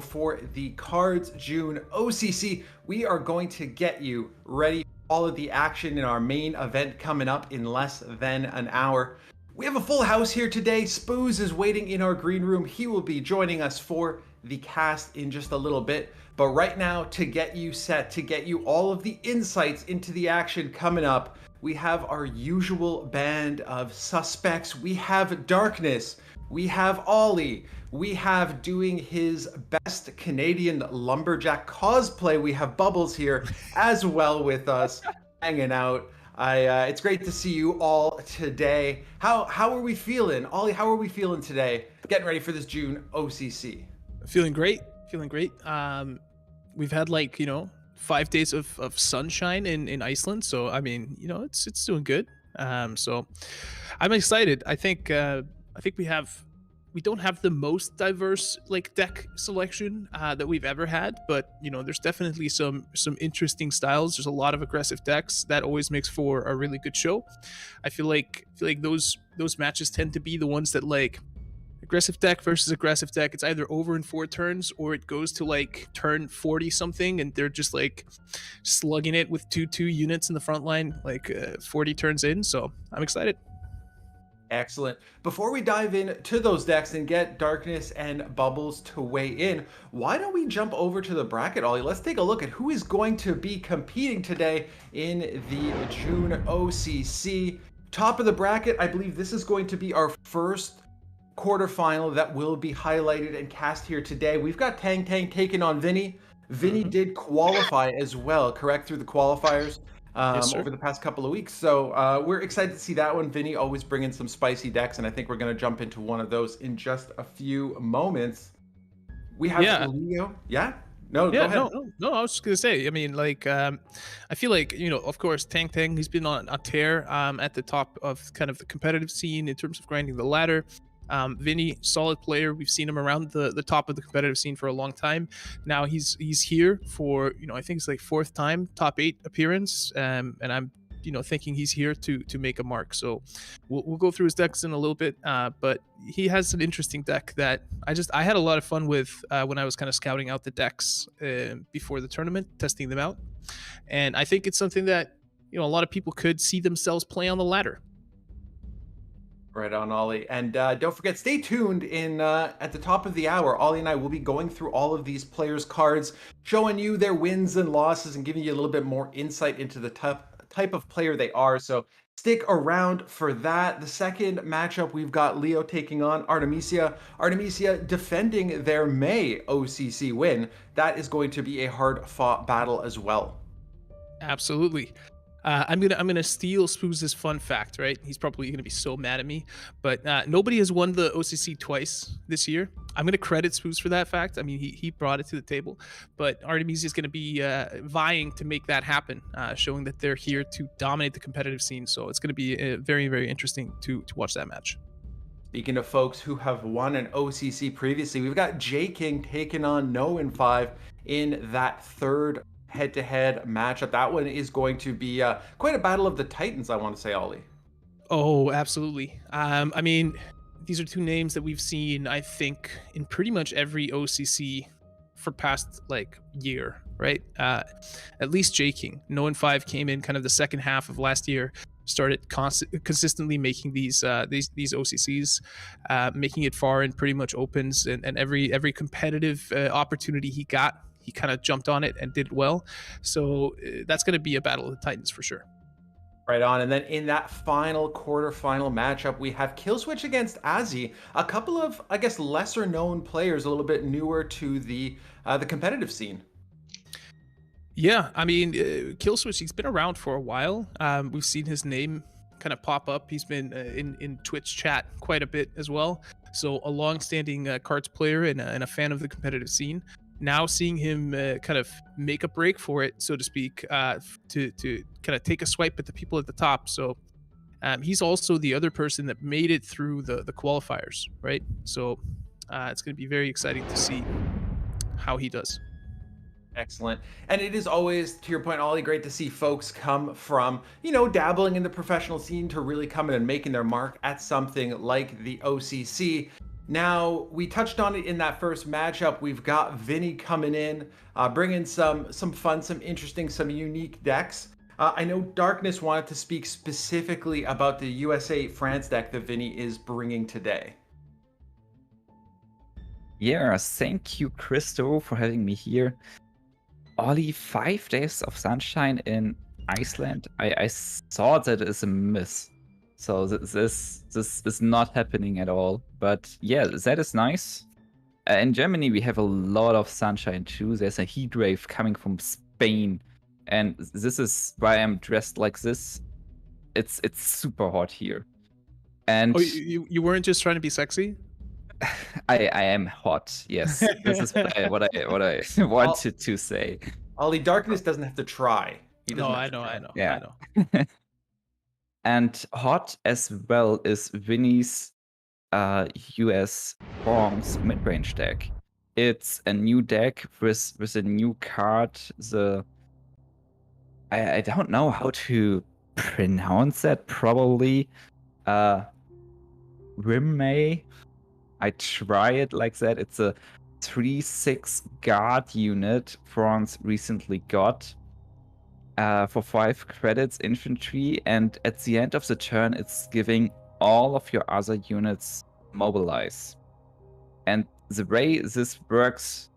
for the Cards June OCC. We are going to get you ready for all of the action in our main event coming up in less than an hour. We have a full house here today. Spooz is waiting in our green room. He will be joining us for the cast in just a little bit. But right now, to get you set, to get you all of the insights into the action coming up, we have our usual band of suspects. We have Darkness. We have Ollie. We have doing his best Canadian lumberjack cosplay. We have Bubbles here as well with us, hanging out. It's great to see you all today. How are we feeling? Ollie, how are we feeling today? Getting ready for this June OCC. Feeling great. We've had 5 days of sunshine in Iceland, so I mean, it's doing good. So I'm excited. I think we don't have the most diverse deck selection that we've ever had, but there's definitely some interesting styles. There's a lot of aggressive decks that always makes for a really good show. I feel like those matches tend to be the ones that aggressive deck versus aggressive deck. It's either over in 4 turns or it goes to turn 40 something and they're just slugging it with two units in the front line 40 turns in. So I'm excited. Excellent. Before we dive into those decks and get Darkness and Bubbles to weigh in, why don't we jump over to the bracket, Ollie? Let's take a look at who is going to be competing today in the June OCC. Top of the bracket, I believe this is going to be our first quarterfinal that will be highlighted and cast here today. We've got Tang taking on Vinny. Vinny did qualify as well, correct, through the qualifiers. Yes, over the past couple of weeks. So we're excited to see that one. Vinny always bringing some spicy decks, and I think we're going to jump into one of those in just a few moments. We have Leo. Yeah? No, go ahead. No, I was just going to say, I mean, I feel of course, Tang, he's been on a tear at the top of kind of the competitive scene in terms of grinding the ladder. Vinny, solid player. We've seen him around the top of the competitive scene for a long time. Now he's here for, I think it's 4th time top 8 appearance. And I'm, thinking he's here to make a mark. So we'll go through his decks in a little bit. But he has an interesting deck that I had a lot of fun with when I was kind of scouting out the decks before the tournament, testing them out. And I think it's something that, a lot of people could see themselves play on the ladder. Right on, Ollie. And don't forget, stay tuned at the top of the hour. Ollie and I will be going through all of these players' cards, showing you their wins and losses and giving you a little bit more insight into the type of player they are. So stick around for that. The second matchup, we've got Leo taking on Artemisia. Artemisia defending their May OCC win. That is going to be a hard-fought battle as well. Absolutely. I'm gonna steal Spooz's fun fact, right? He's probably gonna be so mad at me, but nobody has won the OCC twice this year. I'm gonna credit Spooz for that fact. I mean, he brought it to the table, but Artemisia is gonna be vying to make that happen, showing that they're here to dominate the competitive scene. So it's gonna be very, very interesting to watch that match. Speaking of folks who have won an OCC previously, we've got J King taking on No in 5 in that third head-to-head matchup. That one is going to be quite a battle of the Titans, I want to say, Ollie. Oh, absolutely. I mean, these are two names that we've seen, I think, in pretty much every OCC for past year, right? At least J King. No in 5 came in kind of the second half of last year, started consistently making these OCCs, making it far in pretty much opens, and every competitive opportunity he got, he kind of jumped on it and did well. So that's going to be a battle of the Titans for sure. Right on. And then in that final quarterfinal matchup, we have Killswitch against Azzy. A couple of, I guess, lesser known players, a little bit newer to the competitive scene. Yeah, I mean, Killswitch, he's been around for a while. We've seen his name kind of pop up. He's been in Twitch chat quite a bit as well. So a long-standing cards player and a fan of the competitive scene. Now seeing him kind of make a break for it, so to speak, to kind of take a swipe at the people at the top. So he's also the other person that made it through the qualifiers, right? So it's going to be very exciting to see how he does. Excellent. And it is always, to your point, Ollie, great to see folks come from, dabbling in the professional scene to really come in and making their mark at something like the OCC. Now, we touched on it in that first matchup. We've got Vinny coming in, bringing some fun, some interesting, some unique decks. I know Darkness wanted to speak specifically about the USA France deck that Vinny is bringing today. Yeah, thank you, Christo, for having me here. Only 5 days of sunshine in Iceland. I thought that is a miss. So this is not happening at all. But yeah, that is nice. In Germany, we have a lot of sunshine too. There's a heat wave coming from Spain, and this is why I'm dressed like this. It's super hot here, and Oh, you weren't just trying to be sexy? I am hot. Yes, this is what I wanted to say. Ollie, Darkness doesn't have to try. He doesn't No, have I to know, try. I know, Yeah. I know. And hot as well is Vinny's US Forms mid-range deck. It's a new deck with a new card. I don't know how to pronounce that. Probably Rimmay. I try it like that. It's a 3/6 guard unit France recently got. For 5 credits infantry, and at the end of the turn, it's giving all of your other units mobilize. And the way this works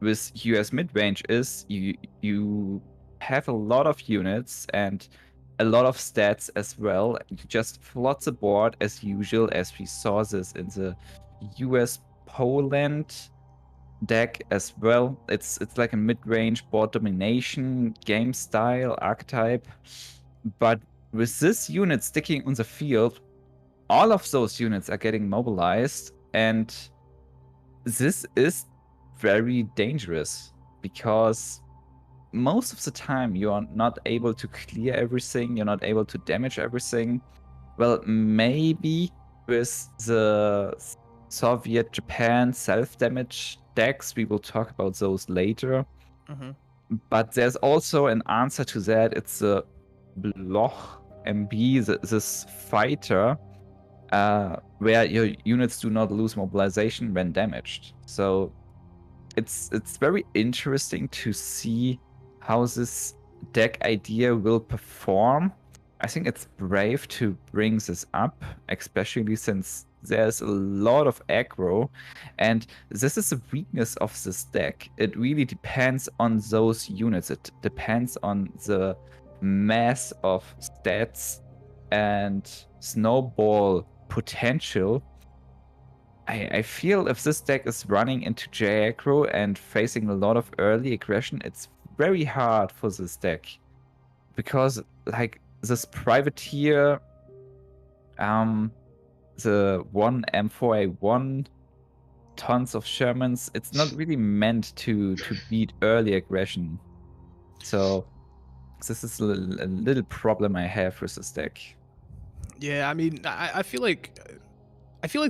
with US mid-range is you have a lot of units and a lot of stats as well. You just flood the board as usual, as we saw this in the US Poland deck as well. It's like a mid-range board domination game style archetype, but with this unit sticking on the field, all of those units are getting mobilized, and this is very dangerous because most of the time you are not able to clear everything, you're not able to damage everything. Well, maybe with the Soviet Japan self-damage decks, we will talk about those later. Mhm. But there's also an answer to that. It's a Bloch MB, this fighter, where your units do not lose mobilization when damaged. So it's very interesting to see how this deck idea will perform. I think it's brave to bring this up, especially since there's a lot of aggro, and this is the weakness of this deck. It really depends on those units. It depends on the mass of stats and snowball potential. I feel if this deck is running into J aggro and facing a lot of early aggression, it's very hard for this deck. Because, like, this privateer, the one M4A1, tons of Shermans, it's not really meant to beat early aggression. So this is a little problem I have with this deck. Yeah, I mean, I feel like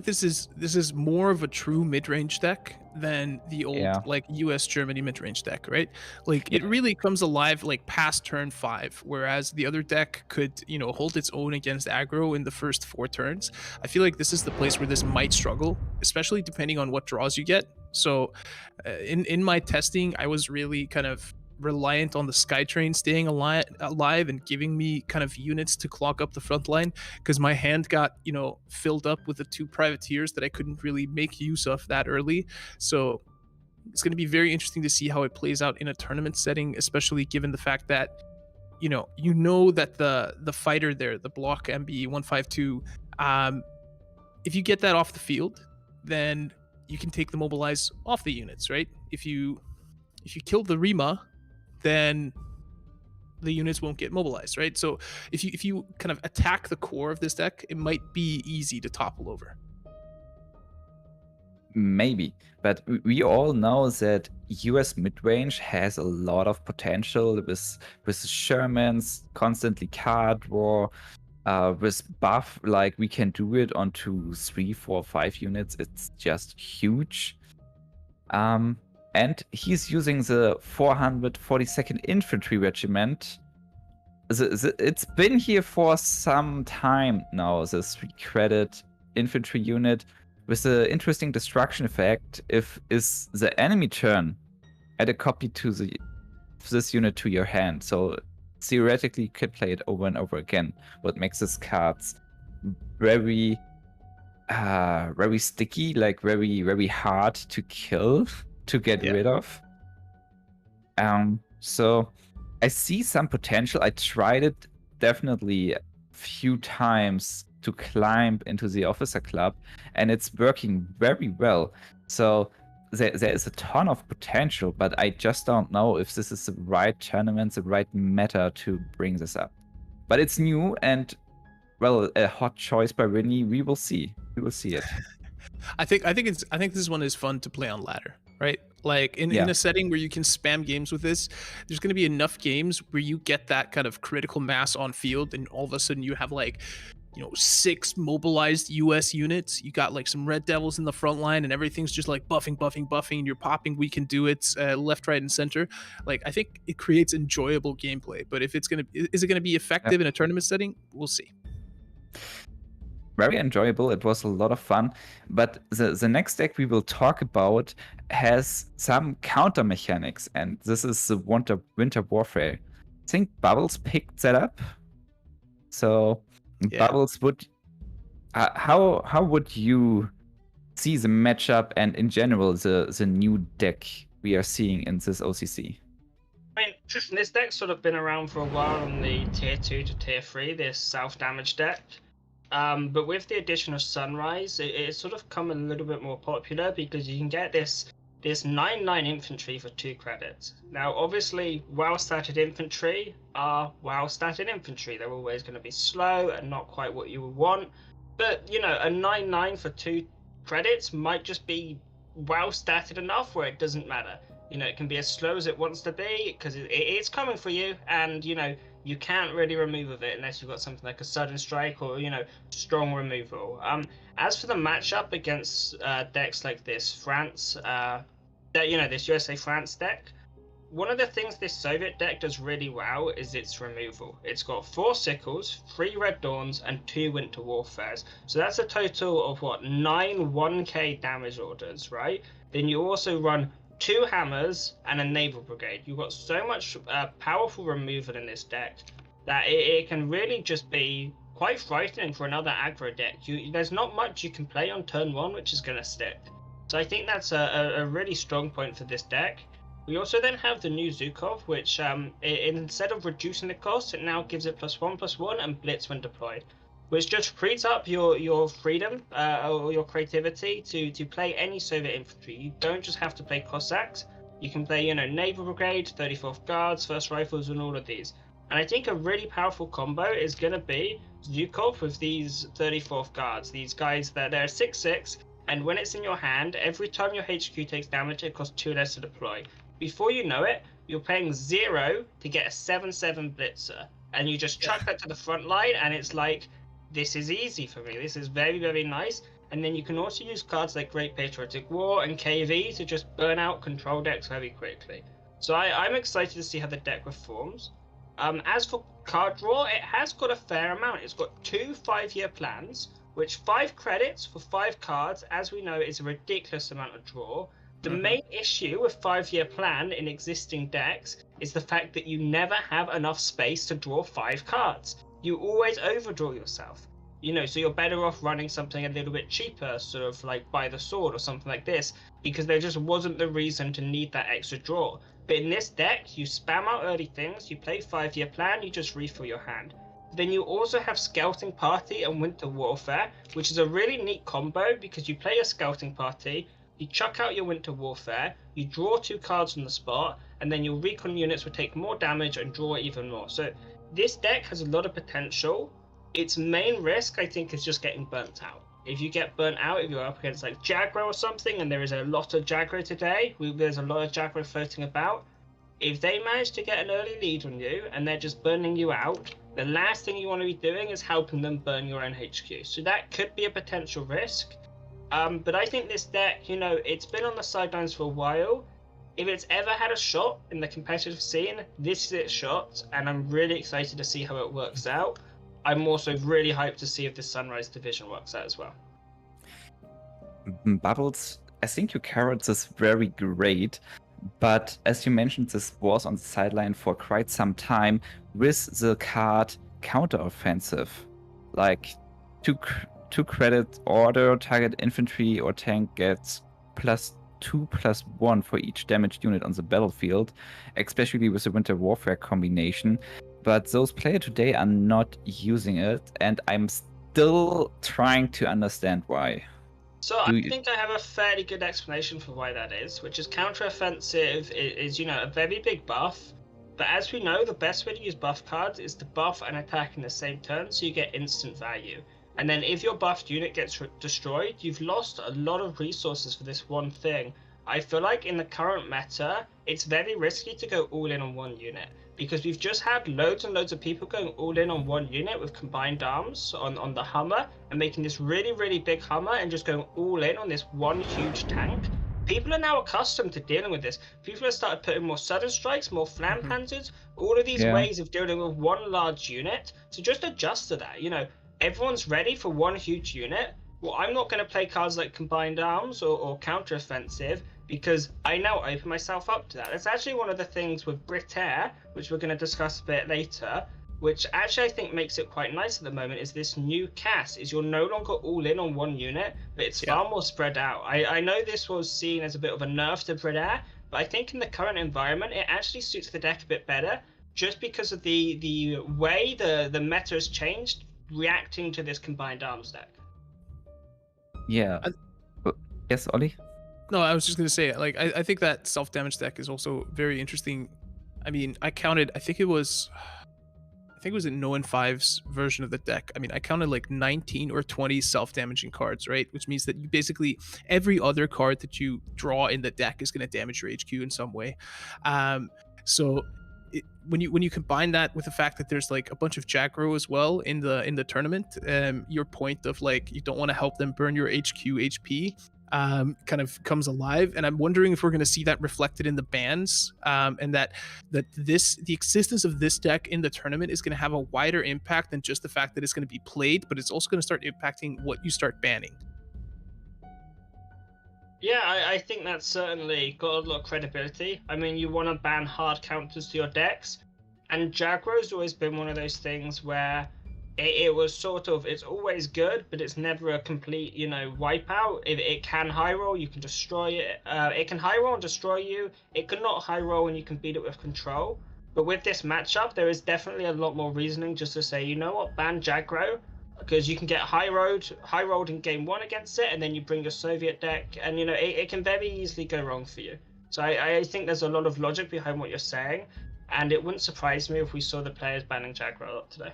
this is more of a true mid-range deck than the old like US Germany mid-range deck, right? Like it really comes alive like past turn 5, whereas the other deck could, hold its own against aggro in the first 4 turns. I feel like this is the place where this might struggle, especially depending on what draws you get. So in my testing, I was really kind of reliant on the Skytrain staying alive and giving me kind of units to clog up the front line, because my hand got filled up with the 2 privateers that I couldn't really make use of that early. So it's going to be very interesting to see how it plays out in a tournament setting, especially given the fact that that the fighter there, the Block MB 152, if you get that off the field, then you can take the mobilize off the units, right? If you kill the Rima, then the units won't get mobilized, right? So if you kind of attack the core of this deck, it might be easy to topple over. Maybe, but we all know that US mid-range has a lot of potential with Shermans, constantly card draw, with buff, like we can do it onto 3, 4, 5 units. It's just huge. And he's using the 442nd Infantry Regiment. It's been here for some time now, this 3 credit infantry unit. with the interesting destruction effect, if is the enemy turn, add a copy to this unit to your hand. So theoretically, you could play it over and over again, what makes these cards very, very sticky, like very hard to kill, to get rid of. So I see some potential. I tried it definitely a few times to climb into the officer club, and it's working very well. So there is a ton of potential, but I just don't know if this is the right tournament, the right meta to bring this up. But it's new and, well, a hot choice by Winnie. We will see. We will see it. I think this one is fun to play on ladder, right? Like in a setting where you can spam games with this, there's going to be enough games where you get that kind of critical mass on field, and all of a sudden you have like, 6 mobilized US units. You got like some Red Devils in the front line, and everything's just like buffing, and you're popping we can do it left, right, and center. Like, I think it creates enjoyable gameplay, but if is it gonna be effective in a tournament setting? We'll see. Very enjoyable. It was a lot of fun. But the next deck we will talk about has some counter mechanics, and this is the Winter Warfare. I think Bubbles picked that up. So Bubbles, would how would you see the matchup and in general the new deck we are seeing in this OCC? I mean, this deck's sort of been around for a while on the tier 2 to tier 3, this self-damage deck. But with the addition of Sunrise, it's sort of come a little bit more popular because you can get this 9/9 infantry for 2 credits. Now, obviously, well-statted infantry are well-statted infantry. They're always going to be slow and not quite what you would want. But, a 9/9 for 2 credits might just be well-statted enough where it doesn't matter. It can be as slow as it wants to be because it's coming for you, and, you can't really remove of it unless you've got something like a sudden strike or, strong removal. As for the matchup against decks like this France, this USA France deck, one of the things this Soviet deck does really well is its removal. It's got 4 Sickles, 3 Red Dawns, and 2 Winter Warfares. So that's a total of 9 1k damage orders, right? Then you also run 2 Hammers and a Naval Brigade. You've got so much powerful removal in this deck that it can really just be quite frightening for another aggro deck. There's not much you can play on turn 1 which is going to stick. So I think that's a really strong point for this deck. We also then have the new Zukov, which instead of reducing the cost, it now gives it +1/+1 and Blitz when deployed, which just frees up your freedom or your creativity to play any Soviet infantry. You don't just have to play Cossacks. You can play, Naval Brigade, 34th Guards, First Rifles, and all of these. And I think a really powerful combo is going to be Zukov with these 34th Guards. These guys, they're 6/6, and when it's in your hand, every time your HQ takes damage, it costs 2 less to deploy. Before you know it, you're paying 0 to get a 7/7 Blitzer. And you just chuck that to the front line, and it's like, this is easy for me. This is very, very nice. And then you can also use cards like Great Patriotic War and KV to just burn out control decks very quickly. So I'm excited to see how the deck performs. As for card draw, it has got a fair amount. It's got 2 5-year plans, which 5 credits for 5 cards, as we know, is a ridiculous amount of draw. The main issue with 5-year plan in existing decks is the fact that you never have enough space to draw 5 cards. You always overdraw yourself. So you're better off running something a little bit cheaper, sort of like By the Sword or something like this, because there just wasn't the reason to need that extra draw. But in this deck, you spam out early things, you play 5-year plan, you just refill your hand. Then you also have Scouting Party and Winter Warfare, which is a really neat combo because you play a Scouting Party, you chuck out your Winter Warfare, you draw 2 cards on the spot, and then your recon units will take more damage and draw even more. So this deck has a lot of potential. Its main risk, I think, is just getting burnt out. If you get burnt out, if you're up against like Jaggro or something, and there is a lot of Jaggro today, there's a lot of Jaggro floating about, if they manage to get an early lead on you and they're just burning you out, the last thing you want to be doing is helping them burn your own HQ. So that could be a potential risk. But I think this deck, it's been on the sidelines for a while. If it's ever had a shot in the competitive scene, this is its shot, and I'm really excited to see how it works out. I'm also really hyped to see if the Sunrise division works out as well. Bubbles, I think you carried this very great, but as you mentioned, this was on the sideline for quite some time with the card counteroffensive. Like two credit order, target infantry or tank gets +2/+1 for each damaged unit on the battlefield, especially with the Winter Warfare combination. But those players today are not using it, and I'm still trying to understand why. So I think I have a fairly good explanation for why that is, which is counteroffensive is a very big buff. But as we know, the best way to use buff cards is to buff and attack in the same turn, so you get instant value. And then if your buffed unit gets destroyed, you've lost a lot of resources for this one thing. I feel like in the current meta, it's very risky to go all in on one unit, because we've just had loads and loads of people going all in on one unit with combined arms on the Hummer and making this really, really big Hummer and just going all in on this one huge tank. People are now accustomed to dealing with this. People have started putting more sudden strikes, more flampanzers, all of these ways of dealing with one large unit. So just adjust to that. Everyone's ready for one huge unit. Well, I'm not going to play cards like combined arms or counteroffensive because I now open myself up to that. That's actually one of the things with Britair, which we're going to discuss a bit later, which actually I think makes it quite nice at the moment, is this new cast, is you're no longer all in on one unit, but it's far more spread out. I know this was seen as a bit of a nerf to Britair, but I think in the current environment, it actually suits the deck a bit better, just because of the way the meta has changed, reacting to this combined arms deck. Yeah. Yes, Ollie? No, I was just gonna say, like, I think that self-damage deck is also very interesting. I mean, I think it was in No 5's version of the deck. I mean, I counted like 19 or 20 self-damaging cards, right? Which means that you basically, every other card that you draw in the deck is gonna damage your HQ in some way. So when you combine that with the fact that there's like a bunch of Jaggro as well in the tournament, your point of like you don't want to help them burn your HQ HP kind of comes alive, and I'm wondering if we're going to see that reflected in the bans, and that the existence of this deck in the tournament is going to have a wider impact than just the fact that it's going to be played, but it's also going to start impacting what you start banning. Yeah, I think that's certainly got a lot of credibility. I mean, you want to ban hard counters to your decks, and Jaggro's always been one of those things where it was sort of, it's always good, but it's never a complete, wipeout. It can high roll, you can destroy it. It can high roll and destroy you. It can not high roll and you can beat it with control. But with this matchup, there is definitely a lot more reasoning just to say, you know what, ban Jaggro, because you can get high rolled in game one against it, and then you bring your Soviet deck, and it can very easily go wrong for you. So I think there's a lot of logic behind what you're saying, and it wouldn't surprise me if we saw the players banning Jaggro a lot today.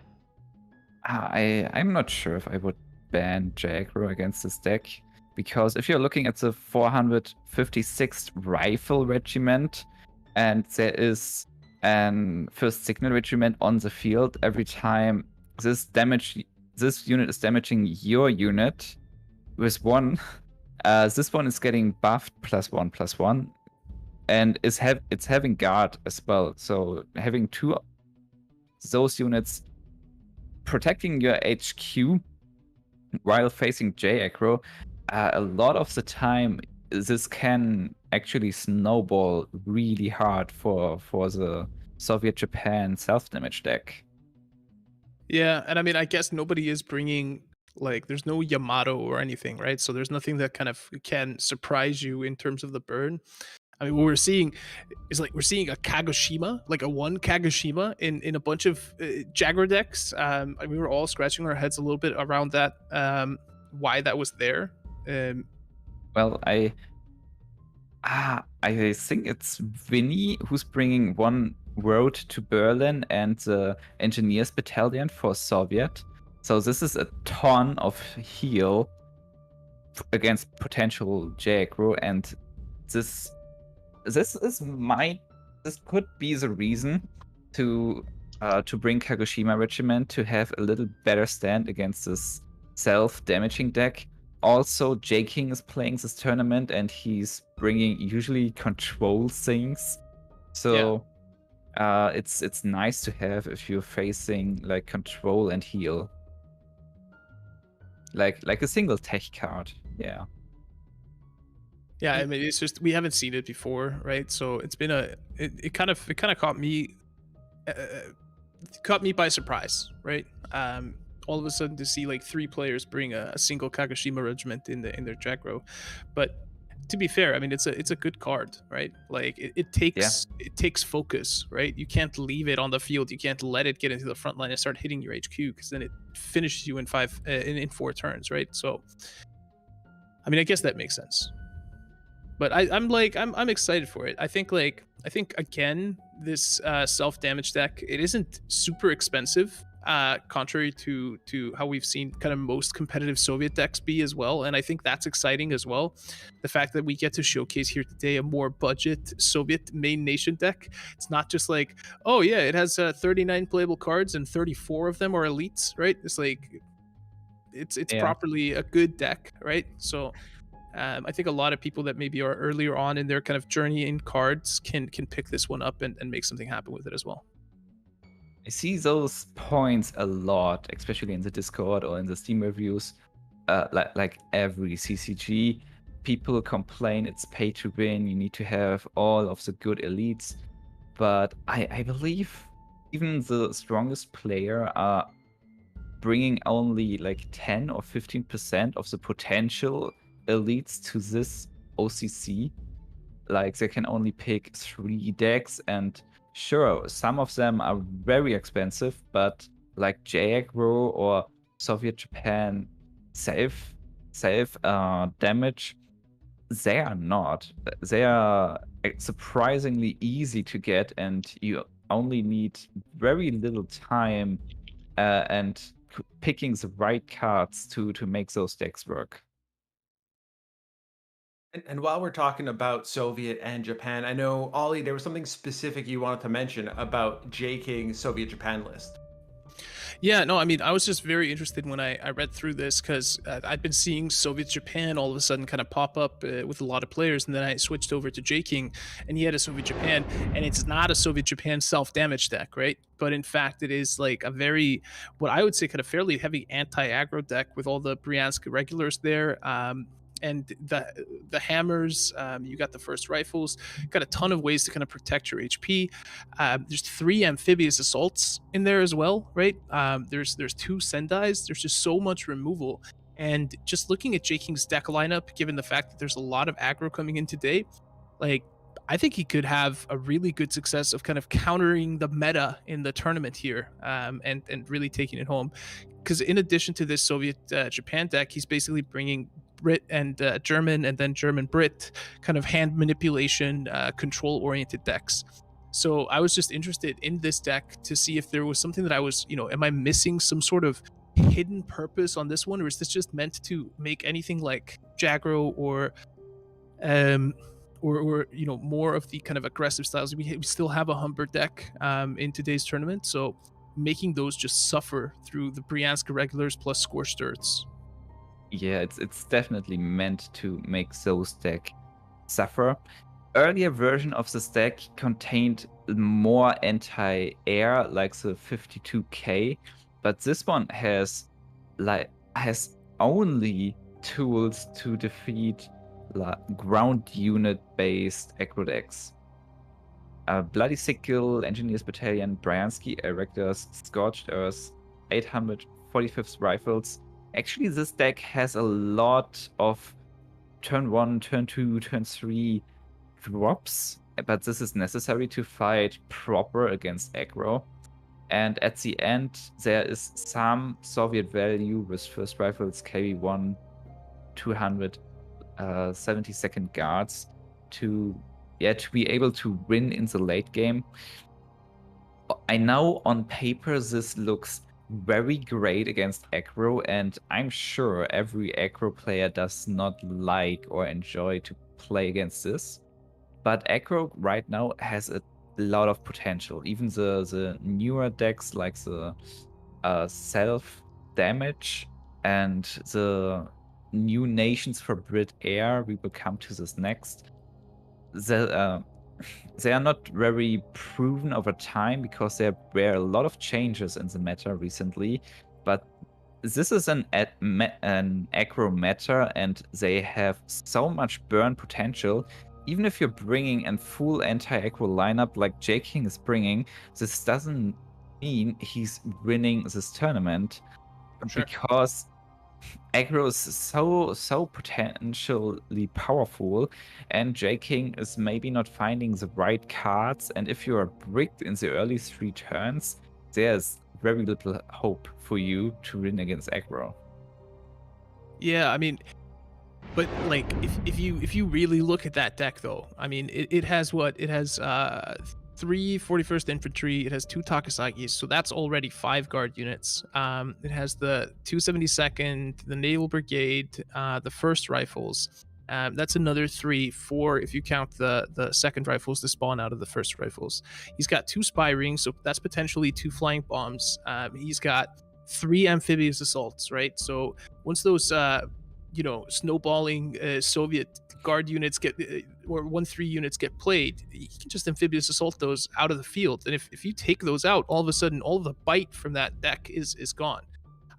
I'm not sure if I would ban Jaggro against this deck, because if you're looking at the 456th Rifle Regiment, and there is an First Signal Regiment on the field every time this unit is damaging your unit with one, this one is getting buffed +1/+1, and it's having guard as well. So having two those units protecting your HQ while facing J aggro, a lot of the time this can actually snowball really hard for the Soviet Japan self-damage deck. Yeah, and I mean, I guess nobody is bringing, like, there's no Yamato or anything, right? So there's nothing that kind of can surprise you in terms of the burn. I mean, what we're seeing is like we're seeing a Kagoshima, like a one Kagoshima in a bunch of Jaguar decks. We were all scratching our heads a little bit around that, why that was there. Well, I think it's Vinny who's bringing one road to Berlin and the Engineers Battalion for Soviet. So this is a ton of heal against potential J aggro, and this could be the reason to bring Kagoshima Regiment to have a little better stand against this self-damaging deck. Also, J King is playing this tournament, and he's bringing usually control things. So it's nice to have if you're facing like control and heal, like a single tech card. Yeah. Yeah, I mean, it's just we haven't seen it before, right? So it's been it kind of uh, caught me by surprise, right? All of a sudden to see like 3 players bring a single Kagoshima regiment in their Jagro, but to be fair, I mean it's a good card, right? Like Yeah. it takes focus, right? You can't leave it on the field. You can't let it get into the front line and start hitting your HQ because then it finishes you in in 4 turns, right? So I mean, I guess that makes sense. But I'm excited for it. I think again this self damage deck, it isn't super expensive, contrary to how we've seen kind of most competitive Soviet decks be as well, and I think that's exciting as well. The fact that we get to showcase here today a more budget Soviet main nation deck. It's not just like, oh yeah, it has 39 playable cards and 34 of them are elites, right? It's like it's Yeah. properly a good deck, right? So I think a lot of people that maybe are earlier on in their kind of journey in cards can pick this one up and make something happen with it as well. I see those points a lot, especially in the Discord or in the Steam reviews. Like every CCG, people complain it's pay to win. You need to have all of the good elites, but I believe even the strongest player are bringing only like 10 or 15% of the potential elites to this OCC. Like they can only pick 3 decks, and sure, some of them are very expensive, but like J-Aggro or Soviet Japan self damage, they are not. They are surprisingly easy to get, and you only need very little time and picking the right cards to make those decks work. And while we're talking about Soviet and Japan, I know, Ollie, there was something specific you wanted to mention about J King's Soviet Japan list. Yeah, no, I mean, I was just very interested when I read through this because I'd been seeing Soviet Japan all of a sudden kind of pop up with a lot of players, and then I switched over to J King, and he had a Soviet Japan, and it's not a Soviet Japan self damage deck, right? But in fact, it is like a very, what I would say, kind of fairly heavy anti aggro deck with all the Bryansk regulars there. And the hammers, you got the first rifles, got a ton of ways to kind of protect your HP. There's 3 amphibious assaults in there as well, right? There's 2 Sendais. There's just so much removal. And just looking at J King's deck lineup, given the fact that there's a lot of aggro coming in today, like I think he could have a really good success of kind of countering the meta in the tournament here, and really taking it home. Because in addition to this Soviet Japan deck, he's basically bringing Brit and German, and then German Brit kind of hand manipulation, control oriented decks. So I was just interested in this deck to see if there was something that I was, am I missing some sort of hidden purpose on this one, or is this just meant to make anything like Jagro or more of the kind of aggressive styles? We still have a Humber deck in today's tournament, so making those just suffer through the Bryansk regulars plus Scorched Earths. Yeah, it's definitely meant to make those deck suffer. Earlier version of this deck contained more anti-air, like the 52k, but this one has only tools to defeat ground unit based aggro decks. Bloody Sickle, Engineers Battalion, Bryansky Erectors, Scorched Earth, 845th Rifles. Actually, this deck has a lot of turn 1, turn 2, turn 3 drops, but this is necessary to fight proper against aggro. And at the end, there is some Soviet value with first rifles, KV1, 272nd guards to be able to win in the late game. I know on paper this looks very great against aggro, and I'm sure every aggro player does not like or enjoy to play against this. But aggro right now has a lot of potential. Even the newer decks like the self damage and the new nations for Brit Air, we will come to this next. They are not very proven over time because there were a lot of changes in the meta recently, but this is an aggro meta, and they have so much burn potential. Even if you're bringing a full anti-aggro lineup like J King is bringing, this doesn't mean he's winning this tournament, Sure. because aggro is so potentially powerful, and J King is maybe not finding the right cards. And if you are bricked in the early 3 turns, there's very little hope for you to win against aggro. Yeah, I mean, but like if you really look at that deck though, I mean, it has what? It has 3 41st infantry, it has 2 Takasakis, so that's already 5 guard units. It has the 272nd, the naval brigade, the 1st rifles. That's another 3 4 if you count the 2nd rifles to spawn out of the 1st rifles. He's got 2 spy rings, so that's potentially 2 flying bombs. He's got 3 amphibious assaults, right? So once those snowballing Soviet guard units get, or 1-3 units get played, you can just amphibious assault those out of the field. And if you take those out, all of a sudden all of the bite from that deck is gone.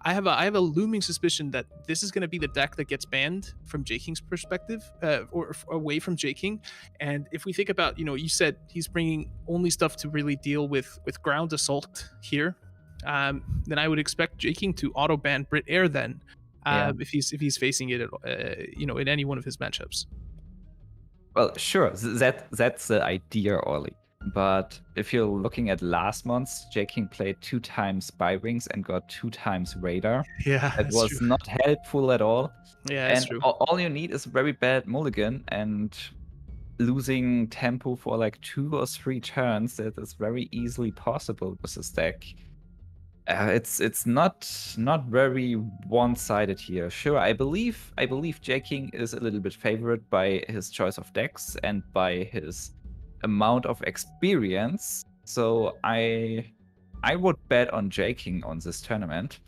I have a looming suspicion that this is going to be the deck that gets banned from J King's perspective, or away from J King. And if we think about, you said he's bringing only stuff to really deal with ground assault here, then I would expect J King to auto ban Brit Air then. If he's facing it, in any one of his matchups. Well, sure, that's the idea, Ollie. But if you're looking at last month's, J King played 2 times Spy Wings and got 2 times Radar. Yeah, that was true. not helpful at all. Yeah, that's and true. All you need is a very bad mulligan, and losing tempo for like 2 or 3 turns, that is very easily possible with this deck. It's not very one-sided here. Sure, I believe J King is a little bit favored by his choice of decks and by his amount of experience. So I would bet on J King on this tournament,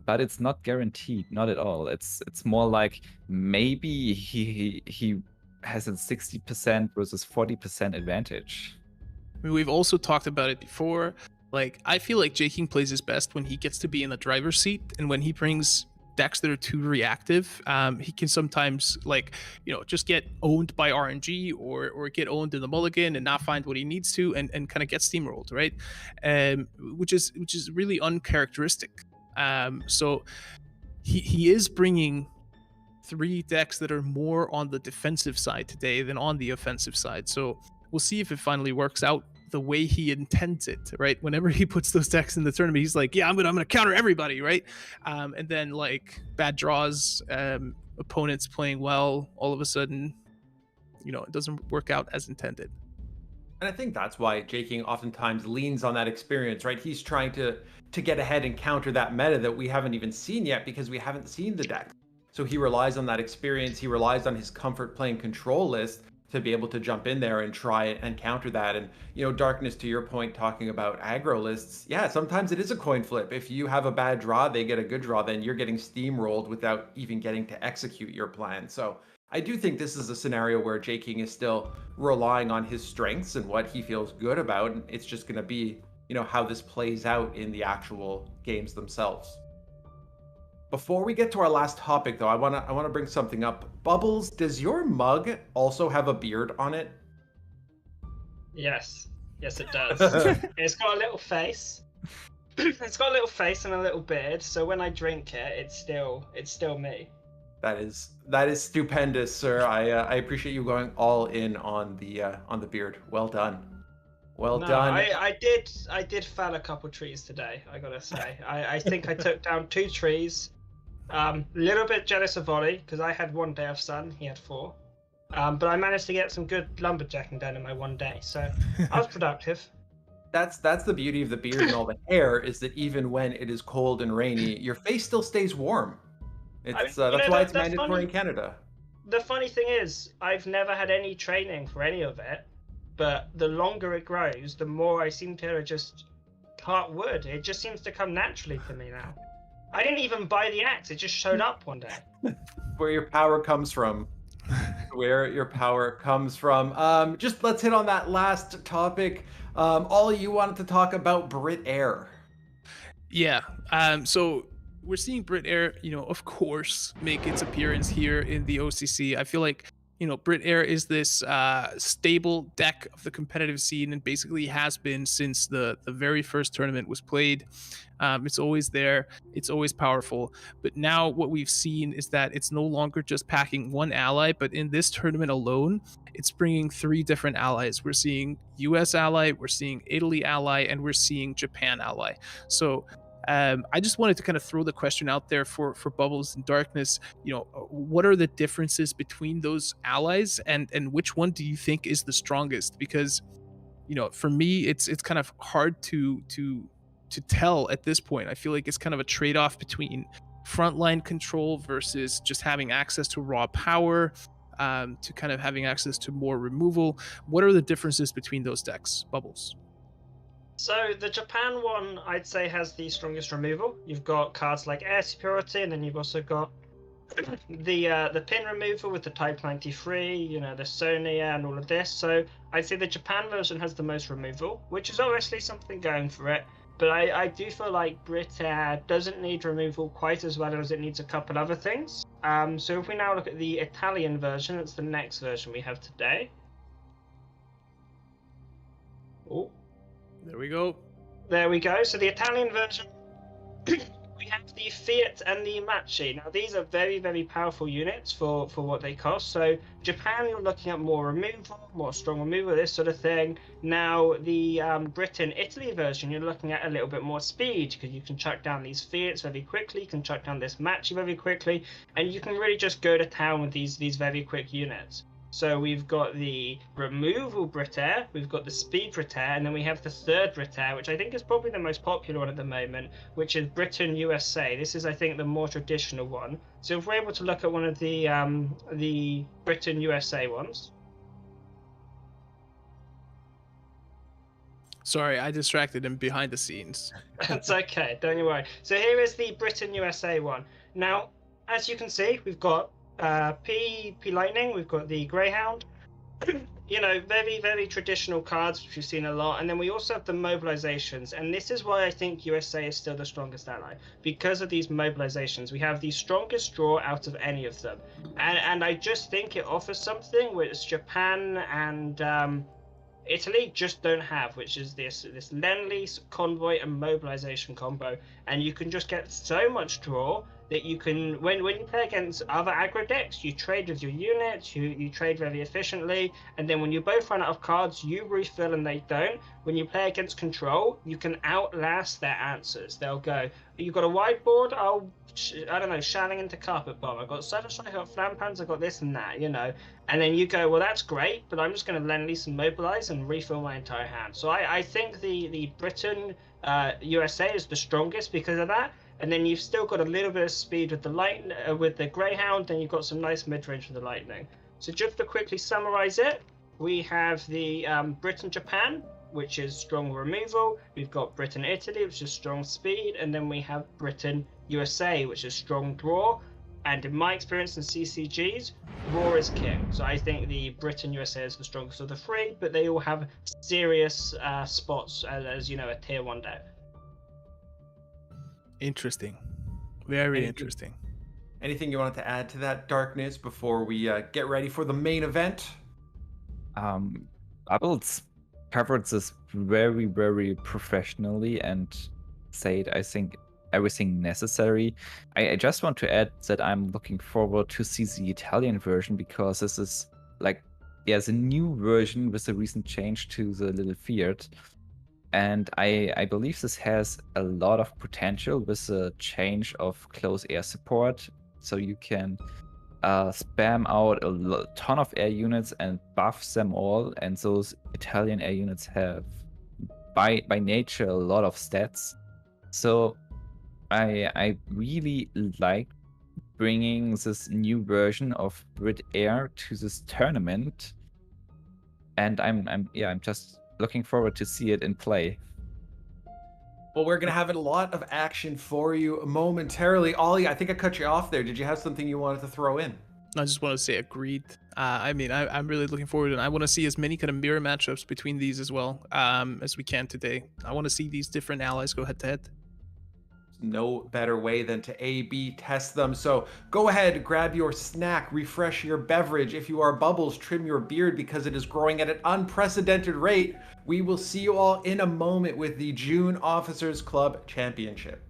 but it's not guaranteed, not at all. It's more like maybe he has a 60% versus 40% advantage. I mean, we've also talked about it before. Like, I feel like J King plays his best when he gets to be in the driver's seat, and when he brings decks that are too reactive, he can sometimes just get owned by RNG or get owned in the mulligan and not find what he needs to, and kind of get steamrolled, right? Which is really uncharacteristic. So he is bringing 3 decks that are more on the defensive side today than on the offensive side. So we'll see if it finally works out the way he intends it, right? Whenever he puts those decks in the tournament, he's like, yeah, I'm gonna counter everybody, right? And then bad draws, opponents playing well, all of a sudden, it doesn't work out as intended. And I think that's why J King oftentimes leans on that experience, right? He's trying to get ahead and counter that meta that we haven't even seen yet, because we haven't seen the deck. So he relies on that experience. He relies on his comfort playing control list to be able to jump in there and try it and counter that. And, Darkness, to your point, talking about aggro lists, yeah, sometimes it is a coin flip. If you have a bad draw, they get a good draw, then you're getting steamrolled without even getting to execute your plan. So I do think this is a scenario where J King is still relying on his strengths and what he feels good about. And it's just going to be, how this plays out in the actual games themselves. Before we get to our last topic, though, I wanna bring something up. Bubbles, does your mug also have a beard on it? Yes, it does. It's got a little face. It's got a little face and a little beard. So when I drink it, it's still me. That is stupendous, sir. I appreciate you going all in on the beard. Well done. Well done. I did fell a couple trees today, I gotta say. I think I took down 2 trees. Little bit jealous of Ollie, because I had 1 day of sun, he had 4. But I managed to get some good lumberjacking done in my 1 day, so I was productive. That's the beauty of the beard and all the hair, is that even when it is cold and rainy, your face still stays warm. That's why it's mandatory in Canada. The funny thing is, I've never had any training for any of it, but the longer it grows, the more I seem to just cut wood. It just seems to come naturally to me now. I didn't even buy the axe, it just showed up one day. Where your power comes from. Just let's hit on that last topic. Ollie, you wanted to talk about Brit Air. Yeah. So we're seeing Brit Air, of course, make its appearance here in the OCC. I feel like, Brit Air is this stable deck of the competitive scene and basically has been since the very first tournament was played. It's always there. It's always powerful. But now what we've seen is that it's no longer just packing one ally, but in this tournament alone, it's bringing 3 different allies. We're seeing US ally, we're seeing Italy ally, and we're seeing Japan ally. So I just wanted to kind of throw the question out there for Bubbles and Darkness. What are the differences between those allies, and which one do you think is the strongest? Because, for me, it's kind of hard to tell at this point. I feel like it's kind of a trade-off between frontline control versus just having access to raw power, to kind of having access to more removal. What are the differences between those decks, Bubbles? So the Japan one, I'd say, has the strongest removal. You've got cards like Air Superiority, and then you've also got the pin removal with the Type 93, the Sonia and all of this. So I'd say the Japan version has the most removal, which is obviously something going for it. But I do feel like Brit Air doesn't need removal quite as well as it needs a couple other things. So if we now look at the Italian version, it's the next version we have today. Oh. There we go. There we go. So the Italian version, we have the Fiat and the Machi. Now these are very, very powerful units for what they cost. So Japan, you're looking at more removal, more strong removal, this sort of thing. Now the Britain, Italy version, you're looking at a little bit more speed, because you can chuck down these Fiats very quickly, you can chuck down this Machi very quickly, and you can really just go to town with these very quick units. So we've got the removal Brit Air, we've got the speed Brit Air, and then we have the third Brit Air, which I think is probably the most popular one at the moment, which is Britain USA. This is, I think, the more traditional one. So if we're able to look at one of the Britain USA ones. Sorry, I distracted him behind the scenes. That's okay, don't you worry. So here is the Britain USA one. Now, as you can see, we've got P Lightning, we've got the Greyhound, very, very traditional cards, which we've seen a lot. And then we also have the mobilizations. And this is why I think USA is still the strongest ally. Because of these mobilizations, we have the strongest draw out of any of them. And I just think it offers something which Japan and Italy just don't have, which is this Lend-Lease, Convoy, and Mobilization combo. And you can just get so much draw that you can, when you play against other aggro decks, you trade with your units, you trade very efficiently, and then when you both run out of cards, you refill and they don't. When you play against control, you can outlast their answers. They'll go, you've got a whiteboard, I don't know, shelling into carpet bomb. I've got Seven Strike, I've got Flampans, I've got this and that, And then you go, well, that's great, but I'm just going to Lend-Lease and Mobilize and refill my entire hand. So I think the Britain USA is the strongest because of that. And then you've still got a little bit of speed with the Greyhound, and you've got some nice mid-range with the Lightning. So just to quickly summarize it, we have the Britain Japan, which is strong removal. We've got Britain Italy, which is strong speed, and then we have Britain USA, which is strong draw. And in my experience in CCGs, raw is king. So I think the Britain USA is the strongest of the 3, but they all have serious spots as a tier 1 deck. Interesting. Very interesting. Anything you wanted to add to that, Darkness, before we get ready for the main event? Bubbles covered this very, very professionally and said, I think, everything necessary. I just want to add that I'm looking forward to see the Italian version, because this is the new version with the recent change to the little Fiat. And I believe this has a lot of potential with the change of close air support. So you can spam out a ton of air units and buff them all. And those Italian air units have, by nature, a lot of stats. So I really like bringing this new version of Brit Air to this tournament. And I'm just looking forward to see it in play. Well, we're gonna have a lot of action for you momentarily. Ollie, I think I cut you off there. Did you have something you wanted to throw in? I just want to say agreed. I'm really looking forward, and I want to see as many kind of mirror matchups between these as well as we can today. I want to see these different allies go head to head. no better way than to A/B test them. So go ahead, grab your snack, refresh your beverage. If you are Bubbles, trim your beard because it is growing at an unprecedented rate. We will see you all in a moment with the June Officers Club Championship.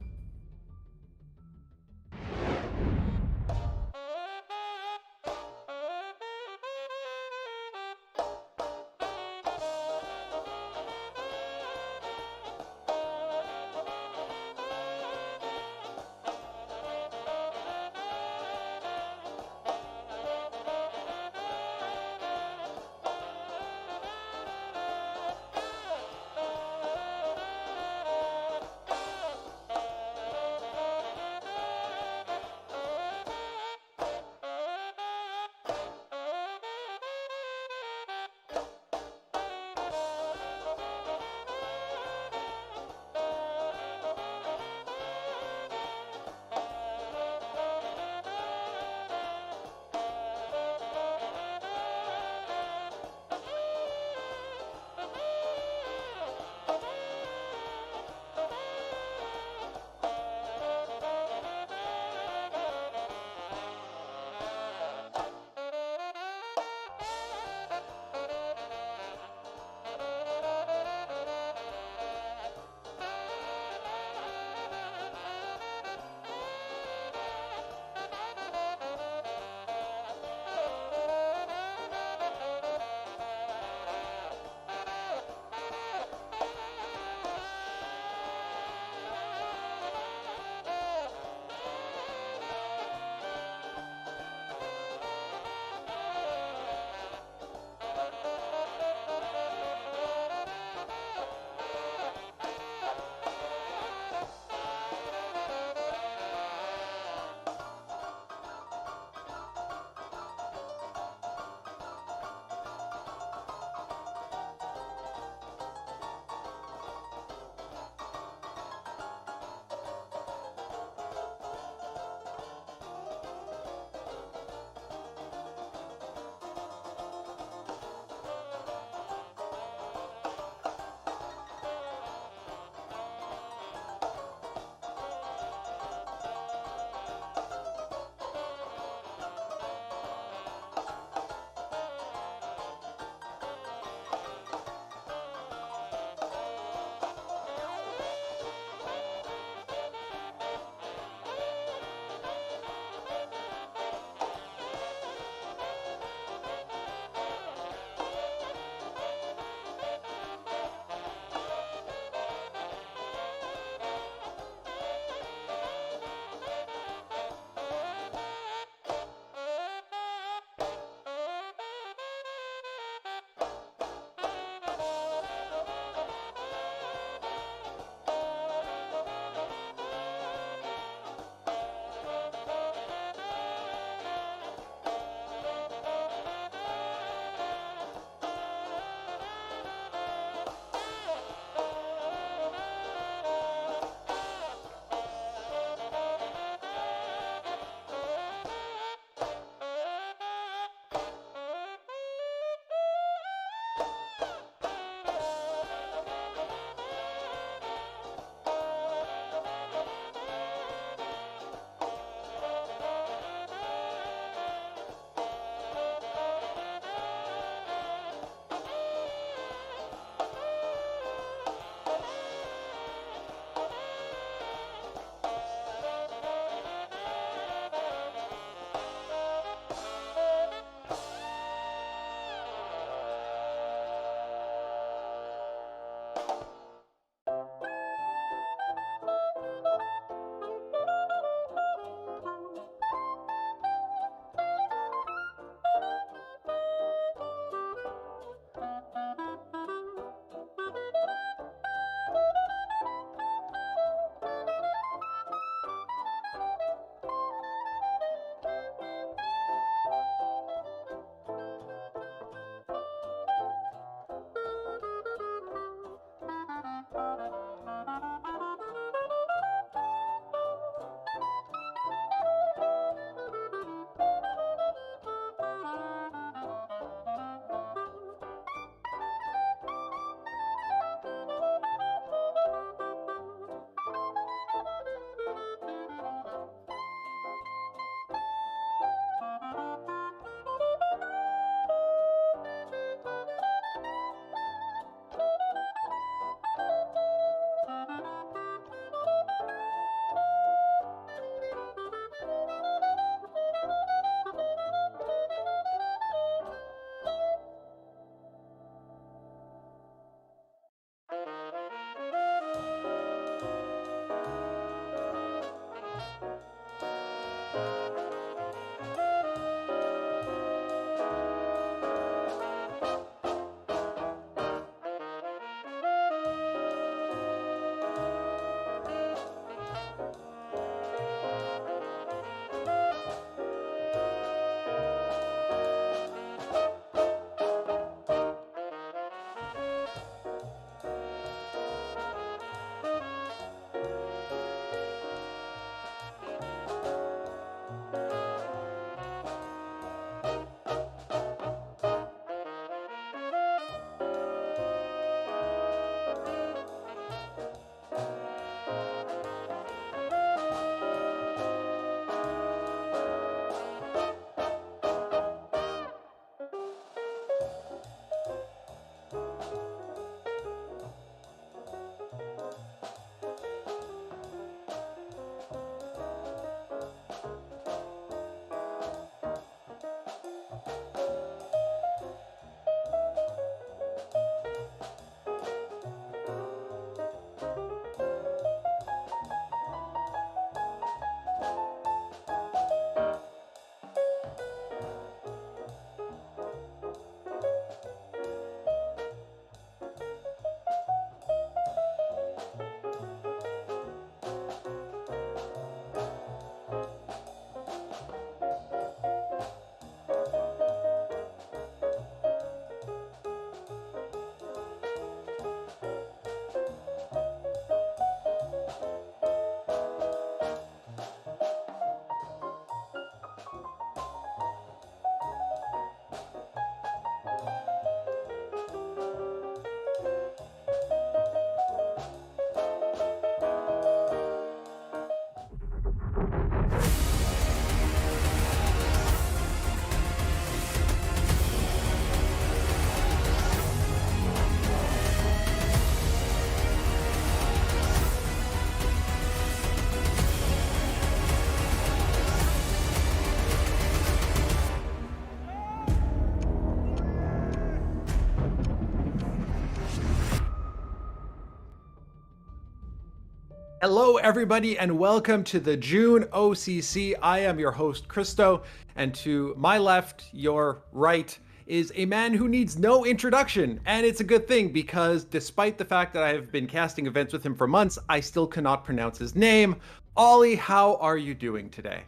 Hello, everybody, and welcome to the June OCC. I am your host, Christo, and to my left, your right, is a man who needs no introduction. And it's a good thing because despite the fact that I have been casting events with him for months, I still cannot pronounce his name. Ollie, how are you doing today?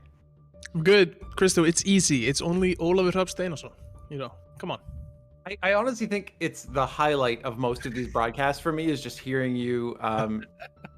I'm good, Christo. It's easy. It's only Olikrummi Steinarsson. Come on. I honestly think it's the highlight of most of these broadcasts for me is just hearing you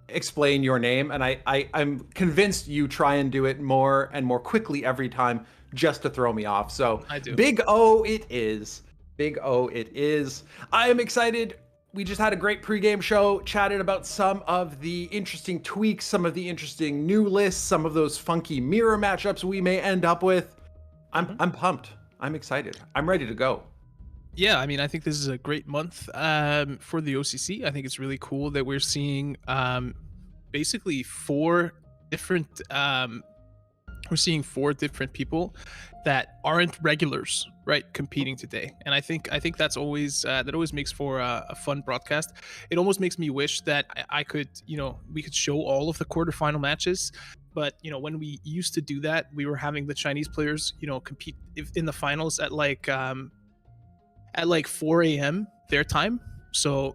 explain your name, and I'm convinced you try and do it more and more quickly every time just to throw me off. So I do. Big O it is. Big O it is. I am excited. We just had a great pregame show, chatted about some of the interesting tweaks, some of the interesting new lists, some of those funky mirror matchups we may end up with. I'm pumped. I'm excited. I'm ready to go. Yeah, I mean, I think this is a great month for the OCC. I think it's really cool that we're seeing basically four different people that aren't regulars, right, competing today. And I think that's always that always makes for a fun broadcast. It almost makes me wish that I could, we could show all of the quarterfinal matches. But when we used to do that, we were having the Chinese players, compete in the finals at like 4 a.m. their time. So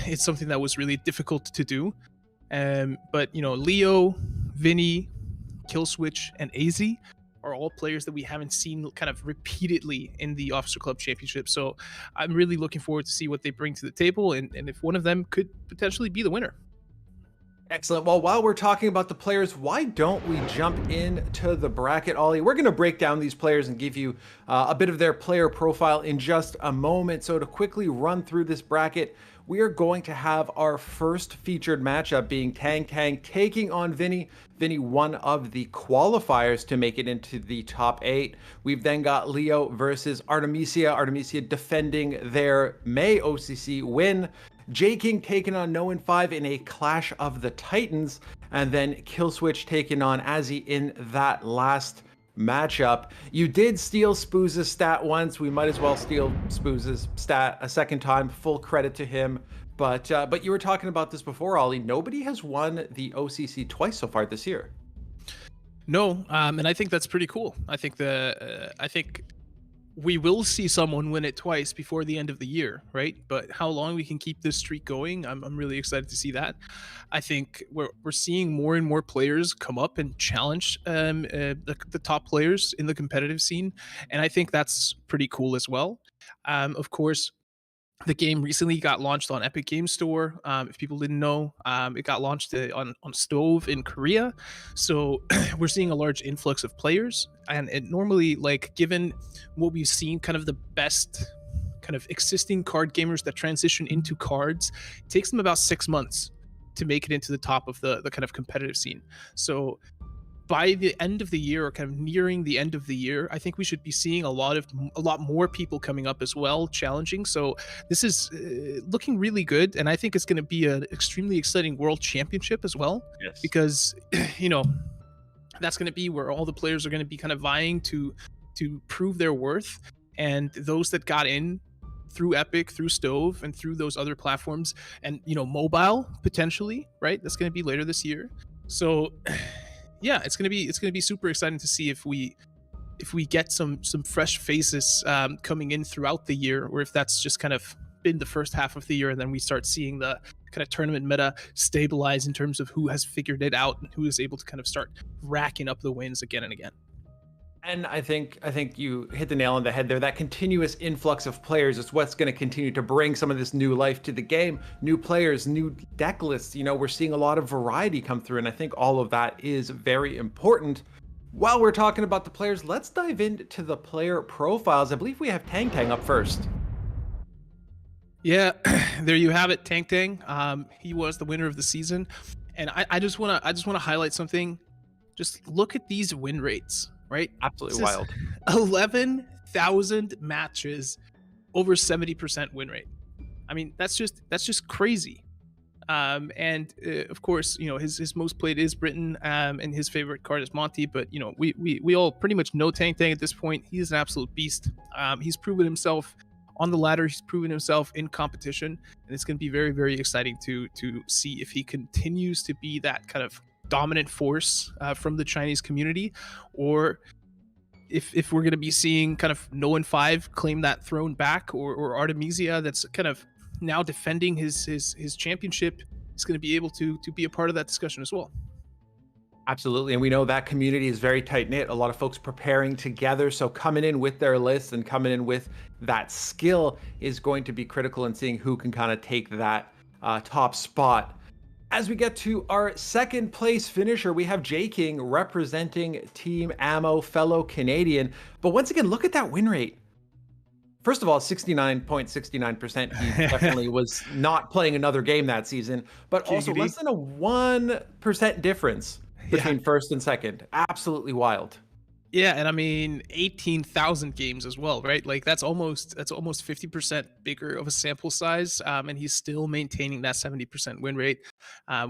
it's something that was really difficult to do. But Leo, Vinny, Killswitch, and AZ are all players that we haven't seen kind of repeatedly in the Officer Club Championship. So I'm really looking forward to see what they bring to the table and if one of them could potentially be the winner. Excellent. Well, while we're talking about the players, why don't we jump into the bracket, Ollie? We're going to break down these players and give you a bit of their player profile in just a moment. So to quickly run through this bracket, we are going to have our first featured matchup being Tang Tang taking on Vinny. Vinny, one of the qualifiers to make it into the top 8. We've then got Leo versus Artemisia. Artemisia defending their May OCC win. J King taking on No 5 in a Clash of the Titans, and then Killswitch taking on Azzy in that last matchup. You did steal Spooz's stat once. We might as well steal Spooz's stat a second time. Full credit to him. But you were talking about this before, Ollie. Nobody has won the OCC twice so far this year. No, and I think that's pretty cool. I think we will see someone win it twice before the end of the year, right? But how long we can keep this streak going, I'm really excited to see that. I think we're seeing more and more players come up and challenge the top players in the competitive scene, and I think that's pretty cool as well. Of course, the game recently got launched on Epic Game Store. If people didn't know, it got launched on Stove in Korea. So we're seeing a large influx of players. And it normally, given what we've seen, kind of the best kind of existing card gamers that transition into cards, it takes them about 6 months to make it into the top of the kind of competitive scene. So by the end of the year, or kind of nearing the end of the year, I think we should be seeing a lot more people coming up as well, challenging. So this is looking really good, and I think it's going to be an extremely exciting World Championship as well. Yes. Because that's going to be where all the players are going to be kind of vying to prove their worth, and those that got in through Epic, through Stove, and through those other platforms, and mobile potentially, right? That's going to be later this year. So. Yeah, it's gonna be super exciting to see if we get some fresh faces coming in throughout the year, or if that's just kind of been the first half of the year, and then we start seeing the kind of tournament meta stabilize in terms of who has figured it out and who is able to kind of start racking up the wins again and again. And I think you hit the nail on the head there. That continuous influx of players is what's going to continue to bring some of this new life to the game. New players, new deck lists. We're seeing a lot of variety come through, and I think all of that is very important. While we're talking about the players, let's dive into the player profiles. I believe we have Tang Tang up first. Yeah, there you have it, Tang Tang. He was the winner of the season, and I just want to highlight something. Just look at these win rates. Right? Absolutely wild. 11,000 matches, over 70% win rate. I mean, that's just crazy. And of course, his most played is Britain, and his favorite card is Monty. But we all pretty much know Tang Tang at this point. He's an absolute beast. He's proven himself on the ladder. He's proven himself in competition, and it's going to be very, very exciting to see if he continues to be that kind of dominant force from the Chinese community, or if we're going to be seeing kind of No 5 claim that throne back, or Artemisia, that's kind of now defending his championship, is going to be able to be a part of that discussion as well. Absolutely. And we know that community is very tight knit. A lot of folks preparing together. So coming in with their lists and coming in with that skill is going to be critical in seeing who can kind of take that top spot. As we get to our second place finisher, we have J King representing Team Ammo, fellow Canadian. But once again, look at that win rate. First of all, 69.69%. He definitely was not playing another game that season, but also less than a 1% difference between first and second. Absolutely wild. Yeah, and I mean 18,000 games as well, right? Like that's almost 50% bigger of a sample size, and he's still maintaining that 70% win rate.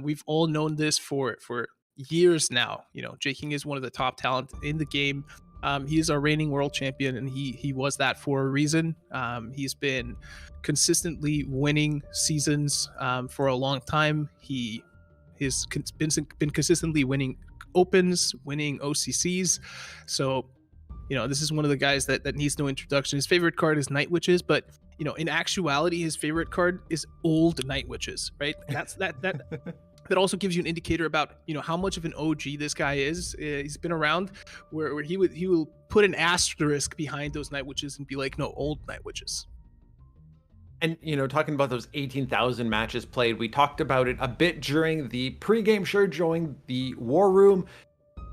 We've all known this for years now. You know, J King is one of the top talent in the game. He is our reigning world champion, and he was that for a reason. He's been consistently winning seasons for a long time. He's been consistently winning opens, winning OCCs. So, you know, this is one of the guys that needs no introduction. His favorite card is Night Witches, but you know, in actuality, his favorite card is old Night Witches, right? That's that also gives you an indicator about, you know, how much of an OG this guy is. He's been around where he will put an asterisk behind those Night Witches and be like, no, old Night Witches. And, you know, talking about those 18,000 matches played, we talked about it a bit during the pregame show, during the War Room.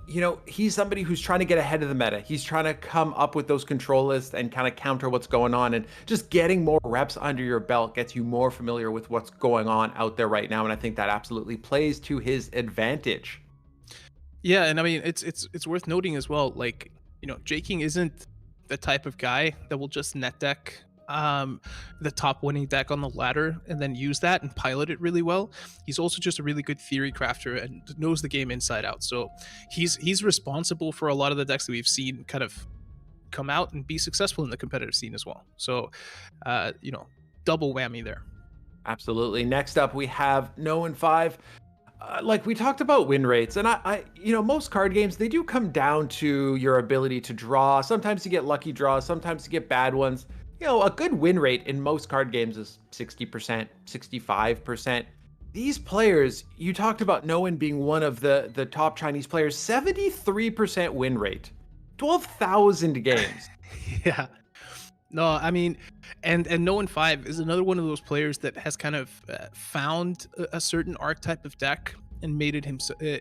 You know, he's somebody who's trying to get ahead of the meta. He's trying to come up with those control lists and kind of counter what's going on. And just getting more reps under your belt gets you more familiar with what's going on out there right now. And I think that absolutely plays to his advantage. Yeah, and I mean, it's worth noting as well, like, you know, J King isn't the type of guy that will just net deck the top winning deck on the ladder and then use that and pilot it really well. He's also just a really good theory crafter and knows the game inside out. So he's responsible for a lot of the decks that we've seen kind of come out and be successful in the competitive scene as well. So you know, double whammy there. Absolutely. Next up, we have No 5. Like we talked about win rates, and I, you know, most card games, they do come down to your ability to draw. Sometimes you get lucky draws, sometimes you get bad ones. You know, a good win rate in most card games is 60%, 65%. These players, you talked about No being one of the top Chinese players, 73% win rate, 12,000 games. Yeah. No, I mean, and No 5 is another one of those players that has kind of found a certain archetype of deck and made it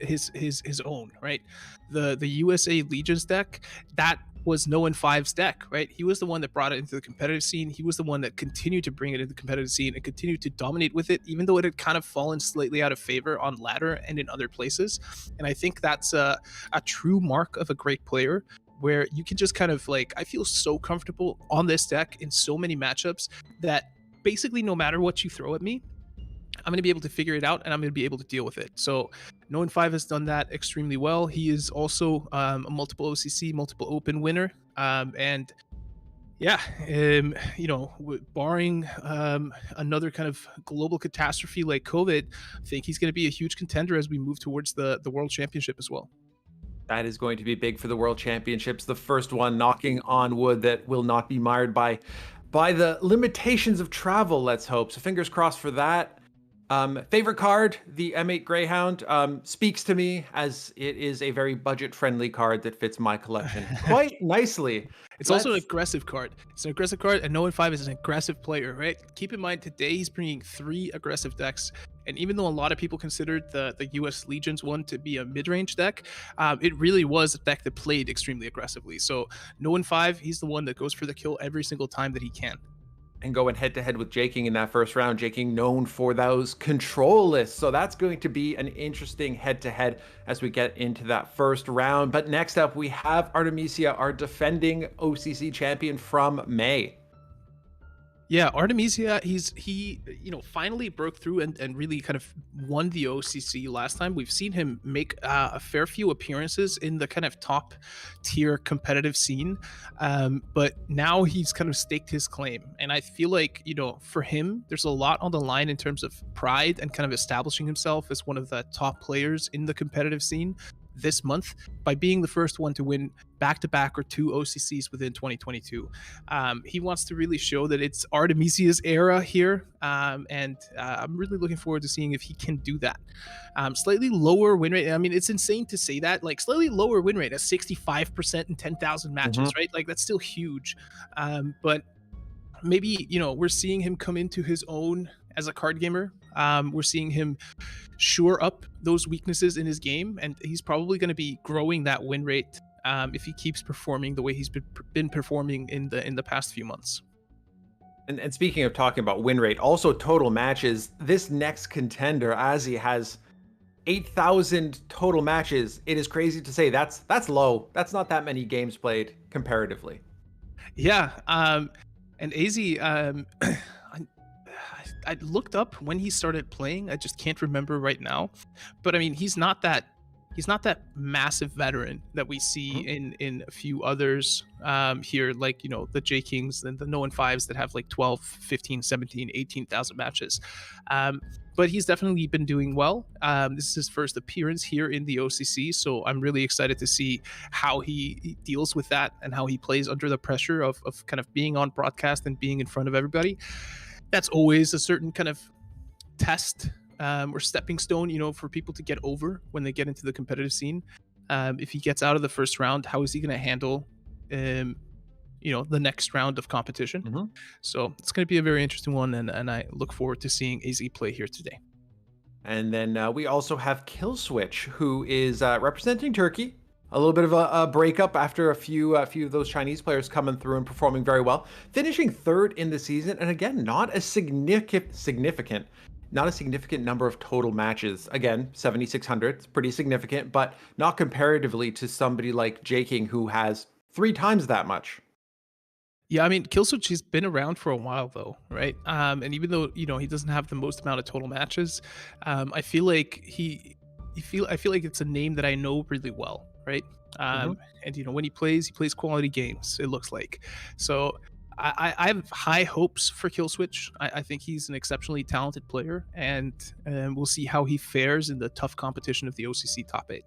his own, right? The USA Legions deck, that was No 5's deck, right? He was the one that brought it into the competitive scene. He was the one that continued to bring it into the competitive scene and continued to dominate with it, even though it had kind of fallen slightly out of favor on ladder and in other places. And I think that's a true mark of a great player, where you can just kind of like, I feel so comfortable on this deck in so many matchups that basically no matter what you throw at me, I'm going to be able to figure it out and I'm going to be able to deal with it. So No 5 has done that extremely well. He is also a multiple OCC, multiple open winner. And yeah, you know, barring another kind of global catastrophe like COVID, I think he's going to be a huge contender as we move towards the World Championship as well. That is going to be big for the World Championships. The first one, knocking on wood, that will not be mired by the limitations of travel, let's hope. So fingers crossed for that. Favorite card, the M8 Greyhound, speaks to me, as it is a very budget-friendly card that fits my collection quite nicely. It's also an aggressive card. It's an aggressive card, and No 5 is an aggressive player, right? Keep in mind, today he's bringing 3 aggressive decks, and even though a lot of people considered the US Legions one to be a mid-range deck, it really was a deck that played extremely aggressively. So No 5, he's the one that goes for the kill every single time that he can. And going head-to-head with J King in that first round. J King known for those control lists. So that's going to be an interesting head-to-head as we get into that first round. But next up, we have Artemisia, our defending OCC champion from May. Yeah, Artemisia, he finally broke through and really kind of won the OCC last time. We've seen him make a fair few appearances in the kind of top tier competitive scene, but now he's kind of staked his claim. And I feel like for him, there's a lot on the line in terms of pride and kind of establishing himself as one of the top players in the competitive scene this month by being the first one to win back-to-back or 2 OCCs within 2022. He wants to really show that it's Artemisia's era here, and I'm really looking forward to seeing if he can do that. Slightly lower win rate. I mean, it's insane to say that. Like, slightly lower win rate at 65% in 10,000 matches, right? Like, that's still huge. But maybe, we're seeing him come into his own as a card gamer. We're seeing him shore up those weaknesses in his game, and he's probably going to be growing that win rate if he keeps performing the way he's been performing in the past few months. And speaking of talking about win rate, also total matches, this next contender, Azzy, has 8,000 total matches. It is crazy to say that's low. That's not that many games played comparatively. Yeah, and AZ, I looked up when he started playing. I just can't remember right now, but I mean, he's not that massive veteran that we see in a few others here, like the J Kings and the No 5s that have like 12, 15, 17, 18,000 matches. But he's definitely been doing well. This is his first appearance here in the OCC, so I'm really excited to see how he deals with that and how he plays under the pressure of kind of being on broadcast and being in front of everybody. That's always a certain kind of test or stepping stone, for people to get over when they get into the competitive scene. If he gets out of the first round, how is he going to handle, the next round of competition? So it's going to be a very interesting one, and I look forward to seeing AZ play here today. And then we also have Killswitch, who is representing Turkey. A little bit of a breakup after a few of those Chinese players coming through and performing very well, finishing third in the season, and again, not a significant number of total matches. Again, 7,600, it's pretty significant, but not comparatively to somebody like J King, who has 3 times that much. Yeah, I mean, Killswitch has been around for a while, though, right? And even though he doesn't have the most amount of total matches, I feel like I feel like it's a name that I know really well, right? And when he plays quality games, it looks like. So I have high hopes for Killswitch. I think he's an exceptionally talented player, and we'll see how he fares in the tough competition of the OCC top 8.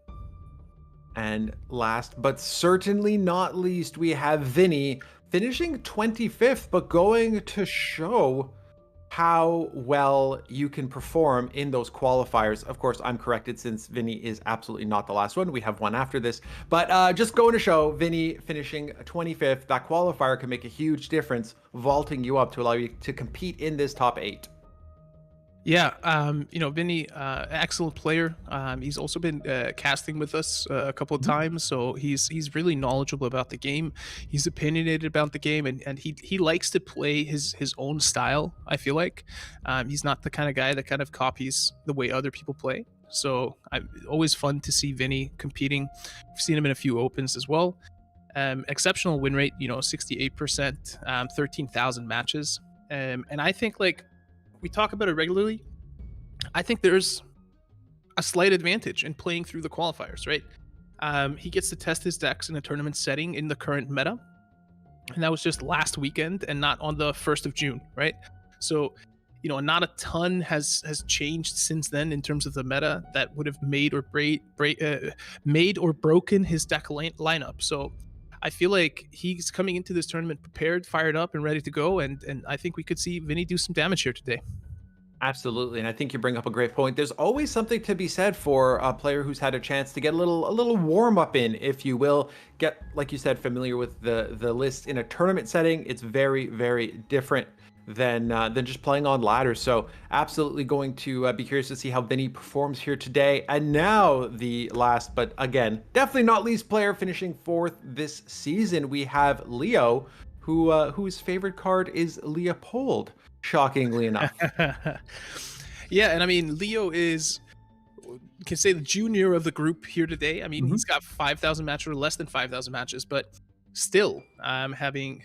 And last but certainly not least, we have Vinny finishing 25th, but going to show how well you can perform in those qualifiers. Of course, I'm corrected since Vinny is absolutely not the last one. We have one after this. But just going to show, Vinny finishing 25th, that qualifier can make a huge difference, vaulting you up to allow you to compete in this top 8. Yeah, Vinny, excellent player. He's also been casting with us a couple of times, so he's really knowledgeable about the game. He's opinionated about the game, and he likes to play his own style. I feel like he's not the kind of guy that kind of copies the way other people play. So always fun to see Vinny competing. We've seen him in a few opens as well. Exceptional win rate, 68%, 13,000 matches, and I think we talk about it regularly. I think there's a slight advantage in playing through the qualifiers, right? He gets to test his decks in a tournament setting in the current meta, and that was just last weekend and not on the 1st of June, right? So, not a ton has changed since then in terms of the meta that would have made or broken his deck lineup. So I feel like he's coming into this tournament prepared, fired up, and ready to go, and I think we could see Vinny do some damage here today. Absolutely, and I think you bring up a great point. There's always something to be said for a player who's had a chance to get a little warm up in, if you will, get, like you said, familiar with the list in a tournament setting. It's very, very different than just playing on ladder. So absolutely going to be curious to see how Vinny performs here today. And now the last, but again, definitely not least player finishing 4th this season, we have Leo, whose favorite card is Leopold, shockingly enough. Yeah, and I mean, Leo is, you can say, the junior of the group here today. I mean, he's got 5,000 matches or less than 5,000 matches, but still having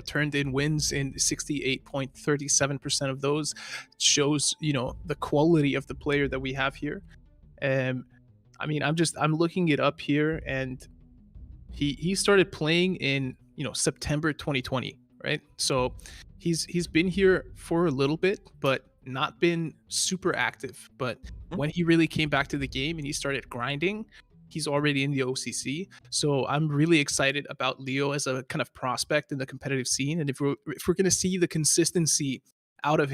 turned in wins in 68.37% of those. Shows the quality of the player that we have here. I mean, I'm looking it up here, and he started playing in September 2020, right? So he's been here for a little bit, but not been super active. But when he really came back to the game and he started grinding, he's already in the OCC. So I'm really excited about Leo as a kind of prospect in the competitive scene. And if we're going to see the consistency out of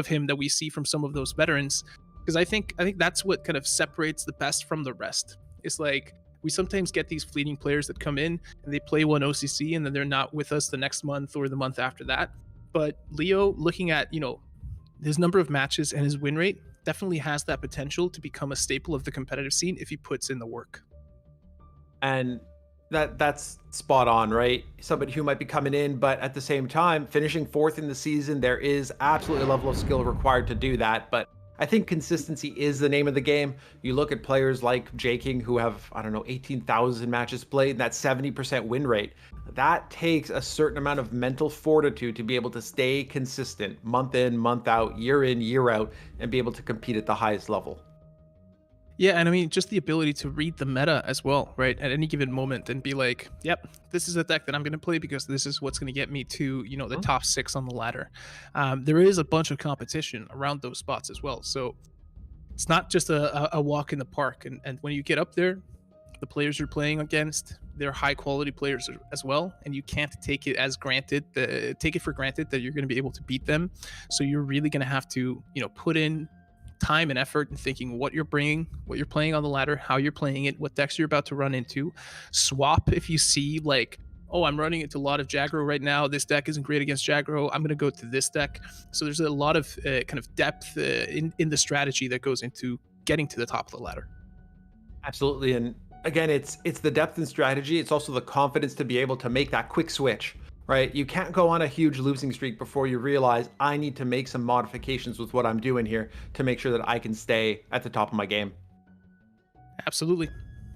him that we see from some of those veterans, because I think that's what kind of separates the best from the rest. It's like we sometimes get these fleeting players that come in and they play one OCC and then they're not with us the next month or the month after that. But Leo, looking at his number of matches and his win rate, definitely has that potential to become a staple of the competitive scene if he puts in the work. And that's spot on, right? Somebody who might be coming in, but at the same time, finishing 4th in the season, there is absolutely a level of skill required to do that. But I think consistency is the name of the game. You look at players like J King who have, 18,000 matches played, and that 70% win rate. That takes a certain amount of mental fortitude to be able to stay consistent month in, month out, year in, year out, and be able to compete at the highest level. Yeah, and I mean, just the ability to read the meta as well, right? At any given moment and be like, yep, this is a deck that I'm going to play because this is what's going to get me to, the top 6 on the ladder. There is a bunch of competition around those spots as well. So it's not just a walk in the park. And when you get up there, the players you're playing against, they're high quality players as well. And you can't take it for granted that you're going to be able to beat them. So you're really going to have to, put in time and effort and thinking what you're bringing, what you're playing on the ladder, how you're playing it, what decks you're about to run into. Swap if you see like, oh, I'm running into a lot of Jagro right now. This deck isn't great against Jagro. I'm going to go to this deck. So there's a lot of kind of depth in the strategy that goes into getting to the top of the ladder. Absolutely. And again, it's the depth and strategy. It's also the confidence to be able to make that quick switch. Right? You can't go on a huge losing streak before you realize I need to make some modifications with what I'm doing here to make sure that I can stay at the top of my game. Absolutely.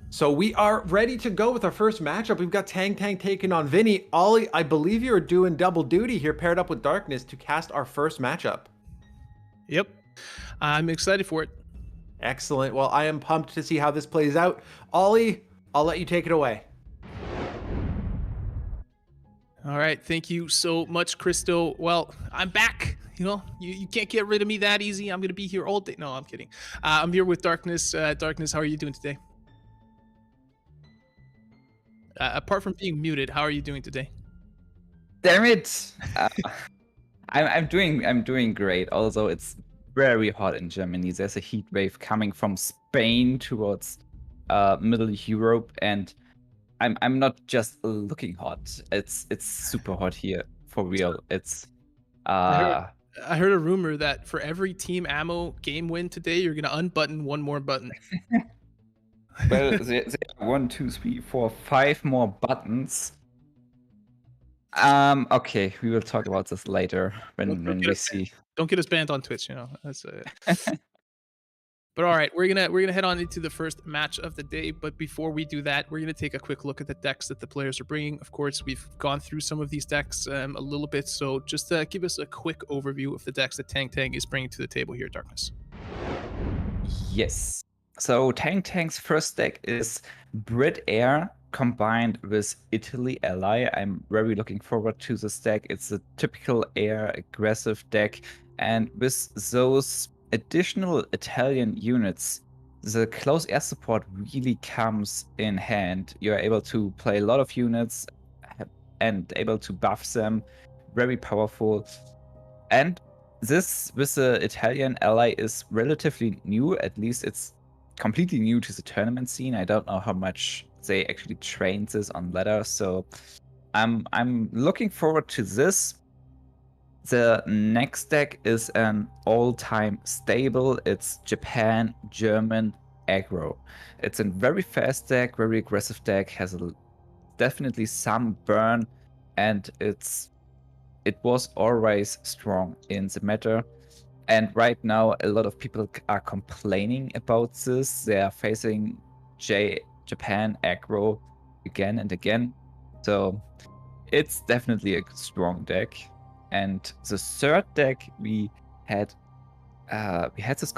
So we are ready to go with our first matchup. We've got Tang taking on Vinny. Ollie, I believe you're doing double duty here, paired up with Darkness to cast our first matchup. Yep. I'm excited for it. Excellent. Well, I am pumped to see how this plays out. Ollie, I'll let you take it away. All right, thank you so much, Christo. Well, I'm back. You can't get rid of me that easy. I'm gonna be here all day. No, I'm kidding. I'm here with Darkness. Darkness, how are you doing today? Apart from being muted, how are you doing today? Damn it! I'm doing great. Although it's very hot in Germany. There's a heat wave coming from Spain towards Middle Europe, and I'm not just looking hot. It's super hot here for real. It's I heard a rumor that for every Team Ammo game win today, you're gonna unbutton one more button. Well, there are 1, 2, 3, 4, 5 more buttons. Okay, we will talk about this later when we see. Don't get us banned on Twitch. That's But all right, we're gonna head on into the first match of the day. But before we do that, we're gonna take a quick look at the decks that the players are bringing. Of course, we've gone through some of these decks a little bit, so just give us a quick overview of the decks that Tang is bringing to the table here, Darkness. Yes. So Tang's first deck is Brit Air combined with Italy Ally. I'm very looking forward to this deck. It's a typical air aggressive deck, and with those additional Italian units, the close air support really comes in hand. You're able to play a lot of units and able to buff them. Very powerful. And this with the Italian ally is relatively new. At least it's completely new to the tournament scene. I don't know how much they actually trained this on ladder, so I'm looking forward to this. The next deck is an all-time stable. It's Japan German aggro. It's a very fast deck, very aggressive deck, has definitely some burn, and it was always strong in the meta. And right now, a lot of people are complaining about this. They are facing Japan aggro again and again. So it's definitely a strong deck. And the third deck we had this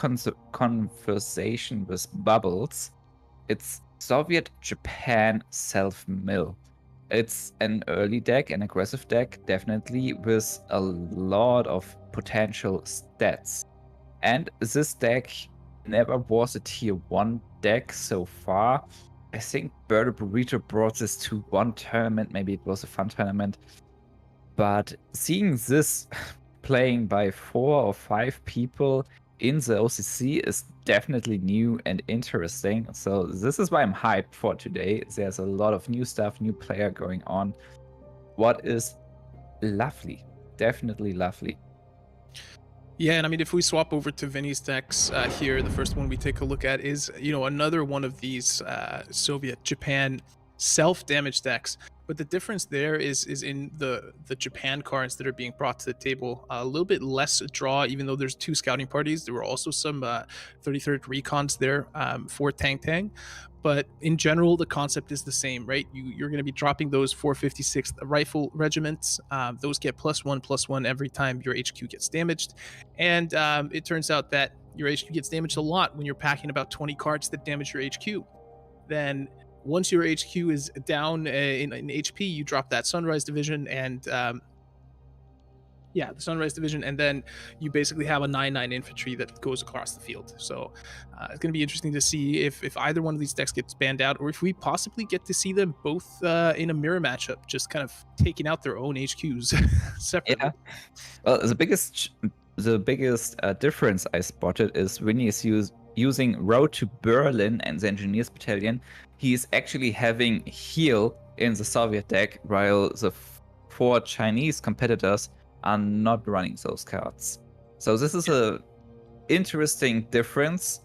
conversation with Bubbles. It's Soviet Japan Self-Mill. It's an early deck, an aggressive deck, definitely, with a lot of potential stats. And this deck never was a tier 1 deck so far. I think Birdo Burrito brought this to one tournament, maybe it was a fun tournament. But seeing this playing by 4 or 5 people in the OCC is definitely new and interesting. So this is why I'm hyped for today. There's a lot of new stuff, new player going on. What is lovely, definitely lovely. Yeah, and I mean, if we swap over to Vinny's decks here, the first one we take a look at is, another one of these Soviet Japan self-damage decks. But the difference there is in the Japan cards that are being brought to the table. A little bit less draw, even though there's 2 scouting parties. There were also some 33rd recons there for Tang Tang. But in general, the concept is the same, right? You're going to be dropping those 456th rifle regiments. Those get +1/+1 every time your HQ gets damaged. And it turns out that your HQ gets damaged a lot when you're packing about 20 cards that damage your HQ. Then once your HQ is down in HP, you drop that Sunrise Division and the Sunrise Division, and then you basically have a 9/9 infantry that goes across the field. So it's going to be interesting to see if either one of these decks gets banned out, or if we possibly get to see them both in a mirror matchup, just kind of taking out their own HQs separately. Yeah. Well, the biggest difference I spotted is when he's using Road to Berlin and the Engineers Battalion, he's actually having heal in the Soviet deck, while the 4 Chinese competitors are not running those cards. So this is a interesting difference.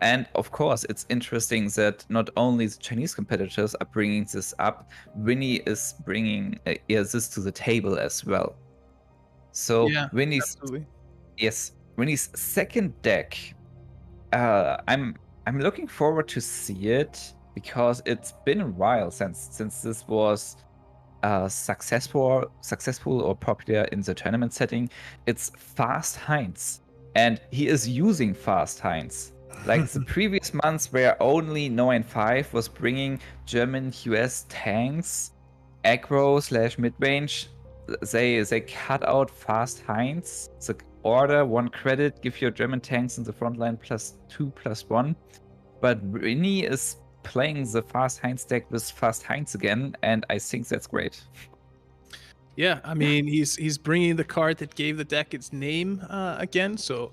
And of course, it's interesting that not only the Chinese competitors are bringing this up, Winnie is bringing this to the table as well. So Yeah, Winnie's second deck, I'm looking forward to see it, because it's been a while since this was successful or popular in the tournament setting. It's Fast Heinz, and he is using Fast Heinz. Like the previous months where only 9-5 was bringing German US tanks, aggro / mid-range, they cut out Fast Heinz. The order 1 credit, give your German tanks in the front line +2/+1. But Winnie is playing the Fast Heinz deck with Fast Heinz again, and I think that's great. Yeah, I mean, he's bringing the card that gave the deck its name again, so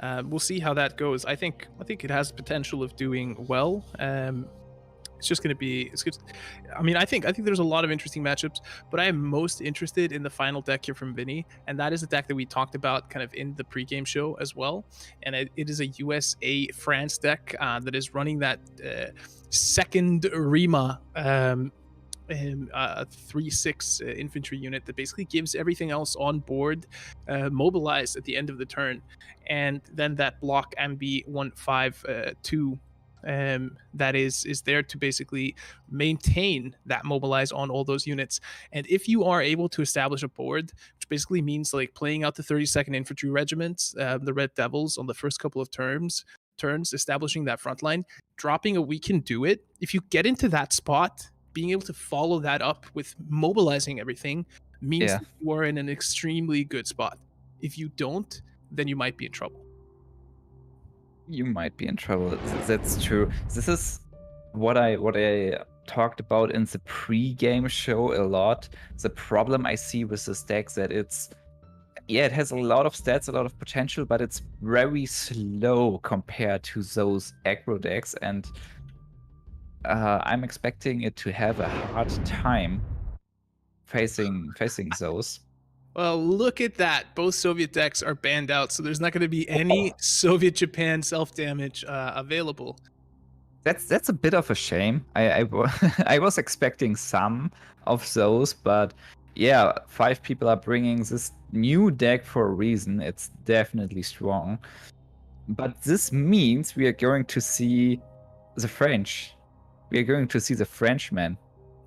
we'll see how that goes. I think it has potential of doing well. It's just going to be. It's good. I mean, I think there's a lot of interesting matchups, but I am most interested in the final deck here from Vinny, and that is the deck that we talked about kind of in the pregame show as well. And it is a USA France deck that is running that second Rima. A 3/6 infantry unit that basically gives everything else on board mobilized at the end of the turn, and then that block MB 152 that is there to basically maintain that mobilize on all those units. And if you are able to establish a board, which basically means like playing out the 32nd infantry regiments, the Red Devils, on the first couple of turns, establishing that front line, dropping a we can do it. If you get into that spot, being able to follow that up with mobilizing everything means that you are in an extremely good spot. If you don't, then you might be in trouble. You might be in trouble. That's true. This is what I talked about in the pre-game show a lot. The problem I see with this deck that it has a lot of stats, a lot of potential, but it's very slow compared to those aggro decks, and I'm expecting it to have a hard time facing those. Well, look at that. Both Soviet decks are banned out, so there's not going to be any Soviet Japan self-damage available. That's a bit of a shame. I was expecting some of those, but yeah, 5 people are bringing this new deck for a reason. It's definitely strong. But this means we are going to see the French. We are going to see the Frenchmen.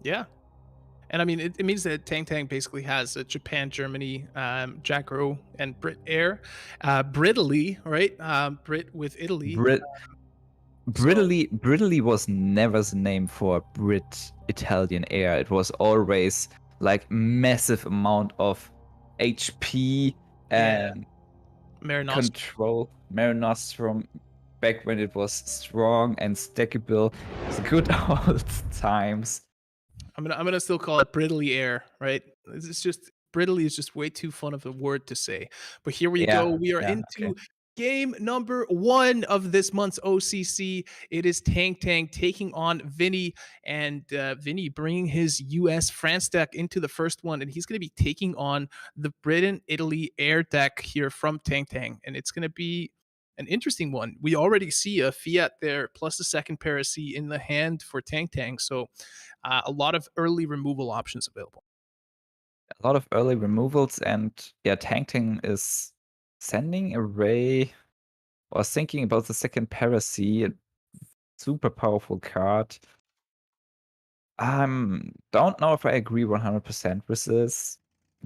Yeah. And I mean, it means that Tang Tang basically has a Japan, Germany, Jack Rowe, and Brit Air, Brittany, right? Brit with Italy. Brit So Brittany was never the name for Brit Italian air. It was always like massive amount of HP yeah, and Marinostrum. control. Marinostrum back when it was strong and stackable. The good old times. I'm gonna still call it Brittly Air, right? It's just Brittly is just way too fun of a word to say. But here we Yeah, go. We are yeah, okay. into game number 1 of this month's OCC. It is Tang Tang taking on Vinny, and Vinny bringing his US France deck into the first one, and he's going to be taking on the Britain Italy Air deck here from Tang Tang, and it's going to be an interesting one. We already see a Fiat there plus a second Paracy in the hand for Tang Tang, so a lot of early removal options available. A lot of early removals, and yeah, Tang is sending away or thinking about the second Paracy, a super powerful card. Don't know if I agree 100% with this,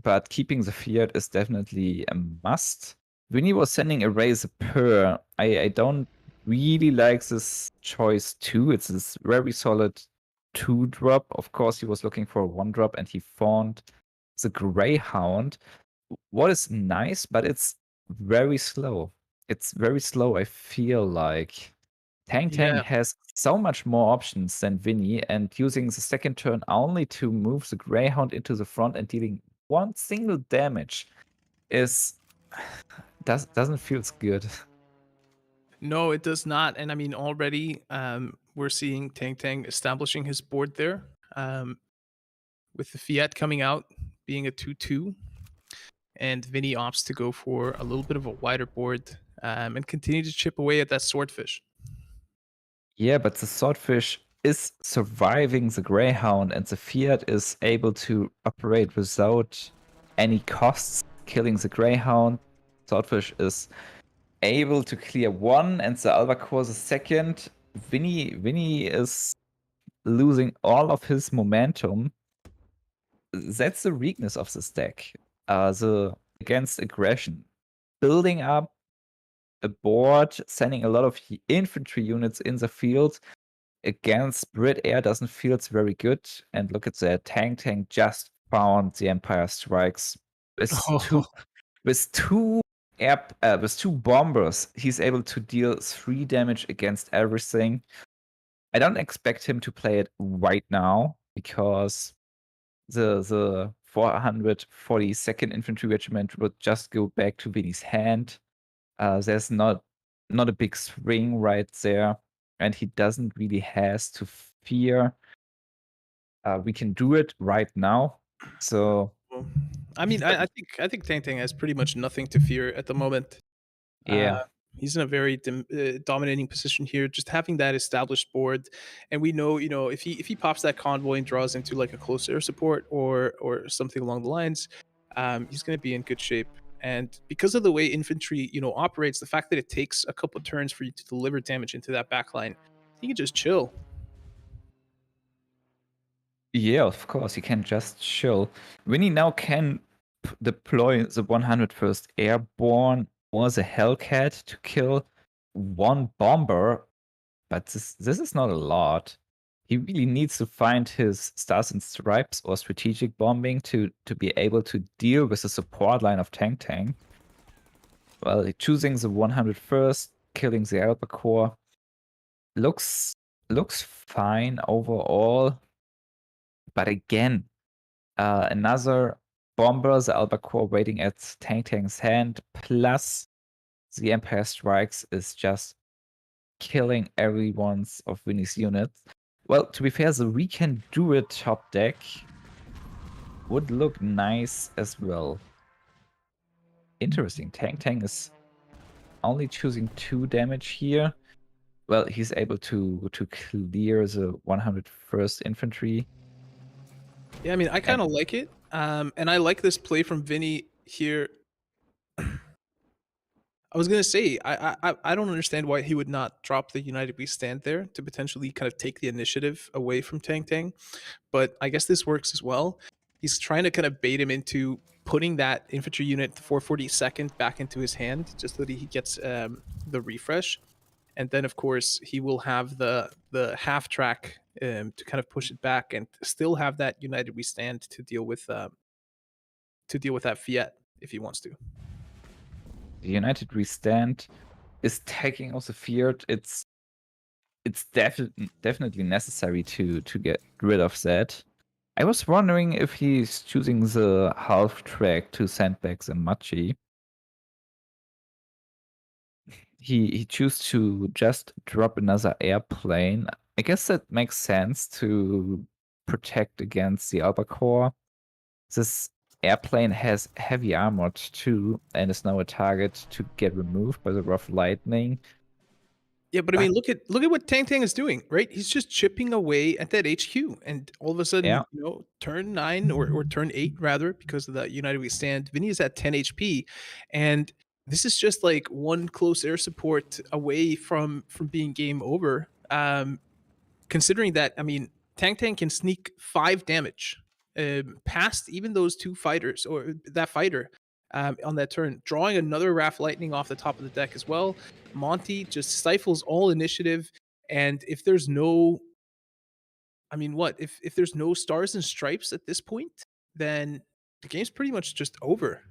but keeping the Fiat is definitely a must. Vinny was sending away the Per. I don't really like this choice too. It's this very solid 2-drop. Of course, he was looking for a 1-drop and he found the Greyhound. What is nice, but it's very slow. It's very slow, I feel like. Tang Yeah. has so much more options than Vinny, and using the second turn only to move the Greyhound into the front and dealing one single damage is doesn't feel good. No, it does not. And I mean, already we're seeing Tang Tang establishing his board there with the Fiat coming out being a 2-2. And Vinny opts to go for a little bit of a wider board and continue to chip away at that Swordfish. Yeah, but the Swordfish is surviving the Greyhound, and the Fiat is able to operate without any costs, killing the Greyhound. Swordfish is able to clear 1, and the Albacore the second. Vinny is losing all of his momentum. That's the weakness of this deck. The against aggression, building up a board, sending a lot of infantry units in the field against Brit Air doesn't feel very good. And look at that, Tang just found the Empire Strikes with two with two with 2 bombers. He's able to deal 3 damage against everything. I don't expect him to play it right now because the 442nd Infantry Regiment would just go back to Vinny's hand. There's not a big swing right there, and he doesn't really has to fear. We can do it right now. So Well, I mean, I think Tang Tang has pretty much nothing to fear at the moment. yeah, He's in a very dominating position here, just having that established board, and we know, if he pops that convoy and draws into like a close air support or something along the lines, he's going to be in good shape. And because of the way infantry, operates, the fact that it takes a couple turns for you to deliver damage into that backline, he can just chill. yeah, of course, he can just chill. Winnie now can deploy the 101st Airborne or the Hellcat to kill 1 bomber, but this is not a lot. He really needs to find his Stars and Stripes or strategic bombing to be able to deal with the support line of Tang. Well, choosing the 101st, killing the Albacore looks fine overall. But again, another bomber, the Albacore waiting at Tang's hand, plus the Empire Strikes is just killing everyone's of Winnie's units. Well, to be fair, the We Can Do It top deck would look nice as well. Interesting. Tang is only choosing 2 damage here. Well, he's able to clear the 101st Infantry. Yeah, I mean, I kind of like it, and I like this play from Vinny here. I was gonna say I don't understand why he would not drop the United We Stand there to potentially kind of take the initiative away from Tang Tang, but I guess this works as well. He's trying to kind of bait him into putting that infantry unit, the 442nd, back into his hand just so that he gets the refresh, and then of course he will have the half track to kind of push it back and still have that United We Stand to deal with that Fiat if he wants to. The United We Stand is taking off the field. It's definitely necessary to get rid of that. I was wondering if he's choosing the half track to send back the Machi. He chose to just drop another airplane. I guess that makes sense to protect against the Albacore. This airplane has heavy armor too, and is now a target to get removed by the rough lightning. Yeah, but I mean, look at what Tang Tang is doing, right? He's just chipping away at that HQ, and all of a sudden, Yeah. turn 9 or turn 8 rather, because of the United We Stand. Vinny is at 10 HP, and this is just like one close air support away from being game over. Considering that, I mean, Tang Tang can sneak 5 damage past even those 2 fighters or that fighter on that turn, drawing another Raft Lightning off the top of the deck as well. Monty just stifles all initiative, and if there's no, I mean, what if there's no stars and stripes at this point, then the game's pretty much just over.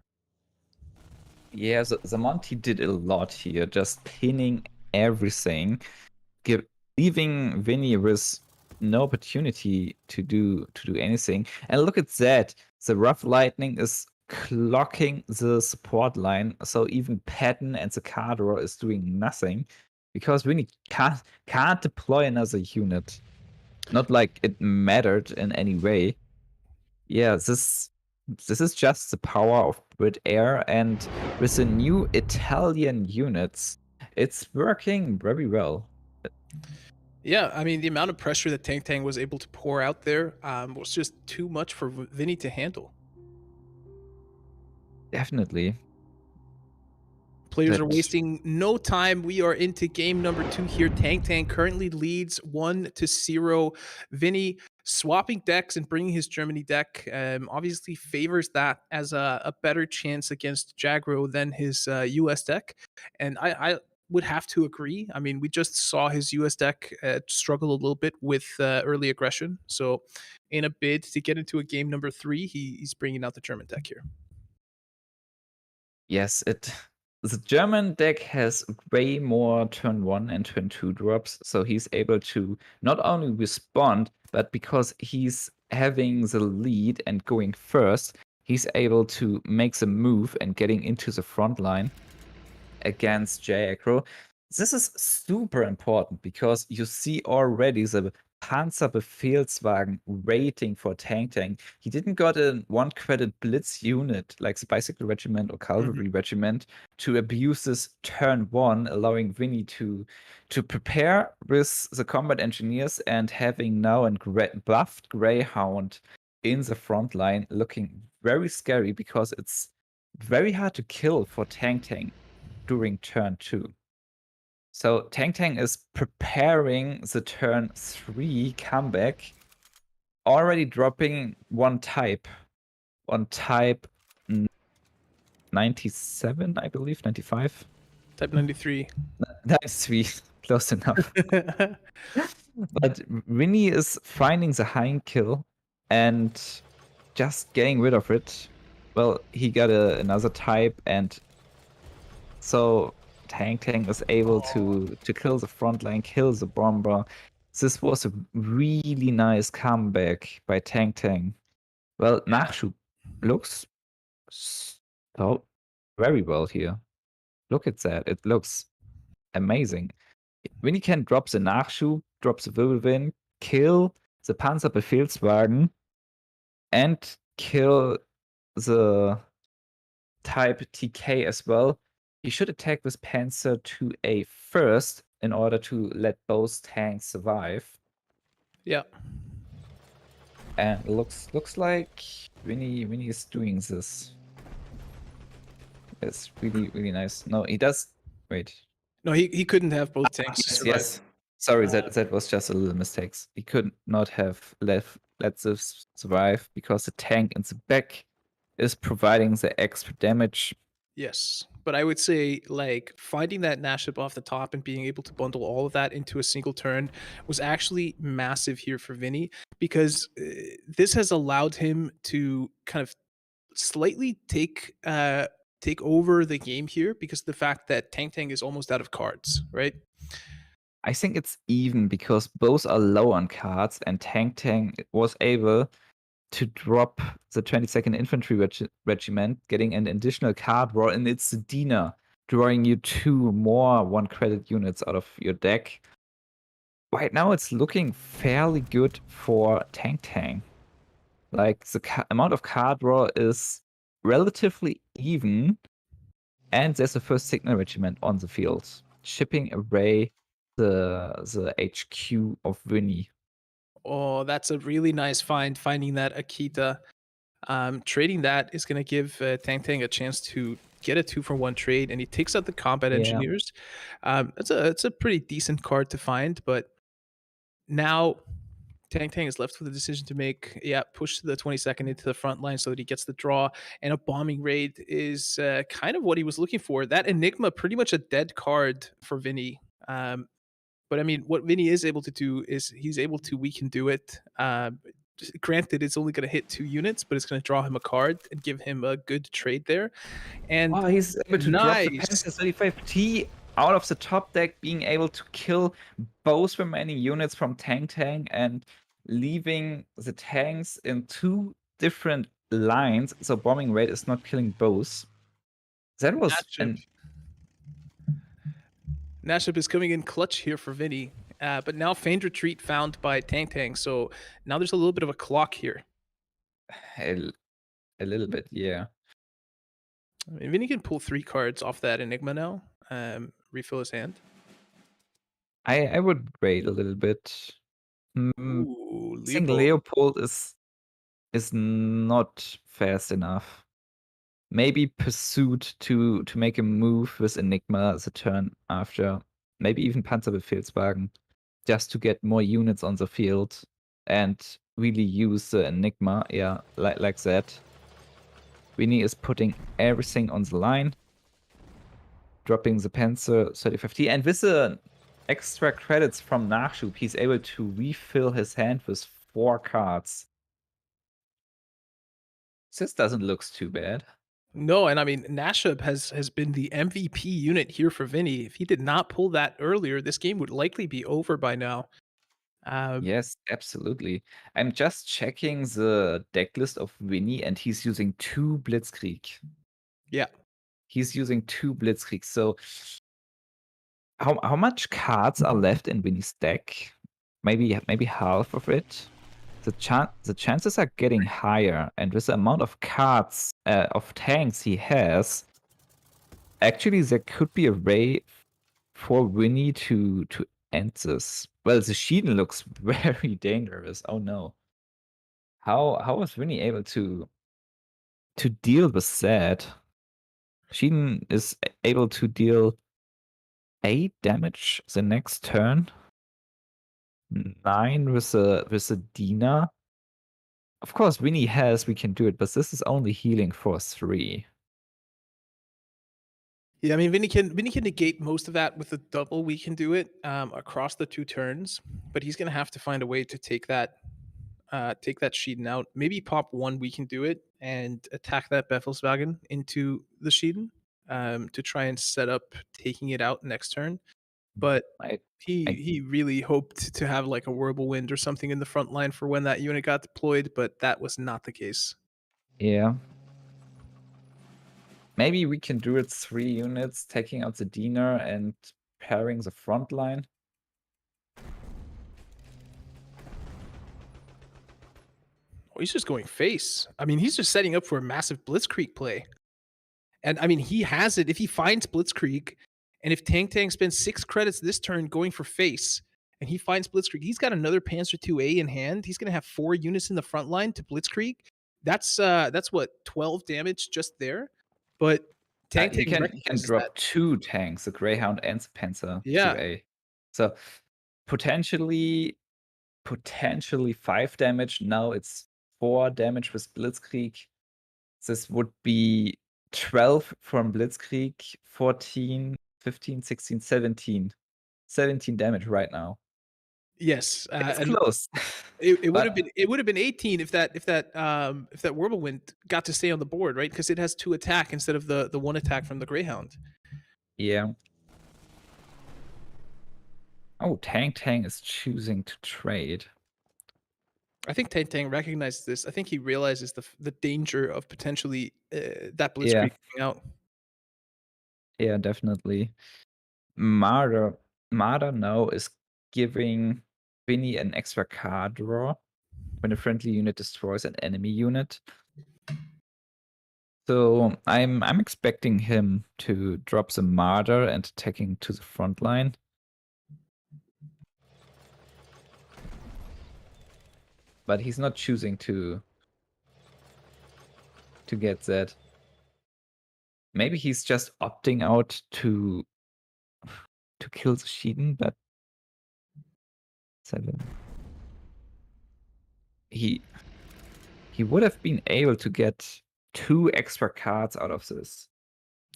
Yeah, the Monty did a lot here, just pinning everything, leaving Vinny with no opportunity to do anything. And look at that, the Rough Lightning is clocking the support line, so even Patton and the Cardor is doing nothing because Vinny can't deploy another unit. Not like it mattered in any way. Yeah, this is just the power of Brit Air, and with the new Italian units, it's working very well. Yeah, I mean, the amount of pressure that Tang Tang was able to pour out there was just too much for Vinny to handle. Definitely. Players are wasting no time. We are into game number 2 here. Tang Tang currently leads 1-0. Vinny swapping decks and bringing his Germany deck obviously favors that as a better chance against Jagro than his US deck. And I would have to agree. I mean, we just saw his US deck struggle a little bit with early aggression. So in a bid to get into a game number 3, he's bringing out the German deck here. Yes, the German deck has way more turn 1 and turn 2 drops, so he's able to not only respond, but because he's having the lead and going first, he's able to make the move and getting into the front line against J-Aggro. This is super important because you see already the Panzerbefehlswagen waiting for Tang Tang. He didn't got a 1-credit blitz unit like the Bicycle Regiment or Cavalry Regiment to abuse this turn 1, allowing Vinny to prepare with the combat engineers and having now a buffed Greyhound in the front line, looking very scary because it's very hard to kill for Tang Tang during turn 2. So Tang Tang is preparing the turn 3 comeback, already dropping one type 97, I believe, 95? Type 93. 93, close enough. But Vinny is finding the hind kill and just getting rid of it. Well, he got another type, and so Tang Tang was able to kill the front line, kill the bomber. This was a really nice comeback by Tang Tang. Well, Nachschub looks so very well here. Look at that. It looks amazing. When you can drop the Nachschub, drop the Wirbelwind, kill the Panzerbefehlswagen, and kill the type TK as well, you should attack with Panzer 2A first in order to let both tanks survive. Yeah. And it looks like Winnie is doing this. It's really, really nice. No, he does Wait. No, he couldn't have both tanks Yes, survive. yes. Sorry, Uh, that was just a little mistake. He could not have let this survive because the tank in the back is providing the extra damage. Yes, but I would say like finding that Naship off the top and being able to bundle all of that into a single turn was actually massive here for Vinny because this has allowed him to kind of slightly take over the game here because of the fact that Tang Tang is almost out of cards, right? I think it's even because both are low on cards, and Tang was able to drop the 22nd Infantry Regiment, getting an additional card draw, and it's Dina, drawing you 2 more 1 credit units out of your deck. Right now, it's looking fairly good for Tang. Like, the amount of card draw is relatively even, and there's a first Signal Regiment on the field, chipping away the HQ of Winnie. Oh, that's a really nice find, finding that Akita. Trading that is going to give Tang Tang a chance to get a 2-for-1 trade, and he takes out the combat Yeah. engineers. It's a pretty decent card to find, but now Tang Tang is left with a decision to make. Yeah, push the 22nd into the front line so that he gets the draw, and a bombing raid is kind of what he was looking for. That Enigma, pretty much a dead card for Vinny. But I mean, what Vinny is able to do is he's able to weaken do it. Granted, it's only going to hit 2 units, but it's going to draw him a card and give him a good trade there. And Oh, he's able to drop the nice. Panther 35T out of the top deck, being able to kill both remaining units from Tang and leaving the tanks in 2 different lines. So bombing raid is not killing both. That was Naship is coming in clutch here for Vinny. But now feigned retreat found by Tang. So now there's a little bit of a clock here. a little bit, yeah. I mean, Vinny can pull 3 cards off that Enigma now. Refill his hand. I would wait a little bit. Ooh, I think Leopold. Leopold is not fast enough. Maybe Pursuit to make a move with Enigma the turn after. Maybe even Panzerbefehlswagen, just to get more units on the field and really use the Enigma, yeah, like that. Winnie is putting everything on the line, dropping the Panzer 35T, and with the extra credits from Nachschub, he's able to refill his hand with 4 cards. This doesn't look too bad. No, and I mean Nashib has been the MVP unit here for Vinny. If he did not pull that earlier, this game would likely be over by now. Yes, absolutely. I'm just checking the deck list of Winnie, and he's using 2 Blitzkrieg. Yeah. He's using 2 Blitzkrieg. So how much cards are left in Winnie's deck? Maybe half of it. The chances are getting higher, and with the amount of cards of tanks he has, actually there could be a way for Winnie to end this. Well, the Sheeden looks very dangerous. Oh no. How was Winnie able to deal with that? Sheeden is able to deal 8 damage the next turn. 9 with a Dina. Of course, Winnie we can do it, but this is only healing for 3. Yeah, I mean Vinny can negate most of that with a double. We can do it across the 2 turns, but he's gonna have to find a way to take that Sheeden out. Maybe pop 1, we can do it, and attack that Befelswagen into the Sheeden to try and set up taking it out next turn. But he really hoped to have like a Whirlwind or something in the front line for when that unit got deployed, but that was not the case. Yeah. Maybe we can do it 3 units, taking out the Diener and pairing the front line. Oh, he's just going face. I mean, he's just setting up for a massive Blitzkrieg play. And I mean, he has it. If he finds Blitzkrieg, and if Tang spends 6 credits this turn going for face, and he finds Blitzkrieg, he's got another Panzer IIA in hand. He's going to have 4 units in the front line to Blitzkrieg. That's what, 12 damage just there. But Tank You Tank can recognizes drop that. 2 tanks, a Greyhound and a Panzer Yeah. 2A. So potentially 5 damage. Now it's 4 damage with Blitzkrieg. This would be 12 from Blitzkrieg, 14, 15, 16, 17. 17 damage right now. Yes, It's and close. it would have But been 18 if that Whirlwind got to stay on the board, right? Because it has 2 attack instead of the 1 attack from the Greyhound. yeah. Oh, Tang Tang is choosing to trade. I think Tank Tank recognizes this. I think he realizes the danger of potentially that Yeah. Blitzkrieg coming out. Yeah, definitely. Marder now is giving Vinny an extra card draw when a friendly unit destroys an enemy unit. So I'm expecting him to drop the Marder and attacking to the front line. But he's not choosing to get that. Maybe he's just opting out to kill the Shiden, but 7. He would have been able to get 2 extra cards out of this.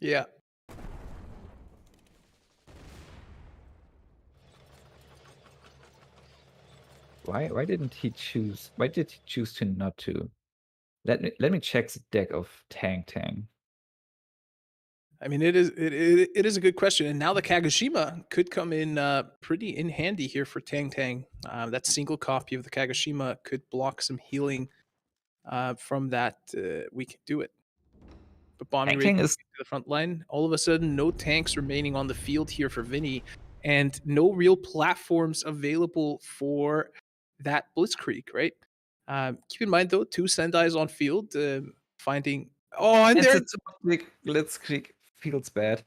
Yeah. Why didn't he choose? Why did he choose to not to? Let me check the deck of Tang Tang. I mean, it is a good question, and now the Kagoshima could come in pretty in handy here for Tang Tang. That single copy of the Kagoshima could block some healing from that. We can do it. But bombing Tang rate Tang to is the front line. All of a sudden, no tanks remaining on the field here for Vinny, and no real platforms available for that Blitzkrieg. Right. Keep in mind though, 2 Sendai's on field, finding. Oh, and and there the big Blitzkrieg feels bad.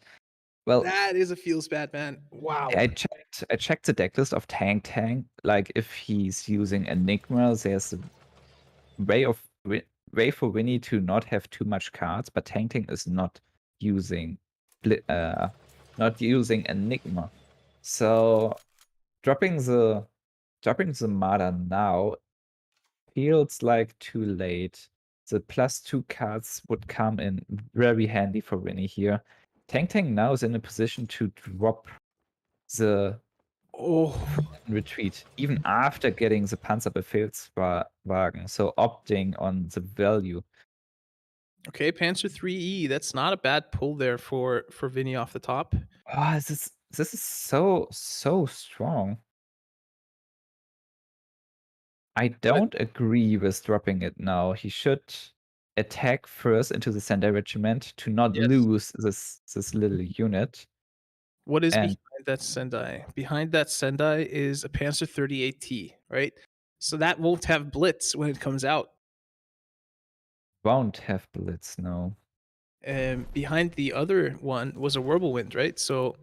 Well, that is a feels bad, man. Wow. I checked the deck list of Tang Tang. Like if he's using Enigma, there's a way for Winnie to not have too much cards, but Tang Tang is not using Enigma. So dropping the Mada now feels like too late. The +2 cards would come in very handy for Winnie here. Tang Tang now is in a position to drop the Oh, retreat, even after getting the Panzerbefehlswagen, so opting on the value. okay. Panzer 3E. That's not a bad pull there for Vinny off the top. Oh, this is so strong. I don't agree with dropping it now. He should attack first into the Sendai regiment to not Yes. lose this little unit. What is And behind that Sendai? Behind that Sendai is a Panzer 38T, right? So that won't have blitz when it comes out. won't have blitz, no. And behind the other one was a Whirlwind, right? So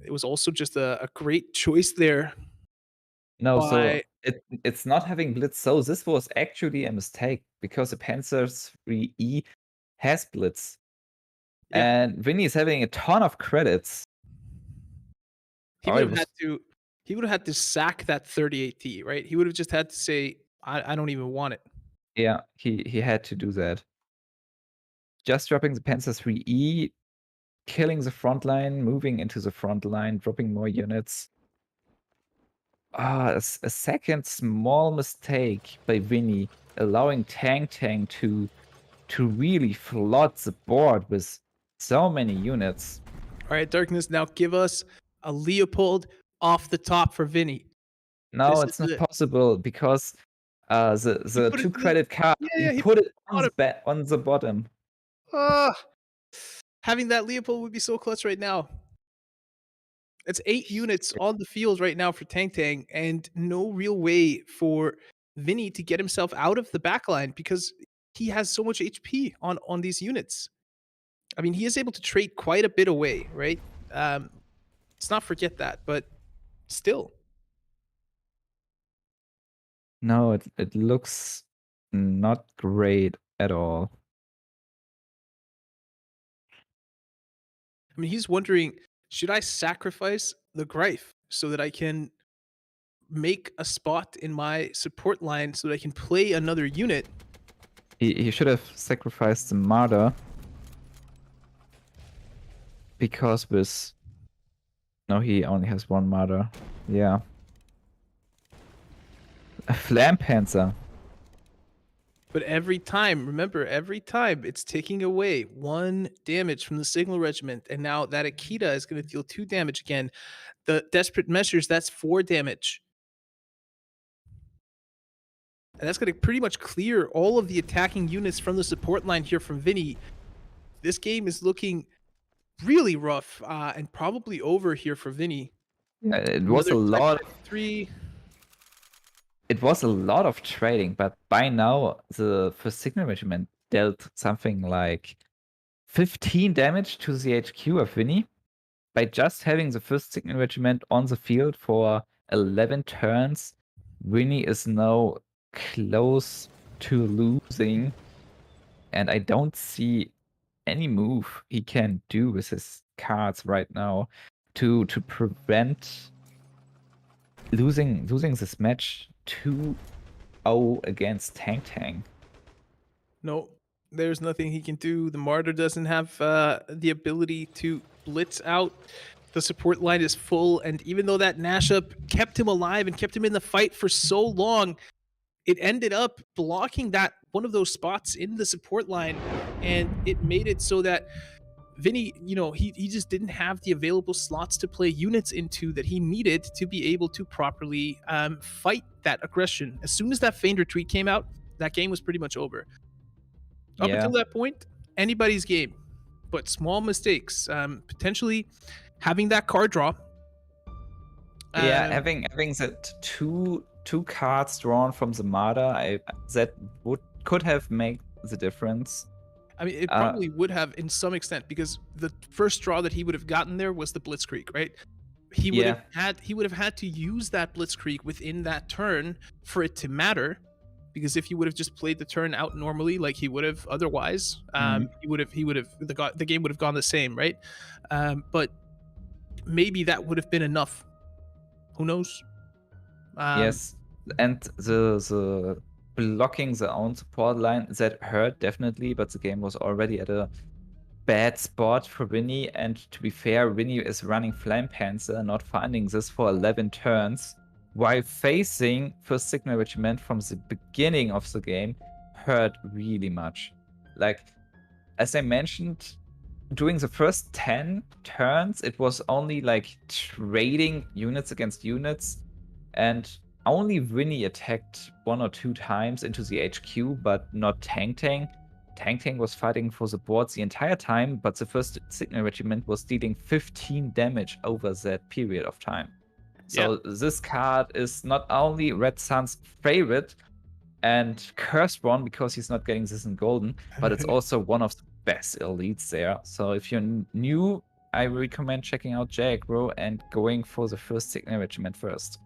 it was also just a great choice there. No, so By it's not having blitz. So this was actually a mistake because the Panzer 3E has blitz. yeah, And Vinny is having a ton of credits. he Oh, would it have was had to he would have had to sack that 38T, right? He would have just had to say, I don't even want it. yeah, he had to do that. Just dropping the Panzer 3E, killing the front line, moving into the front line, dropping more units. A second small mistake by Vinny, allowing Tang Tang to really flood the board with so many units. All right, Darkness, now give us a Leopold off the top for Vinny. No, This it's is not it. possible because the put it 2 in the- credit card, Yeah, he he put put it on the bottom. Ah, having that Leopold would be so clutch right now. It's 8 units on the field right now for Tang Tang, and no real way for Vinny to get himself out of the backline because he has so much HP on these units. I mean, he is able to trade quite a bit away, right? Let's not forget that, but still. No, it looks not great at all. I mean, he's wondering, should I sacrifice the Greif so that I can make a spot in my support line so that I can play another unit? He should have sacrificed the Martyr. Because with... No, he only has one Martyr. Yeah. A Flam Panzer. But every time, remember, every time it's taking away 1 damage from the Signal Regiment. And now that Akita is going to deal 2 damage again. The Desperate Measures, that's 4 damage. And that's going to pretty much clear all of the attacking units from the support line here from Vinny. This game is looking really rough and probably over here for Vinny. Yeah, it was a lot. 3. It was a lot of trading, but by now the first Signal Regiment dealt something like 15 damage to the HQ of Vinny by just having the first Signal Regiment on the field for 11 turns. Vinny is now close to losing, and I don't see any move he can do with his cards right now to prevent losing this match 2-0 against Tang. No, there's nothing he can do. The Martyr doesn't have the ability to blitz out. The support line is full, and even though that Nash-up kept him alive and kept him in the fight for so long, it ended up blocking that one of those spots in the support line, and it made it so that Vinny, he just didn't have the available slots to play units into that he needed to be able to properly fight that aggression. As soon as that feigned retreat came out, that game was pretty much over. Up until that point, anybody's game. But small mistakes, potentially having that card draw. Having that two cards drawn from the Martyr, that could have made the difference. I mean, it probably would have in some extent, because the first draw that he would have gotten there was the Blitzkrieg, right? He would have had to use that Blitzkrieg within that turn for it to matter, because if he would have just played the turn out normally like he would have otherwise, the game would have gone the same, right? But maybe that would have been enough. Who knows? Yes, and the blocking the own support line, that hurt definitely, but the game was already at a bad spot for Vinny, and to be fair, Vinny is running Flame Panzer, not finding this for 11 turns, while facing First Signal Regiment from the beginning of the game hurt really much. Like, as I mentioned, during the first 10 turns, it was only like trading units against units, and only Vinny attacked 1 or 2 times into the HQ, but not Tang. Tang was fighting for the boards the entire time, but the first Signal Regiment was dealing 15 damage over that period of time. So this card is not only Red Sun's favorite and cursed one because he's not getting this in golden, but it's also one of the best elites there. So if you're new, I recommend checking out Jaggro and going for the first Signal Regiment first.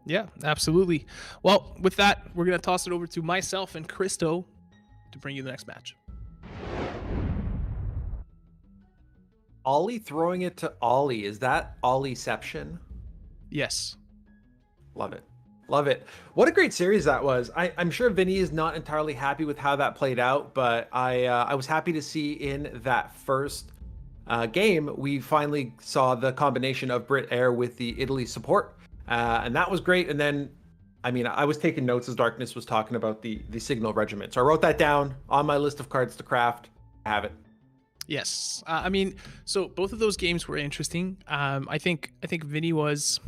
Yeah, absolutely. Well, with that, we're going to toss it over to myself and Christo to bring you the next match. Ollie throwing it to Ollie. Is that Ollieception? Yes. Love it. Love it. What a great series that was. I'm sure Vinny is not entirely happy with how that played out, but I was happy to see in that first game, we finally saw the combination of Brit Air with the Italy support. And that was great. And then, I mean, I was taking notes as Darkness was talking about the Signal Regiment. So I wrote that down on my list of cards to craft. I have it. Yes. I mean, so both of those games were interesting. I think Vinny was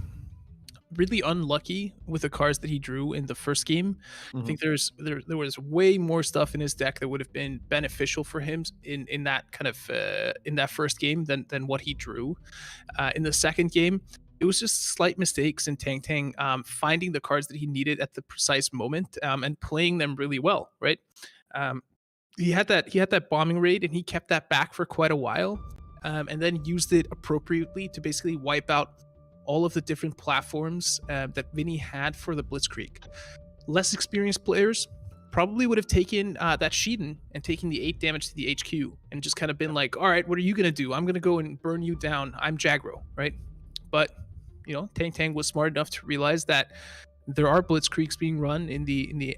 really unlucky with the cards that he drew in the first game. Mm-hmm. I think there was way more stuff in his deck that would have been beneficial for him in that kind of in that first game than what he drew. In the second game, it was just slight mistakes in Tang finding the cards that he needed at the precise moment and playing them really well, right? He had that bombing raid and he kept that back for quite a while, and then used it appropriately to basically wipe out all of the different platforms that Vinny had for the Blitzkrieg. Less experienced players probably would have taken that Shiden and taken the 8 damage to the HQ and just kind of been like, all right, what are you going to do? I'm going to go and burn you down. I'm Jagro, right? But, Tang Tang was smart enough to realize that there are blitzkrieks being run in the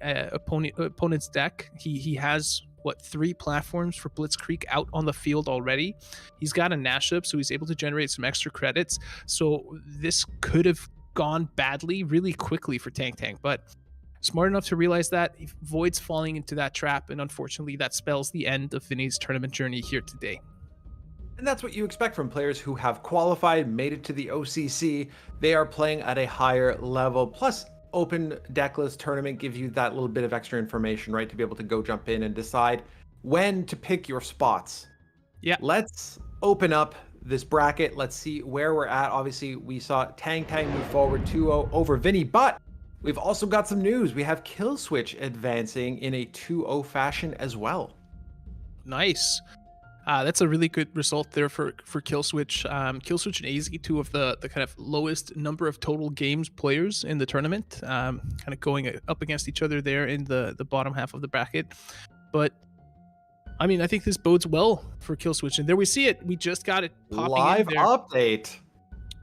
opponent's deck. He has 3 platforms for blitzkrieg out on the field already. He's got a Nash up, so he's able to generate some extra credits. So this could have gone badly really quickly for Tang Tang, but smart enough to realize that he avoids falling into that trap, and unfortunately that spells the end of Vinny's tournament journey here today. And that's what you expect from players who have qualified, made it to the OCC. They are playing at a higher level. Plus, open decklist tournament gives you that little bit of extra information, right? To be able to go jump in and decide when to pick your spots. Yeah. Let's open up this bracket. Let's see where we're at. Obviously, we saw Tang Tang move forward 2-0 over Vinny, but we've also got some news. We have Killswitch advancing in a 2-0 fashion as well. Nice. That's a really good result there for Killswitch. Killswitch and AZ, 2 of the kind of lowest number of total games players in the tournament, kind of going up against each other there in the bottom half of the bracket. But I mean, I think this bodes well for Killswitch, and there we see it. We just got it popping Live in there. update.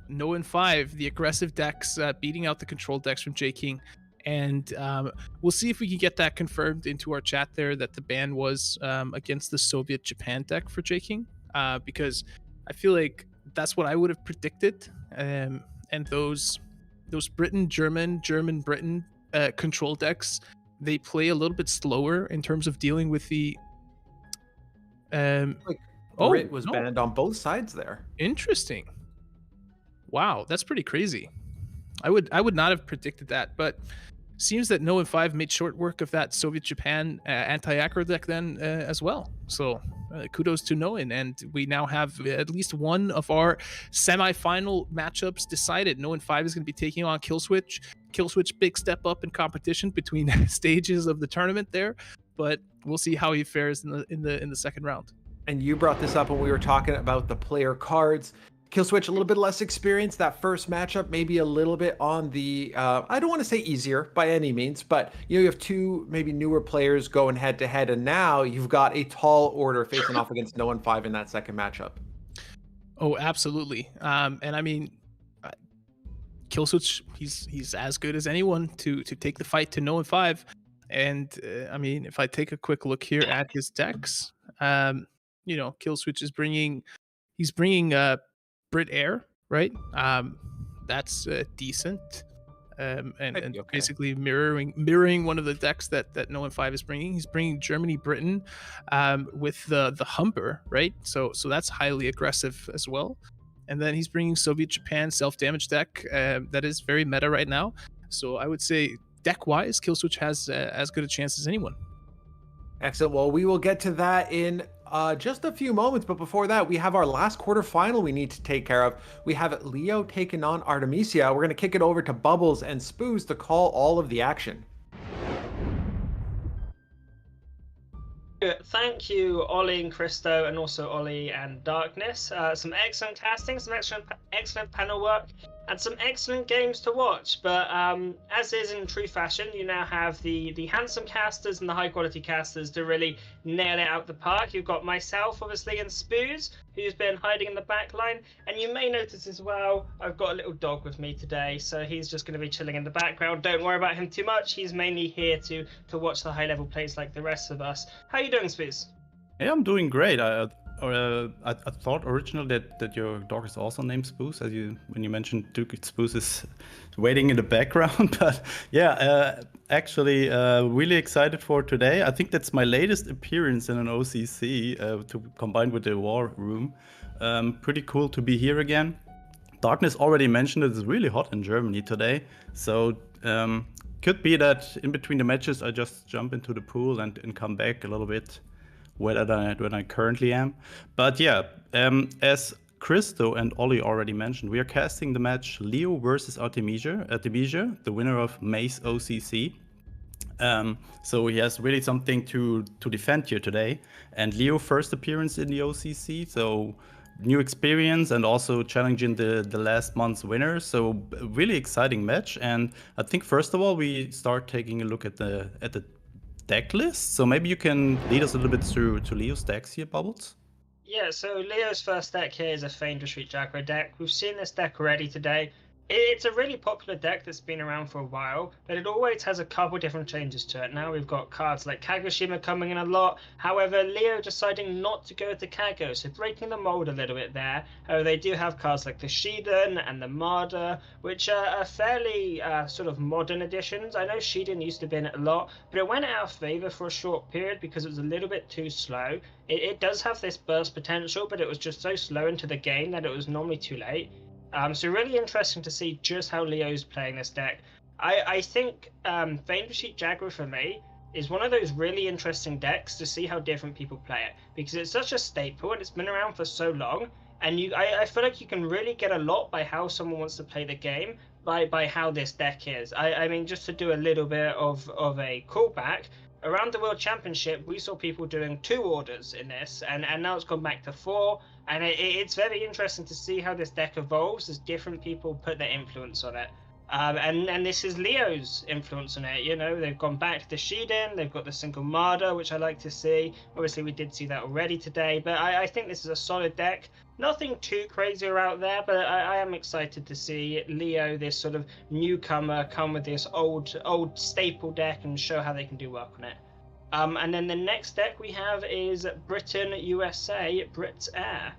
No in 5, the aggressive decks beating out the control decks from J King. And we'll see if we can get that confirmed into our chat there, that the ban was against the Soviet Japan deck for J King, because I feel like that's what I would have predicted. And those German Britain control decks, they play a little bit slower in terms of dealing with the. Brit was banned on both sides there. Interesting. Wow, that's pretty crazy. I would not have predicted that, but seems that No in 5 made short work of that Soviet Japan anti-aggro deck then as well. So kudos to Noin, and we now have at least one of our semi-final matchups decided. No in 5 is going to be taking on Killswitch. Killswitch, big step up in competition between stages of the tournament there, but we'll see how he fares in the second round. And you brought this up when we were talking about the player cards. Killswitch a little bit less experience. That first matchup maybe a little bit on the I don't want to say easier by any means, but you have 2 maybe newer players going head to head, and now you've got a tall order facing off against No in 5 in that second matchup. Oh, absolutely. And I mean, Killswitch, he's as good as anyone to take the fight to No in 5. And I mean, if I take a quick look here at his decks, Killswitch is bringing Brit Air, right? That's decent, and Okay. basically mirroring one of the decks that No in 5 is bringing. He's bringing Germany Britain with the Humber, right? So that's highly aggressive as well. And then he's bringing Soviet Japan self-damage deck that is very meta right now. So I would say deck-wise, Killswitch has as good a chance as anyone. Excellent. Well, we will get to that in just a few moments, but before that, we have our last quarterfinal we need to take care of. We have Leo taking on Artemisia. We're going to kick it over to Bubbles and Spooz to call all of the action. Thank you, Ollie and Christo, and also Ollie and Darkness. Some excellent casting, some excellent panel work, and some excellent games to watch. But as is in true fashion, you now have the handsome casters and the high quality casters to really nail it out the park. You've got myself, obviously, and Spooz, who's been hiding in the back line. And you may notice as well, I've got a little dog with me today, so he's just going to be chilling in the background. Don't worry about him too much. He's mainly here to watch the high level plays like the rest of us. How are you doing, Spooz? Yeah, I'm doing great. I thought originally that your dog is also named Spooz, when you mentioned Duke Spooz is waiting in the background. But yeah, actually really excited for today. I think that's my latest appearance in an OCC to combine with the War Room. Pretty cool to be here again. Darkness already mentioned it's really hot in Germany today, so could be that in between the matches I just jump into the pool and come back a little bit wetter than I currently am. But yeah, as Christo and Ollie already mentioned, we are casting the match Leo versus Artemisia, the winner of May's OCC. So he has really something to defend here today. And Leo first appearance in the OCC, so new experience and also challenging the last month's winner. So really exciting match. And I think first of all we start taking a look at the deck list. So maybe you can lead us a little bit through to Leo's decks here, Bubbles. Yeah, so Leo's first deck here is a Feigned Retreat Jaguar deck. We've seen this deck already today. It's a really popular deck that's been around for a while, but it always has a couple different changes to it. Now we've got cards like Kagoshima coming in a lot. However, Leo deciding not to go with the Kago, so breaking the mold a little bit there. They do have cards like the Shiden and the Marder, which are fairly sort of modern additions. I know Shiden used to be in it a lot, but it went out of favor for a short period because it was a little bit too slow. It does have this burst potential, but it was just so slow into the game that it was normally too late. So really interesting to see just how Leo's playing this deck. I think Feigned Retreat Jaguar for me is one of those really interesting decks to see how different people play it, because it's such a staple and it's been around for so long, and I feel like you can really get a lot by how someone wants to play the game by how this deck is. I mean, just to do a little bit of a callback, around the World Championship, we saw people doing 2 orders in this, and now it's gone back to 4. And it's very interesting to see how this deck evolves as different people put their influence on it. And this is Leo's influence on it. You know, they've gone back to the Shiden, they've got the single Marder, which I like to see. Obviously, we did see that already today, but I think this is a solid deck. Nothing too crazy out there, but I am excited to see Leo, this sort of newcomer, come with this old staple deck and show how they can do work on it. And then the next deck we have is Britain USA Brits Air.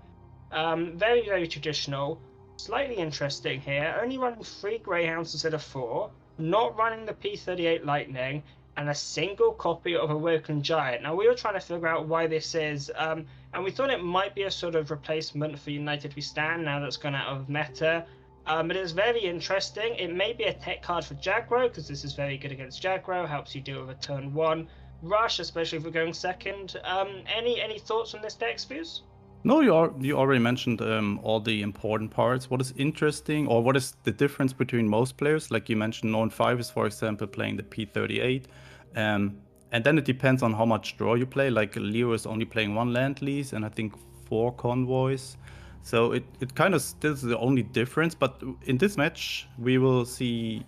Very, very traditional. Slightly interesting here. Only running 3 Greyhounds instead of 4. Not running the P38 Lightning. And a single copy of Awoken Giant. Now, we were trying to figure out why this is. And we thought it might be a sort of replacement for United We Stand now that's gone out of meta. But it's very interesting. It may be a tech card for Jaguar, because this is very good against Jaguar. Helps you deal with a turn 1 rush, especially if we're going second. Any thoughts on this deck, Spooz? No, you already mentioned all the important parts. What is interesting, or what is the difference between most players? Like you mentioned, Known 5 is, for example, playing the P38. And then it depends on how much draw you play. Like Leo is only playing 1 land lease and I think 4 convoys. So it kind of still is the only difference. But in this match, we will see,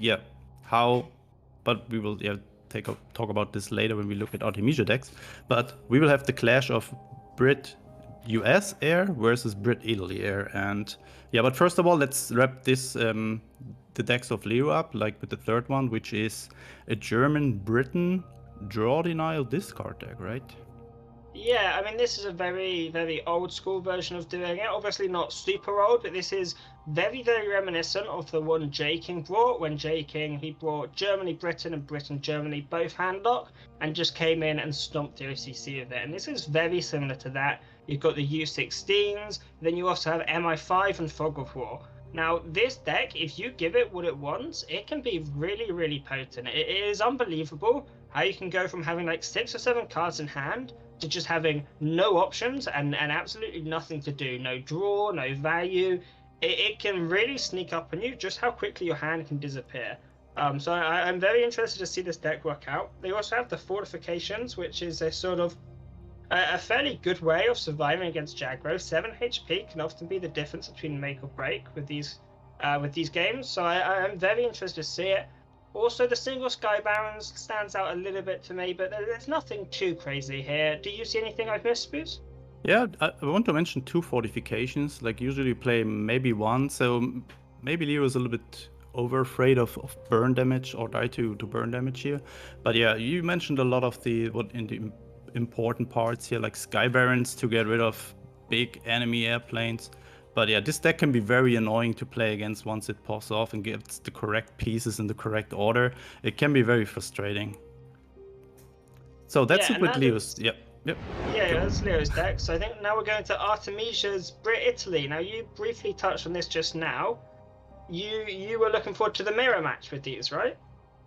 how. But we will, talk about this later when we look at Artemisia decks. But we will have the clash of Brit US Air versus Brit Italy Air. And but first of all, let's wrap this the decks of Leo up, like with the third one, which is a German Britain draw denial discard deck, right? Yeah, I mean, this is a very, very old school version of doing it. Obviously not super old, but this is very, very reminiscent of the one J King brought. When J King, he brought Germany, Britain, and Britain, Germany both handlock, and just came in and stomped the OCC of it. And this is very similar to that. You've got the U16s, then you also have MI5 and Fog of War. Now, this deck, if you give it what it wants, it can be really, really potent. It is unbelievable how you can go from having like 6 or 7 cards in hand to just having no options and absolutely nothing to do. No draw, no value. It can really sneak up on you just how quickly your hand can disappear. So I'm very interested to see this deck work out. They also have the Fortifications, which is a sort of a fairly good way of surviving against Jaguar. 7 HP can often be the difference between make or break with these games. So I'm very interested to see it. Also, the single Sky Barons stands out a little bit to me, but there's nothing too crazy here. Do you see anything I've missed, Spooz? Yeah, I want to mention 2 Fortifications. Like usually you play maybe 1, so maybe Leo is a little bit over afraid of burn damage or die to burn damage here. But yeah, you mentioned a lot of the important parts here, like Sky Barons to get rid of big enemy airplanes. But yeah, this deck can be very annoying to play against once it pops off and gets the correct pieces in the correct order. It can be very frustrating. So that's it with Leo's. Yep. Yeah, that's Leo's deck. So I think now we're going to Artemisia's Brit Italy. Now you briefly touched on this just now. You were looking forward to the mirror match with these, right?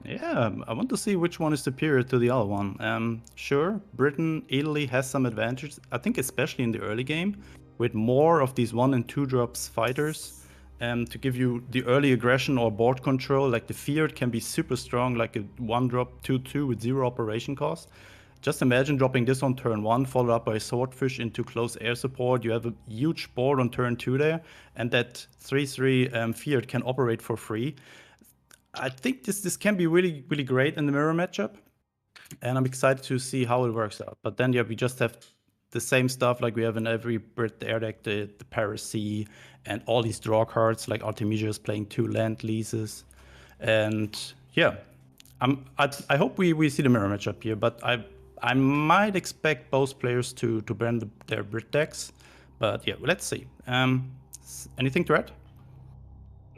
Yeah, I want to see which one is superior to the other one. Sure, Britain, Italy has some advantages. I think especially in the early game, with more of these 1 and 2 drops fighters, to give you the early aggression or board control. Like the Feared can be super strong, like a 1 drop 2/2 with 0 operation cost. Just imagine dropping this on turn 1, followed up by Swordfish into close air support. You have a huge board on turn 2 there, and that 3/3 Feared can operate for free. I think this can be really, really great in the mirror matchup. and I'm excited to see how it works out. But then, yeah, we just have the same stuff like we have in every Brit air deck, the Piracy, and all these draw cards, like Artemisia is playing 2 land leases. And yeah, I hope we see the mirror matchup here, but I might expect both players to burn their Brit decks. But yeah, let's see. Anything to add?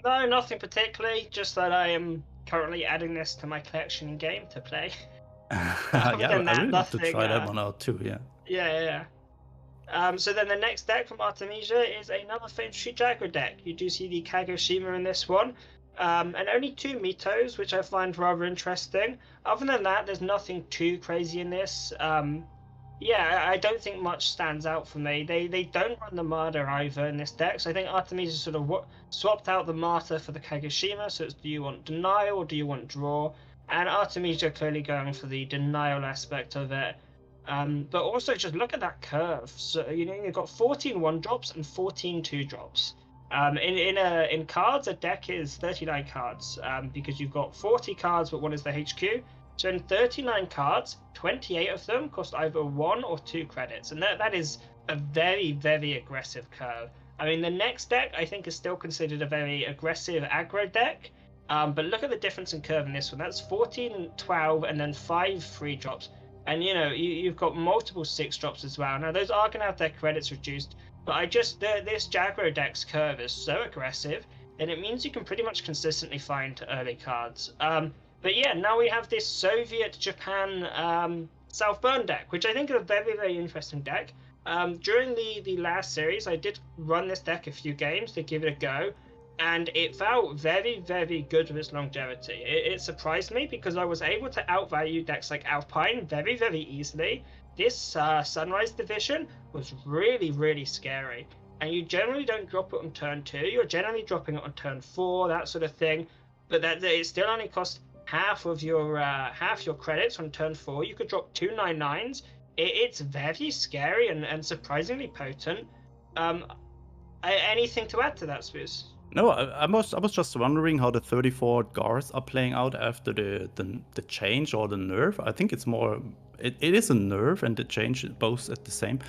No, nothing particularly. Just that I am currently adding this to my collection in game to play. Yeah, than I that, really want to nothing, try that one out too. Yeah. Yeah. So then the next deck from Artemisia is another Famed Street Jaguar deck. You do see the Kagoshima in this one. And only 2 Mitos, which I find rather interesting. Other than that, there's nothing too crazy in this. Yeah, I don't think much stands out for me. They don't run the Martyr either in this deck, so I think Artemisia sort of swapped out the Martyr for the Kagoshima, so it's do you want denial or do you want draw? And Artemisia clearly going for the denial aspect of it. But also just look at that curve. So you've got 14 1-drops and 14 2-drops. In cards, a deck is 39 cards because you've got 40 cards, but one is the HQ. So in 39 cards, 28 of them cost either 1 or 2 credits, and that is a very, very aggressive curve. I mean, the next deck I think is still considered a very aggressive aggro deck, but look at the difference in curve in this one. That's 14, 12, and then 5 3-drops. And you've got multiple 6-drops as well. Now those are going to have their credits reduced, but this Jaguar deck's curve is so aggressive, and it means you can pretty much consistently find early cards. But yeah, now we have this Soviet Japan South Burn deck, which I think is a very, very interesting deck. During the last series, I did run this deck a few games to give it a go, and it felt very, very good with its longevity. It surprised me because I was able to outvalue decks like Alpine very, very easily. This Sunrise division was really, really scary. And you generally don't drop it on turn 2, you're generally dropping it on turn 4, that sort of thing. But that it still only costs half your credits on turn 4. You could drop 2 9/9s. It's very scary and surprisingly potent. Anything to add to that, Spooz? No, I was just wondering how the 34 guards are playing out after the change or the nerf. I think it's more it is a nerf and the change both at the same.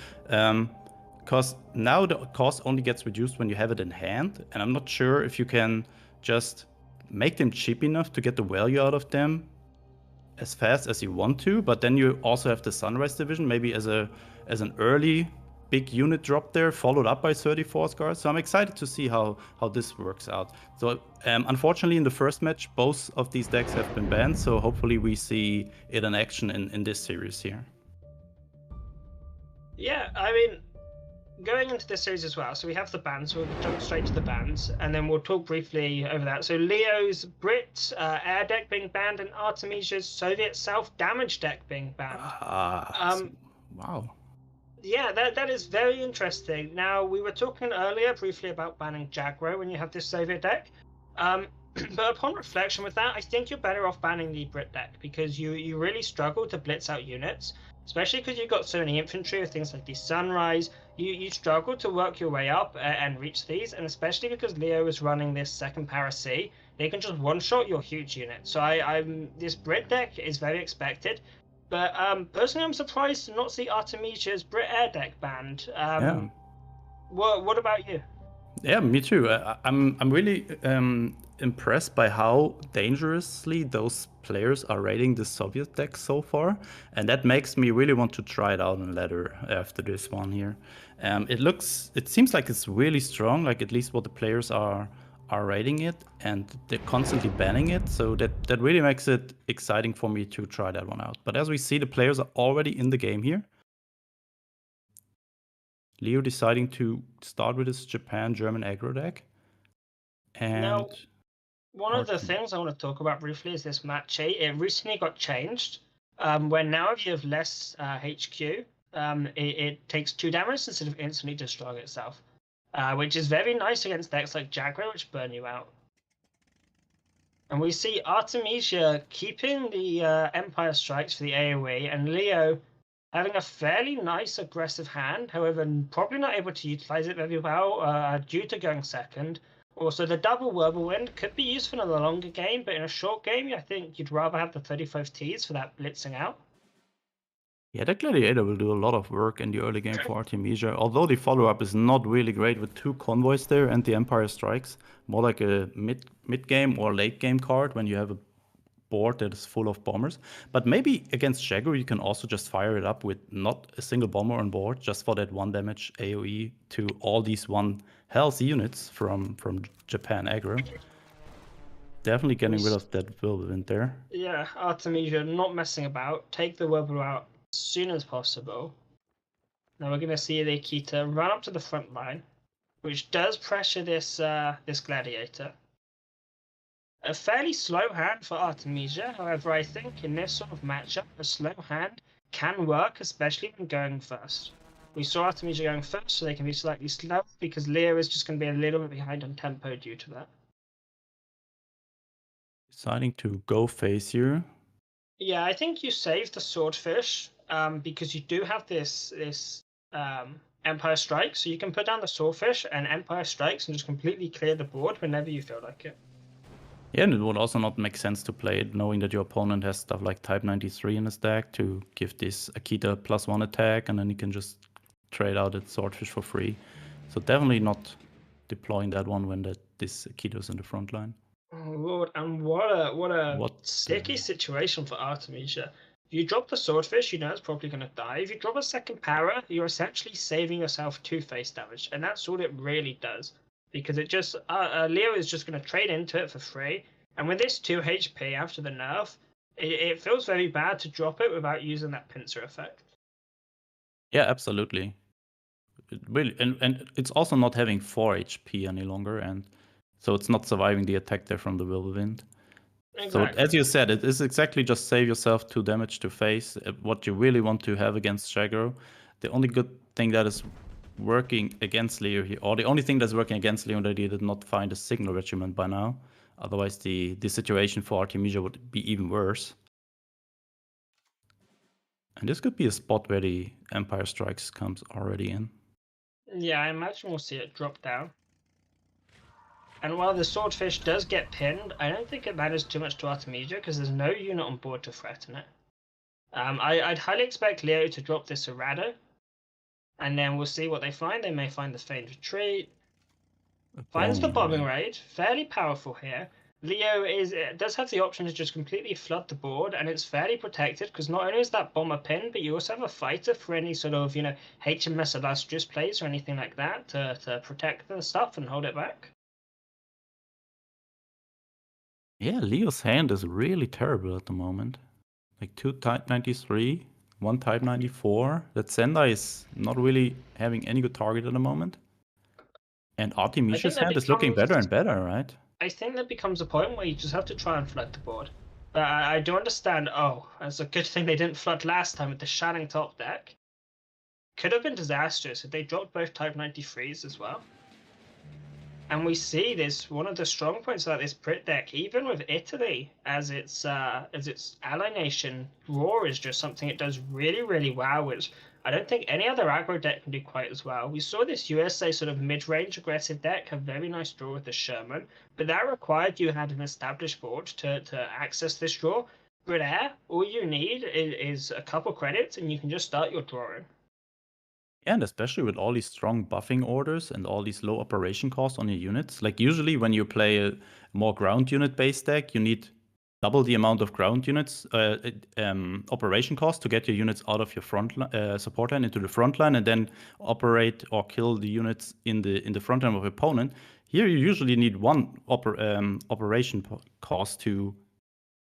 Because now the cost only gets reduced when you have it in hand, and I'm not sure if you can just make them cheap enough to get the value out of them as fast as you want to. But then you also have the Sunrise division, maybe as an early big unit drop there, followed up by 34 guards. So I'm excited to see how this works out. So unfortunately in the first match, both of these decks have been banned. So hopefully we see it in action in this series here. Yeah, I mean, going into this series as well, so we have the bans, so we'll jump straight to the bans, and then we'll talk briefly over that. So Leo's Brit air deck being banned, and Artemisia's Soviet self-damage deck being banned. Wow. Yeah, that is very interesting. Now, we were talking earlier briefly about banning Jaguar when you have this Soviet deck. But upon reflection with that, I think you're better off banning the Brit deck because you really struggle to blitz out units, especially because you've got so many infantry with things like the Sunrise. You struggle to work your way up and reach these, and especially because Leo is running this second Piracy, they can just one-shot your huge unit. So this Brit deck is very expected. But personally, I'm surprised to not see Artemisia's Brit air deck banned. Yeah. What about you? Yeah, me too. I'm really impressed by how dangerously those players are raiding the Soviet deck so far, and that makes me really want to try it out in ladder after this one here. It seems like it's really strong, like at least what the players are raiding it, and they're constantly banning it, so that really makes it exciting for me to try that one out. But as we see, the players are already in the game here. Leo deciding to start with his Japan-German aggro deck. And now, one of the things I want to talk about briefly is this match 8. It recently got changed, where now if you have less HQ, it takes 2 damage instead of instantly destroying itself. Which is very nice against decks like Jaguar, which burn you out. And we see Artemisia keeping the Empire Strikes for the AoE, and Leo having a fairly nice aggressive hand, however, probably not able to utilize it very well due to going second. Also, the double Whirlwind could be useful in a longer game, but in a short game, I think you'd rather have the 35 Ts for that blitzing out. Yeah, that Gladiator will do a lot of work in the early game for Artemisia, although the follow-up is not really great with 2 convoys there and the Empire Strikes. More like a mid-game or late-game card when you have a board that is full of bombers. But maybe against Shagru, you can also just fire it up with not a single bomber on board, just for that 1 damage AoE to all these 1 health units from Japan aggro. Definitely getting rid of that whirlwind there. Yeah, Artemisia not messing about. Take the Whirlwind out as soon as possible. Now we're going to see the Akita run up to the front line, which does pressure this this Gladiator. A fairly slow hand for Artemisia, however, I think in this sort of matchup, a slow hand can work, especially when going first. We saw Artemisia going first, so they can be slightly slow, because Leo is just going to be a little bit behind on tempo due to that. Deciding to go face here. Yeah, I think you save the Swordfish, because you do have this Empire Strike, so you can put down the Swordfish and Empire Strikes and just completely clear the board whenever you feel like it. Yeah, and it would also not make sense to play it knowing that your opponent has stuff like Type 93 in his deck to give this Akita +1 attack, and then you can just trade out its Swordfish for free. So definitely not deploying that one when this Akita's in the front line. Oh Lord, and what a sticky situation for Artemisia. If you drop the Swordfish, you know it's probably going to die. If you drop a second Para, you're essentially saving yourself 2 face damage, and that's all it really does. Because it just Leo is just going to trade into it for free, and with this 2 HP after the nerf, it feels very bad to drop it without using that pincer effect. Yeah, absolutely. It really, and it's also not having 4 HP any longer, and so it's not surviving the attack there from the whirlwind. Exactly. So as you said, it is exactly just save yourself 2 damage to face, what you really want to have against Shagro. The only good thing that is working against Leo here, or the only thing that's working against Leo that he did not find a signal regiment by now. Otherwise the situation for Artemisia would be even worse. And this could be a spot where the Empire Strikes comes already in. Yeah, I imagine we'll see it drop down. And while the Swordfish does get pinned, I don't think it matters too much to Artemisia because there's no unit on board to threaten it. I'd highly expect Leo to drop this Errado, and then we'll see what they find. They may find the Feigned Retreat. Finds the Bombing Raid, fairly powerful here. Leo does have the option to just completely flood the board, and it's fairly protected because not only is that bomber pinned, but you also have a fighter for any sort of, HMS Illustrious plays or anything like that to protect the stuff and hold it back. Yeah, Leo's hand is really terrible at the moment. Like 2 Type 93, 1 Type 94. That Sendai is not really having any good target at the moment. And Artemisia's hand is looking better and better, right? I think there becomes a point where you just have to try and flood the board. But I do understand, it's a good thing they didn't flood last time with the Shining Top deck. Could have been disastrous if they dropped both Type 93s as well. And we see this, one of the strong points about this Brit deck, even with Italy as its ally nation, Raw is just something it does really, really well, which I don't think any other aggro deck can do quite as well. We saw this USA sort of mid-range aggressive deck have very nice draw with the Sherman, but that required you had an established board to access this draw. Brit Air, all you need is a couple credits and you can just start your drawing. Yeah, and especially with all these strong buffing orders and all these low operation costs on your units. Like usually when you play a more ground unit based deck, you need double the amount of ground units operation cost to get your units out of your front support line into the front line and then operate or kill the units in the front line of your opponent. Here you usually need 1 operation cost to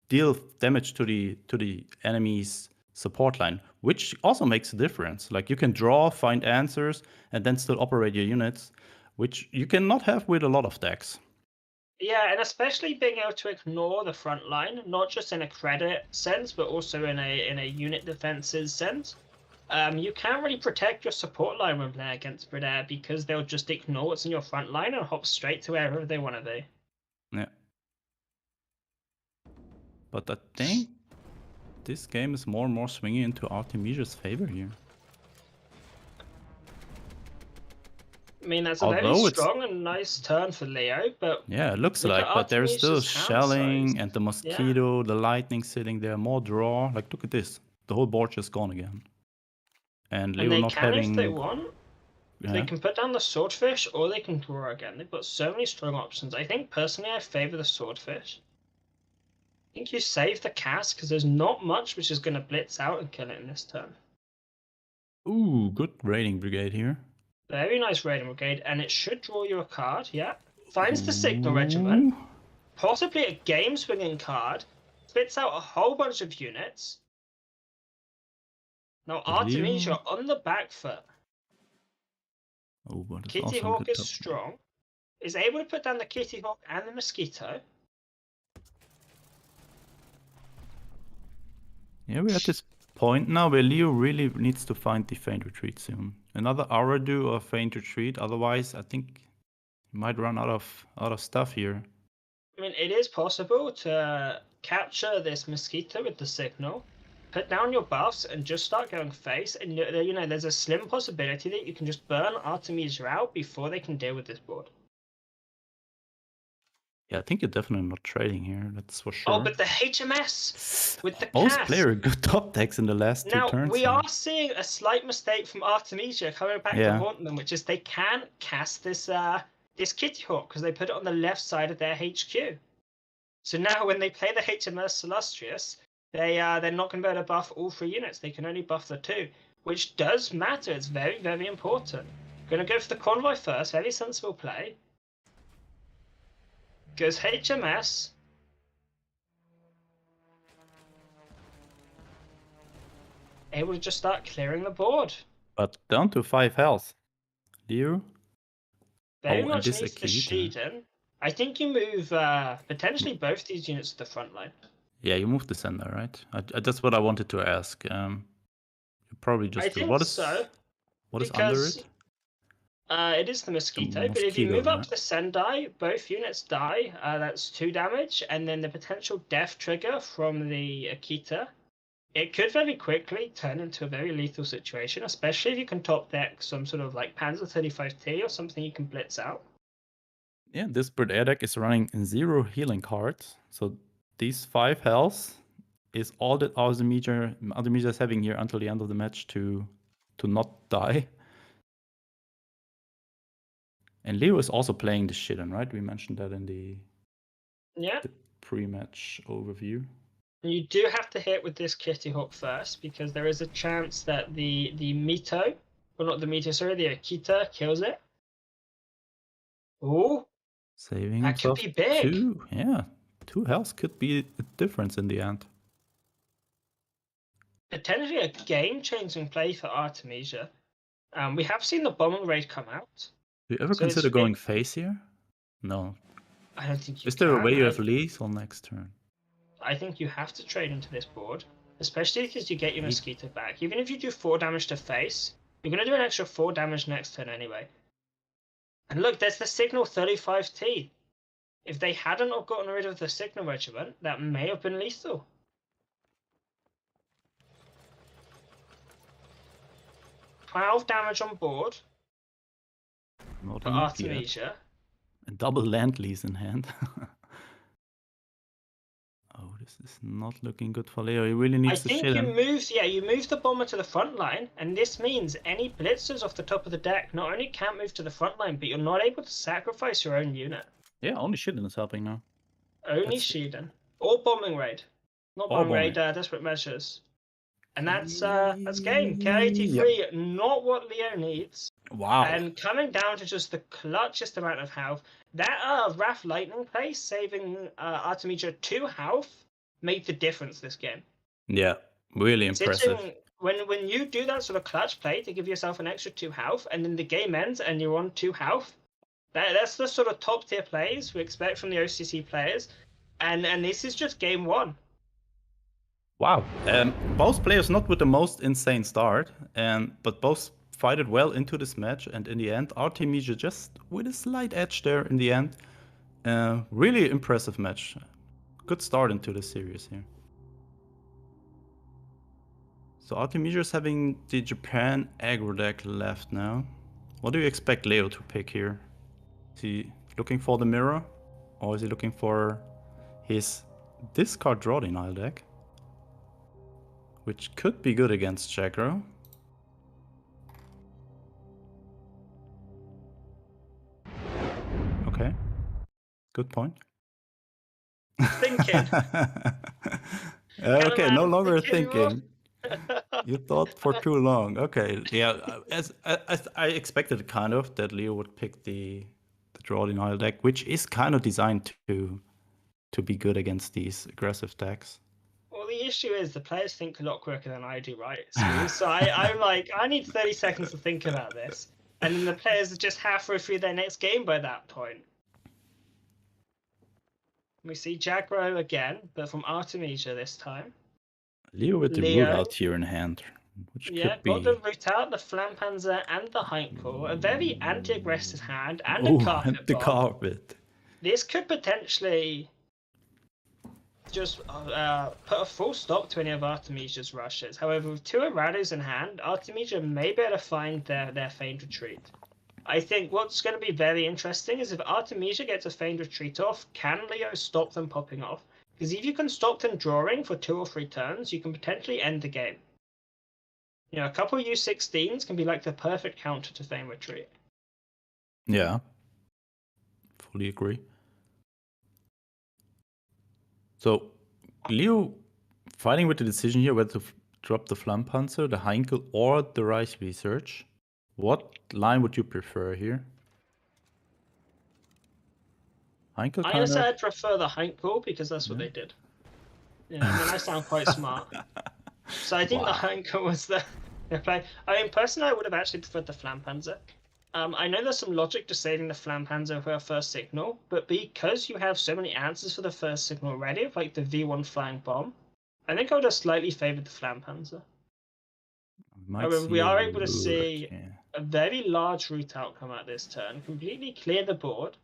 deal damage to the enemy's support line, which also makes a difference. Like you can draw, find answers, and then still operate your units, which you cannot have with a lot of decks. Yeah, and especially being able to ignore the front line, not just in a credit sense, but also in a unit defenses sense. You can't really protect your support line when playing against Brit Air because they'll just ignore what's in your front line and hop straight to wherever they want to be. Yeah. But I think this game is more and more swinging into Artemisia's favor here. I mean, that's a very strong and nice turn for Leo, but... Yeah, it looks like, but there's still shelling and the mosquito, the lightning sitting there, more draw. Like, look at this. The whole board just gone again. And And Leo they not can, if they having. want. Yeah. They can put down the swordfish, or they can draw again. They've got so many strong options. I think personally, I favor the swordfish. I think you save the cast because there's not much which is going to blitz out and kill it in this turn. Ooh, good raiding brigade here. Very nice raiding brigade, and it should draw you a card. Yeah, finds the signal regiment, Ooh. possibly a game swinging card, spits out a whole bunch of units. Now Artemisia on the back foot. Oh, but it's Kitty also Hawk good is top. strong. Is able to put down the Kitty Hawk and the Mosquito. Yeah, we're at this point now where Leo really needs to find the feint retreat soon. Another hour do of feint retreat, otherwise I think he might run out of stuff here. I mean, it is possible to capture this Mosquito with the signal, put down your buffs, and just start going face. And you know, there's a slim possibility that you can just burn Artemisia out before they can deal with this board. Yeah, I think you're definitely not trading here, that's for sure. Oh, but the HMS with the Most cast. player good top decks in the last Now, two turns. we here. are seeing a slight mistake from Artemisia coming back Yeah. to haunt them, which is they can cast this this Kitty Hawk because they put it on the left side of their HQ. So now when they play the HMS Illustrious, they're not going to be able to buff all 3 units. They can only buff the 2, which does matter. It's very, very important. Going to go for the Convoy first. Very sensible play. Goes HMS. Able to just start clearing the board. But down to 5 health. Leo? Very and much this needs the Akita. Sheeden. I think you move potentially both these units to the front line. Yeah, you moved the sender, right? That's what I wanted to ask. You probably just I do. think What is so. what is under Because it? it is the Mosquito, but if you Mosquito, move up yeah. to the Sendai, both units die. That's 2 damage, and then the potential death trigger from the Akita. It could very quickly turn into a very lethal situation, especially if you can top deck some sort of like Panzer 35T or something you can blitz out. Yeah, this bird air deck is running 0 healing cards. So these 5 health is all that Artemisia is having here until the end of the match to not die. And Leo is also playing the Sheeden, right? We mentioned that in the Yeah. pre-match overview. You do have to hit with this Kitty Hawk first because there is a chance that the Mito, or not the Mito, sorry, the Akita kills it. Ooh, Saving that could himself be big. 2. Yeah, 2 health could be a difference in the end. Potentially a game-changing play for Artemisia. We have seen the bombing raid come out. Do you ever So it's consider going big- face here? No. I don't think you Is there a can. way you have lethal next turn? I think you have to trade into this board, especially because you get your Ye- Mosquito back. Even if you do 4 damage to face, you're going to do an extra 4 damage next turn anyway. And look, there's the Signal 35T. If they hadn't have gotten rid of the Signal Regiment, that may have been lethal. $12 damage on board Not for enough yet. Artemisia. A double land lease in hand. Oh, this is not looking good for Leo. He really I needs to think shit you him. move the bomber to the front line, and this means any blitzers off the top of the deck not only can't move to the front line, but you're not able to sacrifice your own unit. Yeah, only Sheeden is helping now. Only That's- Sheeden. Or bombing raid. Not Or bombing raid, bombing. desperate measures. And that's game. K83, not what Leo needs. Wow. And coming down to just the clutchest amount of health, that Wrath Lightning play, saving Artemisia 2 health, made the difference this game. Yeah, really impressive. Sitting, when you do that sort of clutch play to give yourself an extra 2 health, and then the game ends and you're on 2 health, that's the sort of top tier plays we expect from the OCC players, and this is just game 1. Wow. Both players not with the most insane start, but both fighted well into this match, and in the end, Artemisia just with a slight edge there in the end. Really impressive match. Good start into the series here. So Artemisia is having the Japan aggro deck left now. What do you expect Leo to pick here? Is he looking for the mirror? Or is he looking for his discard draw denial deck? Which could be good against Chagro. Good point. Thinking. Okay, no Cameraman, longer thinking more? thinking. You thought for too long. Okay, yeah. As I expected, kind of that Leo would pick the draw denial deck, which is kind of designed to be good against these aggressive decks. Well, the issue is the players think a lot quicker than I do, right? So I'm like, I need 30 seconds to think about this. And then the players are just halfway through their next game by that point. We see Jagro again, but from Artemisia this time. Leo with the Leo. root out here in hand, which Yeah, could got be. the root out, the Flampanzer, and the Heinkel. A very anti-aggressive hand, and a Oh, carpet and the bomb. carpet. This could potentially just put a full stop to any of Artemisia's rushes. However, with 2 Erados in hand, Artemisia may be able to find their feigned retreat. I think what's going to be very interesting is if Artemisia gets a feigned retreat off, can Leo stop them popping off? Because if you can stop them drawing for 2 or 3 turns, you can potentially end the game. You know, a couple of U16s can be like the perfect counter to feigned retreat. Yeah, fully agree. So, Leo fighting with the decision here whether to drop the Flampanzer, the Heinkel, or the Rice Research. What line would you prefer here? Heinkel I kind say I of. prefer the Heinkel because that's what they did. You know, I mean, I sound quite smart. So I think Wow. the Heinkel was the play. I mean, personally, I would have actually preferred the Flampanzer. I know there's some logic to saving the Flampanzer for a first signal, but because you have so many answers for the first signal already, like the V1 flying bomb, I think I would have slightly favored the Flampanzer. However, we are able to see a very large root out come out this turn, completely clear the board.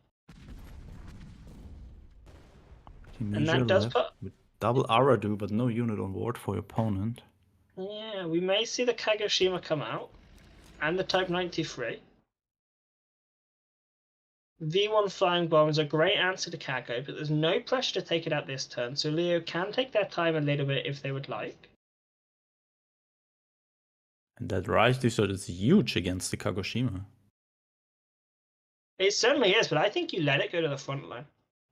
And that does put with double Aradu, but no unit on board for your opponent. Yeah, we may see the Kagoshima come out, and the Type 93. V1 Flying Bomb is a great answer to Kago, but there's no pressure to take it out this turn, so Leo can take their time a little bit if they would like. And that Rice Research is huge against the Kagoshima. It certainly is, but I think you let it go to the front line.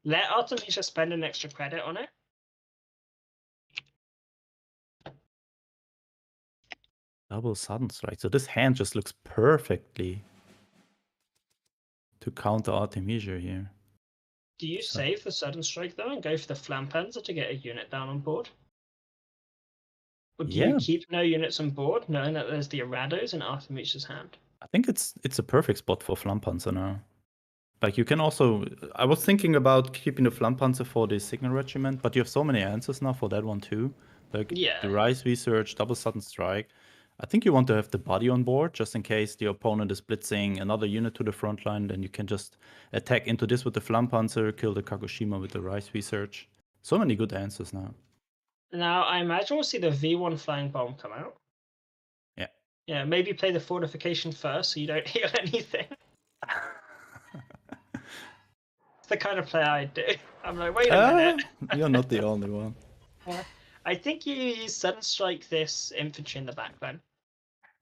Let Artemisia spend an extra credit on it. Double sudden strike. So this hand just looks perfectly to counter Artemisia here. Do you save the sudden strike though and go for the Flampanzer to get a unit down on board? Or do you keep no units on board, knowing that there's the Erados in Artemisia's hand? I think it's a perfect spot for Flampanzer now. Like you can also, I was thinking about keeping the Flampanzer for the Signal Regiment, but you have so many answers now for that one too. Like the Rice Research, double sudden strike. I think you want to have the body on board just in case the opponent is blitzing another unit to the front line. Then you can just attack into this with the Flampanzer, kill the Kagoshima with the Rice Research. So many good answers now. Now, I imagine we'll see the V1 Flying Bomb come out. Yeah. Yeah, maybe play the fortification first so you don't heal anything. It's the kind of play I do. I'm like, wait a minute. You're not the only one. I think you sudden strike this infantry in the backline.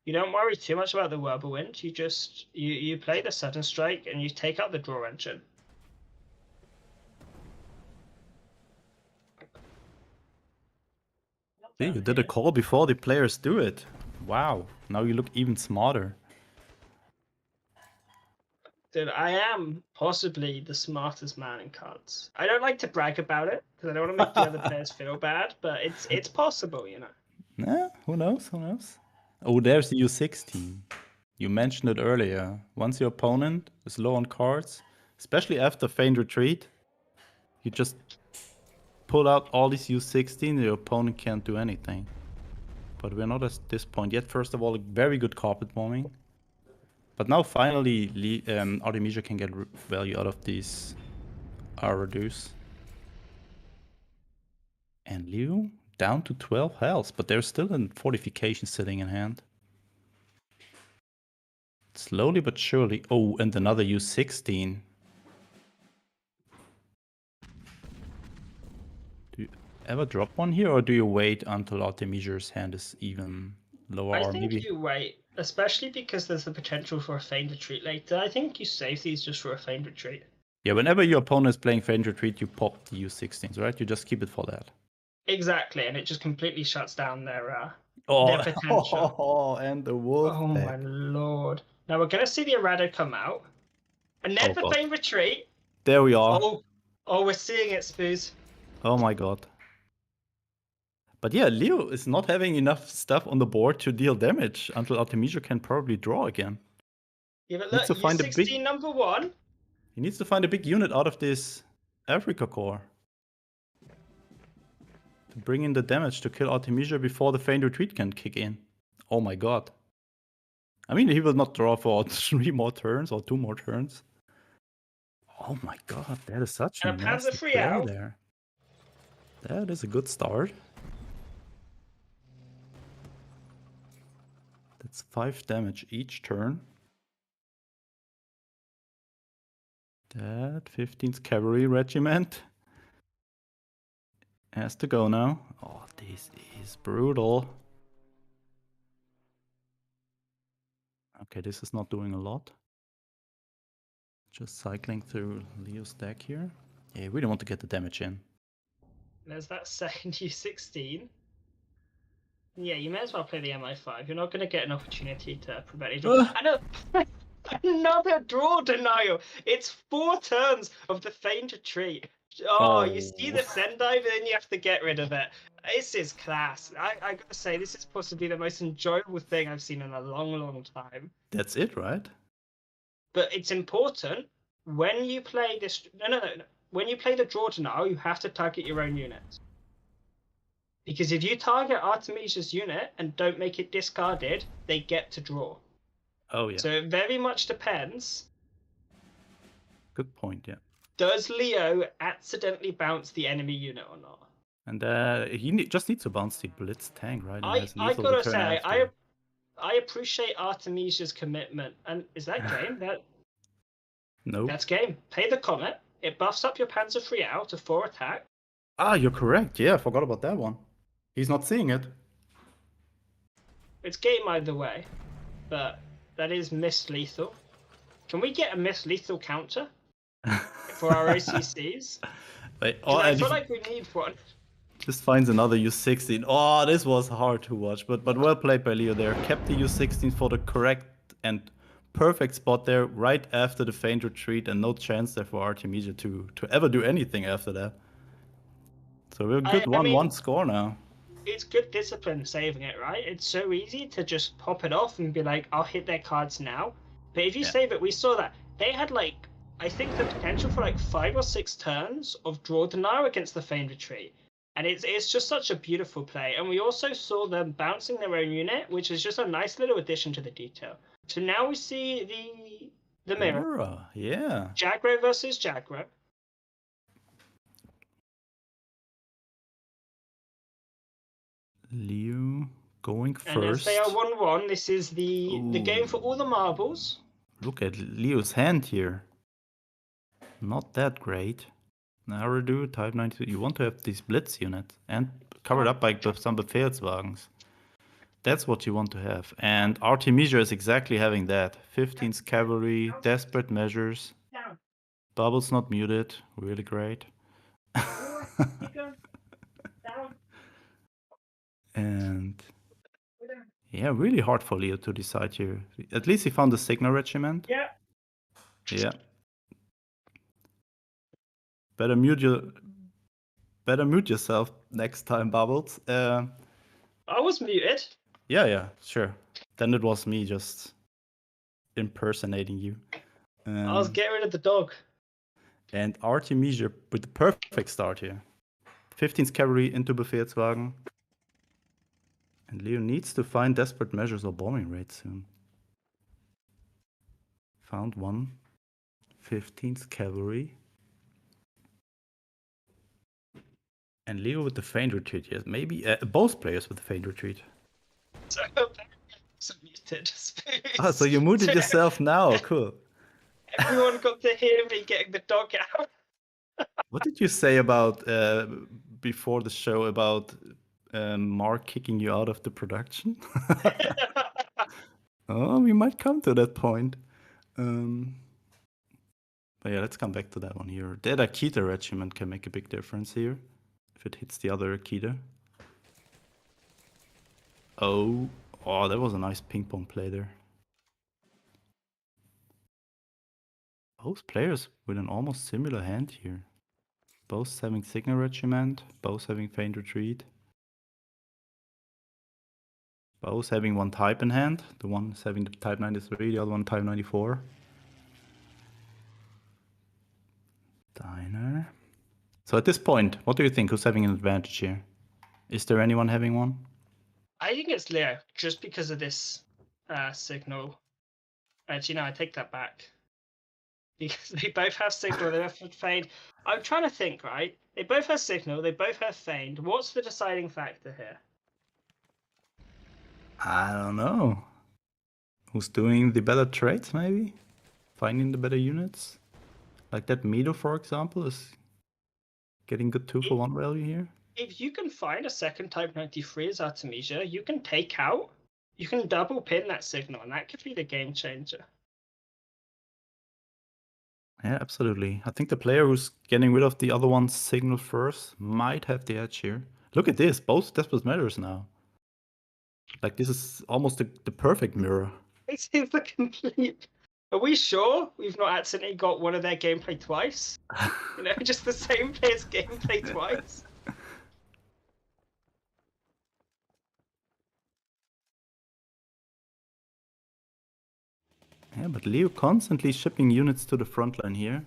You don't worry too much about the Whirlwind. You just you play the sudden strike and you take out the draw engine. See, you did a call before the players do it. Wow, now you look even smarter. Dude, I am possibly the smartest man in cards. I don't like to brag about it because I don't want to make the other players feel bad, but it's possible, you know. Yeah, who knows? Who knows? Oh, there's the U16. You mentioned it earlier. Once your opponent is low on cards, especially after Feigned Retreat, you just pull out all these U16, your opponent can't do anything. But we're not at this point yet. First of all, a very good carpet bombing. But now finally, Artemisia can get value out of these Arados. And Leo down to 12 health, but there's still a fortification sitting in hand. Slowly but surely. Oh, and another U16. Do you ever drop one here, or do you wait until Artemisia's hand is even lower? I think you wait, especially because there's the potential for a feigned retreat later. I think you save these just for a feigned retreat. Yeah, whenever your opponent is playing Feint Retreat, you pop the U16s, right? You just keep it for that. Exactly, and it just completely shuts down their Oh, potential. and the wolf. Oh my lord! Now we're gonna see the Errado come out, and then the God. Feint Retreat. There we are. Oh, we're seeing it, Spooz. Oh my god. But yeah, Leo is not having enough stuff on the board to deal damage until Artemisia can probably draw again. Yeah, but Needs look, to find a U16 big- number 1. He needs to find a big unit out of this Africa core to bring in the damage to kill Artemisia before the Feint Retreat can kick in. Oh my god. I mean, he will not draw for 3 more turns or 2 more turns. Oh my god, that is such a And a Panzer nasty free play out. there. That is a good start. That's 5 damage each turn. That 15th Cavalry Regiment has to go now. Oh, this is brutal. Okay, this is not doing a lot. Just cycling through Leo's deck here. Yeah, we don't want to get the damage in. There's that second U16. Yeah, you may as well play the MI5. You're not going to get an opportunity to prevent it. Another draw denial. It's 4 turns of the Feint Retreat. Oh, you see the send dive, and then you have to get rid of it. This is class. I gotta say, this is possibly the most enjoyable thing I've seen in a long, long time. That's it, right? But it's important when you play this. No. When you play the draw denial, you have to target your own units. Because if you target Artemisia's unit and don't make it discarded, they get to draw. Oh, yeah. So it very much depends. Good point, yeah. Does Leo accidentally bounce the enemy unit or not? And he just needs to bounce the Blitz tank, right? I gotta say, I appreciate Artemisia's commitment. And is that game? Nope. That's game. Play the Comet. It buffs up your Panzer free out to 4 attack. Ah, you're correct. Yeah, I forgot about that one. He's not seeing it. It's game either way, but that is Miss Lethal. Can we get a Miss Lethal counter for our OCCs? Wait, I feel like we need one. Just finds another U16. Oh, this was hard to watch, but well played by Leo there. Kept the U16 for the correct and perfect spot there, right after the Feint Retreat, and no chance there for Artemisia to ever do anything after that. So we're a good 1-1 score now. It's good discipline saving it, right? It's so easy to just pop it off and be like, I'll hit their cards now. But if you save it, we saw that they had I think the potential for 5 or 6 turns of draw denial against the Feint Retreat. And it's just such a beautiful play. And we also saw them bouncing their own unit, which is just a nice little addition to the detail. So now we see the mirror. Yeah. Jagro versus Jagro. Leo going first. And as they are 1-1, this is the game for all the marbles. Look at Leo's hand here. Not that great. Naradu, Type 92. You want to have these Blitz units and covered up by some Befehlswagens. That's what you want to have. And Artemisia is exactly having that. 15th Cavalry, Desperate Measures. Bubbles not muted. Really great. And yeah, really hard for Leo to decide here. At least he found the Signal Regiment. Yeah. Yeah. Better mute yourself next time, Bubbles. I was muted. Yeah, sure. Then it was me just impersonating you. I was getting rid of the dog. And Artemisia with the perfect start here. 15th Cavalry into Befehlswagen. And Leo needs to find Desperate Measures or Bombing Raids soon. Found one. 15th Cavalry. And Leo with the Feint Retreat, yes. Maybe both players with the Feint Retreat. So muted. Ah, so you muted yourself now. Cool. Everyone got to hear me getting the dog out. What did you say about before the show about Mark kicking you out of the production? Oh, we might come to that point. But But yeah, let's come back to that one here. That Akita regiment can make a big difference here if it hits the other Akita. Oh, that was a nice ping pong play there. Both players with an almost similar hand here. Both having Signal Regiment, both having Feint Retreat. Both having one type in hand. The one is having the type 93, the other one type 94. Diner. So at this point, what do you think? Who's having an advantage here? Is there anyone having one? I think it's Leo, just because of this signal. Actually, no, I take that back. Because they both have signal, they both have feint. I'm trying to think, right? They both have signal, they both have feint. What's the deciding factor here? I don't know. Who's doing the better trades, maybe? Finding the better units? Like that Mido, for example, is getting good 2-for-1 value here. If you can find a second type 93 as Artemisia, you can take out, you can double pin that signal, and that could be the game changer. Yeah, absolutely. I think the player who's getting rid of the other one's signal first might have the edge here. Look at this, both Desperate Measures now. Like, this is almost the perfect mirror. It seems the complete... Are we sure we've not accidentally got one of their gameplay twice? You know, just the same player's gameplay twice? Yeah, but Leo constantly shipping units to the front line here.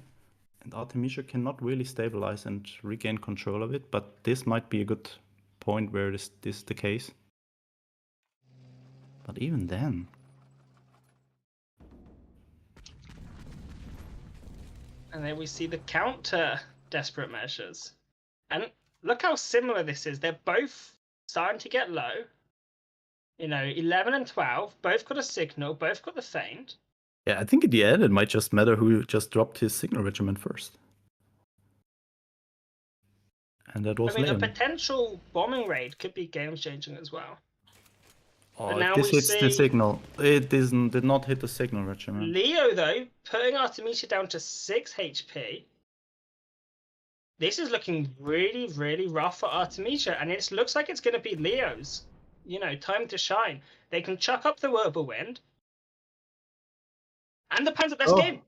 And Artemisia cannot really stabilize and regain control of it, but this might be a good point where this is the case. But even then... And then we see the counter Desperate Measures. And look how similar this is. They're both starting to get low. You know, 11 and 12, both got a signal, both got the feint. Yeah, I think in the end it might just matter who just dropped his signal regiment first. And that was I mean, Leo. a potential bombing raid could be game-changing as well. Oh, now this we hits the see- signal. It did not hit the signal regiment. Leo, though, putting Artemisia down to 6 HP. This is looking really, really rough for Artemisia, and it looks like it's going to be Leo's, you know, time to shine. They can chuck up the Whirlwind. And the Panzer, that's Oh. game.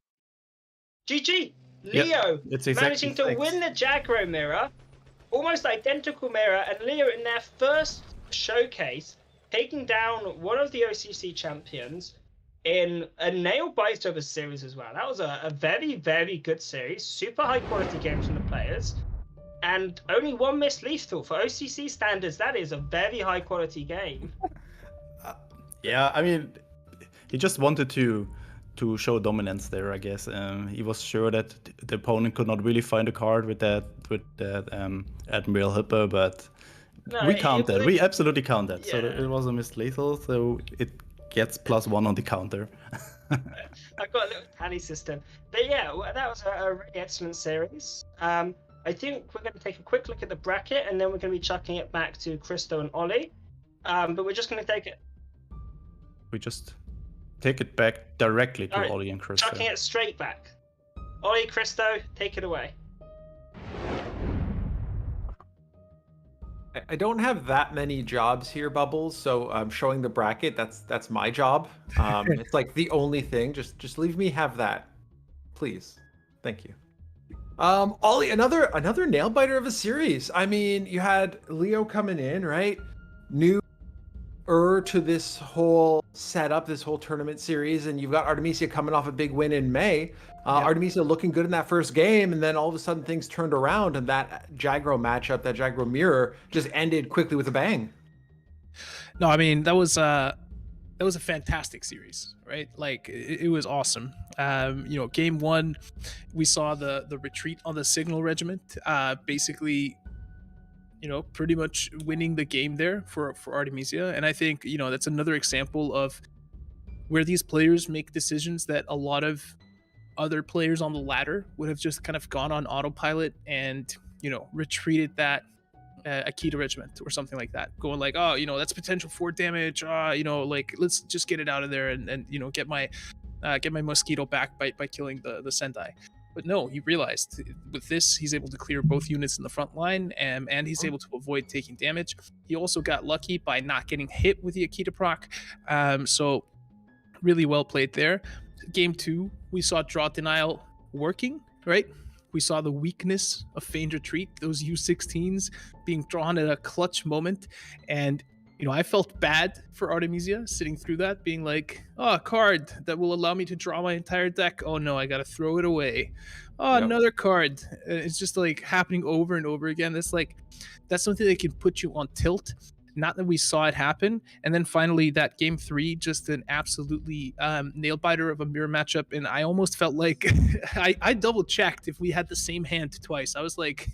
GG. Yep, Leo it's exactly managing to 6. win the Jagro mirror. Almost identical mirror, and Leo in their first showcase taking down one of the OCC champions in a nail-biter of a series as well. That was a very, very good series. Super high-quality games from the players. And only one missed lethal. For OCC standards, that is a very high-quality game. Yeah, I mean, he just wanted to show dominance there, I guess. He was sure that the opponent could not really find a card with that Admiral Hipper, but No, we count that. would- We absolutely count that. So Yeah. it was a missed lethal, so it gets +1 on the counter. I've got a little tally system. But yeah, that was a really excellent series. I think we're going to take a quick look at the bracket, and then we're going to be chucking it back to Christo and Ollie. But we're just going to take it, We just take it back directly to Alright, Ollie and Chris. chucking it straight back. Ollie, Christo, take it away. I don't have that many jobs here, Bubbles. So showing the bracket, that's my job. It's like the only thing. Just leave me have that, please. Thank you. Ollie, another nail biter of a series. I mean, you had Leo coming in, right? New to this whole setup, this whole tournament series, and you've got Artemisia coming off a big win in May. Artemisia looking good in that first game, and then all of a sudden things turned around, and that Jagro matchup, that Jagro mirror, just ended quickly with a bang. No, I mean that was a fantastic series, right? Like it was awesome. You know, game one, we saw the retreat on the Signal Regiment, basically, you know, pretty much winning the game there for Artemisia. And I think, you know, that's another example of where these players make decisions that a lot of other players on the ladder would have just kind of gone on autopilot and, you know, retreated that Akita regiment or something like that, going like, oh, you know, that's potential 4 damage, you know, like let's just get it out of there and you know, get my mosquito back by killing the Sendai. But no, he realized with this, he's able to clear both units in the front line, and he's able to avoid taking damage. He also got lucky by not getting hit with the Akita proc. So really well played there. Game 2, we saw draw denial working, right? We saw the weakness of feigned retreat, those U16s being drawn at a clutch moment. And, I felt bad for Artemisia sitting through that, being like, oh, a card that will allow me to draw my entire deck. Oh no, I got to throw it away. Oh, Yep. another card. It's just like happening over and over again. That's something that can put you on tilt. Not that we saw it happen. And then finally, that game 3, just an absolutely nail biter of a mirror matchup. And I almost felt like I double checked if we had the same hand twice. I was like,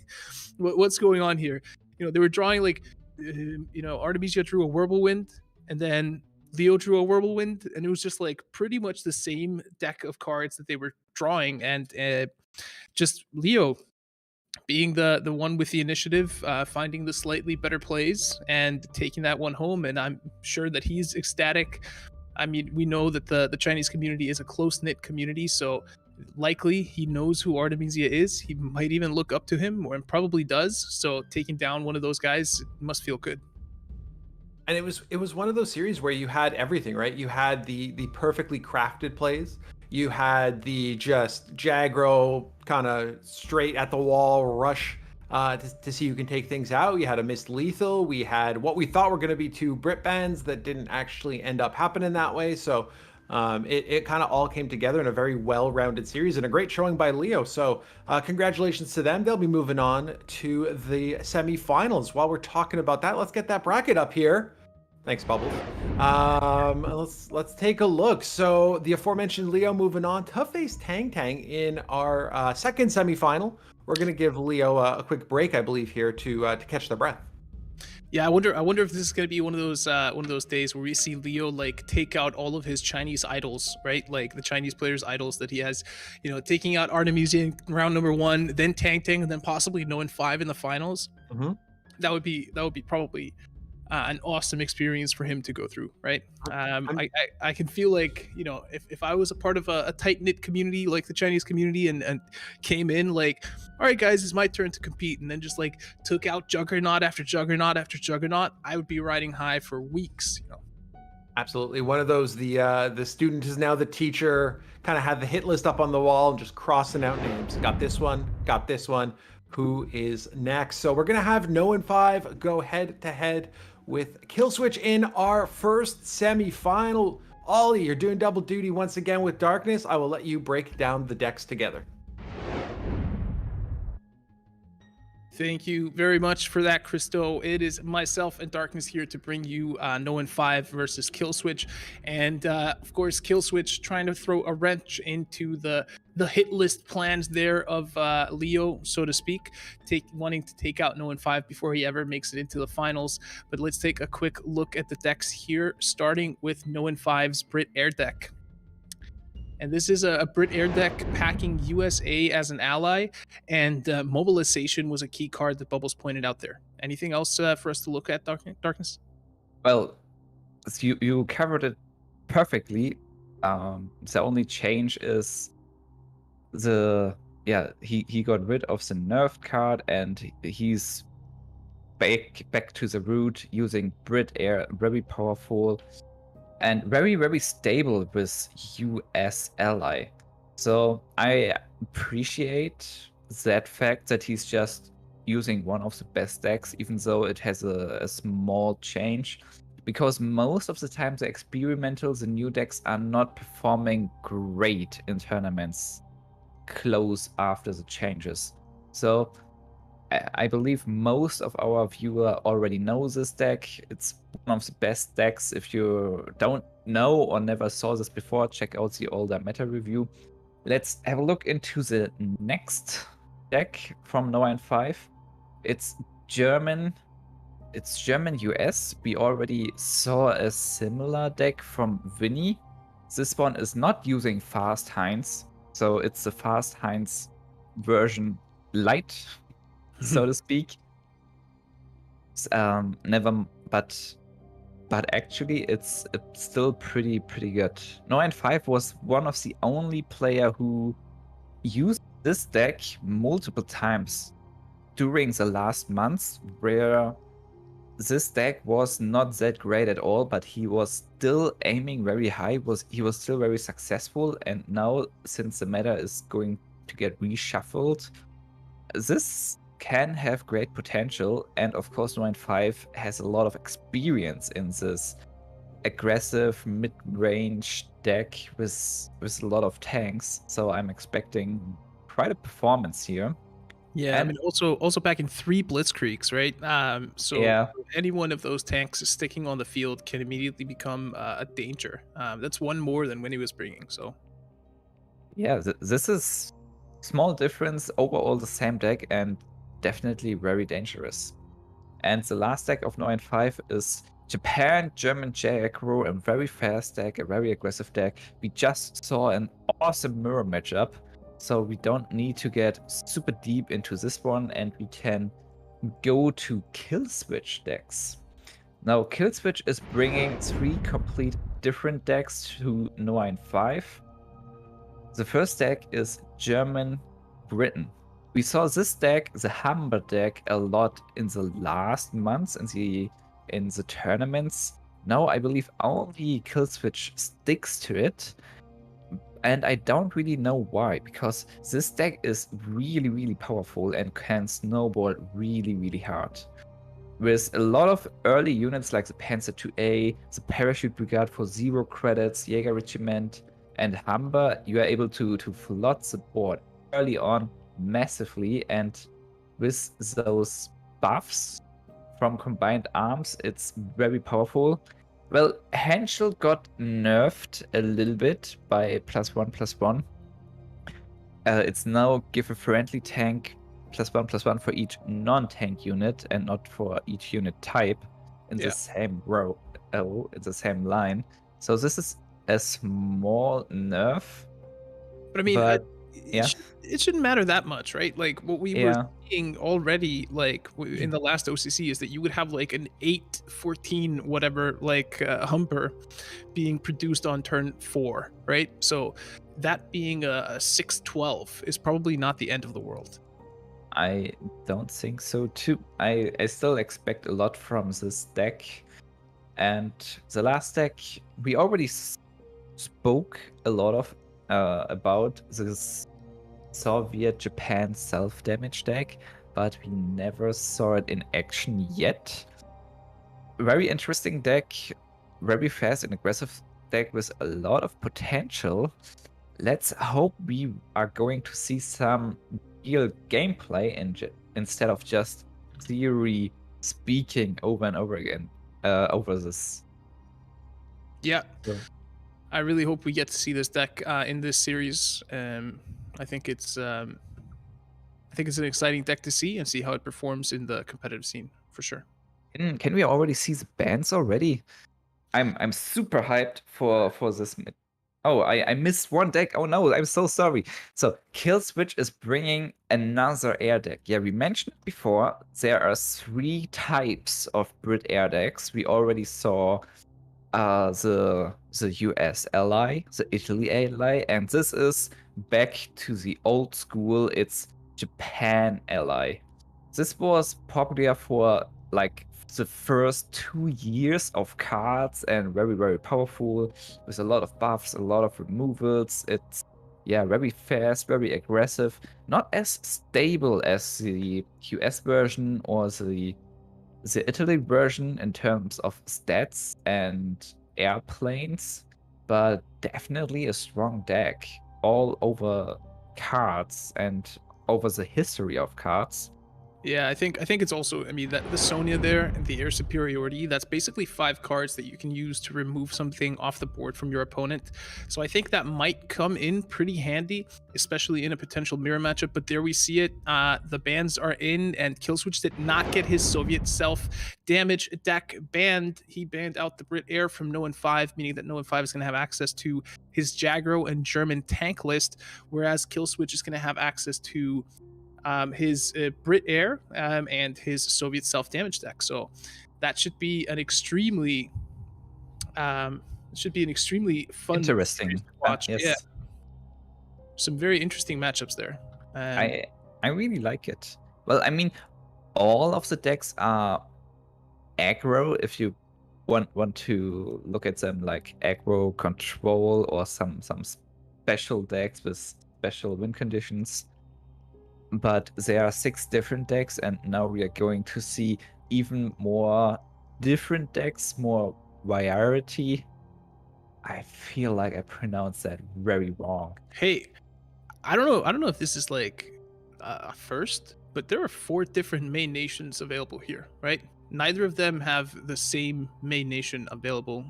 what's going on here? They were drawing like, Artemisia drew a Whirlwind, and then Leo drew a Whirlwind, and it was just like pretty much the same deck of cards that they were drawing. And just Leo being the one with the initiative, finding the slightly better plays and taking that one home. And I'm sure that he's ecstatic. I mean, we know that the Chinese community is a close-knit community, so likely he knows who Artemisia is. He might even look up to him, or probably does. So taking down one of those guys must feel good. And it was one of those series where you had everything, right? You had the perfectly crafted plays. You had the just Jagro kind of straight at the wall rush to see who can take things out. You had a missed lethal. We had what we thought were going to be 2 Brit bans that didn't actually end up happening that way. So it kind of all came together in a very well-rounded series and a great showing by Leo. So congratulations to them. They'll be moving on to the semifinals. While we're talking about that, let's get that bracket up here. Thanks, Bubbles. Let's take a look. So the aforementioned Leo moving on to face Tang Tang in our second semifinal. We're gonna give Leo a quick break, I believe, here to catch their breath. Yeah, I wonder if this is gonna be one of those days where we see Leo like take out all of his Chinese idols, right? Like the Chinese players' idols that he has, taking out Artemisia in round number 1, then Tang Tang, and then possibly 0-5 in the finals. Mm-hmm. That would be probably an awesome experience for him to go through, right? I can feel like, if I was a part of a tight-knit community like the Chinese community and came in like, all right, guys, it's my turn to compete, and then just like took out Juggernaut after Juggernaut after Juggernaut, I would be riding high for weeks, Absolutely. One of those, the student is now the teacher, kind of had the hit list up on the wall and just crossing out names. Got this one. Who is next? So we're gonna have 0-5 go head to head with Killswitch in our first semi-final. Ollie, you're doing double duty once again with Darkness. I will let you break down the decks together. Thank you very much for that, Christo. It is myself and Darkness here to bring you 0-5 versus Killswitch. And of course, Killswitch trying to throw a wrench into the hit list plans there of Leo, so to speak, wanting to take out 0-5 before he ever makes it into the finals. But let's take a quick look at the decks here, starting with 0-5's Brit Air deck. And this is a Brit Air deck packing USA as an ally, and mobilization was a key card that Bubbles pointed out there. Anything else for us to look at, Darkness? Well, you covered it perfectly. The only change is he got rid of the nerfed card, and he's back to the root using Brit Air, very powerful and very, very stable with US ally. So I appreciate that fact that he's just using one of the best decks, even though it has a small change. Because most of the time the experimentals, the new decks, are not performing great in tournaments close after the changes. So I believe most of our viewer already knows this deck. It's one of the best decks. If you don't know or never saw this before, check out the older meta review. Let's have a look into the next deck from 0-5. It's German US. We already saw a similar deck from Vinny. This one is not using Fast Heinz, so it's the Fast Heinz version light, so to speak. But actually it's still pretty good. 0-5 was one of the only player who used this deck multiple times during the last months where this deck was not that great at all, but he was still aiming very high. He was still very successful, and now since the meta is going to get reshuffled, this can have great potential. And of course, 9-5 has a lot of experience in this aggressive mid-range deck with a lot of tanks. So I'm expecting quite a performance here. Yeah, I And- mean, also back in 3 Blitzkriegs, right? So Yeah. any one of those tanks sticking on the field can immediately become a danger. That's one more than Winnie was bringing. So Yeah, this is small difference, overall the same deck, and definitely very dangerous. And the last deck of 9-5 is Japan, German J-Aggro, a very fast deck, a very aggressive deck. We just saw an awesome mirror matchup, so we don't need to get super deep into this one, and we can go to kill switch decks. Now, kill switch is bringing 3 complete different decks to 9-5. The first deck is German Britain. We saw this deck, the Humber deck, a lot in the last months in the tournaments. Now I believe only Killswitch sticks to it. And I don't really know why, because this deck is really, really powerful and can snowball really, really hard. With a lot of early units like the Panzer 2A, the Parachute Brigade for 0 credits, Jäger Regiment, and Humber, you are able to flood the board early on massively, and with those buffs from combined arms, it's very powerful. Well, Henschel got nerfed a little bit by +1/+1. It's now give a friendly tank +1/+1 for each non-tank unit and not for each unit type in the same row, in the same line. So this is a small nerf. But I mean, But, it shouldn't matter that much, right? Like what we were seeing already, like in the last OCC, is that you would have like an 8-14 whatever, like Humber being produced on turn 4, right? So that being a 6-12 is probably not the end of the world. I don't think so too. I still expect a lot from this deck. And the last deck, we already spoke a lot of about this Soviet Japan self-damage deck, but we never saw it in action yet. Very interesting deck, very fast and aggressive deck with a lot of potential. Let's hope we are going to see some real gameplay instead of just theory speaking over and over again over this. Yeah. So. I really hope we get to see this deck in this series. I think it's an exciting deck to see and see how it performs in the competitive scene for sure. Can we already see the bands already? I'm super hyped for this. Oh, I missed one deck. Oh no, I'm so sorry. So Killswitch is bringing another air deck. Yeah, we mentioned it before. There are 3 types of Brit air decks. We already saw the US ally, the Italy ally, and this is back to the old school. It's Japan ally. This was popular for like the first 2 years of cards and very, very powerful with a lot of buffs, a lot of removals. It's very fast, very aggressive, not as stable as the US version or the Italy version in terms of stats and airplanes, but definitely a strong deck all over cards and over the history of cards. Yeah, I think it's also, I mean, that the Sonya there and the air superiority, that's basically 5 cards that you can use to remove something off the board from your opponent. So I think that might come in pretty handy, especially in a potential mirror matchup. But there we see it. The bans are in, and Killswitch did not get his Soviet self-damage deck banned. He banned out the Brit Air from No. 5, meaning that No. 5 is going to have access to his Jagro and German tank list, whereas Killswitch is going to have access to his Brit Air and his Soviet self-damage deck. So that should be an extremely fun, interesting series to watch. yes. Yeah, some very interesting matchups there. And I really like it. Well, I mean, all of the decks are aggro if you want to look at them like aggro control or some special decks with special win conditions. But there are 6 different decks, and now we are going to see even more different decks, more variety. I feel like I pronounced that very wrong. hey, I don't know if this is like a first, but there are 4 different main nations available here, right? Neither of them have the same main nation available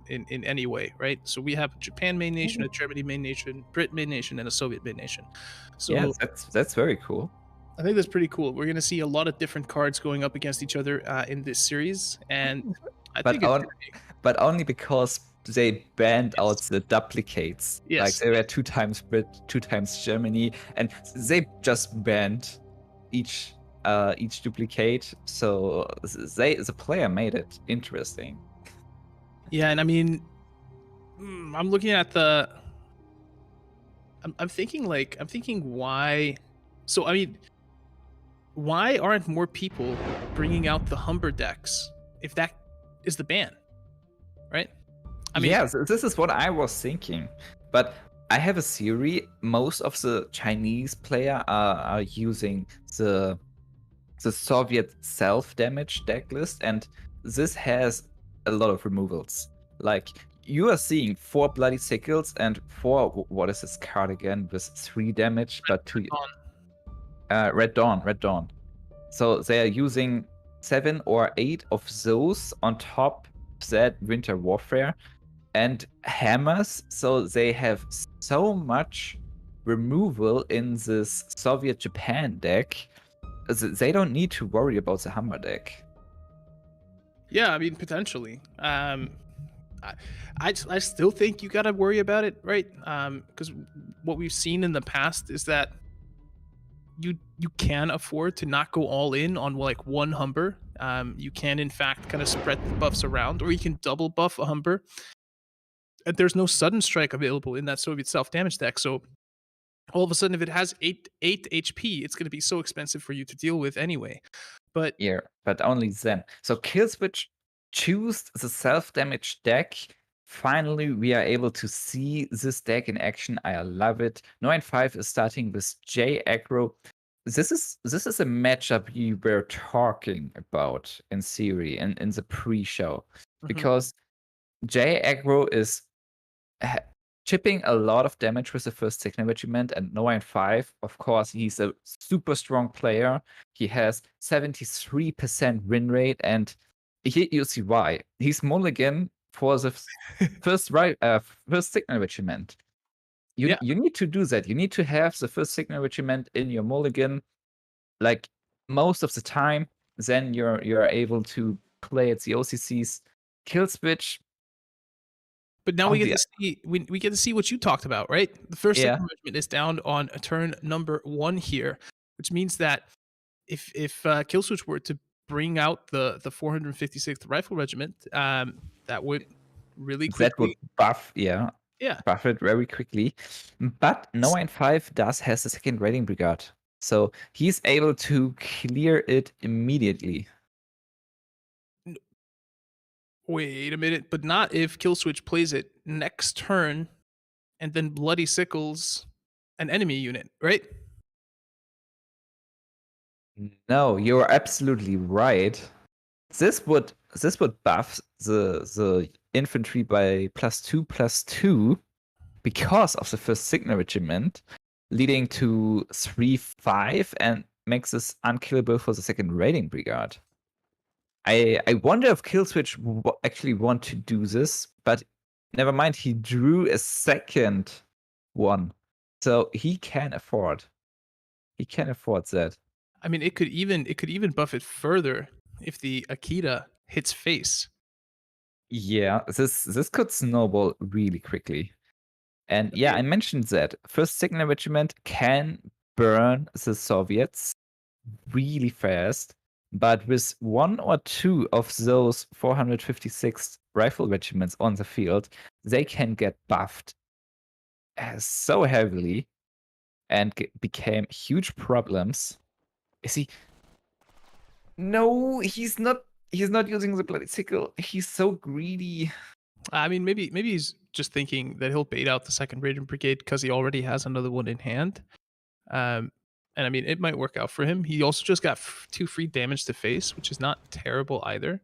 in any way, right? So we have a Japan main nation, a Germany main nation, Brit main nation, and a Soviet main nation. So Yeah, that's very cool. I think that's pretty cool. We're going to see a lot of different cards going up against each other in this series, and I But think it's gonna be- but only because they banned out the duplicates. Like Yes. there were 2 times Brit, 2 times Germany, and they just banned each duplicate. So the player made it interesting. Yeah, and I mean, I'm looking at the. I'm thinking why. So I mean, why aren't more people bringing out the Humber decks if that is the ban, right? I mean, yeah, this is what I was thinking. But I have a theory. Most of the Chinese player are using the Soviet self-damage deck list, and this has a lot of removals. Like you are seeing 4 bloody sickles and 4 what is this card again with 3 damage, but 2 Red Dawn. So they are using 7 or 8 of those on top of that Winter Warfare and hammers. So they have so much removal in this Soviet Japan deck. They don't need to worry about the Hammer deck. yeah, I mean potentially. I still think you gotta worry about it, right? Because what we've seen in the past is that you can afford to not go all in on like one Humber. You can in fact kind of spread the buffs around, or you can double buff a Humber. And there's no sudden strike available in that Soviet self damage deck, so all of a sudden, if it has 8 HP, it's going to be so expensive for you to deal with anyway. But Yeah, but only then. So Killswitch choose the self-damage deck. Finally, we are able to see this deck in action. I love it. 9-5 is starting with J aggro. This is a matchup you were talking about in theory and in the pre-show, because J aggro is chipping a lot of damage with the first Signal Regiment, and 9-5, of course, he's a super strong player. He has 73% win rate, and here you see why. He's mulligan for the first Signal Regiment. You need to do that. You need to have the first Signal Regiment in your mulligan, like most of the time. Then you're able to play at the OCCs. Killswitch. But now we get to see we get to see what you talked about, right? The first Signal Regiment is down on turn number 1 here, which means that if Killswitch were to bring out the 456th Rifle Regiment, that would really quickly... That would buff, buff it very quickly. But 9-5 does has the second raiding brigade, so he's able to clear it immediately. Wait a minute, but not if Killswitch plays it next turn and then Bloody Sickles an enemy unit, right? No, you're absolutely right. This would buff the infantry by +2/+2 because of the first Signal Regiment, leading to 3-5 and makes this unkillable for the second raiding brigade. I wonder if Killswitch actually want to do this, but never mind. He drew a second one, so he can afford. He can afford that. I mean, it could even buff it further if the Akita hits face. Yeah, this could snowball really quickly. And yeah, I mentioned that first Signal Regiment can burn the Soviets really fast. But with 1 or 2 of those 456 rifle regiments on the field, they can get buffed so heavily. and became huge problems. Is he? No, he's not. He's not using the bloody sickle. He's so greedy. I mean, maybe he's just thinking that he'll bait out the second Radiant Brigade because he already has another one in hand. And I mean, it might work out for him. He also just got 2 free damage to face, which is not terrible either.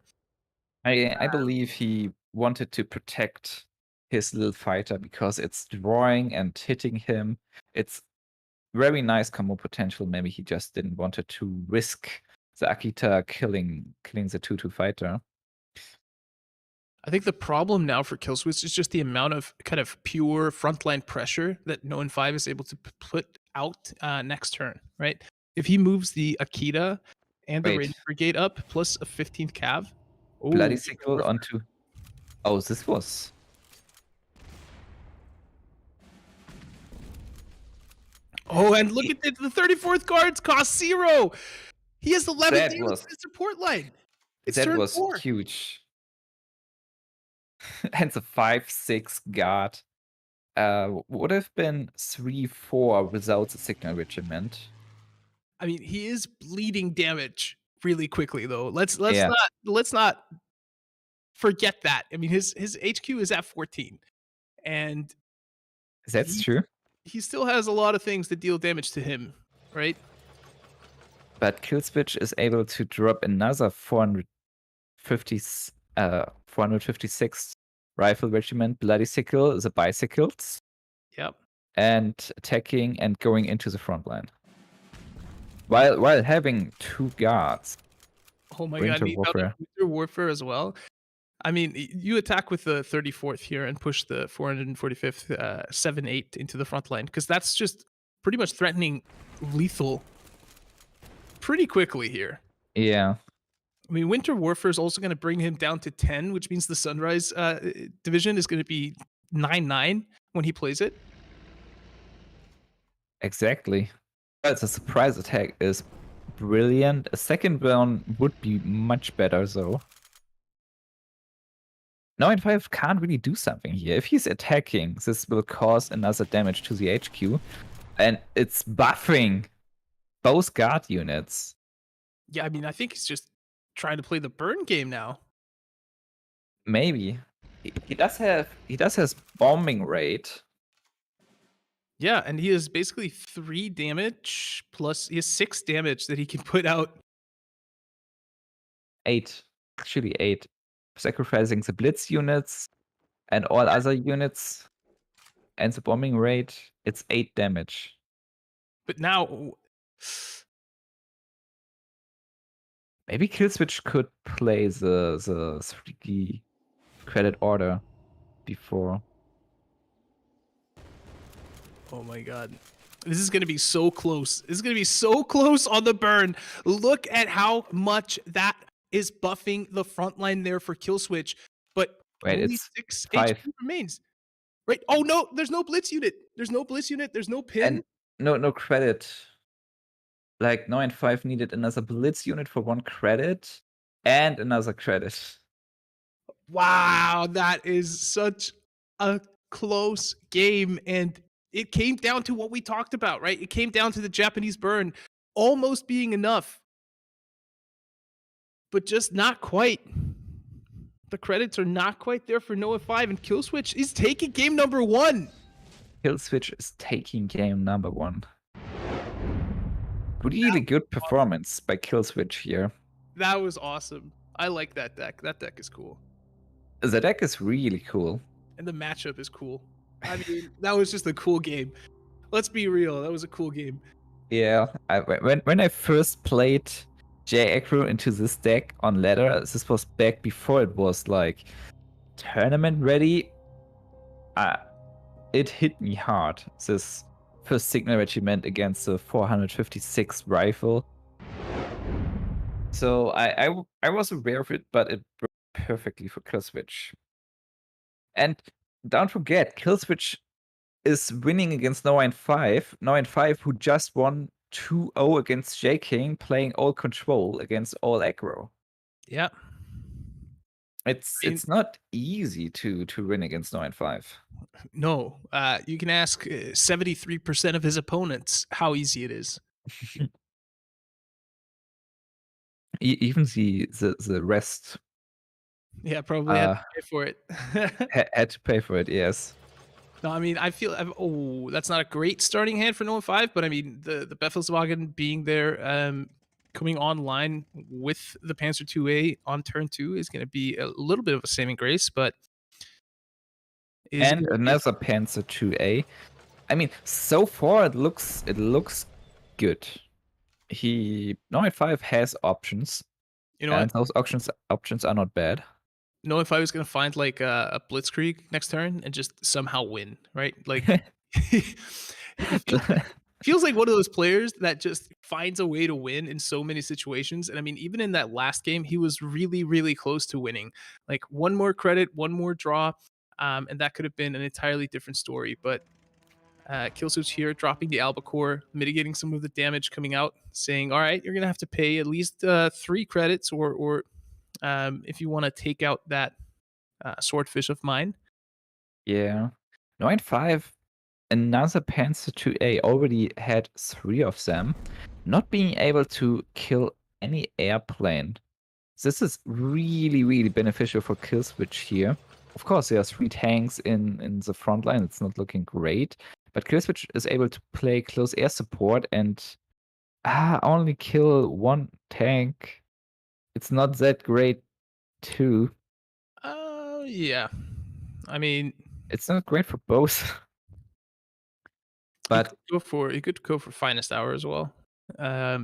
I believe he wanted to protect his little fighter because it's drawing and hitting him. It's very nice combo potential. Maybe he just didn't want to risk the Akita killing the 2/2 fighter. I think the problem now for Killswitch is just the amount of kind of pure frontline pressure that No 5 is able to put out next turn, right? If he moves the Akita and the Wait. Radiant Brigade up plus a 15th cav. Bloody Ooh, sickle onto. Oh, this was. Oh, and look at the 34th guards cost 0. He has 11 That deals was- in his support line. It's That turn was 4. huge. And the 5/6 guard would have been 3/4 without the signal regiment. I mean, he is bleeding damage really quickly though. Let's Yeah. not forget that. I mean, his HQ is at 14, and That's he- true. he still has a lot of things that deal damage to him, right? But Killswitch is able to drop another 456 rifle regiment, bloody sickle, the bicycles, Yep. and attacking and going into the front line. While having 2 guards. Oh my Winter god, he found Warfare. Winter Warfare as well. I mean, you attack with the 34th here and push the 445th 7/8 into the front line because that's just pretty much threatening lethal pretty quickly here. Yeah. I mean, Winter Warfare is also going to bring him down to 10, which means the Sunrise division is going to be 9/9 when he plays it. Exactly. But the surprise attack is brilliant. A second one would be much better, though. 9/5 can't really do something here. If he's attacking, this will cause another damage to the HQ. And it's buffing both guard units. Yeah, I mean, I think he's just trying to play the burn game now. Maybe. He does have bombing rate. Yeah, and he has basically 3 damage plus he has 6 damage that he can put out. 8. Actually 8. Sacrificing the blitz units and all other units and the bombing rate, it's 8 damage. But now Maybe Killswitch could play the 3 credit order before. oh my god. This is going to be so close. This is going to be so close on the burn. Look at how much that is buffing the front line there for Killswitch. But Wait, only it's 6 5. HP remains. Right? Oh no, there's no blitz unit. There's no blitz unit. There's no pin. And no credit. Like 9/5 needed another blitz unit for 1 credit and another credit. Wow, that is such a close game. And it came down to what we talked about, right? It came down to the Japanese burn almost being enough, but just not quite. The credits are not quite there for Noah 5, and Killswitch is taking game number 1. Killswitch is taking game number 1. Really good performance by Killswitch here. That was awesome. I like that deck. That deck is cool. The deck is really cool. And the matchup is cool. I mean, that was just a cool game. Let's be real. That was a cool game. Yeah, when I first played J Aggro into this deck on ladder, this was back before it was like tournament ready. It hit me hard, this first signal regiment against the 456 rifle. So I was aware of it, but it worked perfectly for Killswitch. And don't forget, Killswitch is winning against 9/5. 9/5 who just won 2-0 against J King, playing all control against all aggro. Yeah. It's not easy to win against 9-5. No, you can ask 73% of his opponents how easy it is. Even the rest Yeah, probably had to pay for it. had to pay for it. Yes. No, I mean, that's not a great starting hand for 0-5, but I mean, the Befelswagen being there, coming online with the Panzer 2A on turn 2 is going to be a little bit of a saving grace, but And another Panzer 2A. I mean, so far it looks good. 9-5 has options, you know and what? those options are not bad. Know if I was going to find like a blitzkrieg next turn and just somehow win, right? Like feels like one of those players that just finds a way to win in so many situations. And I mean, even in that last game, he was really, really close to winning. Like one more credit, one more draw, and that could have been an entirely different story. But Killswitch here dropping the albacore, mitigating some of the damage coming out, saying, all right, you're going to have to pay at least 3 credits or if you want to take out that swordfish of mine. Yeah. 9-5, another Panzer 2A already had 3 of them, not being able to kill any airplane. This is really, really beneficial for Killswitch here. Of course, there are 3 tanks in the front line. It's not looking great, but Killswitch is able to play close air support and only kill 1 tank. It's not that great too. Yeah. I mean, It's not great for both. But you could go for finest hour as well. I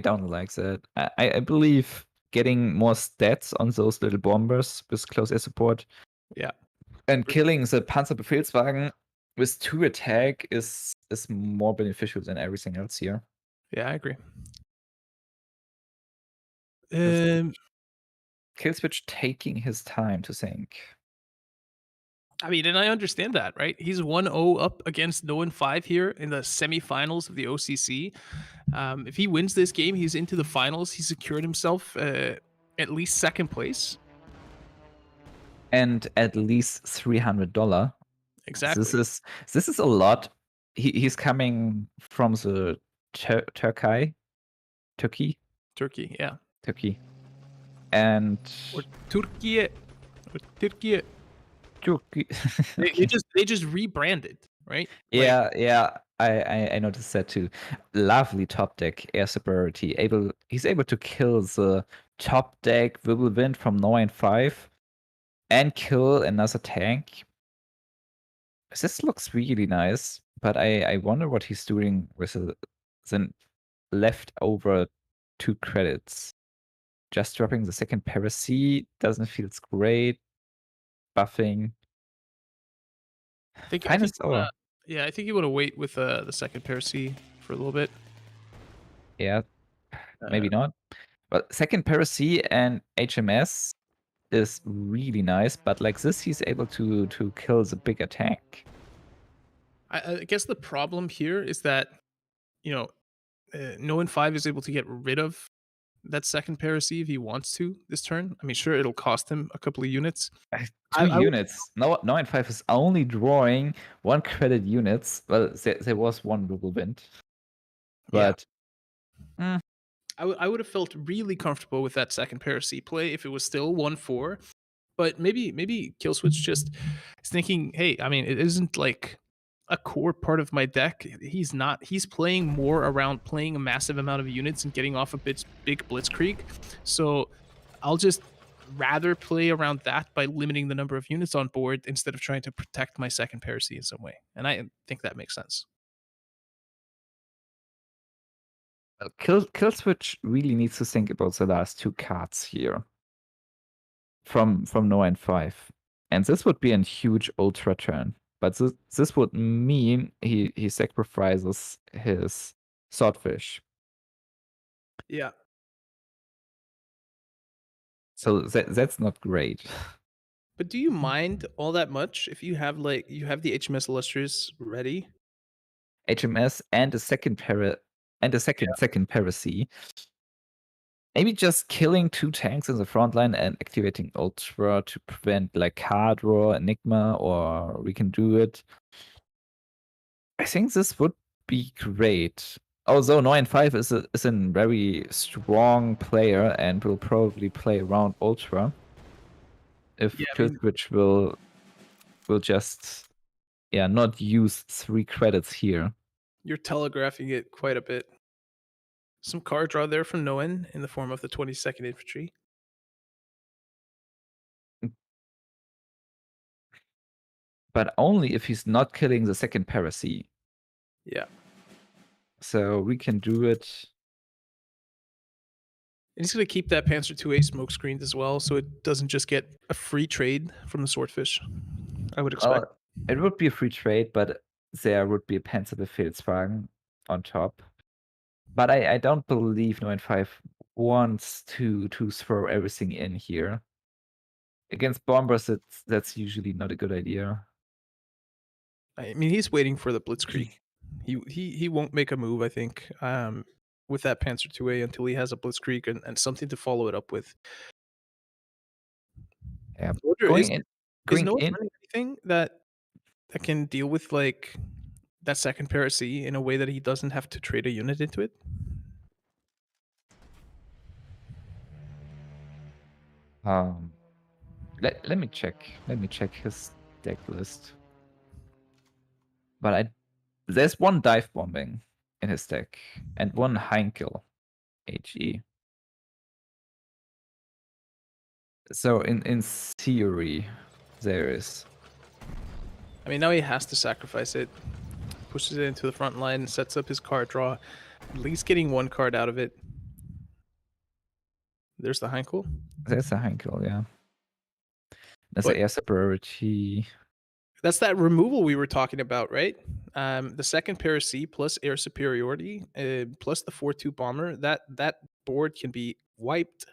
don't like that. I believe getting more stats on those little bombers with close air support. Yeah. And killing the Panzerbefehlswagen with 2 attack is more beneficial than everything else here. Yeah, I agree. Killswitch taking his time to think. I mean, and I understand that, right? He's 1-0 up against 0-5 here in the semifinals of the OCC. If he wins this game, he's into the finals. He secured himself at least second place. And at least $300. Exactly. This is a lot. He's coming from the Turkey. Yeah. Turkey. And Or Turkey. Turkey. They just rebranded, right? Yeah. I noticed that too. Lovely top deck air superiority. He's able to kill the top deck Wirbelwind from 9-5 and kill another tank. This looks really nice, but I wonder what he's doing with the leftover 2 credits. Just dropping the second Paracy doesn't feel great. Buffing. I think I think you want to wait with the second Paracy for a little bit. Yeah, maybe not. But second Paracy and HMS is really nice, but like this, he's able to kill the bigger tank. I guess the problem here is that, No 5 is able to get rid of that second Paracy if he wants to this turn. I mean, sure, it'll cost him a couple of units. 2 units. No, 9-5 is only drawing 1 credit units. Well, there was 1 Wirbelwind. But I would have felt really comfortable with that second Paracy play if it was still 1-4. But maybe Killswitch just is thinking, hey, I mean, it isn't like a core part of my deck. He's playing more around playing a massive amount of units and getting off a big blitzkrieg. So I'll just rather play around that by limiting the number of units on board instead of trying to protect my second Paracy in some way. And I think that makes sense. Killswitch really needs to think about the last 2 cards here from 5. And this would be a huge ultra turn. But this would mean he sacrifices his swordfish. Yeah. So that's not great. But do you mind all that much if you have the HMS Illustrious ready? HMS and a second second Paracy. Maybe just killing 2 tanks in the front line and activating Ultra to prevent like card draw, Enigma, or we can do it. I think this would be great. Although 9-5 is a very strong player and will probably play around Ultra. If Yeah, I mean- Killswitch will just not use 3 credits here. You're telegraphing it quite a bit. Some card draw there from Noen in the form of the 22nd Infantry. But only if he's not killing the second Paracy. Yeah. So we can do it. And he's going to keep that Panzer IIA smoke screened as well, so it doesn't just get a free trade from the Swordfish. I would expect. It would be a free trade, but there would be a Panzerbefehlswagen on top. But I don't believe 9-5 wants to throw everything in here. Against bombers, that's usually not a good idea. I mean, he's waiting for the Blitzkrieg. He won't make a move, I think, with that Panzer IIA until he has a Blitzkrieg and something to follow it up with. Yeah, I wonder, going is in, no one going in. running anything that can deal with like that second Paracy in a way that he doesn't have to trade a unit into it? Let me check. Let me check his deck list. But there's one dive bombing in his deck and one Heinkel HE. So in theory, there is. I mean, now he has to sacrifice it. Pushes it into the front line, sets up his card draw, at least getting one card out of it. There's the Heinkel. There's a Heinkel, yeah. There's But- an air superiority. That's that removal we were talking about, right? The second Paracy plus air superiority, plus the 4-2 bomber. That board can be wiped.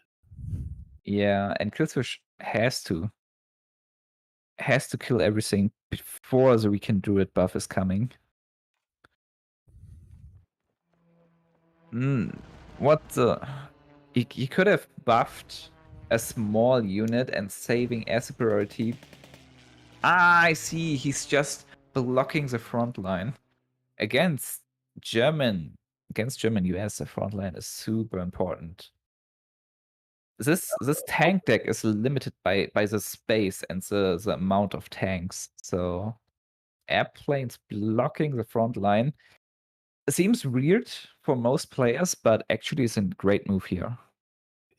Yeah, and Killswitch has to kill everything before the we can do it buff is coming. What the? He could have buffed a small unit and saving air superiority. I see. He's just blocking the front line against German US. The front line is super important. This tank deck is limited by the space and the amount of tanks. So airplanes blocking the front line seems weird for most players, but actually it's a great move here.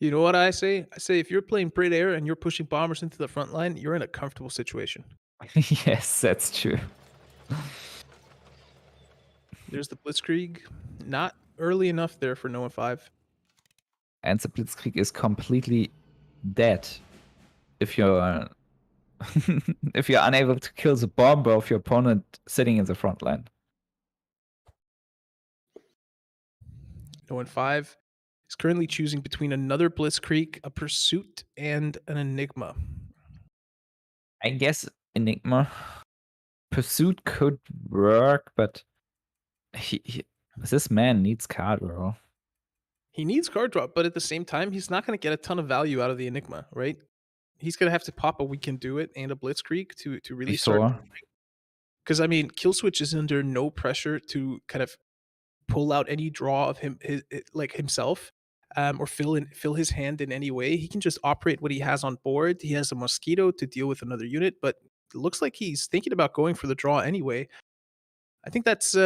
You know what I say? I say if you're playing Brit Air and you're pushing bombers into the front line, you're in a comfortable situation. Yes, that's true. There's the Blitzkrieg. Not early enough there for Noah 5. And the Blitzkrieg is completely dead if you're if you're unable to kill the bomber of your opponent sitting in the front line. Noah 5 is currently choosing between another Blitzkrieg, a Pursuit, and an Enigma. I guess Enigma Pursuit could work, but this man needs card draw. He needs card drop, but at the same time, he's not going to get a ton of value out of the Enigma, right? He's going to have to pop a We Can Do It and a Blitzkrieg to really start. Because, I mean, Killswitch is under no pressure to kind of pull out any draw of himself, or fill his hand in any way. He can just operate what he has on board. He has a Mosquito to deal with another unit, but it looks like he's thinking about going for the draw anyway. I think that's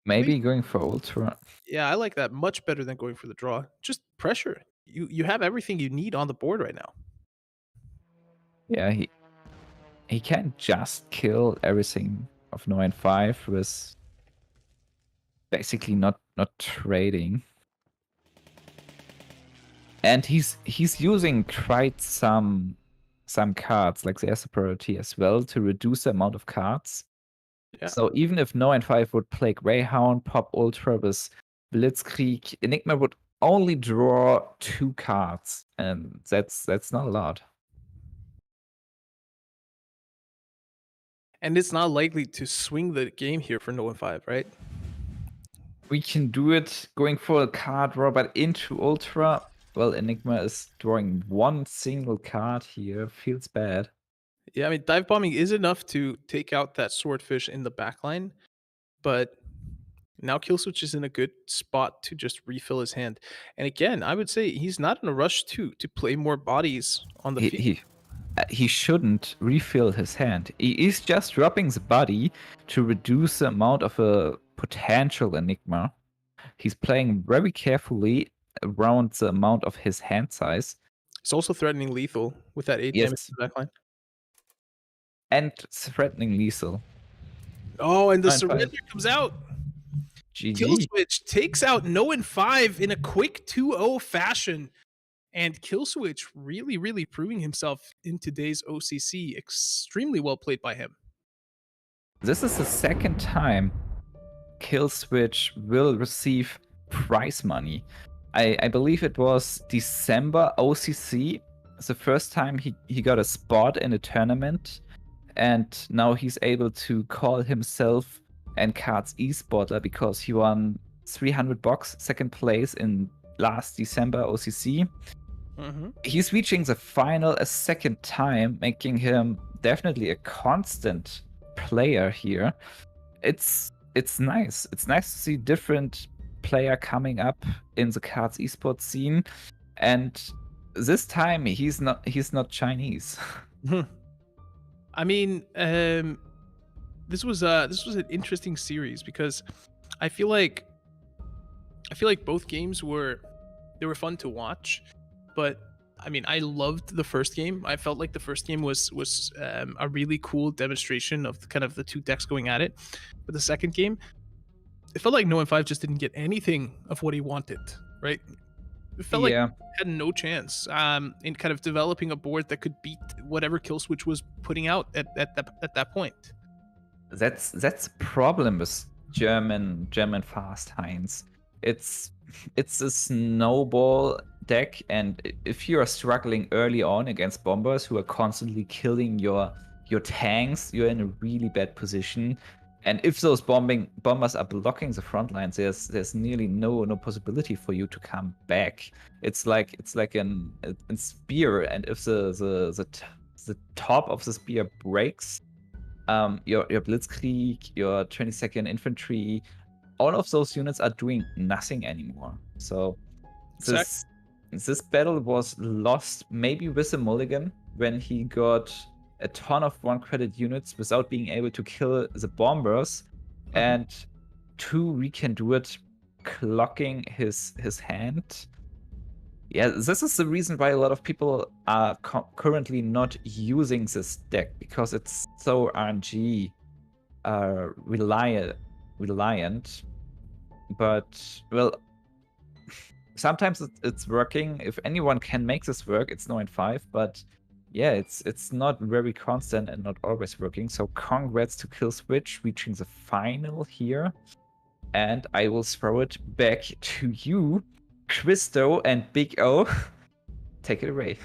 maybe going for Ultra. Yeah, I like that much better than going for the draw. Just pressure. You have everything you need on the board right now. Yeah, he can't just kill everything of 9-5 with basically not trading. And he's using quite some cards like the air superiority as well to reduce the amount of cards. Yeah. So even if 9-5 would play Greyhound, pop Ultra with Blitzkrieg, Enigma would only draw 2 cards, and that's not a lot. And it's not likely to swing the game here for Noah 5, right? We can do it going for a card draw, but into Ultra. Well, Enigma is drawing one single card here. Feels bad. Yeah, I mean, dive bombing is enough to take out that swordfish in the backline, but now Killswitch is in a good spot to just refill his hand. And again, I would say he's not in a rush to play more bodies on the He, field. he shouldn't refill his hand. He's just dropping the body to reduce the amount of a potential Enigma. He's playing very carefully around the amount of his hand size. He's also threatening lethal with that 8 damage Yes. in the backline. And threatening lethal. Oh, and the 9-5. surrender comes out. GG. Killswitch takes out No and 5 in a quick 2-0 fashion. And Killswitch really, really proving himself in today's OCC. Extremely well played by him. This is the second time Killswitch will receive prize money. I believe it was December OCC. It's the first time he got a spot in a tournament. And now he's able to call himself N-Cards esporter because he won 300 bucks, second place in last December OCC. He's reaching the final a second time, making him definitely a constant player here. It's nice. It's nice to see different player coming up in the cards esports scene, and this time he's not Chinese. I mean, this was an interesting series because I feel like both games were fun to watch. But I mean, I loved the first game. I felt like the first game was a really cool demonstration of kind of the two decks going at it. But the second game, it felt like No and 5 just didn't get anything of what he wanted, right? It felt like he had no chance in kind of developing a board that could beat whatever Killswitch was putting out at that point. That's the problem with German fast Heinz. It's a snowball deck, and if you are struggling early on against bombers who are constantly killing your tanks, you're in a really bad position. And if those bombers are blocking the front lines, there's nearly no possibility for you to come back. It's like a spear, and if the top of the spear breaks, your Blitzkrieg, your 22nd infantry, all of those units are doing nothing anymore. So this battle was lost maybe with a mulligan when he got a ton of 1 credit units without being able to kill the bombers, and 2, we can do it clocking his hand. Yeah, this is the reason why a lot of people are currently not using this deck, because it's so RNG reliant. But well, sometimes it's working. If anyone can make this work, it's No and 5. But yeah, it's not very constant and not always working. So congrats to Killswitch reaching the final here. And I will throw it back to you, Christo and Big O. Take it away.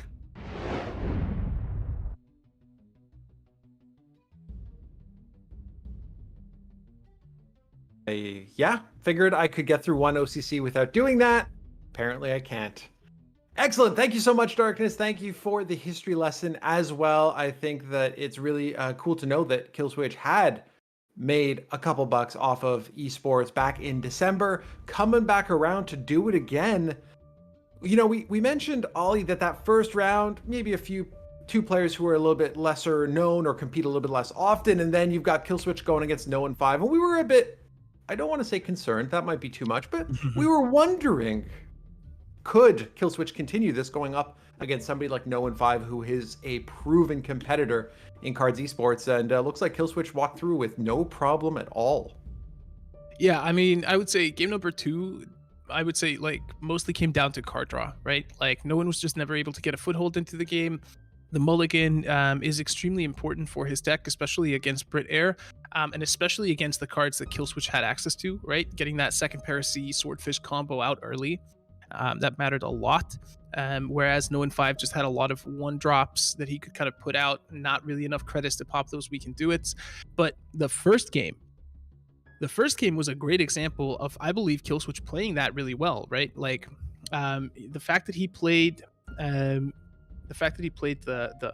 Yeah, figured I could get through one OCC without doing that. Apparently I can't. Excellent. Thank you so much, Darkness. Thank you for the history lesson as well. I think that it's really cool to know that Killswitch had made a couple bucks off of esports back in December, coming back around to do it again. You know, we mentioned, Ollie, that first round, maybe two players who are a little bit lesser known or compete a little bit less often, and then you've got Killswitch going against No and 5, and we were a bit, I don't want to say concerned, that might be too much, but we were wondering, could Killswitch continue this going up against somebody like No and 5, who is a proven competitor in cards esports, and looks like Killswitch walked through with no problem at all. Yeah, I mean, I would say game number 2, I would say like mostly came down to card draw, right? Like no one was just never able to get a foothold into the game. The mulligan is extremely important for his deck, especially against Brit Air, and especially against the cards that Killswitch had access to, right? Getting that second Parasy Swordfish combo out early, that mattered a lot. Whereas No and 5 just had a lot of 1-drops that he could kind of put out, not really enough credits to pop those we can do it. But the first game was a great example of, I believe, Killswitch playing that really well, right? Like The fact that he played the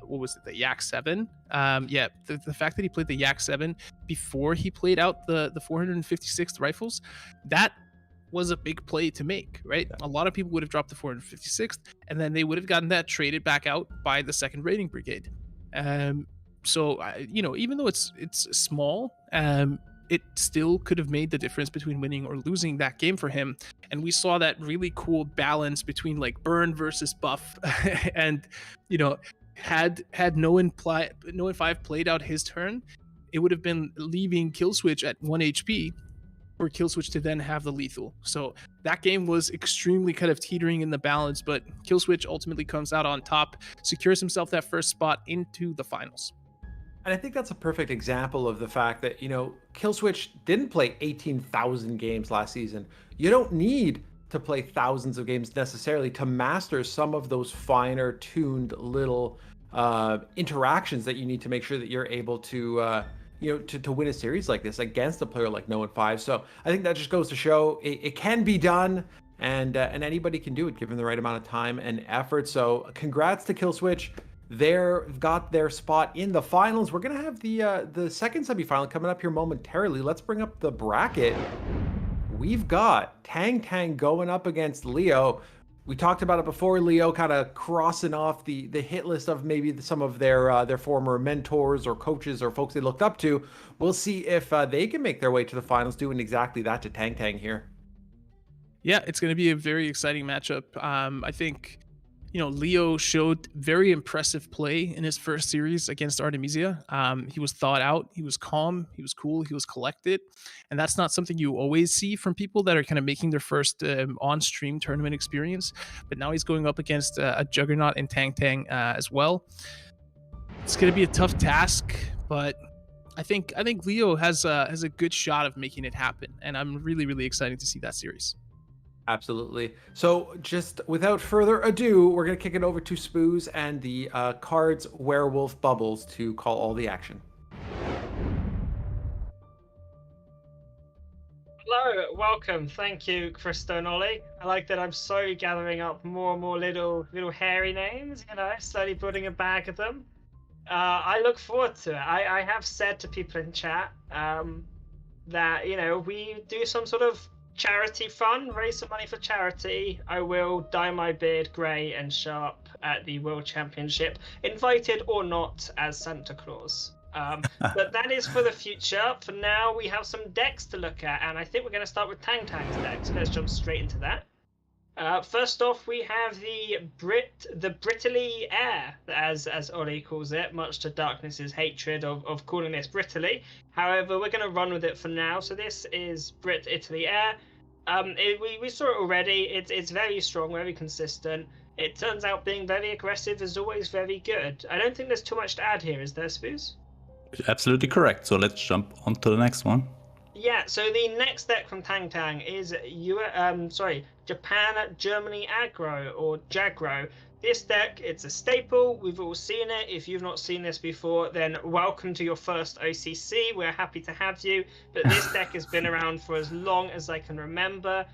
what was it, the Yak 7, the fact that he played the Yak 7 before he played out the 456th rifles, that was a big play to make, right? A lot of people would have dropped the 456th, and then they would have gotten that traded back out by the 2nd Raiding Brigade. So even though it's small, it still could have made the difference between winning or losing that game for him. And we saw that really cool balance between like burn versus buff. And had no one 5 played out his turn, it would have been leaving Killswitch at 1 HP for Killswitch to then have the lethal. So that game was extremely kind of teetering in the balance, but Killswitch ultimately comes out on top, secures himself that first spot into the finals. And I think that's a perfect example of the fact that, Killswitch didn't play 18,000 games last season. You don't need to play thousands of games necessarily to master some of those finer tuned little interactions that you need to make sure that you're able to to win a series like this against a player like No 5. So I think that just goes to show it can be done, and anybody can do it given the right amount of time and effort. So congrats to Killswitch. They've got their spot in the finals. We're gonna have the second semifinal coming up here momentarily. Let's bring up the bracket. We've got Tang Tang going up against Leo. We talked about it before. Leo kind of crossing off the hit list of maybe some of their former mentors or coaches or folks they looked up to. We'll see if they can make their way to the finals, doing exactly that to Tang Tang here. Yeah, it's going to be a very exciting matchup. I think Leo showed very impressive play in his first series against Artemisia. He was thought out, he was calm, he was cool, he was collected. And that's not something you always see from people that are kind of making their first on-stream tournament experience. But now he's going up against a juggernaut in Tang Tang as well. It's going to be a tough task, but I think Leo has a good shot of making it happen. And I'm really, really excited to see that series. Absolutely. So just without further ado, we're going to kick it over to Spooz and the Cards Werewolf Bubbles to call all the action. Hello, welcome. Thank you, Christo and Ollie. I like that I'm slowly gathering up more and more little hairy names, slowly putting a bag of them. I look forward to it. I have said to people in chat that, we do some sort of charity fun, raise some money for charity. I will dye my beard grey and sharp at the World Championship, invited or not as Santa Claus. But that is for the future. For now, we have some decks to look at, and I think we're going to start with Tang Tang's deck, so let's jump straight into that. First off, we have the Brittly Air, as Ollie calls it, much to Darkness's hatred of calling this Brittly. However, we're going to run with it for now. So this is Brit Italy Air. We saw it already. It's very strong, very consistent. It turns out being very aggressive is always very good. I don't think there's too much to add here, is there, Spooz? Absolutely correct. So let's jump on to the next one. Yeah, so the next deck from Tang Tang is Japan Germany Aggro, or Jagro. This deck, it's a staple. We've all seen it. If you've not seen this before, then welcome to your first OCC. We're happy to have you. But this deck has been around for as long as I can remember.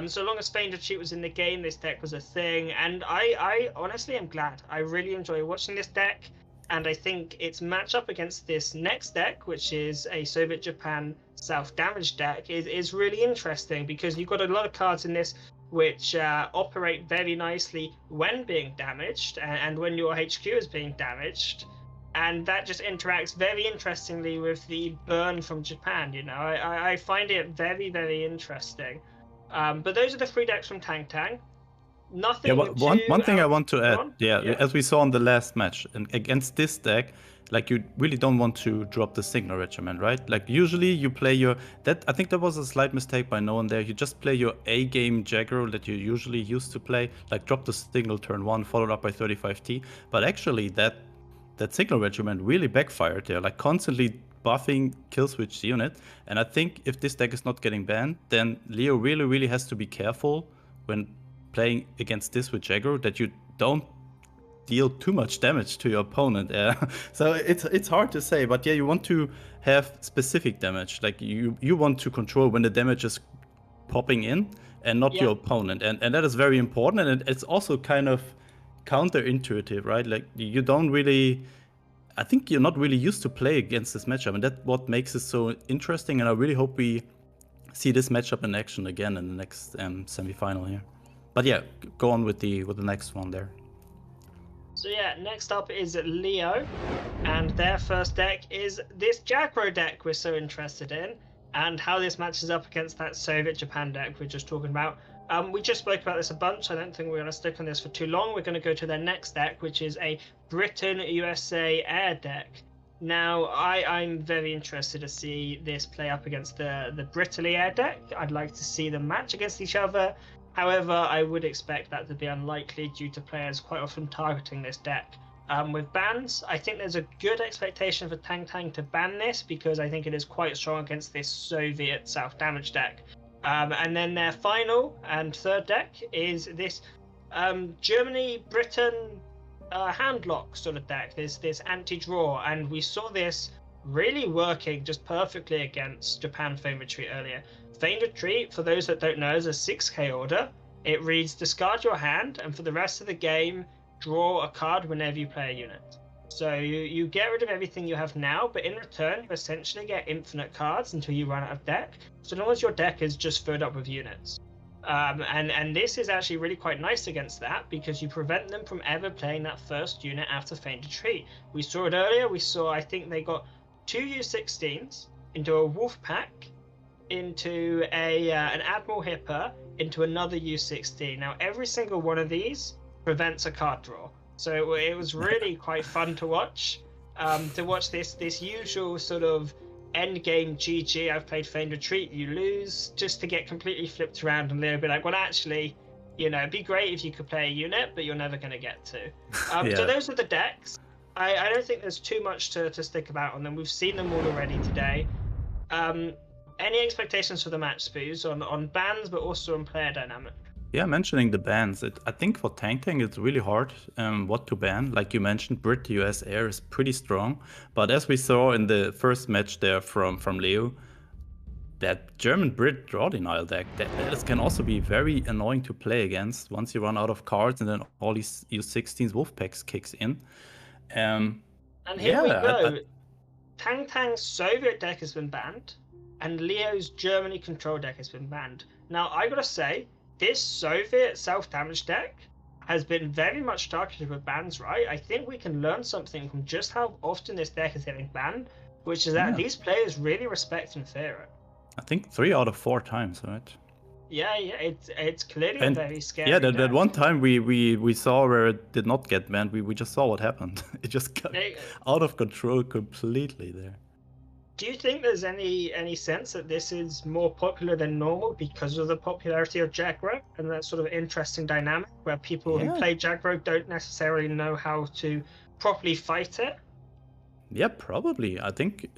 So long as Fainted Cheat was in the game, this deck was a thing. And I honestly am glad. I really enjoy watching this deck. And I think its matchup against this next deck, which is a Soviet Japan South Damage deck, is really interesting, because you've got a lot of cards in this which operate very nicely when being damaged and when your HQ is being damaged. And that just interacts very interestingly with the burn from Japan, I find it very, very interesting. But those are the 3 decks from Tang Tang. Nothing. Yeah, one thing I want to add, yeah, as we saw in the last match, and against this deck, like, you really don't want to drop the signal regiment, right? Like, usually you play I think that was a slight mistake by no one there. You just play your A game Jaggro that you usually used to play, like drop the signal turn 1, followed up by 35T. But actually that signal regiment really backfired there, like constantly buffing Killswitch's unit. And I think if this deck is not getting banned, then Leo really, really has to be careful when playing against this with Jaggro, that you don't deal too much damage to your opponent. So it's hard to say, but yeah, you want to have specific damage. Like you want to control when the damage is popping in, and not Yeah. your opponent. And that is very important. And it's also kind of counterintuitive, right? Like you don't really, I think you're not really used to play against this matchup, and that's what makes it so interesting. And I really hope we see this matchup in action again in the next semifinal here. But yeah, go on with the next one there. So yeah, next up is Leo, and their first deck is this Jackro deck we're so interested in, and how this matches up against that Soviet Japan deck we're just talking about. We just spoke about this a bunch. I don't think we're going to stick on this for too long. We're going to go to their next deck, which is a Britain USA Air deck. Now, I'm very interested to see this play up against the Brittany Air deck. I'd like to see them match against each other. However, I would expect that to be unlikely due to players quite often targeting this deck. With bans, I think there's a good expectation for Tang Tang to ban this because I think it is quite strong against this Soviet South damage deck. And then their final and third deck is this Germany-Britain handlock sort of deck, this anti-draw, and we saw this really working just perfectly against Japan Feigned Retreat earlier. Feigned Retreat, for those that don't know, is a 6k order. It reads discard your hand, and for the rest of the game, draw a card whenever you play a unit. So you get rid of everything you have now, but in return, you essentially get infinite cards until you run out of deck, so long as your deck is just filled up with units. And this is actually really quite nice against that because you prevent them from ever playing that first unit after Feigned Retreat. We saw it earlier. We saw, I think they got 2 U16s into a Wolf Pack, into an Admiral Hipper, into another U16. Now every single one of these prevents a card draw. So it was really quite fun to watch this usual sort of end game GG. I've played Feigned Retreat, you lose, just to get completely flipped around and Leo be like, well, actually, you know, it'd be great if you could play a unit, but you're never going to get to. So those are the decks. I don't think there's too much to stick about on them. We've seen them all already today. Any expectations for the match, Spooz, on bans, but also on player dynamic? Yeah, mentioning the bans, I think for Tang Tang it's really hard what to ban. Like you mentioned, Brit US Air is pretty strong, but as we saw in the first match there from Leo, that German Brit draw denial deck, that can also be very annoying to play against once you run out of cards and then all these U16s Wolfpacks kicks in. And here we go. Tang Tang's Soviet deck has been banned, and Leo's Germany control deck has been banned. Now, I gotta say, this Soviet self-damage deck has been very much targeted with bans, right? I think we can learn something from just how often this deck is getting banned, which is that these players really respect and fear it. I think 3 out of 4 times, right? Yeah, it's clearly a very scary Yeah, deck. that one time we saw where it did not get banned, we just saw what happened. It just got out of control completely there. Do you think there's any sense that this is more popular than normal because of the popularity of Jackro and that sort of interesting dynamic where people who play Jackro don't necessarily know how to properly fight it? Yeah, probably. I think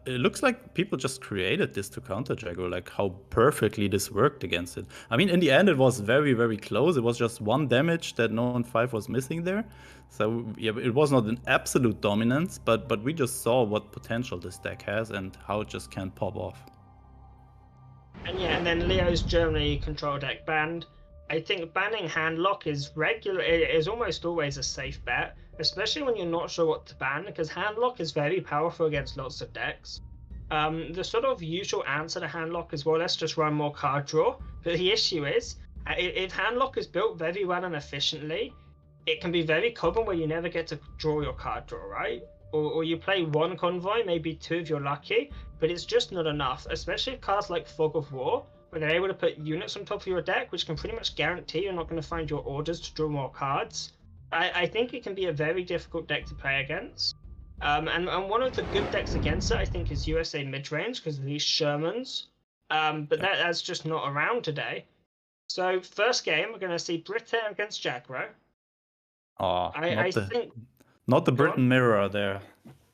it looks like people just created this to counter Jackro, like how perfectly this worked against it. I mean, in the end, it was very, very close. It was just 1 damage that no 5 was missing there. So yeah, it was not an absolute dominance, but we just saw what potential this deck has and how it just can pop off. And yeah, and then Leo's Germany control deck banned. I think banning handlock is almost always a safe bet, especially when you're not sure what to ban, because handlock is very powerful against lots of decks. The sort of usual answer to handlock is, well, let's just run more card draw. But the issue is, if handlock is built very well and efficiently, it can be very common where you never get to draw your card draw, right? Or you play 1 convoy, maybe 2 if you're lucky, but it's just not enough, especially with cards like Fog of War, where they're able to put units on top of your deck, which can pretty much guarantee you're not going to find your orders to draw more cards. I think it can be a very difficult deck to play against. And one of the good decks against it, I think, is USA midrange, because of these Shermans. But that's just not around today. So first game, we're going to see Britain against Jackro. Oh, I think not the Britain mirror there.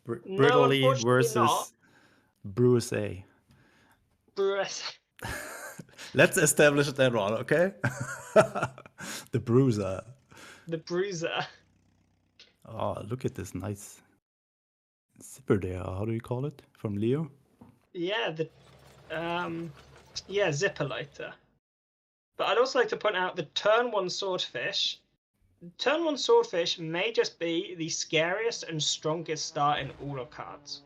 Brittany versus not. Bruce A. Bruce. Let's establish that one, okay? The Bruiser. The Bruiser. Oh, look at this nice zipper there. How do you call it? From Leo? Yeah, zipper lighter. But I'd also like to point out the turn 1 Swordfish. Turn 1 Swordfish may just be the scariest and strongest start in all of cards.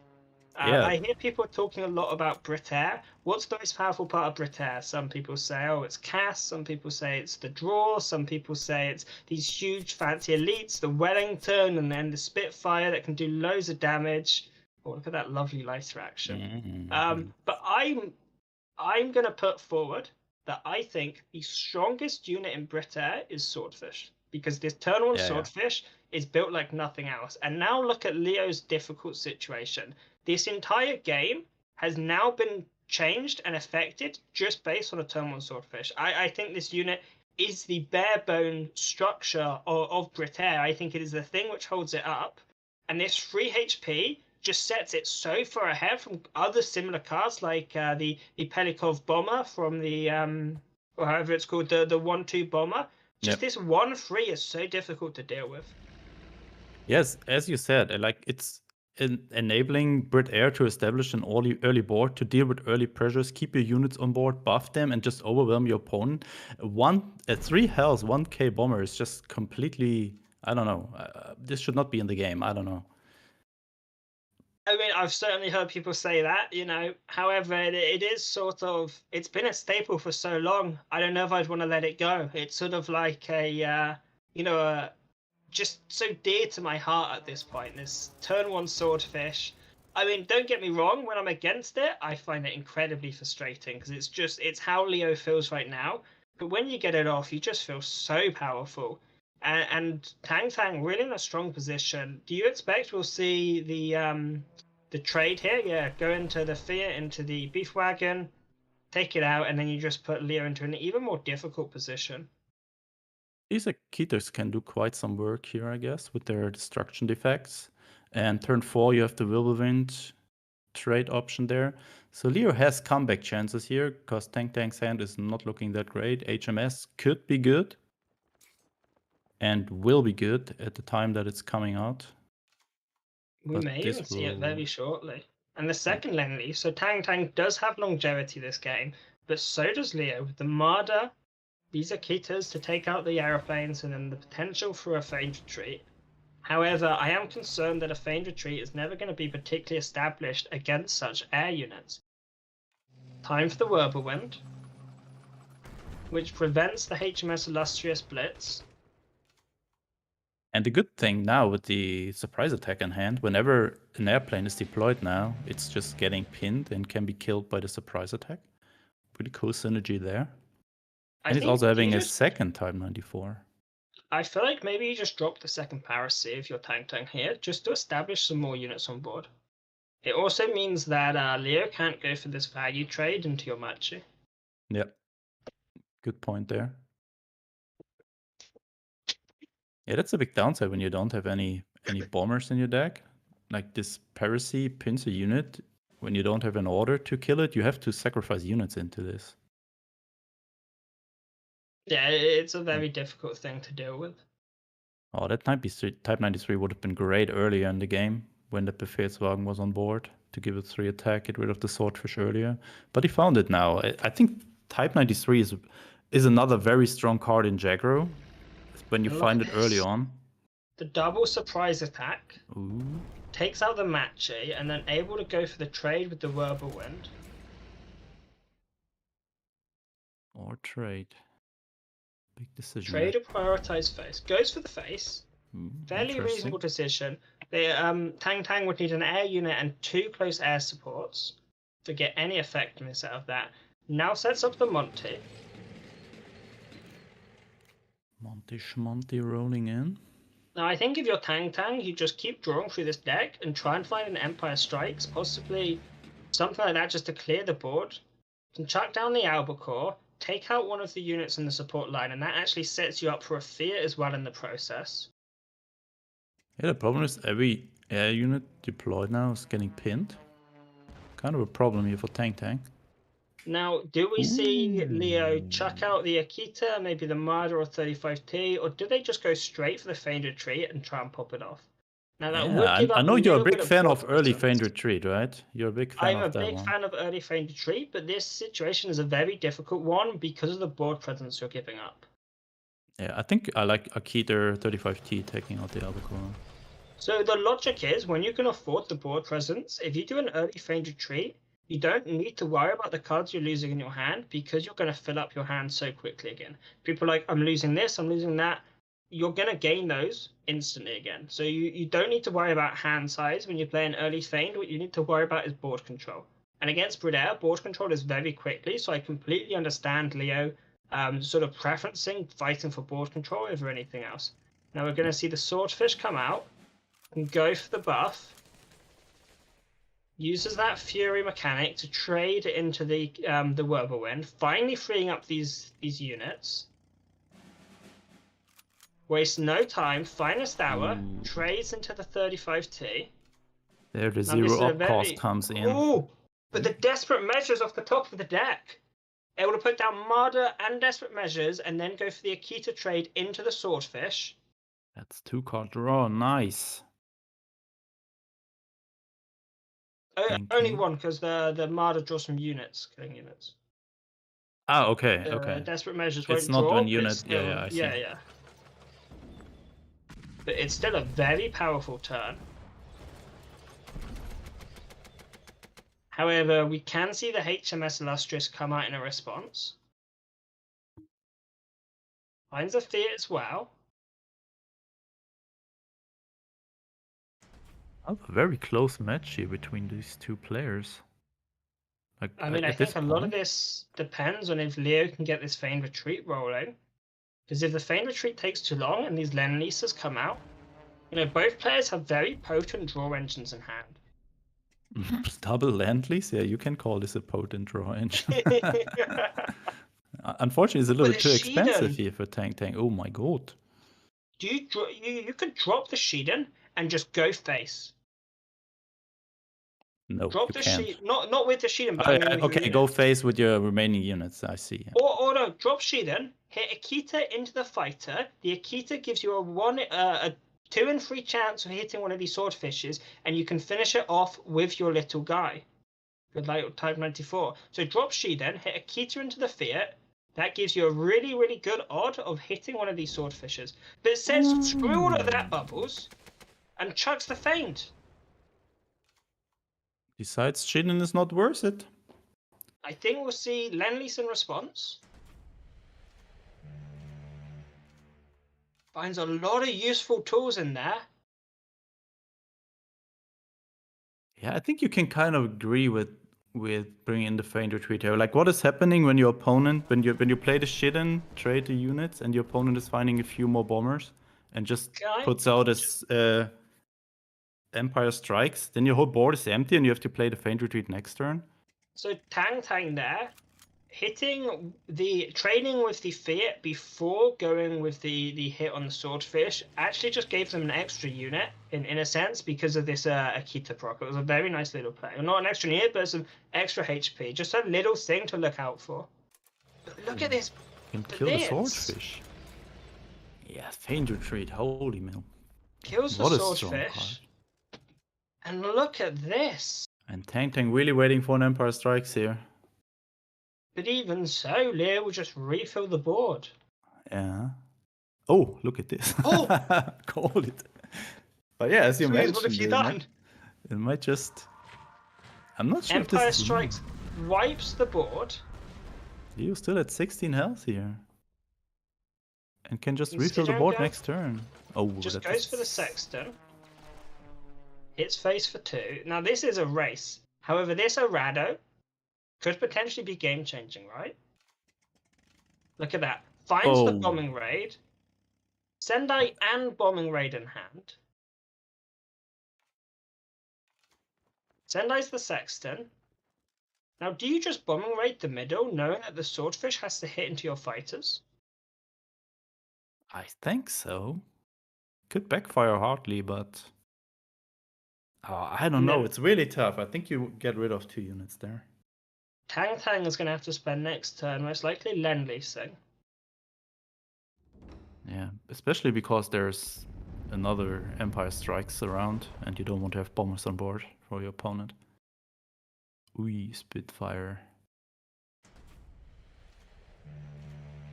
Yeah. I hear people talking a lot about Britair. What's the most powerful part of Britair? Some people say, oh, it's cast. Some people say it's the draw. Some people say it's these huge fancy elites, the Wellington, and then the Spitfire that can do loads of damage. Oh, look at that lovely lighter action. But I'm going to put forward that I think the strongest unit in Britair is Swordfish, because this turn 1 Swordfish is built like nothing else. And now look at Leo's difficult situation. This entire game has now been changed and affected just based on a turn 1 Swordfish. I think this unit is the bare bone structure of Britair. I think it is the thing which holds it up. And this 3 HP just sets it so far ahead from other similar cards like the Pelikov Bomber from the, or however it's called, the 1-2 Bomber. Just this 1-3 is so difficult to deal with. Yes, as you said, like it's enabling Britair to establish an early board to deal with early pressures, keep your units on board, buff them, and just overwhelm your opponent. 3 health, 1k bomber is just completely, I don't know. This should not be in the game. I don't know. I mean, I've certainly heard people say that, you know. However, it is sort of, it's been a staple for so long. I don't know if I'd want to let it go. It's sort of like a, you know, just so dear to my heart at this point, this turn 1 Swordfish. I mean, don't get me wrong, when I'm against it, I find it incredibly frustrating because it's how Leo feels right now. But when you get it off, you just feel so powerful. And Tang really in a strong position. Do you expect we'll see the trade here? Yeah, go into the Fiat, into the Beef Wagon, take it out, and then you just put Leo into an even more difficult position. These Akitas can do quite some work here, I guess, with their destruction defects. And turn 4, you have the Whirlwind trade option there. So Leo has comeback chances here, because Tang's hand is not looking that great. HMS could be good, and will be good at the time that it's coming out. We may even see it very shortly. And the second lane leave, so Tang does have longevity this game, but so does Leo, with the Marder, these Akitas to take out the aeroplanes, and then the potential for a feigned retreat. However, I am concerned that a feigned retreat is never going to be particularly established against such air units. Time for the Whirlwind, which prevents the HMS Illustrious Blitz. And the good thing now with the surprise attack in hand, whenever an airplane is deployed now, it's just getting pinned and can be killed by the surprise attack. Pretty cool synergy there. And he's also having a second Type 94. I feel like maybe you just drop the second Piracy if you're Tang here, just to establish some more units on board. It also means that Leo can't go for this value trade into your Machi. Yep. Good point there. Yeah, that's a big downside when you don't have any bombers in your deck. Like this Piracy pins a unit. When you don't have an order to kill it, you have to sacrifice units into this. Yeah, it's a very difficult thing to deal with. Oh, that Type 93 would have been great earlier in the game when the Befehlswagen was on board to give it 3 attack, get rid of the Swordfish earlier. But he found it now. I think Type 93 is another very strong card in Jagro when you find it early on. The double surprise attack Ooh. takes out the Machi and then able to go for the trade with the Whirlwind. Or trade. Big decision. Trade or prioritize face. Goes for the face. Fairly reasonable decision. Tang would need an air unit and 2 close air supports to get any effectiveness out of that. Now sets up the Monty. Monty rolling in. Now I think if you're Tang, you just keep drawing through this deck and try and find an Empire Strikes, possibly something like that just to clear the board. You can chuck down the Albacore, take out one of the units in the support line, and that actually sets you up for a Fiat as well in the process. Yeah, the problem is every air unit deployed now is getting pinned. Kind of a problem here for Tang. Now, do we see Leo chuck out the Akita, maybe the Marder or 35T, or do they just go straight for the feigned retreat and try and pop it off? Now that Yeah, would give I up know a you're a little big bit of fan board of early presence. feint retreat, right? You're a big fan I'm a of that big one. fan of early feint retreat, but this situation is a very difficult one because of the board presence you're giving up. Yeah, I think I like Akita 35T taking out the Olikrummi. So the logic is, when you can afford the board presence, if you do an early feint retreat, you don't need to worry about the cards you're losing in your hand because you're going to fill up your hand so quickly again. People are like, I'm losing this, I'm losing that. You're going to gain those instantly again. So you don't need to worry about hand size when you play an early feint. What you need to worry about is board control. And against Bridair, board control is very quickly, so I completely understand Leo sort of preferencing fighting for board control over anything else. Now we're going to see the Swordfish come out and go for the buff. Uses that Fury mechanic to trade into the Whirlwind, finally freeing up these units. Wastes no time, finest hour, Ooh. trades into the 35T. There the Now, this is zero a up cost very... comes in. Oh, but the Desperate Measures off the top of the deck. Able to put down Marder and Desperate Measures and then go for the Akita trade into the Swordfish. That's 2-card draw, nice. Only one, because the Marder draws some units, killing units. Ah, okay, okay. Desperate Measures It's won't not draw, when but unit. it's still, Yeah, I see. yeah. But it's still a very powerful turn. However, we can see the HMS Illustrious come out in a response. Finds a Fiat as well. A very close match here between these two players. Like, I mean, I at think this a lot of point. this depends on if Leo can get this Feigned Retreat rolling. Because if the Feigned Retreat takes too long and these Len Leases come out, you know, both players have very potent draw engines in hand. Double land lease? Yeah, you can call this a potent draw engine. Unfortunately, it's a little But bit too the expensive Shiden- here for Tang Tang. Oh my god. you could drop the Shiden and just go face. No, Drop you the can't. Shiden, not with the Shiden, but Oh, I mean yeah, with okay, your go unit. face with your remaining units. I see. Yeah. Or no, drop Shiden, hit Akita into the fighter. The Akita gives you a 2 in 3 chance of hitting one of these swordfishes, and you can finish it off with your little guy, with like type 94. So drop Shiden, hit Akita into the Fiat. That gives you a really, really good odd of hitting one of these swordfishes. But it says screw all of that, Bubbles, and chucks the feint. Besides, Shiden is not worth it. I think we'll see Lenlease in response. Finds a lot of useful tools in there. Yeah, I think you can kind of agree with bringing in the feint retreat here. Like, what is happening when your opponent, when you play the Shiden, trade the units, and your opponent is finding a few more bombers, and just puts out his Empire Strikes, then your whole board is empty, and you have to play the feint retreat next turn. So Tang there, hitting the trading with the Fiat before going with the hit on the Swordfish actually just gave them an extra unit in a sense because of this Akita proc. It was a very nice little play. Well, not an extra unit, but some extra HP. Just a little thing to look out for. But look at this. You can kill the Swordfish. Yeah, feint retreat. Holy man. Kills the What a strong Swordfish. card. And look at this. And Tang Tang really waiting for an Empire Strikes here. But even so, Leo will just refill the board. Yeah. Oh, look at this. Oh! Called it. But yeah, as you Spooz, mentioned, what have you it done? might just... I'm not sure Empire if this Strikes wipes the board. Leo's still at 16 health here. And can just He's refill the still board going- next turn. Oh, Just that goes is- for the Sexton. Hits face for 2. Now this is a race. However, this Arado could potentially be game changing, right? Look at that. Finds the Oh. bombing raid. Sendai and bombing raid in hand. Sendai's the Sexton. Now, do you just bombing raid the middle, knowing that the Swordfish has to hit into your fighters? I think so. Could backfire hardly, but... Oh, I don't know. No. It's really tough. I think you get rid of 2 units there. Tang Tang is going to have to spend next turn, most likely Lend Leasing. Yeah, especially because there's another Empire strikes around, and you don't want to have bombers on board for your opponent. Ooh, Spitfire.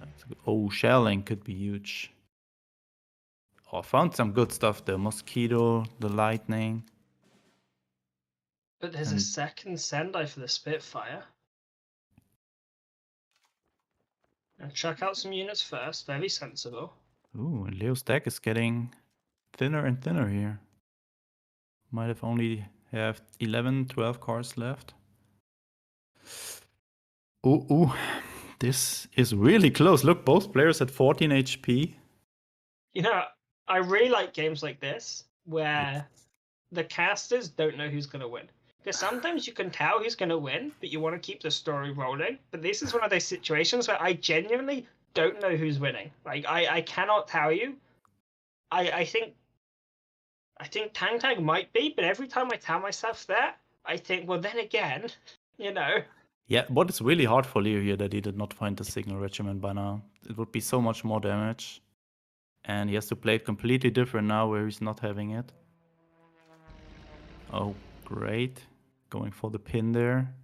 That's good. Oh, shelling could be huge. Oh, I found some good stuff there. Mosquito, the lightning. But there's a And- second Sendai for the Spitfire. And chuck out some units first, very sensible. Ooh, and Leo's deck is getting thinner and thinner here. Might have only have 11, 12 cards left. Ooh, this is really close. Look, both players at 14 HP. You know, I really like games like this where the casters don't know who's going to win. Because sometimes you can tell who's going to win, but you want to keep the story rolling. But this is one of those situations where I genuinely don't know who's winning. Like, I cannot tell you. I think Tang Tang might be, but every time I tell myself that, I think, well, then again, you know. Yeah, what is really hard for Leo here that he did not find the signal regiment by now. It would be so much more damage. And he has to play it completely different now where he's not having it. Oh, great. Going for the pin there.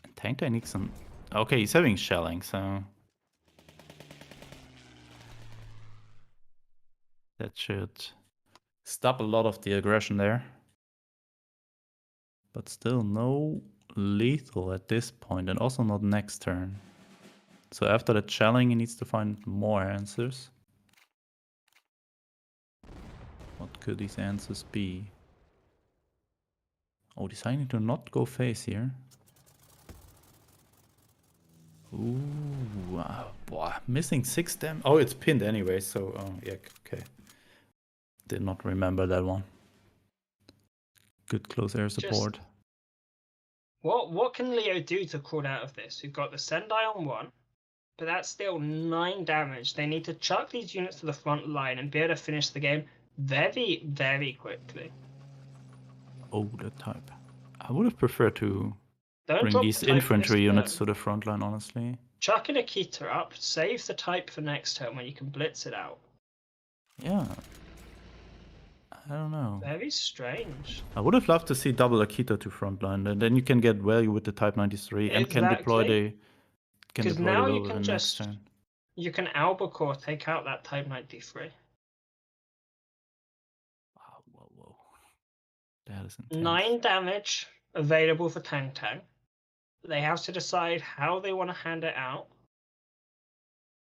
And Tang Tang needs some... Okay, he's having shelling, so... That should stop a lot of the aggression there. But still no lethal at this point, and also not next turn. So after the shelling, he needs to find more answers. What could these answers be? Oh, deciding to not go face here. Ooh, boy, missing 6 damage. Oh, it's pinned anyway, so yeah, okay. Did not remember that one. Good close air support. What can Leo do to crawl out of this? We've got the Sendai on 1, but that's still 9 damage. They need to chuck these units to the front line and be able to finish the game very, very quickly. Oh, that type. I would have preferred to Don't bring drop these the type infantry this units turn. to the front line, honestly. Chuck an Akita up, save the type for next turn when you can blitz it out. Yeah. I don't know. Very strange. I would have loved to see double Akita to frontline, and then you can get value with the Type 93 and can deploy the Because now you rover can the next just turn. you can albacore take out that Type 93. Whoa. That is intense. 9 damage available for Tang Tang. They have to decide how they want to hand it out.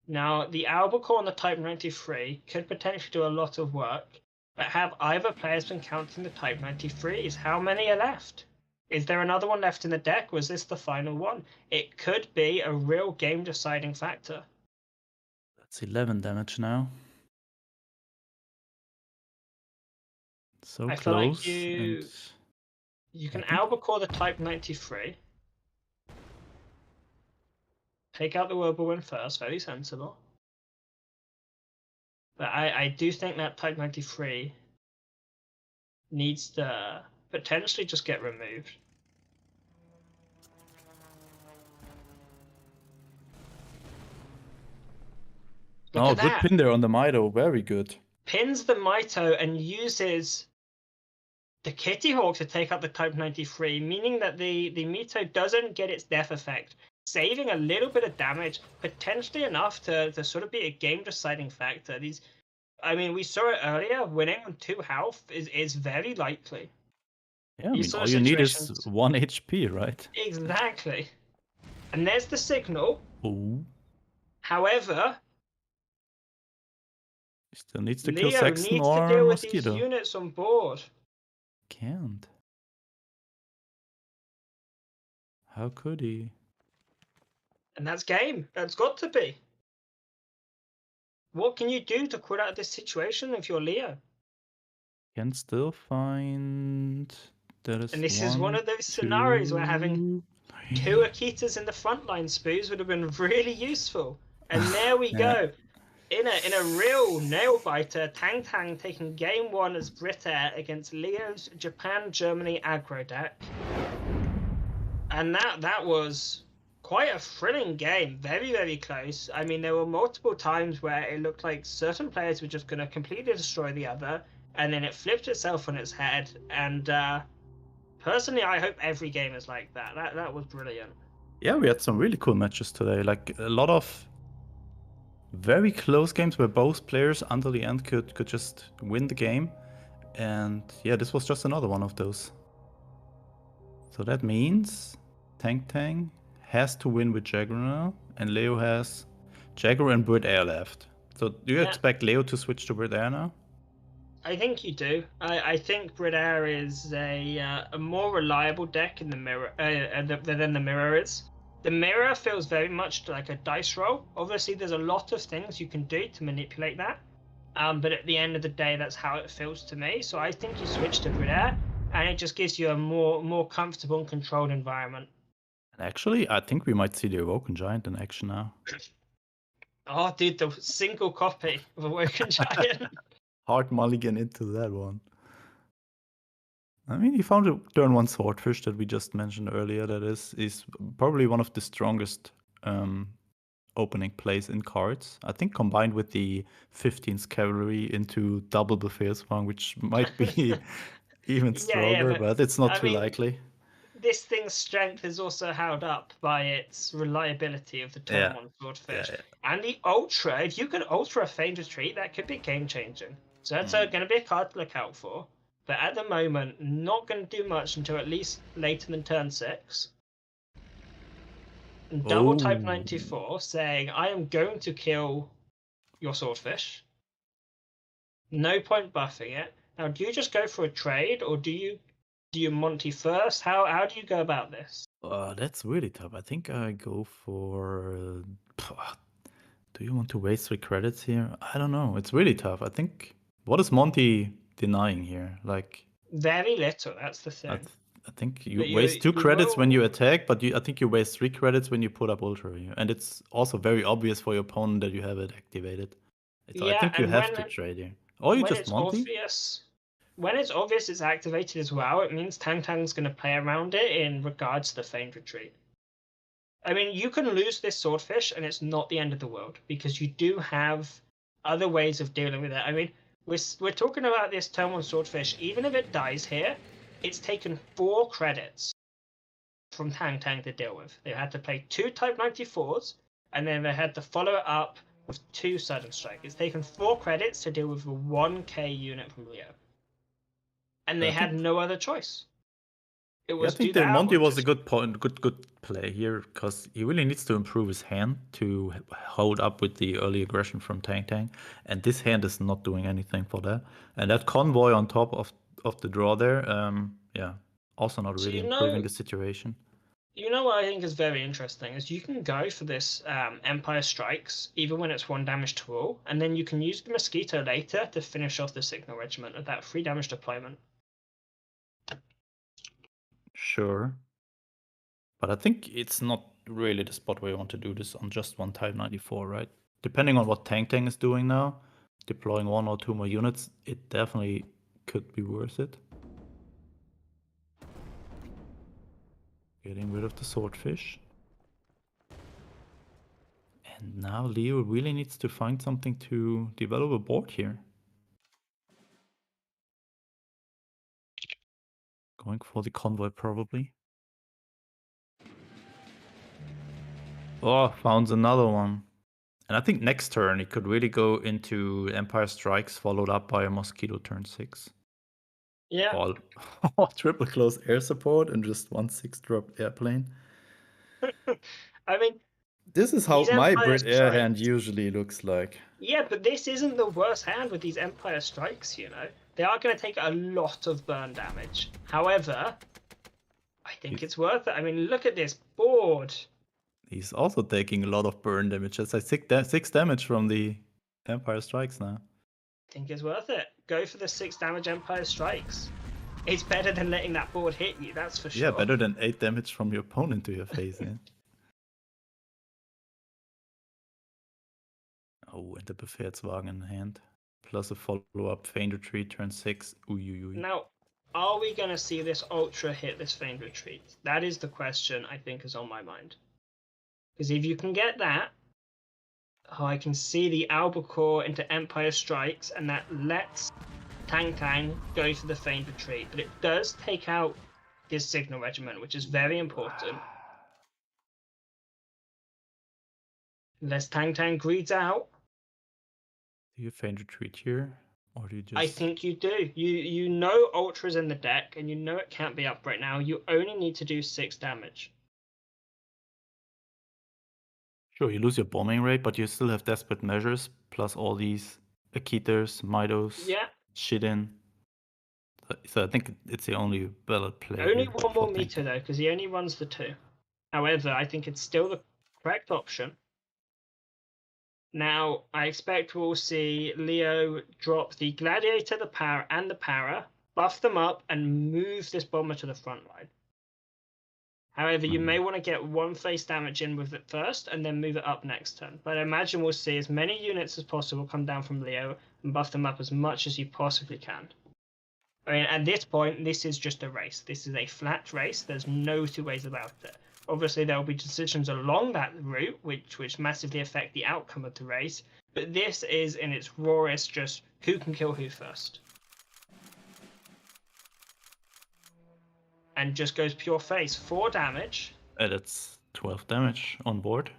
Now, the albacore on the Type 93 could potentially do a lot of work, but have either players been counting the Type 93s? How many are left? Is there another one left in the deck? Was this the final one? It could be a real game-deciding factor. That's 11 damage now. So I feel like close. you can albacore the Type 93. Take out the Whirlwind first, very sensible. But I do think that Type 93 needs to potentially just get removed. Look at good that. pin there on the Mido. Very good. Pins the Mito and uses the Kitty Hawk to take out the Type 93, meaning that the Mito doesn't get its death effect, saving a little bit of damage, potentially enough to sort of be a game-deciding factor. I mean, we saw it earlier, winning on 2 health is very likely. Yeah, I mean, sort all of you need is situations- 1 HP, right? Exactly. And there's the signal. Ooh. However, Still needs to kill Leo Saxon needs to or deal with Mosquito. these units on board. Can't. How could he? And that's game. That's got to be. What can you do to quit out of this situation if you're Leo? Can still find. That is And this is one of those scenarios where having 2 Akitas in the front line, Spooz, would have been really useful. And there we go. In a real nail biter, Tang Tang taking game 1 as Britair against Leo's Japan-Germany aggro deck. And that was quite a thrilling game. Very, very close. I mean, there were multiple times where it looked like certain players were just going to completely destroy the other, and then it flipped itself on its head. And personally, I hope every game is like that. That was brilliant. Yeah, we had some really cool matches today. Like a lot of very close games where both players until the end could just win the game. And yeah, this was just another one of those. So that means Tang has to win with Jagger now, and Leo has Jagger and Brit Air left. So do you expect Leo to switch to Brit Air now? I think you do. I think Brit Air is a more reliable deck in the mirror than the mirror is. The mirror feels very much like a dice roll. Obviously, there's a lot of things you can do to manipulate that. But at the end of the day, that's how it feels to me. So I think you switch to Brit Air, and it just gives you a more comfortable and controlled environment. And actually, I think we might see the Awoken Giant in action now. Oh, dude, the single copy of Awoken Giant. Hard mulligan into that one. I mean, he found a turn 1 Swordfish that we just mentioned earlier. That is probably one of the strongest opening plays in cards. I think combined with the 15th Cavalry into double Buffet Swan, which might be even stronger, but it's not too likely. This thing's strength is also held up by its reliability of the turn 1 Swordfish. And the Ultra, if you can Ultra a Feigned Retreat, that could be game-changing. So that's going to be a card to look out for. But at the moment, not going to do much until at least later than turn 6. And double type 94 saying, I am going to kill your Swordfish. No point buffing it. Now, do you just go for a trade, or do you Monty first? How do you go about this? That's really tough. I think I go for... do you want to waste 3 credits here? I don't know. It's really tough. I think... What is Monty denying here? Like... Very little, that's the thing. I think you waste 2 credits when you attack, but I think you waste 3 credits when you put up Ultra here. And it's also very obvious for your opponent that you have it activated. I think you have to trade here. Or you just Monty? When it's obvious it's activated as well, it means Tang's going to play around it in regards to the Feigned Retreat. I mean, you can lose this Swordfish and it's not the end of the world, because you do have other ways of dealing with it. I mean, we're talking about this turn 1 Swordfish. Even if it dies here, it's taken 4 credits from Tang to deal with. They had to play 2 Type 94s, and then they had to follow it up with 2 Sudden Strike. It's taken 4 credits to deal with a 1k unit from Leo. And they had no other choice. It was I think that Monty was a good play here, because he really needs to improve his hand to hold up with the early aggression from Tang. And this hand is not doing anything for that. And that convoy on top of the draw there, also not really improving the situation. You know what I think is very interesting is you can go for this Empire Strikes, even when it's 1 damage to all, and then you can use the Mosquito later to finish off the Signal Regiment at that 3 damage deployment. Sure. But I think it's not really the spot where you want to do this on just 1 Type 94, right? Depending on what Tang is doing now, deploying 1 or 2 more units, it definitely could be worth it. Getting rid of the Swordfish. And now Leo really needs to find something to develop a board here. Going for the convoy probably. Oh, found another one. And I think next turn it could really go into Empire Strikes followed up by a Mosquito turn 6. Yeah. Triple close air support and just 1 6-drop airplane. I mean, this is how my Brit Air hand usually looks like. Yeah, but this isn't the worst hand with these Empire Strikes, you know. They are going to take a lot of burn damage. However, I think it's worth it. I mean, look at this board. He's also taking a lot of burn damage. That's like 6 damage from the Empire Strikes now. I think it's worth it. Go for the 6 damage Empire Strikes. It's better than letting that board hit you, that's for sure. Yeah, better than 8 damage from your opponent to your face. Yeah. Oh, and the Befehlswagen in hand. Plus a follow-up Feigned Retreat, turn 6. Ooh. Now, are we going to see this Ultra hit this Feigned Retreat? That is the question I think is on my mind. Because if you can get that, oh, I can see the Albacore into Empire Strikes, and that lets Tang Tang go for the feigned retreat. But it does take out his signal regiment, which is very important. Unless Tang Tang greeds out. Do you feign retreat here? Or do you just... I think you do. You know Ultra's in the deck, and you know it can't be up right now. You only need to do 6 damage. Sure, you lose your bombing rate, but you still have desperate measures, plus all these Akiters, Midos, Yeah. Shiden. So I think it's the only valid play. Only here one for more Tang meter Tang. though, because he only runs the 2. However, I think it's still the correct option. Now, I expect we'll see Leo drop the Gladiator, the Power, and the Para, buff them up, and move this bomber to the front line. However, you may want to get 1 face damage in with it first, and then move it up next turn. But I imagine we'll see as many units as possible come down from Leo, and buff them up as much as you possibly can. I mean, at this point, this is just a race. This is a flat race. There's no 2 ways about it. Obviously, there will be decisions along that route which massively affect the outcome of the race. But this is in its rawest just who can kill who first. And just goes pure face. 4 damage. That's 12 damage on board.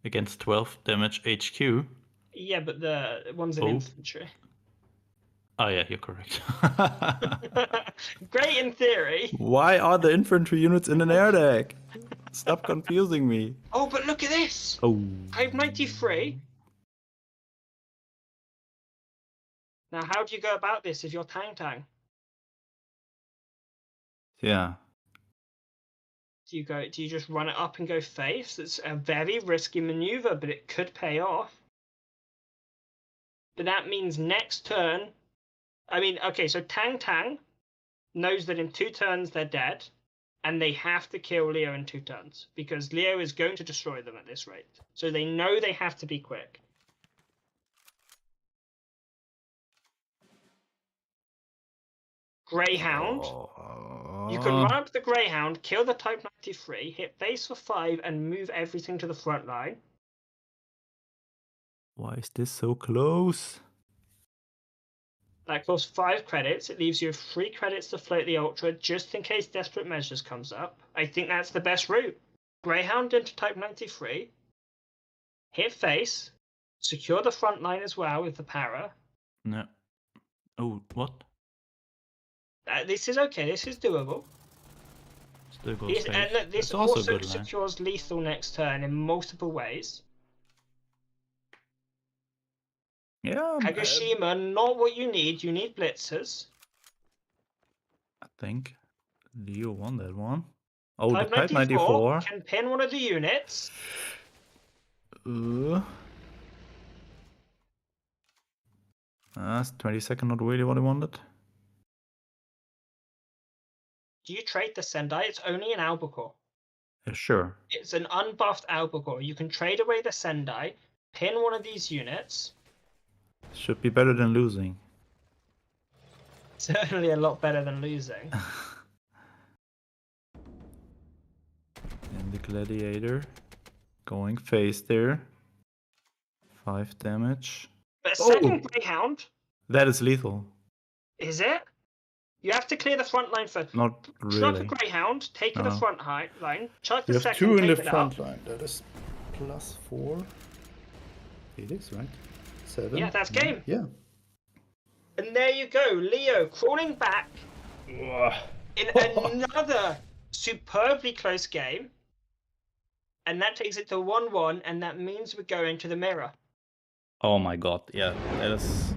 Against 12 damage HQ. Yeah, but the one's an infantry. Oh yeah, you're correct. Great in theory. Why are the infantry units in an air deck? Stop confusing me. Oh, but look at this. Oh. 593. Now, how do you go about this if you're Tang Tang? Yeah. Do you just run it up and go face? It's a very risky maneuver, but it could pay off. But that means next turn. I mean, okay, so Tang Tang knows that in 2 turns they're dead, and they have to kill Leo in 2 turns because Leo is going to destroy them at this rate. So they know they have to be quick. Greyhound. You can run up the Greyhound, kill the Type 93, hit base for 5, and move everything to the front line. Why is this so close? That costs 5 credits. It leaves you 3 credits to float the Ultra just in case Desperate Measures comes up. I think that's the best route. Greyhound into Type 93, hit face, secure the front line as well with the Para. No. Oh, what? This is okay. This is doable. Still goes face. And look, this That's also also good line. secures lethal next turn in multiple ways. Yeah. Kagoshima, not what you need. You need blitzers. I think Leo won that one. Oh, Type the Type 94 94. can pin one of the units. That's 22nd, not really what I wanted. Do you trade the Sendai? It's only an Albacore. Yeah, sure. It's an unbuffed Albacore. You can trade away the Sendai, pin one of these units. Should be better than losing. Certainly a lot better than losing. And the Gladiator going face there. 5 damage. But second Greyhound, That is lethal. is it? You have to clear the front line first. Not Chuck a really. Greyhound, take to the No. front line. Chuck the You have second, 2 in the take it front up. line. That is +4. Felix, right? 7. Yeah, that's game. Yeah. And there you go, Leo crawling back in another superbly close game. And that takes it to 1-1, and that means we're going to the mirror. Oh my god, yeah. That is...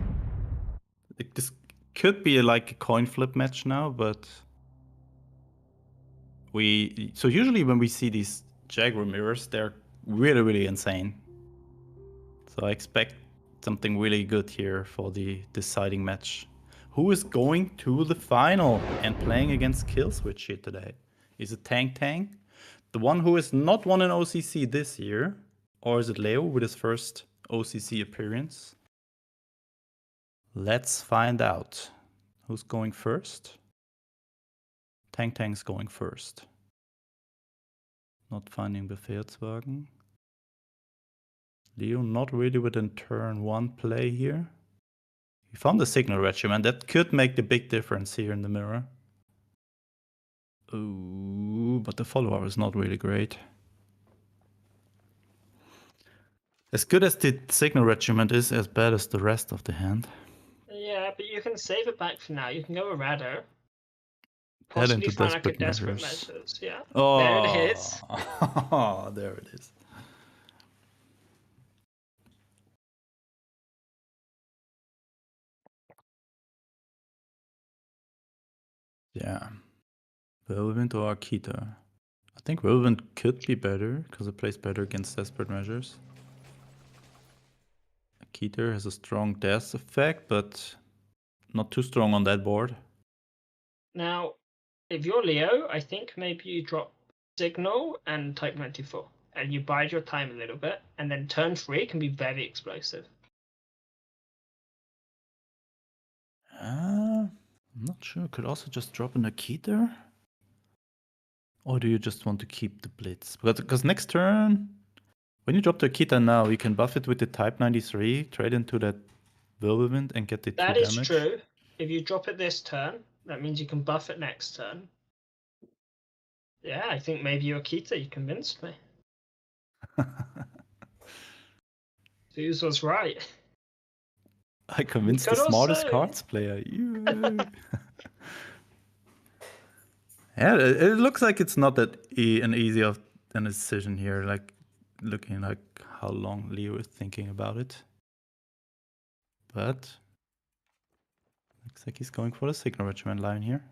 This could be like a coin flip match now, but... So usually when we see these Jaguar mirrors, they're really, really insane. So I expect something really good here for the deciding match. Who is going to the final and playing against Killswitch here today? Is it Tang Tang? The one who has not won an OCC this year? Or is it Leo with his first OCC appearance? Let's find out. Who's going first? Tang Tang's going first. Not finding Befehlswagen. Leo not really within turn 1 play here. He found the signal regiment. That could make the big difference here in the mirror. Ooh, but the follower is not really great. As good as the signal regiment is, as bad as the rest of the hand. Yeah, but you can save it back for now. You can go a Rado. Head Possibly into find like a desperate desperate measures. measures. Yeah. Oh, There it is. there it is. Yeah. Whirlwind or Akita? I think Whirlwind could be better because it plays better against desperate measures. Akita has a strong death effect, but not too strong on that board. Now, if you're Leo, I think maybe you drop Signal and Type 94. And you bide your time a little bit, and then turn 3 can be very explosive. I'm not sure. Could also just drop an Akita? Or do you just want to keep the Blitz? Because next turn, when you drop the Akita now, you can buff it with the Type 93, trade into that Whirlwind and get the 2 That damage. is true. If you drop it this turn, that means you can buff it next turn. Yeah, I think maybe you're Akita. You convinced me. Spooz was right. I convinced the could smartest also- cards player. Yeah, it looks like it's not that an easy of a decision here. Like looking like how long Leo is thinking about it, but looks like he's going for the signal regiment line here.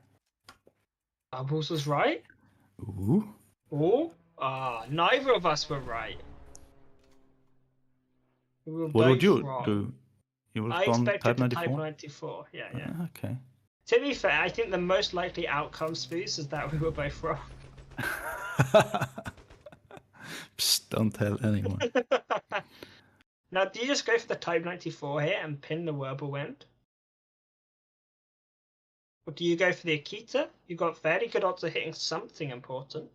Bubbles was right. Ooh, Oh, neither of us were right. We were what would both you wrong. do? You would I have gone expected Type to 94. Type 94. Yeah, yeah. Okay. To be fair, I think the most likely outcome, Spooz, is that we were both wrong. Psst, don't tell anyone. Now, do you just go for the Type 94 here and pin the Whirlwind? Or do you go for the Akita? You've got fairly good odds of hitting something important.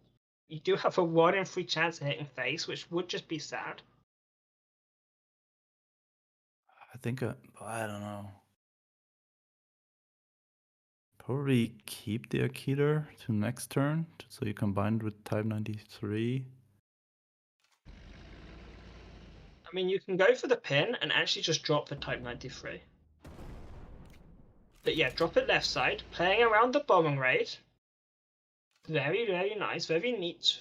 You do have a 1 in 3 chance of hitting face, which would just be sad. I think I don't know. Probably keep the Akita to next turn, so you combine it with Type 93. I mean, you can go for the pin and actually just drop the Type 93. But yeah, drop it left side, playing around the bombing raid. Very, very nice, very neat.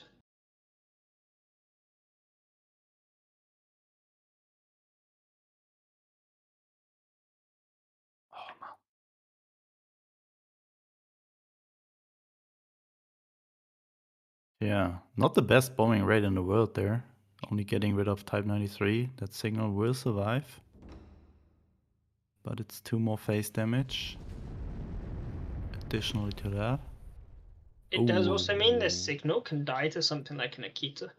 Oh man. Yeah, not the best bombing rate in the world there. Only getting rid of Type 93. That signal will survive. But it's 2 more face damage. Additionally to that. It does also mean this Ooh. signal can die to something like an Akita.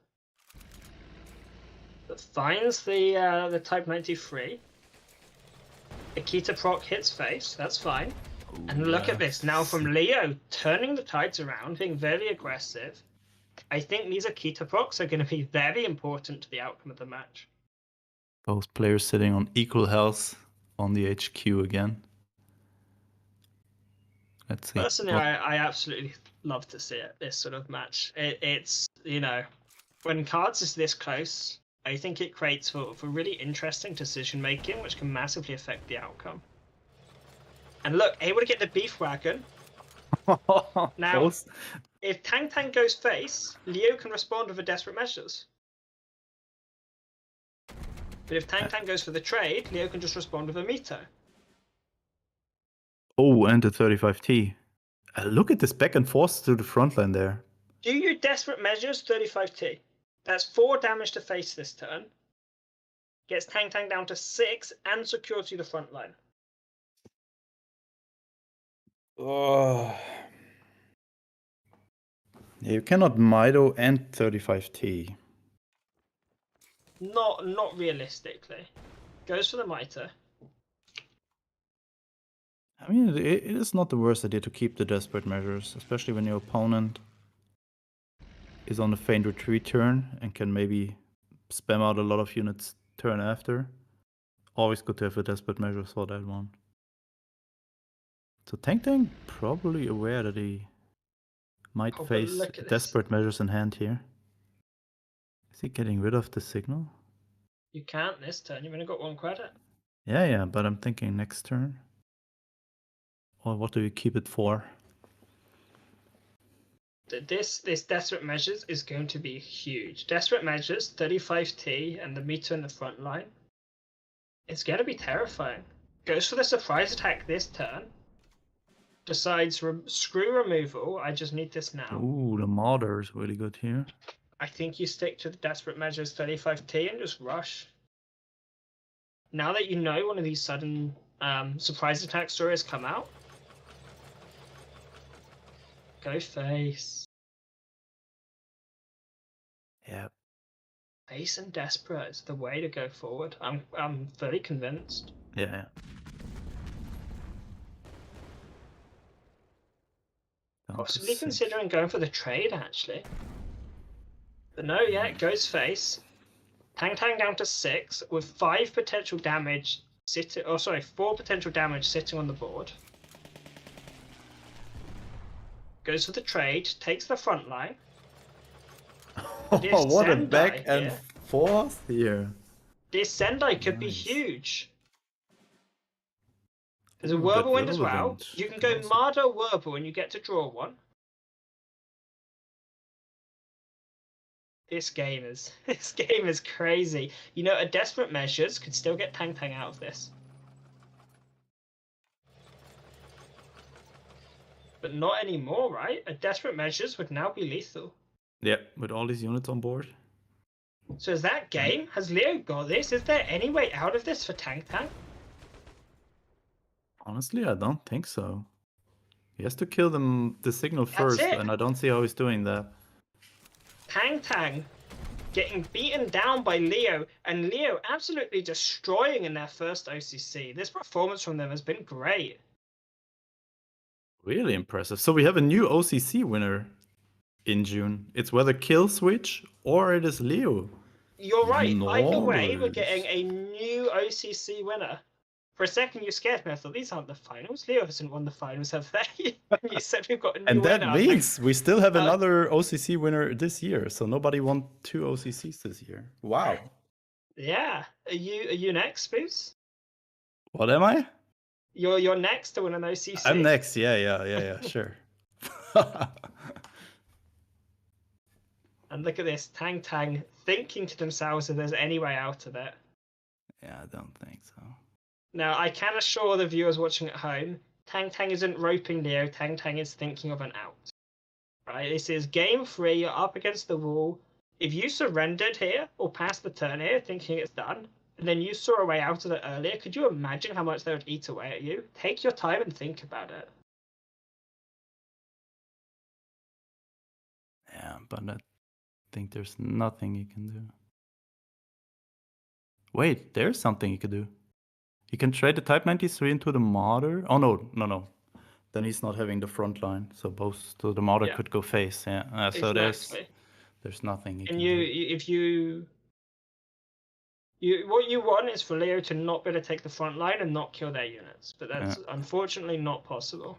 That finds the Type 93. Akita proc hits face, that's fine. And look at this, now from Leo, turning the tides around, being very aggressive. I think these Akita procs are going to be very important to the outcome of the match. Both players sitting on equal health on the HQ again. Let's see. Personally, I absolutely love to see it, this sort of match. It's, you know, when cards is this close, I think it creates for really interesting decision making, which can massively affect the outcome. And look, able to get the beef wagon. Now, Close. if Tang Tang goes face, Leo can respond with a desperate measures. But if Tang Tang goes for the trade, Leo can just respond with a Mito. Oh, and the 35T. Look at this back and forth to the front line there. Do your desperate measures 35T. That's 4 damage to face this turn. Gets Tang Tang down to 6 and secures you the front line. Oh. Yeah, you cannot Mido and 35T. Not realistically. Goes for the Mito. I mean, it is not the worst idea to keep the desperate measures, especially when your opponent is on the feint retreat turn and can maybe spam out a lot of units turn after. Always good to have a desperate measures for that one. So Tank probably aware that he might Oh, but face look at this. desperate measures in hand here. Is he getting rid of the signal? You can't this turn. You've only got 1 credit. Yeah, but I'm thinking next turn. Or what do you keep it for? This desperate measures is going to be huge. Desperate measures, 35T, and the meter in the front line. It's going to be terrifying. Goes for the surprise attack this turn. Decides screw removal. I just need this now. Ooh, the Marder is really good here. I think you stick to the desperate measures 35T and just rush. Now that you know one of these sudden surprise attack stories come out, go face. Yeah. Face and desperate is the way to go forward. I'm fully convinced. Yeah. Possibly considering going for the trade actually. But no, yeah, it goes face. Tang down to 6 with 5 potential damage sitting. Oh, sorry, 4 potential damage sitting on the board. Goes for the trade, takes the front line. Oh, what a Sendai back and here. forth here. This Sendai could be Nice. huge. There's a Ooh, that Whirlwind as well. Whirlwind You can can go also- Mardo Whirlpool and you get to draw 1. This game is crazy. You know, a desperate measures could still get Tang out of this. But not anymore, right? A desperate measures would now be lethal. Yeah, with all these units on board. So is that game? Has Leo got this? Is there any way out of this for Tang? Honestly, I don't think so. He has to kill the signal That's first, it. and I don't see how he's doing that. Tang getting beaten down by Leo, and Leo absolutely destroying in their first OCC. This performance from them has been great. Really impressive. So we have a new OCC winner in June. It's whether Kill Switch or it is Leo. You're right. Either way, we're Nice. getting a new OCC winner. For a second, you scared me. I thought, these aren't the finals. Leo hasn't won the finals, have they? You said we've got a new And winner. that I was like, means we still have another OCC winner this year. So nobody won 2 OCCs this year. Wow. yeah. Are you next, Spooz? What am I? You're next to win an OCC. I'm next. Yeah, sure. And look at this, Tang thinking to themselves if there's any way out of it. Yeah, I don't think so. Now, I can assure the viewers watching at home, Tang isn't roping Leo, Tang is thinking of an out. Right, this is game 3, you're up against the wall. If you surrendered here, or passed the turn here, thinking it's done, and then you saw a way out of it earlier, could you imagine how much they would eat away at you? Take your time and think about it. Yeah, but I think there's nothing you can do. Wait, there's something you could do. He can trade the Type 93 into the Marder. Oh, no. Then he's not having the front line. So the Marder Yeah. could go face. Yeah. So Exactly. there's nothing you And can you, do. if you, what you want is for Leo to not be able to take the front line and not kill their units, but that's unfortunately not possible.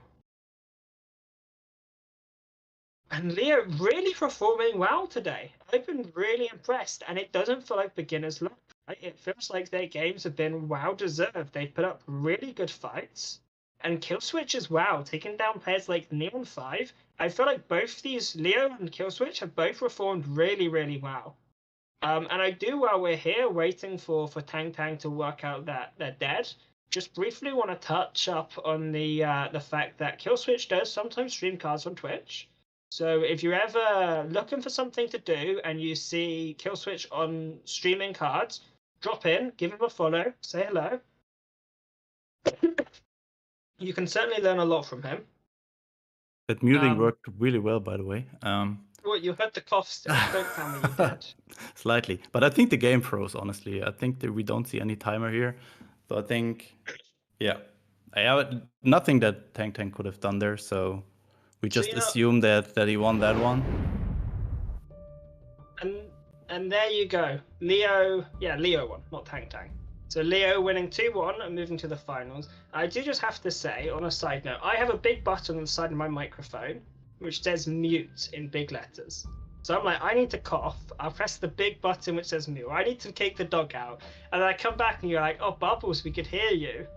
And Leo really performing well today. I've been really impressed, and it doesn't feel like beginner's luck. Right? It feels like their games have been well deserved. They put up really good fights, and Killswitch as well, taking down pairs like Neon 5. I feel like both these, Leo and Killswitch, have both performed really, really well. And I do, while we're here waiting for Tang to work out that they're dead, just briefly want to touch up on the fact that Killswitch does sometimes stream cards on Twitch. So if you're ever looking for something to do and you see Killswitch on streaming cards, drop in, give him a follow, say hello. You can certainly learn a lot from him. That muting worked really well, by the way. Well, you heard the cough still. Don't tell me you did. Slightly. But I think the game froze, honestly. I think that we don't see any timer here. So I think, nothing that Tang could have done there. So we just assume that he won that one. And there you go. Leo won, not Tang Tang. So Leo winning 2-1 and moving to the finals. I do just have to say, on a side note, I have a big button on the side of my microphone which says mute in big letters. So I'm like, I need to cough. I'll press the big button which says mute. I need to take the dog out. And then I come back and you're like, oh, Bubbles, we could hear you.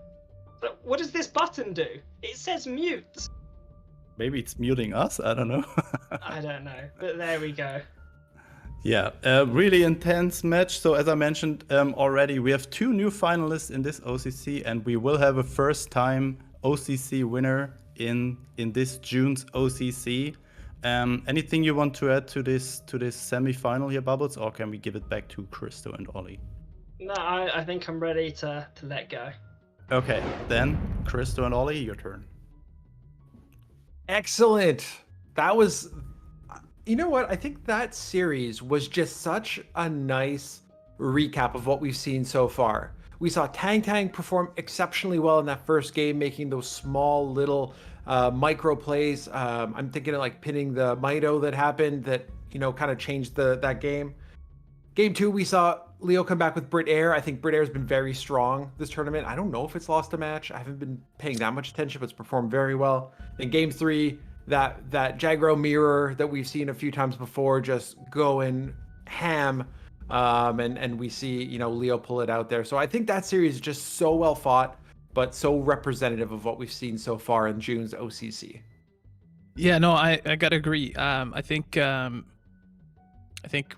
But what does this button do? It says mute. Maybe it's muting us. I don't know. I don't know. But there we go. Yeah, really intense match. So as I mentioned already, we have 2 new finalists in this OCC, and we will have a first-time OCC winner in this June's OCC. Anything you want to add to this semi-final here, Bubbles, or can we give it back to Christo and Ollie? No, I think I'm ready to let go. Okay, then Christo and Ollie, your turn. Excellent. That was, you know what? I think that series was just such a nice recap of what we've seen so far. We saw Tang Tang perform exceptionally well in that first game, making those small little micro plays. I'm thinking of like pinning the Mito that happened that, you know, kind of changed that game. Game 2, we saw Leo come back with Brit Air. I think Brit Air's been very strong this tournament. I don't know if it's lost a match. I haven't been paying that much attention, but it's performed very well. In Game 3, that Jagro mirror that we've seen a few times before just going ham. And we see, you know, Leo pull it out there. So I think that series is just so well fought, but so representative of what we've seen so far in June's OCC. Yeah, no, I gotta agree. I think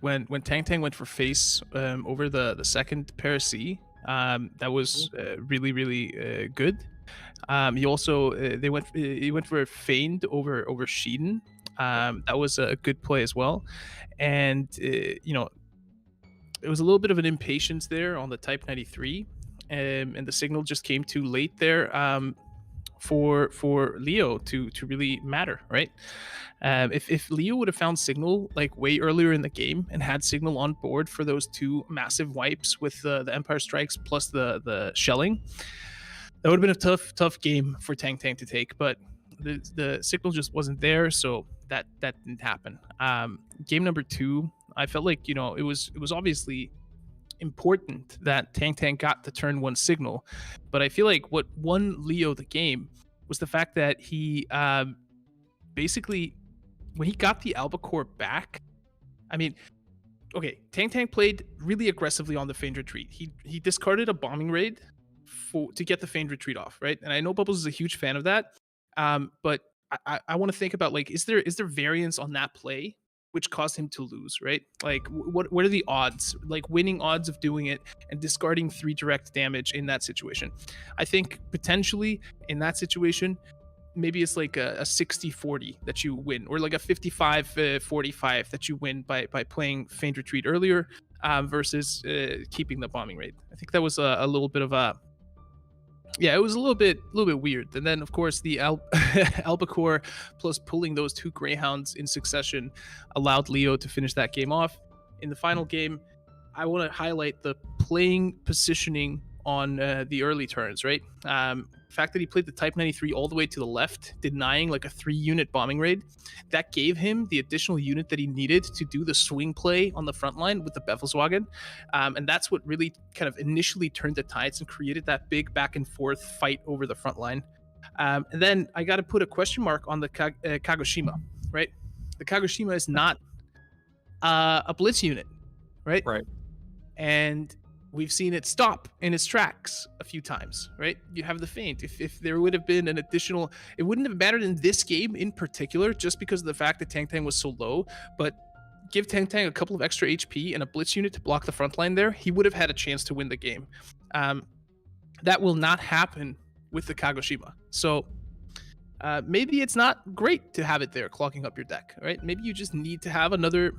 when Tang Tang went for face over the second pair C, that was really good. He also he went for a feigned over Sheeden. That was a good play as well, and you know, it was a little bit of an impatience there on the Type 93, and the signal just came too late there for Leo to really matter, right? If Leo would have found signal like way earlier in the game and had signal on board for those 2 massive wipes with the Empire Strikes plus the shelling, that would have been a tough game for Tang Tang to take. But the signal just wasn't there, so that didn't happen. Game number 2, I felt like, you know, it was obviously important that Tang Tang got the turn 1 signal, but I feel like what won Leo the game was the fact that he basically, when he got the albacore back, I mean, okay, Tang Tang played really aggressively on the feigned retreat. He discarded a bombing raid to get the feigned retreat off, right? And I know Bubbles is a huge fan of that, but I want to think about, like, is there variance on that play which caused him to lose, right? Like, what are the odds, like winning odds of doing it and discarding 3 direct damage in that situation? I think potentially in that situation, maybe it's like a 60-40 that you win, or like a 55-45 that you win by playing Feigned Retreat earlier versus keeping the bombing raid. I think that was a little bit of a, yeah, it was a little bit weird. And then of course the albacore plus pulling those 2 greyhounds in succession allowed Leo to finish that game off. In the final game, I want to highlight the playing positioning on the early turns, right? The fact that he played the Type 93 all the way to the left, denying like a 3-unit bombing raid, that gave him the additional unit that he needed to do the swing play on the front line with the Bevelswagen. And that's what really kind of initially turned the tides and created that big back and forth fight over the front line. And then I got to put a question mark on the Kagoshima, right? The Kagoshima is not a blitz unit, right? Right. And we've seen it stop in its tracks a few times, right? You have the feint. If there would have been an additional, it wouldn't have mattered in this game in particular, just because of the fact that Tang Tang was so low, but give Tang Tang a couple of extra HP and a blitz unit to block the front line there, he would have had a chance to win the game. That will not happen with the Kagoshima. So maybe it's not great to have it there clogging up your deck, right? Maybe you just need to have another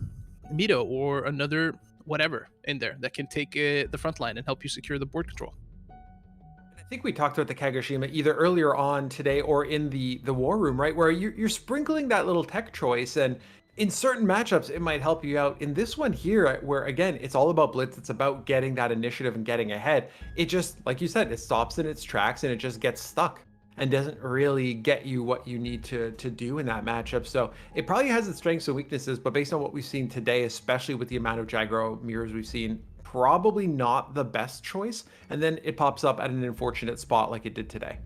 Mito or another whatever in there that can take the front line and help you secure the board control. I think we talked about the Kagoshima either earlier on today or in the war room, right? Where you're sprinkling that little tech choice, and in certain matchups, it might help you out. In this one here, where again, it's all about blitz, it's about getting that initiative and getting ahead. It just, like you said, it stops in its tracks and it just gets stuck. and doesn't really get you what you need to do in that matchup. So it probably has its strengths and weaknesses, but based on what we've seen today, especially with the amount of Jagro mirrors we've seen, probably not the best choice. And then it pops up at an unfortunate spot like it did today.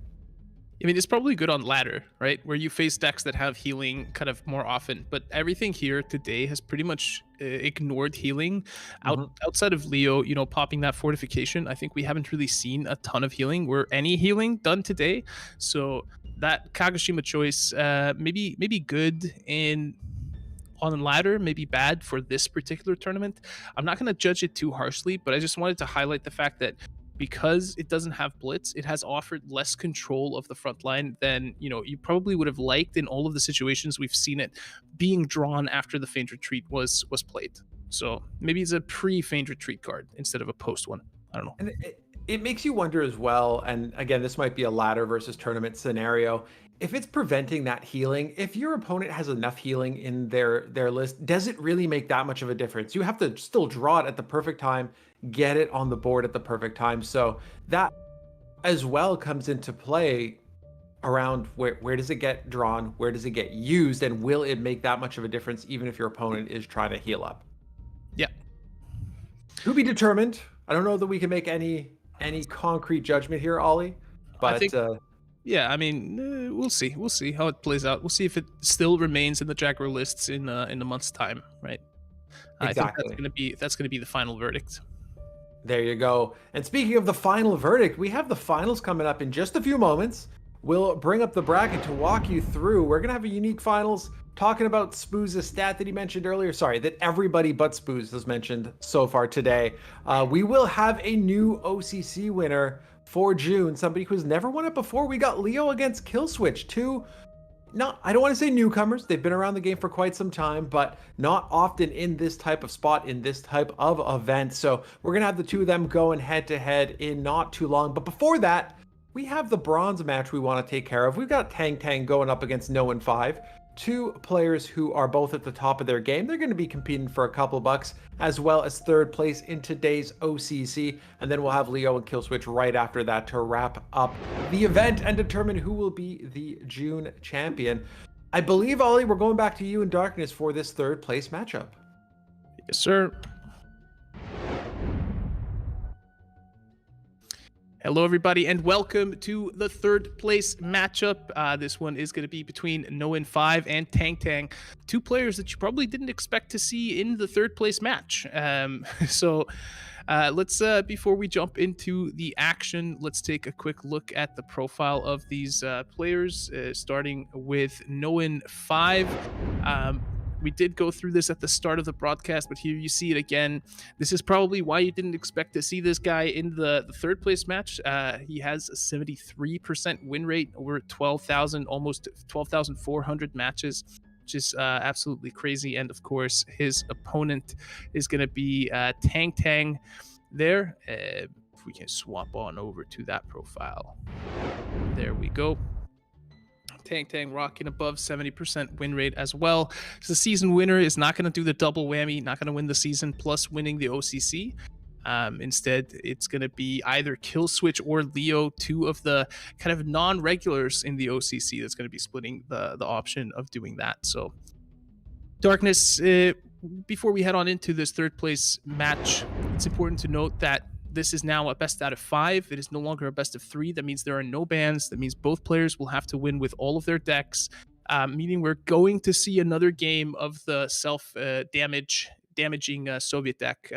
I mean, it's probably good on ladder, right? Where you face decks that have healing kind of more often. But everything here today has pretty much ignored healing. Outside of Leo, you know, popping that fortification, I think we haven't really seen a ton of healing or any healing done today. So that Kagoshima choice, maybe good on ladder, maybe bad for this particular tournament. I'm not going to judge it too harshly, but I just wanted to highlight the fact that because it doesn't have blitz, it has offered less control of the front line than, you know, you probably would have liked in all of the situations we've seen it being drawn after the feint retreat was played. So maybe it's a pre-feint retreat card instead of a post one. I don't know. And it makes you wonder as well, and again, this might be a ladder versus tournament scenario, if it's preventing that healing, if your opponent has enough healing in their list, does it really make that much of a difference? You have to still draw it at the perfect time, get it on the board at the perfect time. So that as well comes into play around where does it get drawn, where does it get used, and will it make that much of a difference even if your opponent is trying to heal up? Yeah. To be determined. I don't know that we can make any concrete judgment here, Ollie, but I think, yeah, I mean, we'll see. We'll see how it plays out. We'll see if it still remains in the Jagro lists in a month's time, right? Exactly. I think that's gonna be the final verdict. There you go. And speaking of the final verdict, we have the finals coming up in just a few moments. We'll bring up the bracket to walk you through. We're gonna have a unique finals talking about Spooz's stat that he mentioned earlier. Sorry, that everybody but Spooz has mentioned so far today. We will have a new OCC winner for June, somebody who's never won it before. We got Leo against Killswitch, I don't want to say newcomers. They've been around the game for quite some time, but not often in this type of spot, in this type of event. So we're going to have the two of them going head to head in not too long. But before that, we have the bronze match we want to take care of. We've got Tang Tang going up against No 5. Two players who are both at the top of their game. They're going to be competing for a couple bucks, as well as third place in today's OCC. And then we'll have Leo and Killswitch right after that to wrap up the event and determine who will be the June champion. I believe, Ollie, we're going back to you in Darkness for this third place matchup. Yes, sir. Hello, everybody, and welcome to the third place matchup. This one is going to be between No 5 and Tang Tang, two players that you probably didn't expect to see in the third place match. Let's before we jump into the action, let's take a quick look at the profile of these players, starting with No 5. We did go through this at the start of the broadcast, but here you see it again. This is probably why you didn't expect to see this guy in the third place match. He has a 73% win rate over 12,000, almost 12,400 matches, which is absolutely crazy. And of course, his opponent is going to be Tang Tang there. If we can swap on over to that profile. There we go. Tang Tang rocking above 70% win rate as well. So the season winner is not going to do the double whammy, not going to win the season plus winning the OCC. Instead, it's going to be either Killswitch or Leo, two of the kind of non-regulars in the OCC that's going to be splitting the option of doing that. So Darkness, before we head on into this third place match, it's important to note that this is now a best out of 5. It is no longer a best of 3. That means there are no bans. That means both players will have to win with all of their decks, meaning we're going to see another game of the damaging Soviet deck.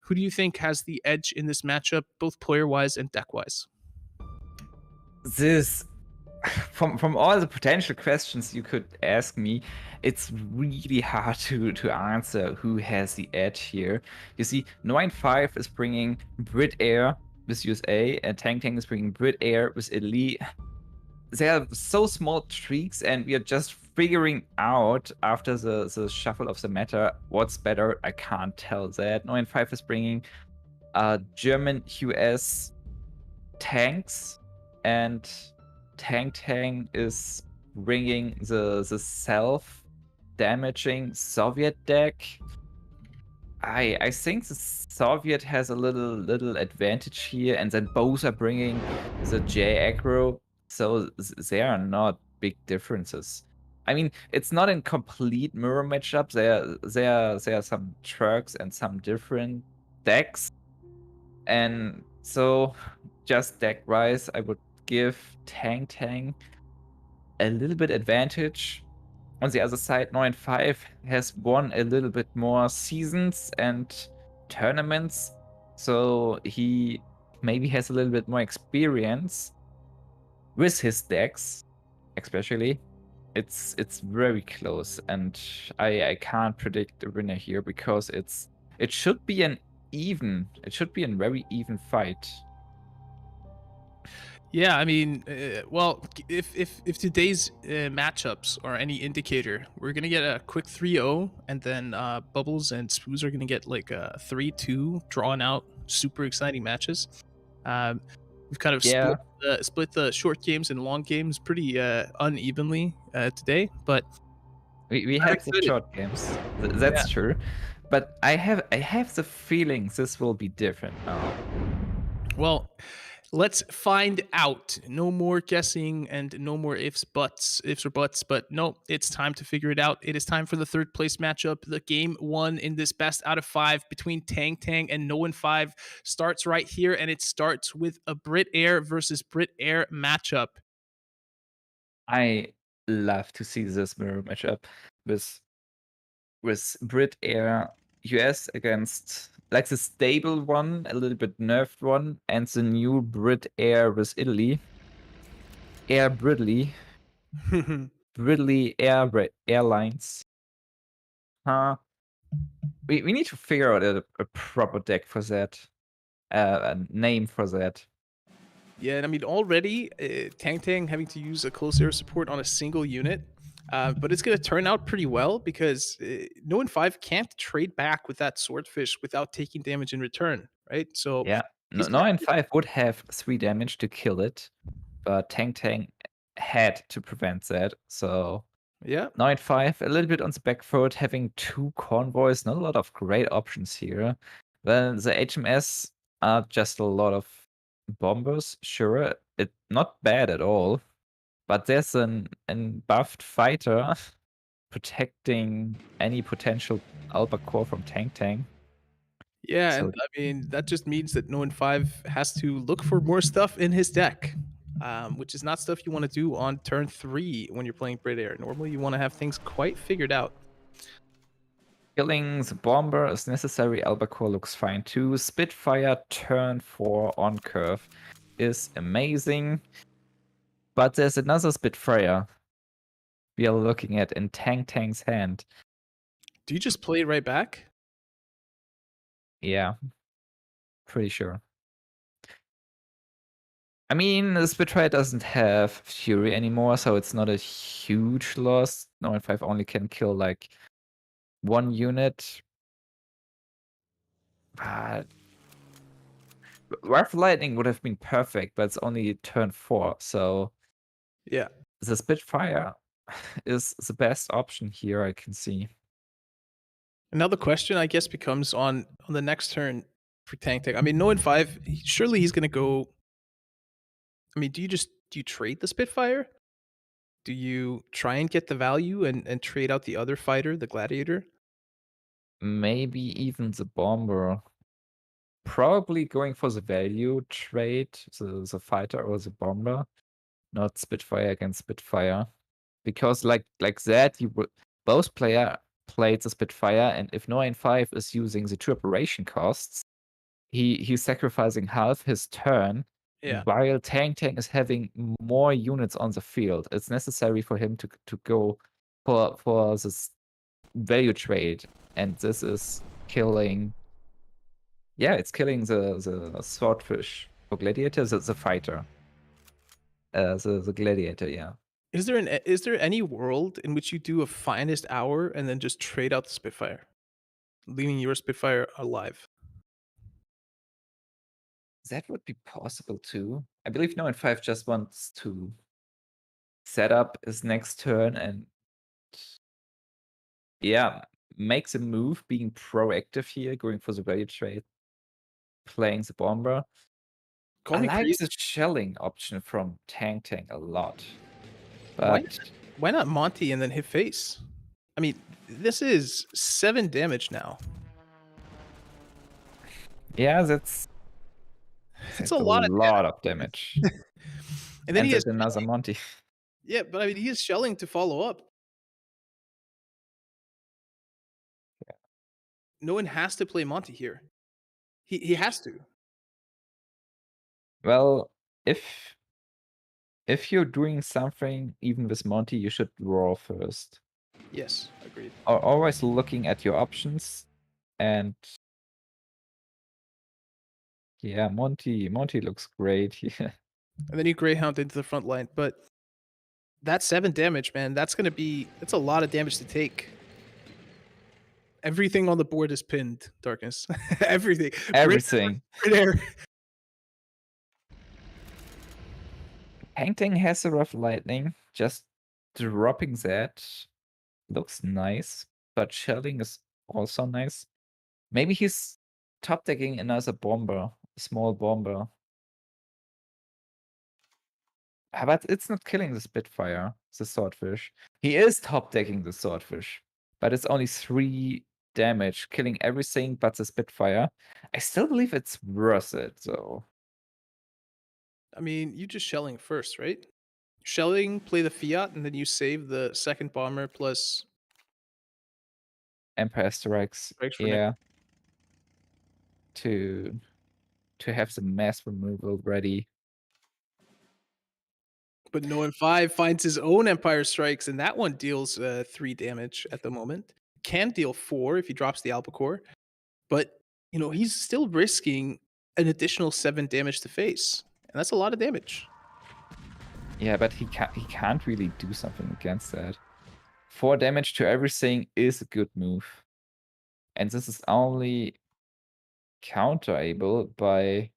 Who do you think has the edge in this matchup, both player-wise and deck-wise? This, from all the potential questions you could ask me, it's really hard to answer who has the edge here. You see, 9-5 is bringing Brit Air with USA, and Tang Tang is bringing Brit Air with Italy. They are so small tweaks, and we are just figuring out after the shuffle of the meta what's better. I can't tell that. 9-5 is bringing German US tanks, and Tang Tang is bringing the self-damaging Soviet deck. I think the Soviet has a little advantage here, and then both are bringing the J aggro. So there are not big differences. I mean, it's not in complete mirror matchup. There are some trucks and some different decks, and so just deck wise, I would give Tang a little bit advantage. On the other side, 9-5 has won a little bit more seasons and tournaments, so he maybe has a little bit more experience with his decks, especially. It's very close, and I can't predict the winner here because it should be a very even fight. Yeah, I mean, well, if today's matchups are any indicator, we're gonna get a quick 3-0, and then Bubbles and Spooz are gonna get like a 3-2 drawn out, super exciting matches. We've kind of Yeah. split the short games and long games pretty unevenly today, but We I'm had the excited. short games. That's true. But I have the feeling this will be different now. Well, let's find out. No more guessing and no more ifs or buts, but no, it's time to figure it out. It is time for the third place matchup. The game one in this best out of 5 between Tang and No 5 starts right here, and it starts with a Brit Air versus Brit Air matchup. I love to see this mirror matchup with Brit Air US against like the stable one, a little bit nerfed one, and the new Brit Air with Italy. Air Bridley. Bridley Airlines. We need to figure out a proper deck for that. A name for that. Yeah, and I mean already Tang having to use a close air support on a single unit, but it's going to turn out pretty well because No 5 can't trade back with that swordfish without taking damage in return, right? So Yeah, he's gonna 9-5 would have 3 damage to kill it, but Tang had to prevent that. So yeah, 9-5, a little bit on the back foot, having 2 convoys, not a lot of great options here. Well, the HMS are just a lot of bombers, sure, it not bad at all, but there's an buffed fighter protecting any potential albacore from Tang. yeah, So and I mean that just means that No 5 has to look for more stuff in his deck, which is not stuff you want to do on turn 3 when you're playing Brit Air. Normally, you want to have things quite figured out. killing the bomber is necessary. Albacore looks fine too. Spitfire turn 4 on curve is amazing. But there's another Spitfire we are looking at in Tang's hand. Do you just play it right back? Yeah, pretty sure. I mean, the Spitfire doesn't have Fury anymore, so it's not a huge loss. 9-5 only can kill like 1 unit. But Rough Lightning would have been perfect, but it's only turn 4, so Yeah. the Spitfire is the best option here, I can see. Another question, I guess, becomes on the next turn for Tang. I mean, No 5, surely he's going to go. I mean, do you trade the Spitfire? Do you try and get the value and trade out the other fighter, the Gladiator? Maybe even the Bomber. Probably going for the value trade, the fighter or the Bomber, not Spitfire against Spitfire. Because like that, both player played the Spitfire, and if 9-5 is using the 2 operation costs, he's sacrificing half his turn. Yeah. While Tang is having more units on the field. It's necessary for him to go for this value trade, and this is killing. Yeah, it's killing the swordfish or gladiator, the fighter. The gladiator, yeah. Is there any world in which you do a finest hour and then just trade out the Spitfire, leaving your Spitfire alive? That would be possible too. I believe 9-5 just wants to set up his next turn and yeah, makes a move, being proactive here, going for the value trade, playing the bomber. Call I me like crazy. the shelling option from Tang a lot. Why, But why not Monty and then hit face? I mean, this is 7 damage now. yeah, that's It's that's a a lot of lot of damage. And then And he has that's another Monty. yeah, but I mean, he is shelling to follow up. No one has to play Monty here. He has to. Well, if you're doing something, even with Monty, you should draw first. Yes, agreed. Always looking at your options, and yeah, Monty looks great. Yeah. And then you Greyhound into the front line. But that 7 damage, man, that's a lot of damage to take. Everything on the board is pinned, Darkness. Everything. Everything. Grid air. Painting has a rough lightning. Just dropping that looks nice, but shelling is also nice. Maybe he's top decking another bomber, a small bomber. But it's not killing the Spitfire, the Swordfish. He is top decking the Swordfish, but it's only 3 damage, killing everything but the Spitfire. I still believe it's worth it, though. I mean, you just shelling first, right? Shelling, play the Fiat, and then you save the second bomber plus Empire Strikes, strikes for yeah. To have the mass removal ready. But No in 5 finds his own Empire Strikes, and that one deals 3 damage at the moment. Can deal 4 if he drops the Albacore. But, he's still risking an additional 7 damage to face. And that's a lot of damage. Yeah, but he can't really do something against that. 4 damage to everything is a good move. And this is only counterable by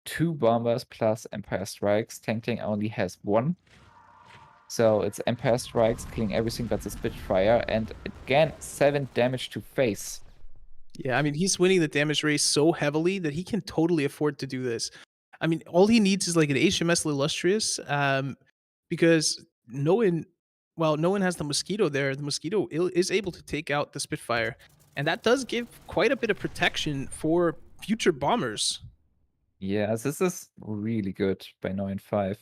2 bombers plus Empire Strikes. Tang only has 1. So it's Empire Strikes killing everything but the Spitfire. And again, 7 damage to face. Yeah, I mean, he's winning the damage race so heavily that he can totally afford to do this. I mean, all he needs is like an HMS Illustrious, because no one has the Mosquito there. The Mosquito is able to take out the Spitfire, and that does give quite a bit of protection for future bombers. Yeah, this is really good by 9-5.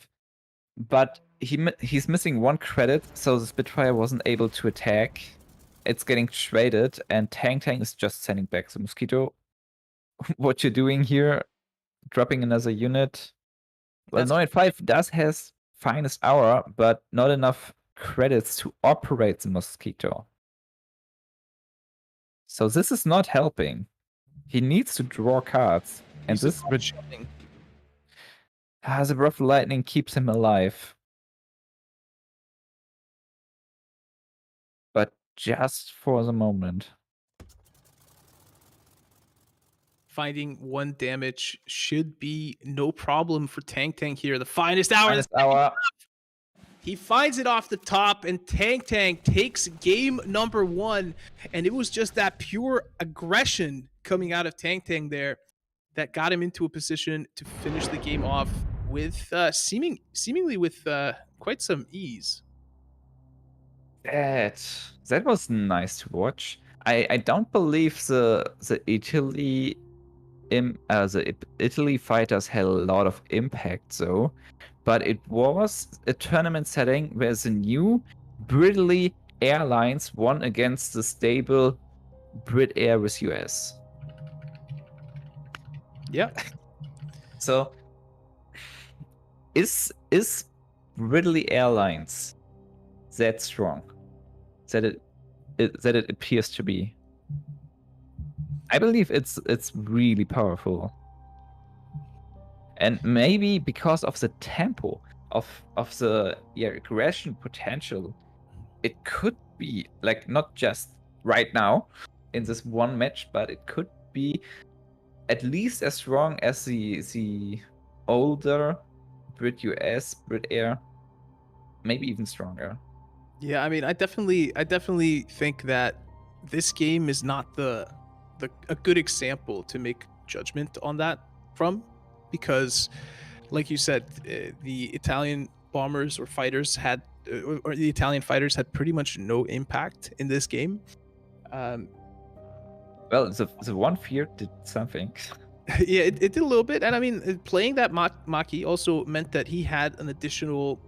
But he's missing 1 credit, so the Spitfire wasn't able to attack. It's getting traded, and Tang is just sending back the Mosquito. What you're doing here, dropping another unit. Well, 9-5 does has finest hour, but not enough credits to operate the Mosquito. So this is not helping. He needs to draw cards, and this Shelling. the rough lightning keeps him alive. But just for the moment. Finding 1 damage should be no problem for Tang here. The finest hour. Finest hour. He finds it off the top, and Tang takes game number 1. And it was just that pure aggression coming out of Tang there that got him into a position to finish the game off with seemingly with quite some ease. That was nice to watch. I don't believe the Italy fighters had a lot of impact though, but it was a tournament setting where the new Brittany Airlines won against the stable Brit Air with US. Yeah. So is Brittany Airlines that strong that it appears to be? I believe it's really powerful, and maybe because of the tempo of the aggression potential, it could be like not just right now in this one match, but it could be at least as strong as the older Brit US, Brit Air, maybe even stronger. Yeah, I mean, I definitely think that this game is not a good example to make judgment on that from. because, like you said, the Italian bombers or fighters had, or the Italian fighters had pretty much no impact in this game. Well, the one fear did something. Yeah, it did a little bit, and I mean, playing that Maki also meant that he had an additional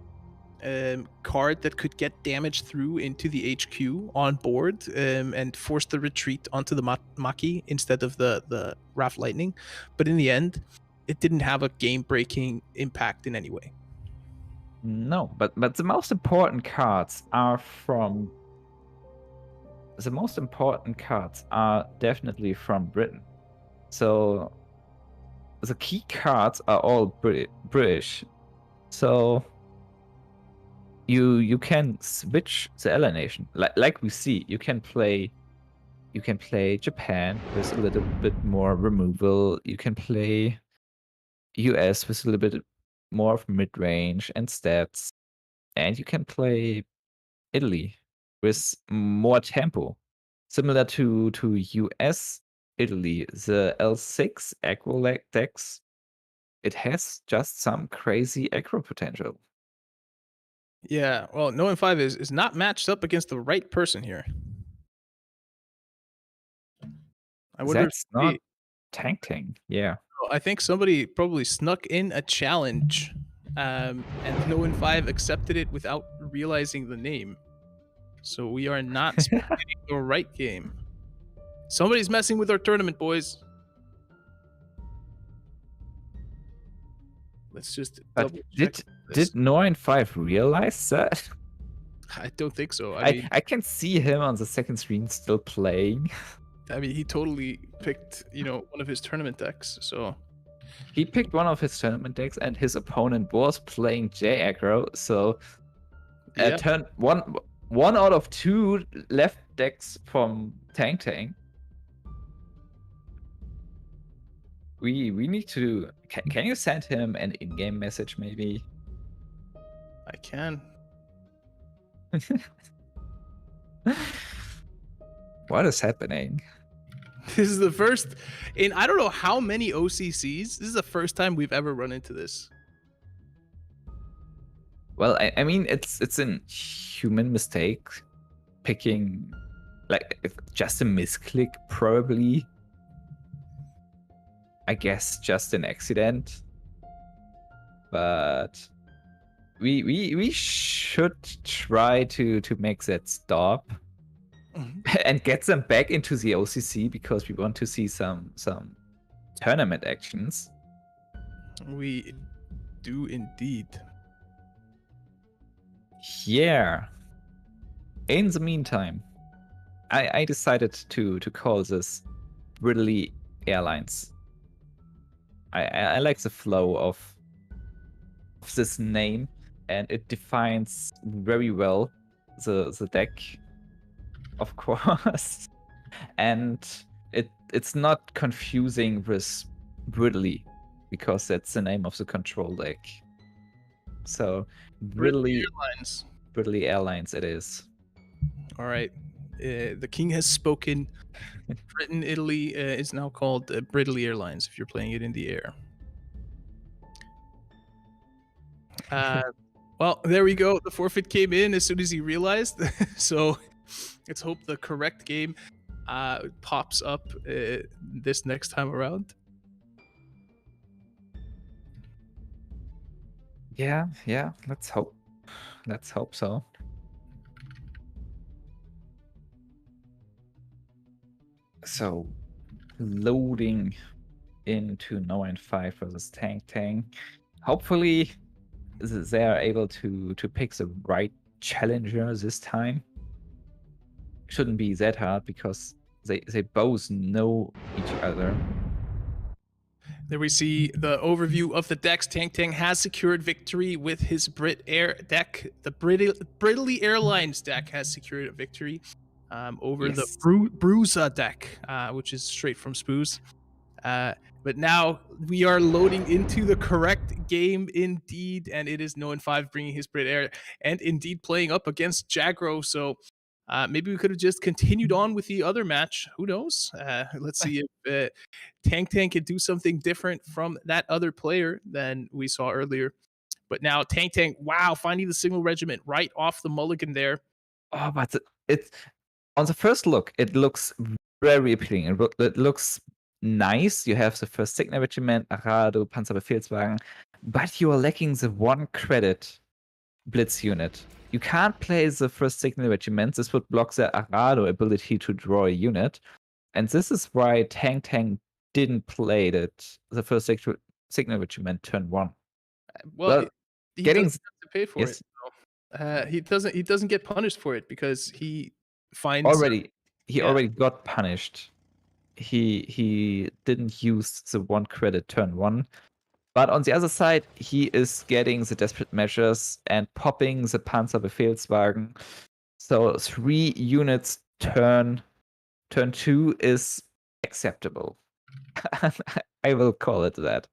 card that could get damage through into the HQ on board, and force the retreat onto the Maki instead of the Wrath Lightning. But in the end, it didn't have a game-breaking impact in any way. No, but the most important cards are from. The most important cards are definitely from Britain. So the key cards are all British. So you can switch the ally nation. Like we see, you can play Japan with a little bit more removal. You can play US with a little bit more of mid-range and stats. And you can play Italy with more tempo. Similar to US Italy, the L6 aggro decks, it has just some crazy aggro potential. Yeah, well, No. 5 is not matched up against the right person here. I wonder That's not tanking, yeah. I think somebody probably snuck in a challenge, and No. 5 accepted it without realizing the name. So we are not playing the right game. Somebody's messing with our tournament, boys. Let's just double check. Did No. 5 realize that? I don't think so. I can see him on the second screen still playing. I mean, he totally picked, one of his tournament decks. So he picked one of his tournament decks, and his opponent was playing J aggro. So turn one out of 2 left decks from Tank. We need to. Can you send him an in-game message, maybe? I can. What is happening? This is the first in I don't know how many OCCs. This is the first time we've ever run into this. Well, I mean, it's a human mistake, picking just a misclick, probably. I guess just an accident, but we should try to make that stop and get them back into the OCC, because we want to see some tournament actions. We do indeed. Yeah. In the meantime, I decided to call this Ridley Airlines. I like the flow of this name, and it defines very well the deck, of course. And it's not confusing with Ridley, because that's the name of the control deck. So Ridley Airlines it is. All right. The king has spoken. Britain, Italy is now called Britley Airlines if you're playing it in the air. Well, there we go. The forfeit came in as soon as he realized. So let's hope the correct game pops up this next time around. Yeah. Let's hope so. So, loading into No. 5 versus Tank. Hopefully, they are able to pick the right challenger this time. Shouldn't be that hard, because they both know each other. There we see the overview of the decks. Tank has secured victory with his Brit Air deck. The Britley Airlines deck has secured a victory over the Bruza deck, which is straight from Spooz. But now we are loading into the correct game indeed, and it is No. 5 bringing his Brit Air and indeed playing up against Jagro. So Maybe we could have just continued on with the other match. Who knows? Let's see if Tank can do something different from that other player than we saw earlier. But now Tank, wow, finding the signal regiment right off the mulligan there. Oh, but it's on the first look, it looks very appealing. It looks nice. You have the first Signal Regiment, Arado, Panzerbefehlswagen, but you are lacking the 1 credit Blitz unit. You can't play the first Signal Regiment. This would block the Arado ability to draw a unit. And this is why Tank didn't play the first Signal Regiment turn 1. Well, he getting doesn't have to pay for yes. it. He doesn't get punished for it because he finds already yeah. got punished. He didn't use the 1 credit turn 1. But on the other side, he is getting the desperate measures and popping the Panzerbefehlswagen. So 3 units turn 2 is acceptable. I will call it that.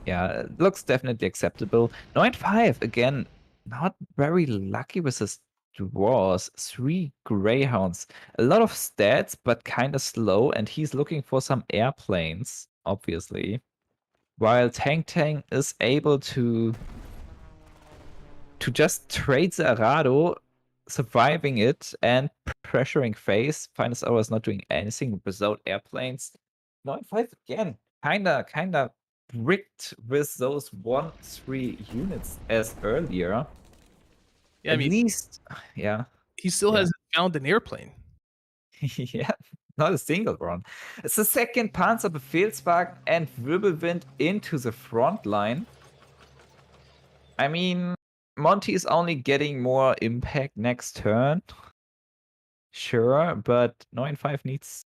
Yeah, it looks definitely acceptable. 9-5, again, not very lucky with his draws. 3 Greyhounds. A lot of stats, but kind of slow, and he's looking for some airplanes, obviously. While Tank is able to just trade the Arado, surviving it, and pressuring phase. Finest Hour is not doing anything without airplanes. 9-5 again. Kinda bricked with those 1-3 units as earlier. Yeah, At least, yeah. He still hasn't found an airplane. Yeah, not a single one. It's the second Panzerbefehlswagen and Wirbelwind into the front line. I mean, Monty is only getting more impact next turn. Sure, but 9-5 needs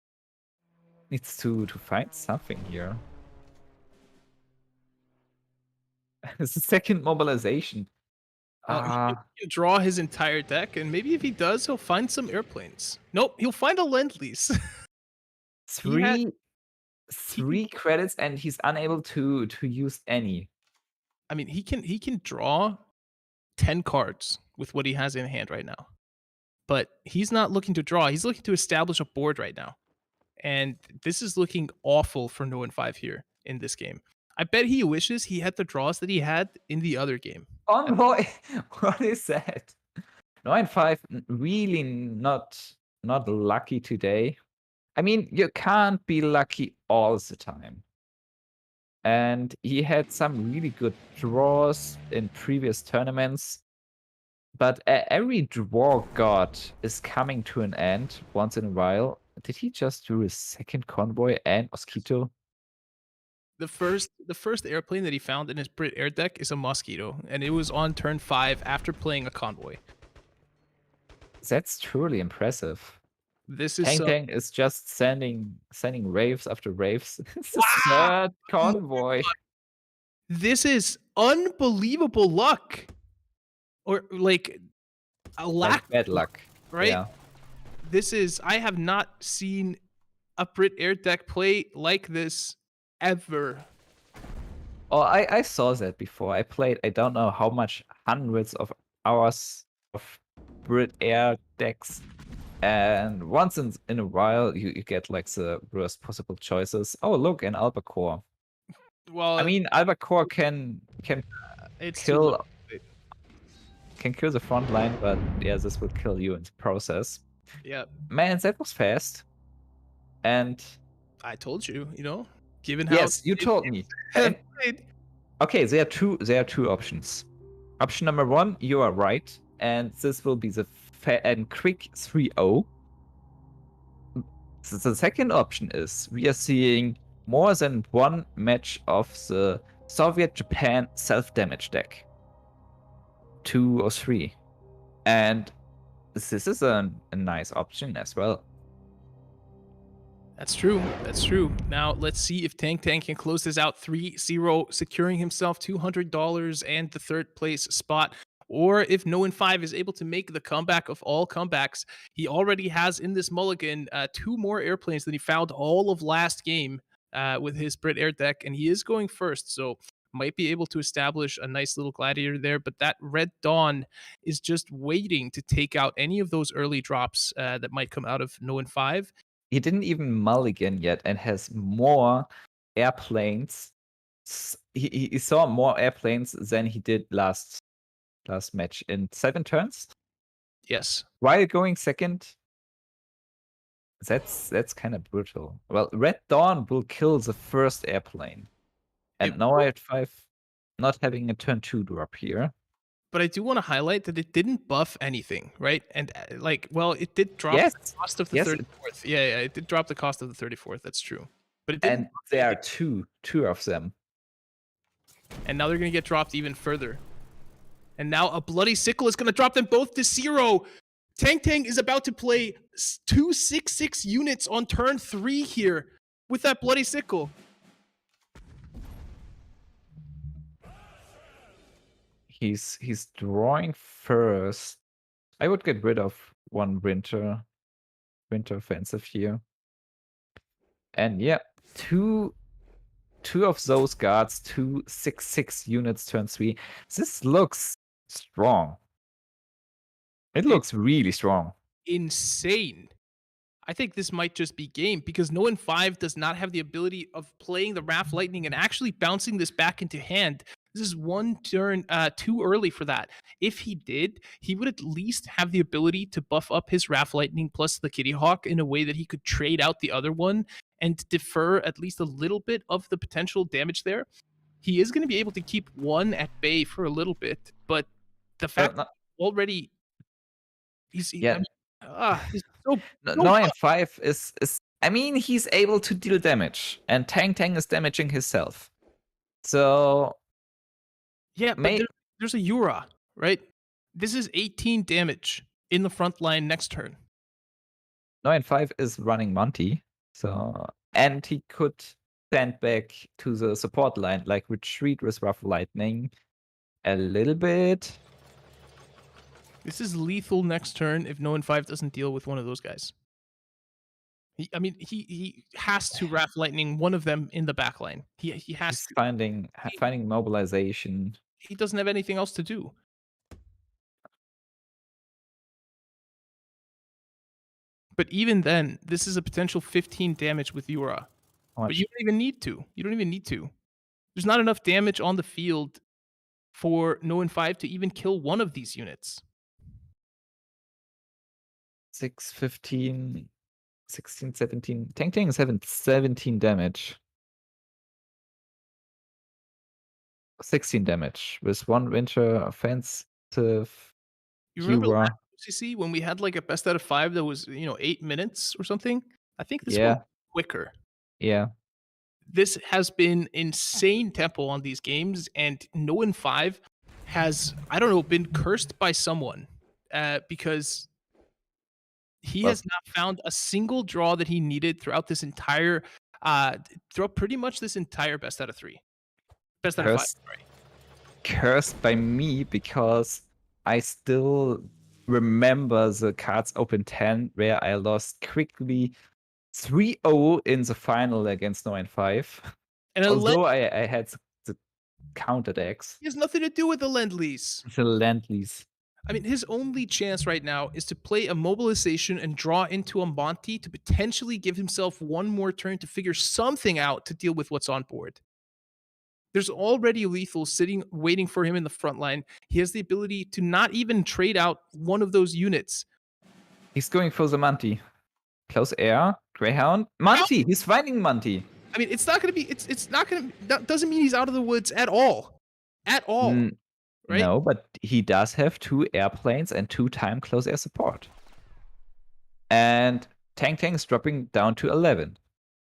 to find something here. It's the second mobilization. He can draw his entire deck, and maybe if he does, he'll find some airplanes. Nope, he'll find a Lend-Lease. 3 credits, and he's unable to use any. I mean, he can draw 10 cards with what he has in hand right now. But he's not looking to draw. He's looking to establish a board right now. And this is looking awful for 0-5 here in this game. I bet he wishes he had the draws that he had in the other game. Envoy, what is that? 9-5 really not lucky today. I mean, you can't be lucky all the time. And he had some really good draws in previous tournaments. But every draw god is coming to an end once in a while. Did he just do a second convoy and Mosquito? The first airplane that he found in his Brit air deck is a Mosquito, and it was on turn 5 after playing a convoy. That's truly impressive. This is Tank is just sending raves after raves. It's the third convoy. This is unbelievable luck, or like a lack bad luck, right? Yeah. This is, I have not seen a Brit air deck play like this ever. Oh, I saw that before. I played, I don't know how much, hundreds of hours of Brit air decks. And once in a while, you get like the worst possible choices. Oh, look, an Albacore. Well, I mean, Albacore can kill the front line, but yeah, this will kill you in the process. Yeah. Man, that was fast. And I told you, given how yes, you told me. And, okay, there are two options. Option number 1, you are right, and this will be the quick 3-0. The second option is we are seeing more than one match of the Soviet Japan self-damage deck. 2 or 3. And this is a nice option as well. That's true. Now, let's see if Tank can close this out 3-0, securing himself $200 and the third place spot. Or if 0-5 is able to make the comeback of all comebacks, he already has in this mulligan 2 more airplanes than he found all of last game with his Brit air deck, and he is going first. So might be able to establish a nice little gladiator there, but that Red Dawn is just waiting to take out any of those early drops that might come out of No and 5. He didn't even mulligan yet and has more airplanes. He saw more airplanes than he did last match in 7 turns. Yes. While going second, that's kind of brutal. Well, Red Dawn will kill the first airplane. And It now will- I have 5 not having a turn 2 drop here. But I do want to highlight that it didn't buff anything, right? And it did drop Yes. the cost of the Yes, 34th. Yeah, it did drop the cost of the 34th. That's true. But it didn't. And there are two of them. And now they're going to get dropped even further. And now a bloody sickle is going to drop them both to 0. Tang is about to play 2 6/6 units on turn 3 here with that bloody sickle. He's drawing first. I would get rid of one winter offensive here. And yeah, two of those guards, 2 6/6 units turn 3. This looks strong. It looks really strong. Insane. I think this might just be game because No and 5 does not have the ability of playing the Wrath Lightning and actually bouncing this back into hand. This is one turn too early for that. If he did, he would at least have the ability to buff up his Wrath Lightning plus the Kitty Hawk in a way that he could trade out the other one and defer at least a little bit of the potential damage there. He is going to be able to keep one at bay for a little bit, but the fact that already he's so No and 5 is I mean, he's able to deal damage, and Tang is damaging himself. So yeah, but there's a Yura, right? This is 18 damage in the front line next turn. No and 5 is running Monty, so and he could stand back to the support line, like retreat with Rough Lightning a little bit. This is lethal next turn if No and 5 doesn't deal with one of those guys. He has to Wrath Lightning one of them in the back line. He has He's to. finding mobilization. He doesn't have anything else to do. But even then, this is a potential 15 damage with Yura. But you don't even need to. There's not enough damage on the field for No and 5 to even kill one of these units. 6, 15, 16, 17. Tang is having 17 damage. 16 damage with one winter offensive. You remember last OCC when we had like a best out of 5 that was 8 minutes or something? I think this one quicker. Yeah. This has been insane tempo on these games, and No and 5 has, I don't know, been cursed by someone because he has not found a single draw that he needed throughout this entire, throughout pretty much this entire best out of 3. Best out of 5, sorry. Cursed by me because I still remember the cards open 10 where I lost quickly 3-0 in the final against No and 5. And although I had the counterattacks. He has nothing to do with the Lend-Lease. The Lend-Lease. I mean, his only chance right now is to play a mobilization and draw into a Monty to potentially give himself one more turn to figure something out to deal with what's on board. There's already lethal sitting, waiting for him in the front line. He has the ability to not even trade out one of those units. He's going for the Monty. Close air, Greyhound, Monty. He's finding Monty. I mean, it's not going to be. It's not going to. That doesn't mean he's out of the woods at all. At all. Right? No, but he does have 2 airplanes and 2 time close air support. And Tang is dropping down to 11.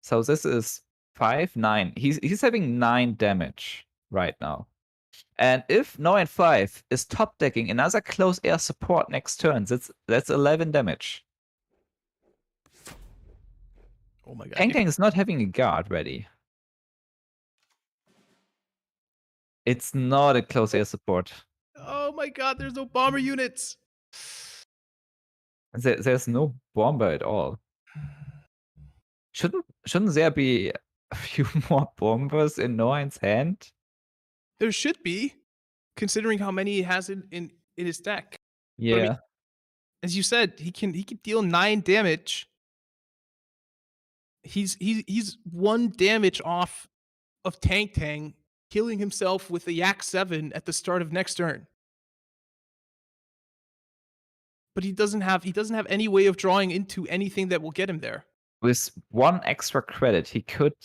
So this is 5, 9. He's having 9 damage right now. And if No and 5 is top decking another close air support next turn, that's 11 damage. Oh my god. Tang is not having a guard ready. It's not a close air support. Oh my god, there's no bomber units. There's no bomber at all. Shouldn't there be a few more bombers in No Hand's hand? There should be, considering how many he has in his deck. Yeah. But I mean, as you said, he can deal 9 damage. He's 1 damage off of Tang killing himself with a Yak 7 at the start of next turn. But he doesn't have any way of drawing into anything that will get him there. With 1 extra credit, he could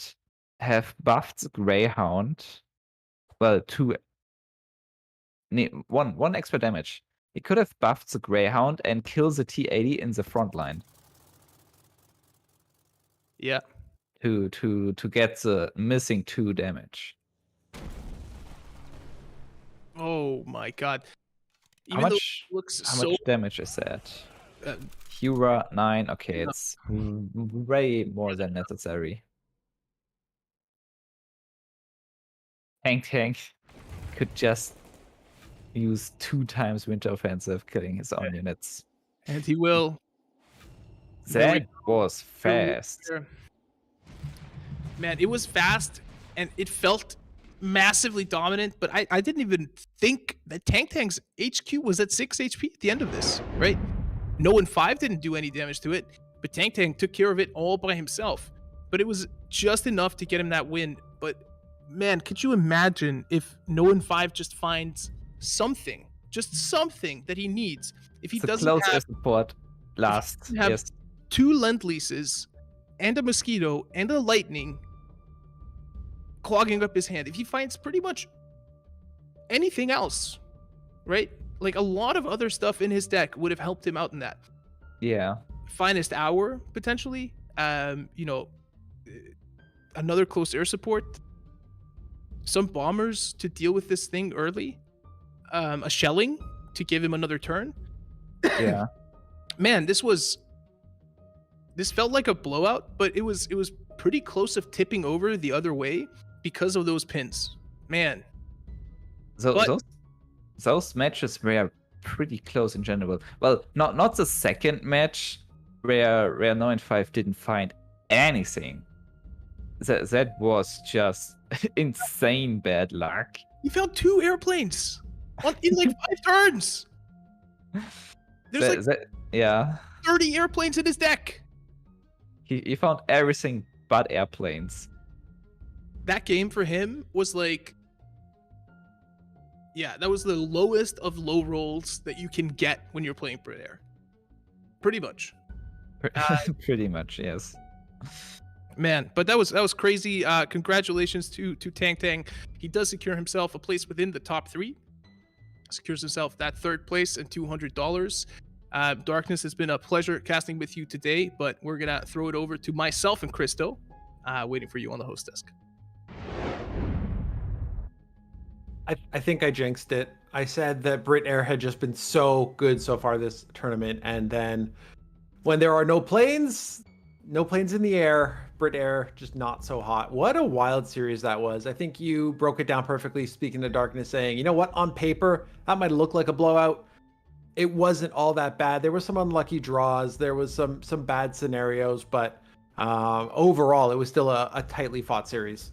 have buffed the Greyhound. Well, 1 extra damage. He could have buffed the Greyhound and kill the T80 in the front line Yeah. to get the missing 2 damage. Oh my god. How Even though much it looks how so much damage is that? uh, Hura 9. Okay, No. it's way more than necessary. Tank could just use 2 times Winter Offensive, killing his own units. and he will. There we That was fast. Man, it was fast and it felt massively dominant, but I didn't even think that Tang's HQ was at 6 HP at the end of this, right? No one 5 didn't do any damage to it, but Tang took care of it all by himself. But it was just enough to get him that win. But man, could you imagine if No one 5 just finds something, just something that he needs? If he The doesn't close have, air support last. doesn't have Yes. 2 Lend-Leases and a Mosquito and a Lightning clogging up his hand, if he finds pretty much anything else, right? Like a lot of other stuff in his deck would have helped him out in that. Yeah. Finest Hour, potentially. Another close air support. Some bombers to deal with this thing early. A shelling to give him another turn. Yeah. Man, this felt like a blowout, but it was pretty close of tipping over the other way because of those pins. Man. Those matches were pretty close in general. Well, not the second match where 9-5 didn't find anything. That was just insane bad luck. He found 2 airplanes in like 5 turns. There's yeah. 30 airplanes in his deck. He found everything but airplanes. That game for him was like, yeah, that was the lowest of low rolls that you can get when you're playing Brit Air. Pretty much. Pretty much, yes. Man, but that was crazy. Congratulations to Tang. He does secure himself a place within the top 3. Secures himself that 3rd place and $200. Darkness, has been a pleasure casting with you today, but we're gonna throw it over to myself and Christo, waiting for you on the host desk. I think I jinxed it. I said that Brit Air had just been so good so far this tournament, and then when there are no planes in the air, Brit Air just not so hot. What a wild series that was. I think you broke it down perfectly, speaking to Darkness, saying, you know what, on paper, that might look like a blowout. It wasn't all that bad. There were some unlucky draws. There was some bad scenarios, but overall, it was still a tightly fought series.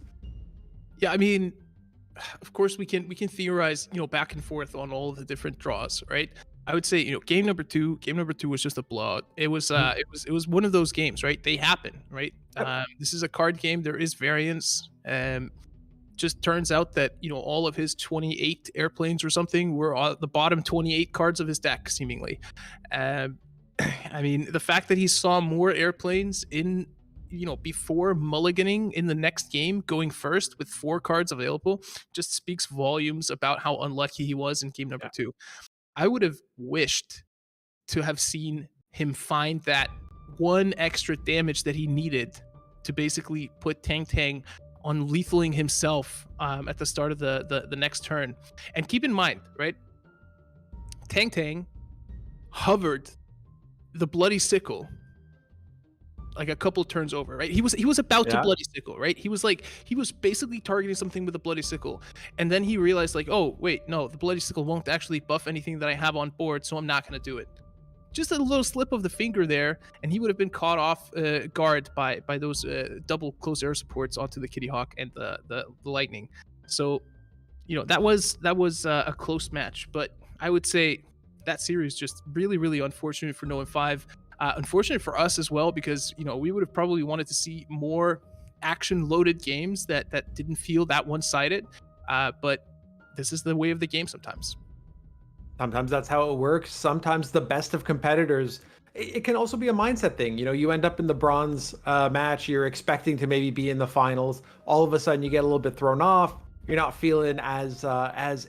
Yeah, I mean, of course we can theorize, back and forth on all of the different draws, right? I would say, game number two was just a blowout. It was it was one of those games, right? They happen, right? Yep. This is a card game. There is variance. Just turns out that all of his 28 airplanes or something were on the bottom 28 cards of his deck, seemingly. I mean, the fact that he saw more airplanes in before mulliganing in the next game, going first with 4 cards available, just speaks volumes about how unlucky he was in game number 2. I would have wished to have seen him find that 1 extra damage that he needed to basically put Tang on lethaling himself at the start of the next turn. And keep in mind, right? Tang hovered the Bloody Sickle like a couple turns over, right? He was about to Bloody Sickle, right? He was basically targeting something with a Bloody Sickle, and then he realized, like, oh wait, no, the Bloody Sickle won't actually buff anything that I have on board, so I'm not gonna do it. Just a little slip of the finger there, and he would have been caught off guard by those double close air supports onto the Kitty Hawk and the Lightning. So that was a close match, but I would say that series just really, really unfortunate for No and 5. Unfortunate for us as well, because we would have probably wanted to see more action-loaded games that didn't feel that one-sided. But this is the way of the game sometimes. Sometimes that's how it works. Sometimes the best of competitors. It can also be a mindset thing. You end up in the bronze match. You're expecting to maybe be in the finals. All of a sudden, you get a little bit thrown off. You're not feeling as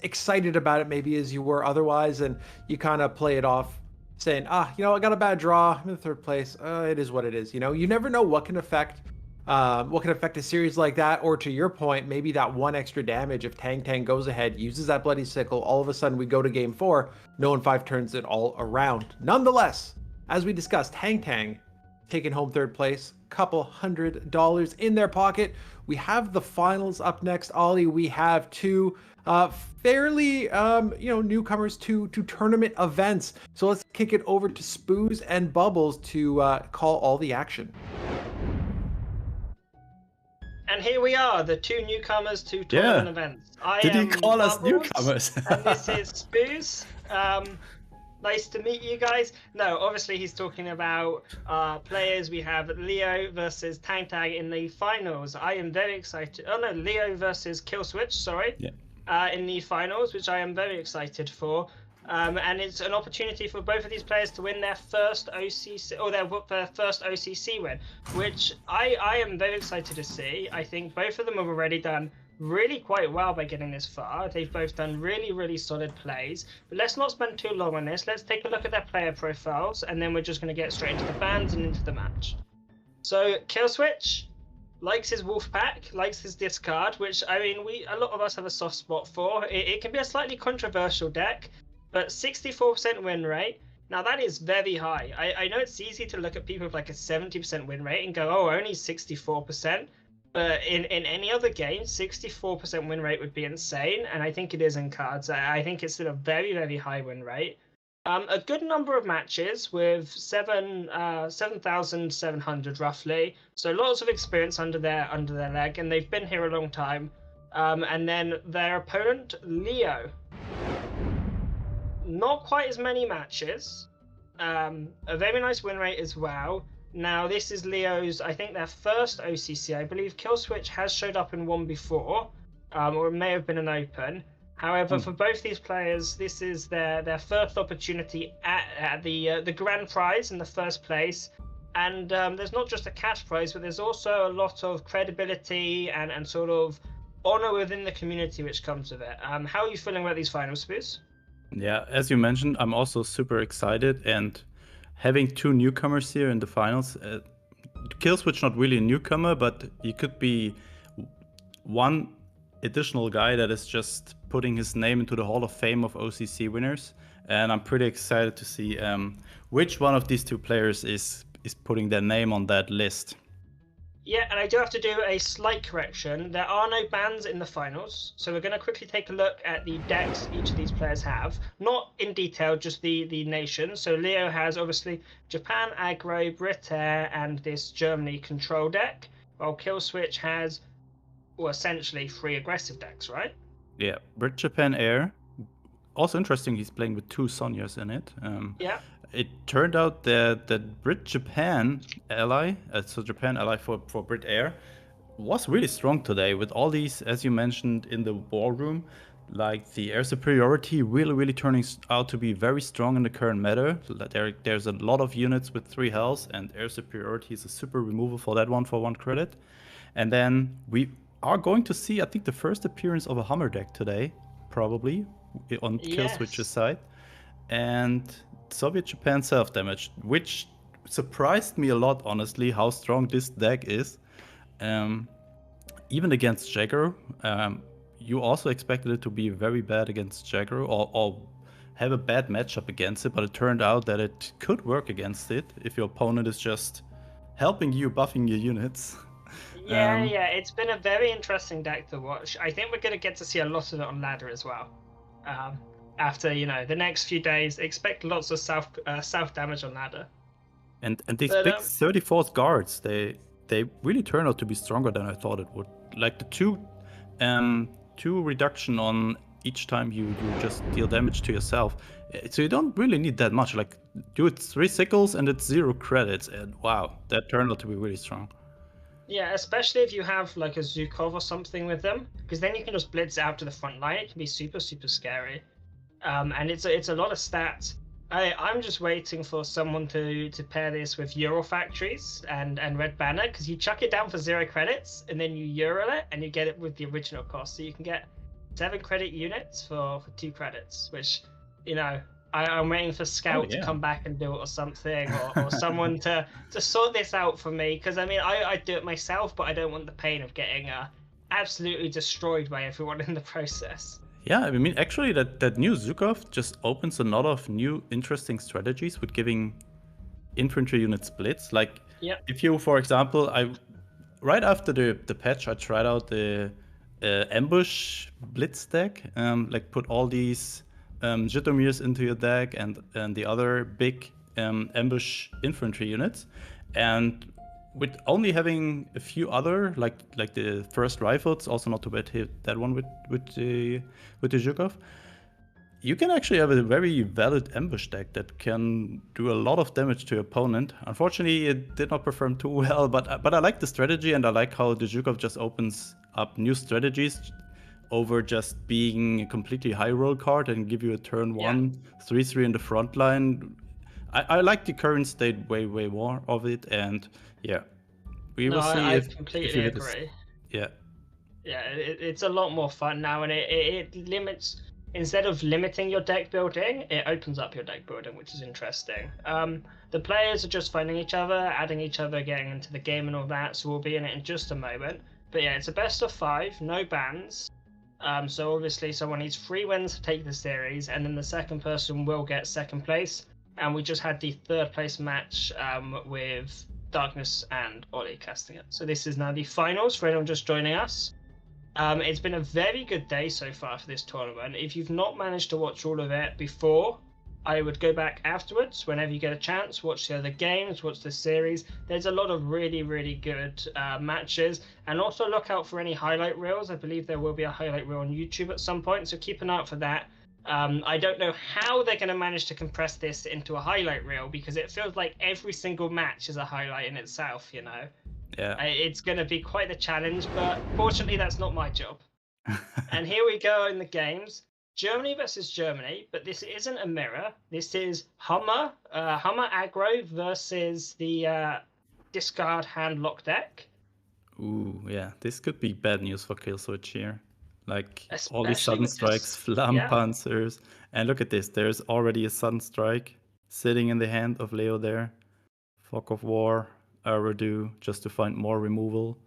excited about it maybe as you were otherwise, and you kind of play it off, saying, I got a bad draw. I'm in third place. It is what it is. You never know what can affect a series like that, or to your point, maybe that one extra damage if Tang Tang goes ahead, uses that bloody sickle, all of a sudden we go to game 4, No and 5 turns it all around. Nonetheless, as we discussed, Tang Tang taking home third place, couple $100 in their pocket. We have the finals up next. Ollie, we have two fairly newcomers to tournament events. So let's kick it over to Spooz and Bubbles to call all the action. And here we are, the two newcomers to tournament events. Did he call us newcomers? And this is Spooz. Nice to meet you guys. No, obviously he's talking about players. We have Leo versus Tang Tang in the finals. I am very excited. Oh no, Leo versus Killswitch, sorry. Yeah. In the finals, which I am very excited for. And it's an opportunity for both of these players to win their first OCC, or their first OCC win, which I am very excited to see. I think both of them have already done really quite well by getting this far. They've both done really, really solid plays. But let's not spend too long on this. Let's take a look at their player profiles, and then we're just going to get straight into the bans and into the match. So Killswitch likes his wolf pack, likes his discard, which a lot of us have a soft spot for. It can be a slightly controversial deck, but 64% win rate. Now that is very high. I know it's easy to look at people with like a 70% win rate and go, oh, only 64%. But in any other game, 64% win rate would be insane, and I think it is in cards. I think it's still a very, very high win rate. A good number of matches with 7,700 roughly. So lots of experience under their leg, and they've been here a long time. And then their opponent, Leo. Not quite as many matches. A very nice win rate as well. Now, this is Leo's, I think, their first OCC. I believe Killswitch has showed up in one before, or it may have been an open. However, for both these players, this is their first opportunity at the grand prize in the first place. And there's not just a cash prize, but there's also a lot of credibility and sort of honor within the community which comes with it. How are you feeling about these finals, Spooz? Yeah, as you mentioned, I'm also super excited, and having two newcomers here in the finals, Killswitch not really a newcomer, but he could be one additional guy that is just putting his name into the Hall of Fame of OCC winners, and I'm pretty excited to see which one of these two players is putting their name on that list. Yeah, and I do have to do a slight correction. There are no bans in the finals, so we're going to quickly take a look at the decks each of these players have. Not in detail, just the nations. So Leo has, obviously, Japan, Aggro, Britair, and this Germany control deck, while Killswitch has, well, essentially 3 aggressive decks, right? Yeah, Brit, Japan, Air. Also interesting, he's playing with 2 Sonyas in it. Yeah. It turned out that Brit-Japan ally, so Japan ally for Brit Air, was really strong today with all these, as you mentioned in the war room, like the air superiority really turning out to be very strong in the current meta. There's a lot of units with 3 health, and air superiority is a super removal for that one for 1 credit. And then we are going to see, I think, the first appearance of a Hummer deck today, probably, on Killswitch's side. And Soviet Japan self-damage, which surprised me a lot, honestly, how strong this deck is. Even against Jagger, you also expected it to be very bad against Jagger, or have a bad matchup against it, but it turned out that it could work against it if your opponent is just helping you, buffing your units. Yeah, it's been a very interesting deck to watch. I think we're going to get to see a lot of it on ladder as well. After the next few days, expect lots of self damage on ladder. And these big 34th guards, they really turn out to be stronger than I thought it would. Like the 2 2 reduction on each time you just deal damage to yourself. So you don't really need that much. Like, do it 3 sickles and it's 0 credits, and wow, that turned out to be really strong. Yeah, especially if you have like a Zukov or something with them, because then you can just blitz out to the front line. It can be super scary, and it's a lot of stats. I'm just waiting for someone to pair this with Euro Factories and Red Banner, because you chuck it down for 0 credits and then you Euro it and you get it with the original cost, so you can get 7 credit units for 2 credits, which, you know, I'm waiting for Scout to come back and do it or something, or someone to sort this out for me, because I mean I do it myself, but I don't want the pain of getting absolutely destroyed by everyone in the process. Yeah, I mean, actually, that new Zukov just opens a lot of new interesting strategies with giving infantry unit splits. Like, if you, for example, right after the patch, I tried out the ambush blitz deck. Like, put all these Jitomirs into your deck and the other big ambush infantry units, and with only having a few other like the first rifles, also not too bad hit that one with the Zhukov, you can actually have a very valid ambush deck that can do a lot of damage to your opponent. Unfortunately, it did not perform too well, but I like the strategy, and I like how the Zhukov just opens up new strategies over just being a completely high roll card and give you a turn 1 3/3 in the front line. I like the current state way more of it, and yeah, we will see I if completely you hit agree. Yeah, it's a lot more fun now, and it limits, instead of limiting your deck building, it opens up your deck building, which is interesting. The players are just finding each other, adding each other, getting into the game and all that, so we'll be in it in just a moment. But yeah, it's a best of 5, no bans. So obviously someone needs 3 wins to take the series, and then the second person will get 2nd place. And we just had the 3rd place match with Darkness and Ollie casting it. So this is now the finals for anyone just joining us. It's been a very good day so far for this tournament. If you've not managed to watch all of it before, I would go back afterwards whenever you get a chance, watch the other games, watch the series. There's a lot of really good matches, and also look out for any highlight reels. I believe there will be a highlight reel on YouTube at some point, so keep an eye out for that. I don't know how they're going to manage to compress this into a highlight reel, because it feels like every single match is a highlight in itself, you know? Yeah. It's going to be quite the challenge, but fortunately that's not my job. And here we go in the games. Germany versus Germany, but this isn't a mirror. This is Hummer aggro versus the discard hand lock deck. Ooh, yeah, this could be bad news for Killswitch here. Like, Especially all these sudden strikes, Flampanzers. And look at this, there's already a sudden strike sitting in the hand of Leo there. Fog of War, Redo, just to find more removal.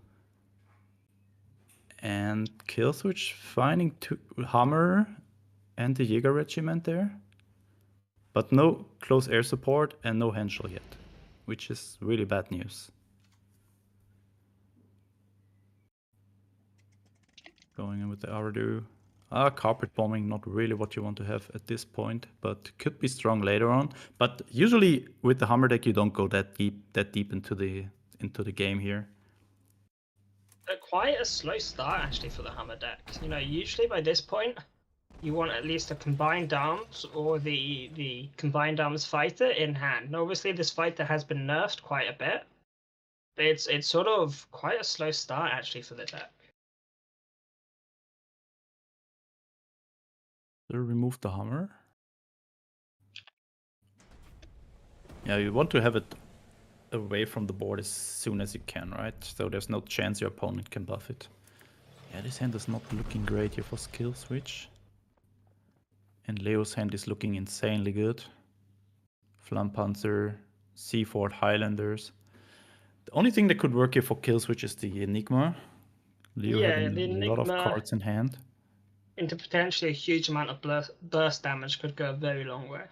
And Killswitch finding Hammer and the Jäger Regiment there. But no close air support and no Henschel yet, which is really bad news. Going in with the Ardu. Carpet bombing, not really what you want to have at this point, but could be strong later on. But usually with the Hammer deck, you don't go that deep into the game here. Quite a slow start actually for the Hammer deck. You know, usually by this point, you want at least a Combined Arms or the Combined Arms fighter in hand. And obviously this fighter has been nerfed quite a bit, but it's sort of quite a slow start actually for the deck. They remove the Hammer. Yeah, you want to have it away from the board as soon as you can, right? So there's no chance your opponent can buff it. Yeah, this hand is not looking great here for Killswitch. And Leo's hand is looking insanely good. Flampanzer, Seaford, Highlanders. The only thing that could work here for Killswitch is the Enigma. Leo having a lot of cards in hand. Into potentially a huge amount of burst damage could go a very long way.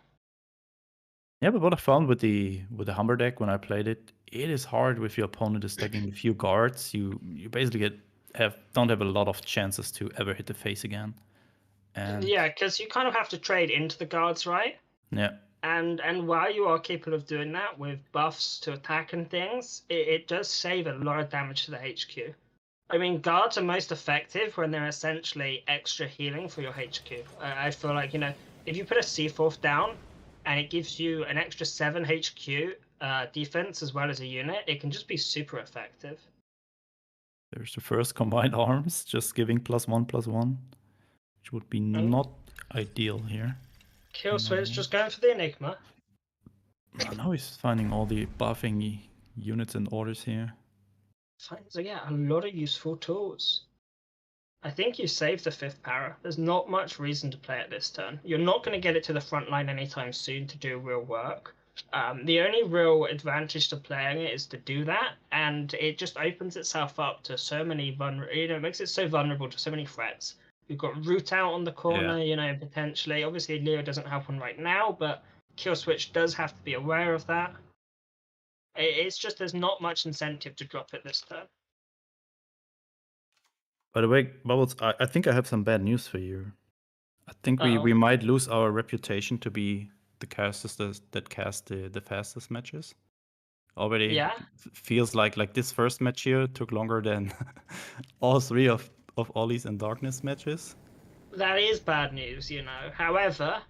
Yeah, but what I found with the Hammer deck when I played it, it is hard if your opponent is stacking a few guards. You basically don't have a lot of chances to ever hit the face again. And yeah, because you kind of have to trade into the guards, right? Yeah. And while you are capable of doing that with buffs to attack and things, it does save a lot of damage to the HQ. I mean, guards are most effective when they're essentially extra healing for your HQ. I feel like, you know, if you put a C4 down and it gives you an extra 7 HQ defense as well as a unit, it can just be super effective. There's the first combined arms, just giving +1/+1, which would be not ideal here. Kill switch, just going for the Enigma. Now he's finding all the buffing units and orders here. So yeah, a lot of useful tools. I think you saved the 5th para. There's not much reason to play it this turn. You're not going to get it to the front line anytime soon to do real work. The only real advantage to playing it is to do that, and it just opens itself up to so many it makes it so vulnerable to so many threats. You've got root out on the corner, you know, potentially. Obviously, Leo doesn't help on right now, but kill switch does have to be aware of that. It's just there's not much incentive to drop it this turn. By the way, Bubbles, I think I have some bad news for you. I think we might lose our reputation to be the casters that cast the fastest matches. Already feels like this first match here took longer than all 3 of Ollie's and Darkness matches. That is bad news, you know. However,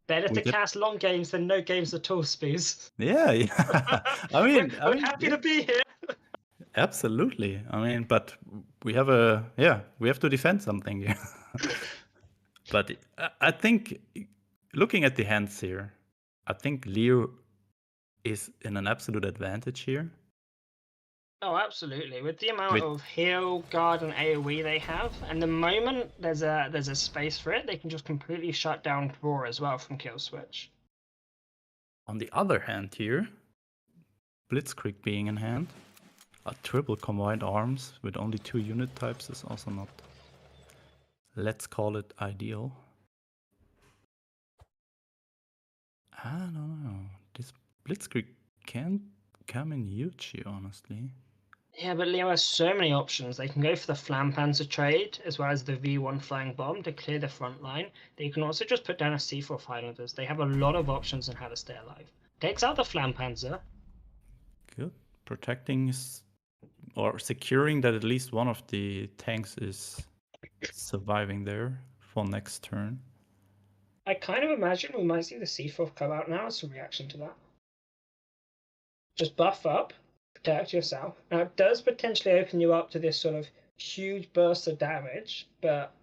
better to cast long games than no games at all, Spooz. Yeah. I mean, I'm happy to be here. Absolutely. I mean, but we have we have to defend something here. But I think, looking at the hands here, I think Leo is in an absolute advantage here. Oh, absolutely. With the amount of heal, guard, and AoE they have, and the moment there's a space for it, they can just completely shut down draw as well from kill switch. On the other hand here, Blitzkrieg being in hand, a triple combined arms with only 2 unit types is also not, let's call it, ideal. I don't know. This Blitzkrieg can come in huge here, honestly. Yeah, but Leo has so many options. They can go for the Flampanzer trade, as well as the V1 flying bomb to clear the front line. They can also just put down a C4 Highlanders. They have a lot of options on how to stay alive. Takes out the Flampanzer. Good. Protecting or securing that at least one of the tanks is surviving there for next turn. I kind of imagine we might see the C4 come out now as a reaction to that. Just buff up, protect yourself. Now it does potentially open you up to this sort of huge burst of damage, but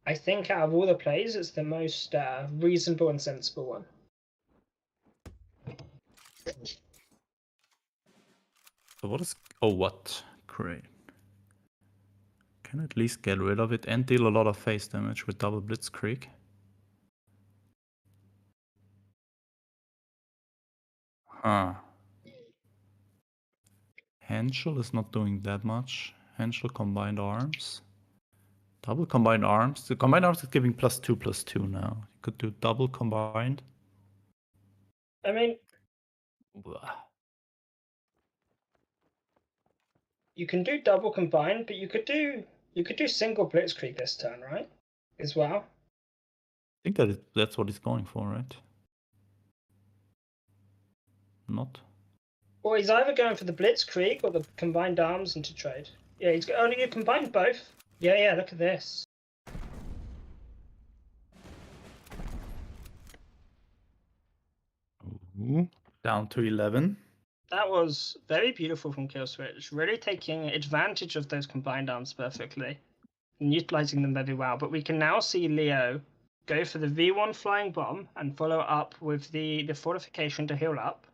I think out of all the plays, it's the most reasonable and sensible one. So what is... Oh, what? Great. Can at least get rid of it and deal a lot of face damage with double Blitzkrieg. Huh. Henschel is not doing that much. Henschel combined arms. Double combined arms. The combined arms is giving +2/+2 now. You could do double combined. I mean... Blah. You can do double combined, but you could do single Blitzkrieg this turn, right? As well. I think that's what he's going for, right? Not. Or he's either going for the Blitzkrieg or the combined arms into trade. Yeah, he's only you combined both. Yeah, look at this. Ooh, down to 11. That was very beautiful from Killswitch, really taking advantage of those combined arms perfectly and utilizing them very well. But we can now see Leo go for the V1 flying bomb and follow up with the fortification to heal up.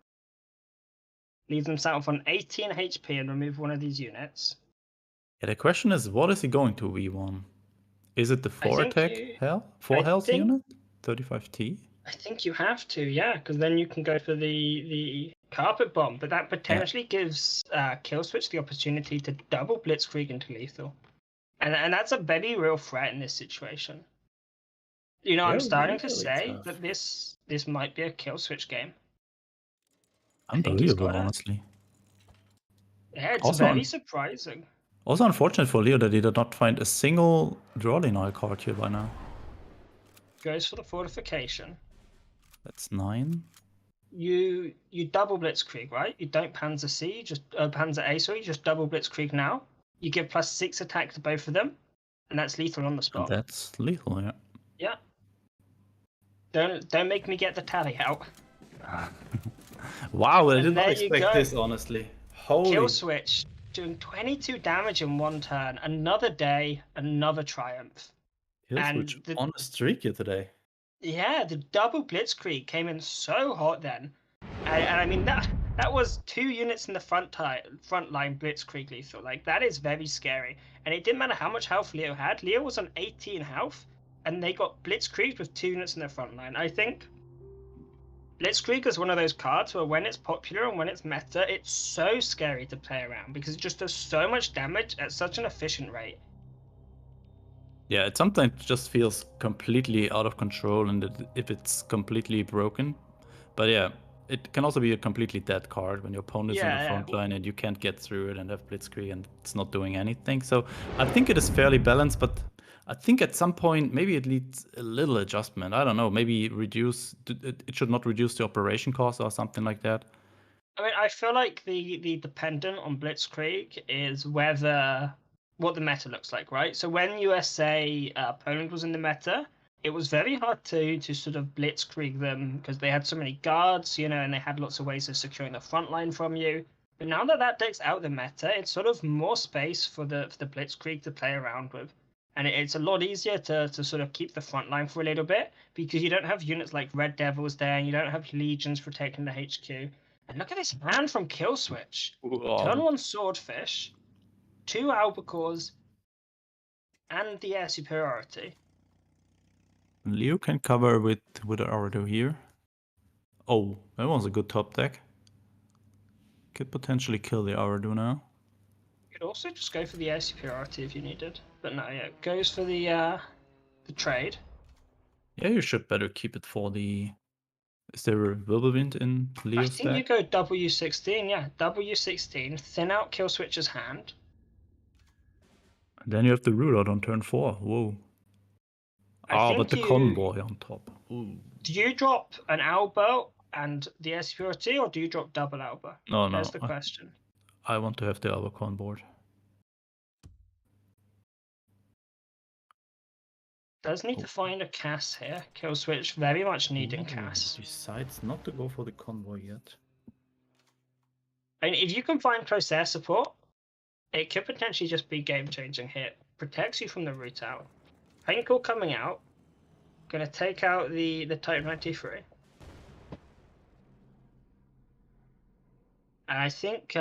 Leave himself on 18 HP and remove one of these units. Yeah, the question is, what is he going to V1? Is it the 4 attack health unit? 35T? I think you have to, yeah, because then you can go for the carpet bomb, but that potentially gives Killswitch the opportunity to double Blitzkrieg into lethal. And that's a very real threat in this situation. You know, I'm starting to say that this might be a Killswitch game. Unbelievable, honestly. Yeah, it's very surprising. Also unfortunate for Leo that he did not find a single draw denial card here by now. Goes for the fortification. That's 9. You double Blitzkrieg, right? You don't Panzer C, just Panzer A, sorry, just double Blitzkrieg now. You give +6 attack to both of them, and that's lethal on the spot. That's lethal, yeah. Yeah. Don't make me get the tally out. Wow, I And did not there you expect go. this, honestly. Holy. Kill switch, doing 22 damage in one turn. Another day, another triumph. Kill and switch the- on a streak here today. Yeah, the double blitzkrieg came in so hot then, and I mean that was 2 units in the front line blitzkrieg lethal. Like, that is very scary, and it didn't matter how much health Leo had. Leo was on 18 health, and they got blitzkrieg with 2 units in their front line. I think blitzkrieg is one of those cards where when it's popular and when it's meta, it's so scary to play around because it just does so much damage at such an efficient rate. Yeah, it sometimes just feels completely out of control, and if it's completely broken. But yeah, it can also be a completely dead card when your opponent's in the front line and you can't get through it and have blitzkrieg and it's not doing anything. So I think it is fairly balanced, but I think at some point maybe it needs a little adjustment. I don't know, maybe it should not reduce the operation cost or something like that. I mean, I feel like the dependent on blitzkrieg is what the meta looks like, right? So when USA Poland was in the meta, it was very hard to sort of blitzkrieg them because they had so many guards, and they had lots of ways of securing the front line from you. But now that deck's out of the meta, it's sort of more space for the blitzkrieg to play around with. And it's a lot easier to sort of keep the front line for a little bit because you don't have units like Red Devils there, and you don't have legions protecting the HQ. And look at this hand from Kill Switch. Turn 1 Swordfish, 2 Albacores, and the air superiority. Leo can cover with Arado here. Oh, that was a good top deck. Could potentially kill the Arado now. You could also just go for the air superiority if you needed. But no, yeah, goes for the trade. Yeah, you should better keep it for the... Is there a Whirlwind in Leo's I think deck? you go W16, yeah. W16, thin out Kill Switch's hand. And then you have the root out on turn 4. Whoa. But the convoy on top. Ooh. Do you drop an Alba and the air superiority, or do you drop double Alba? No, That's the question. I want to have the Alba on board. Does need to find a Cass here. Kill Switch very much needing Cass. Decides not to go for the convoy yet. And if you can find close air support, it could potentially just be game-changing here. Protects you from the root out. Painful coming out. Gonna take out the Type 93. And I think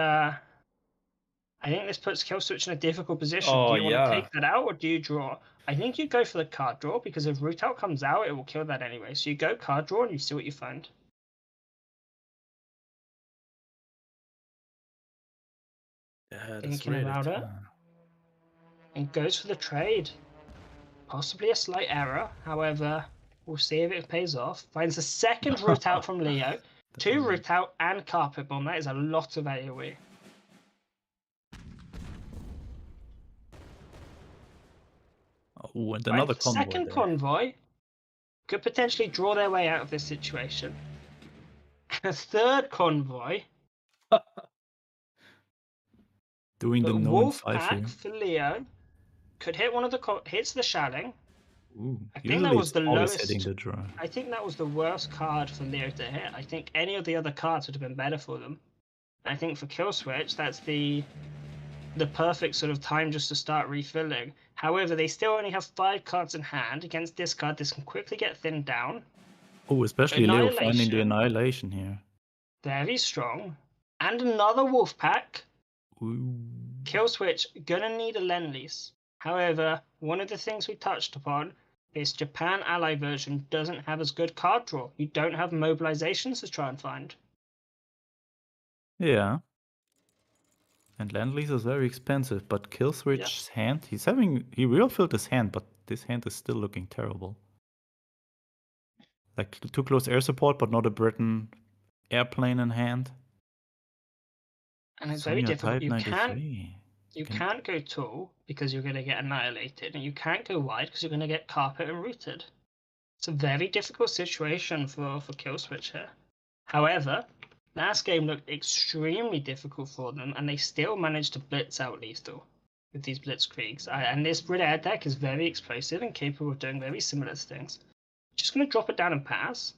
this puts Kill Switch in a difficult position. Do you want to take that out or do you draw? I think you go for the card draw because if root out comes out, it will kill that anyway. So you go card draw and you see what you find. Yeah, Thinking about it. And goes for the trade. Possibly a slight error. However, we'll see if it pays off. Finds the second root out from Leo. 2 root out and carpet bomb. That is a lot of AoE. Oh, and another convoy. Second convoy could potentially draw their way out of this situation. A third convoy. Doing the Wolf 5 pack here. for Leo. Could hit one of the hits the Shalling. Ooh, I think that was the lowest. Hitting the draw. I think that was the worst card for Leo to hit. I think any of the other cards would have been better for them. I think for Kill Switch, that's the perfect sort of time just to start refilling. However, they still only have 5 cards in hand. Against this card, this can quickly get thinned down. Oh, especially Leo finding the Annihilation here. Very strong. And another Wolf pack. Ooh. Kill Switch, gonna need a Lend-Lease. However, one of the things we touched upon, this Japan Ally version doesn't have as good card draw. You don't have mobilizations to try and find. Yeah. And Lend-Lease is very expensive, but Kill Switch's hand, he real filled his hand, but this hand is still looking terrible. Like too close air support, but not a Britain airplane in hand. And it's very difficult. You can't go tall because you're going to get annihilated, and you can't go wide because you're going to get carpet and rooted. It's a very difficult situation for Kill Switch here. However, last game looked extremely difficult for them, and they still managed to blitz out lethal. with these Blitzkriegs. And this Brit Air deck is very explosive and capable of doing very similar things. Just going to drop it down and pass.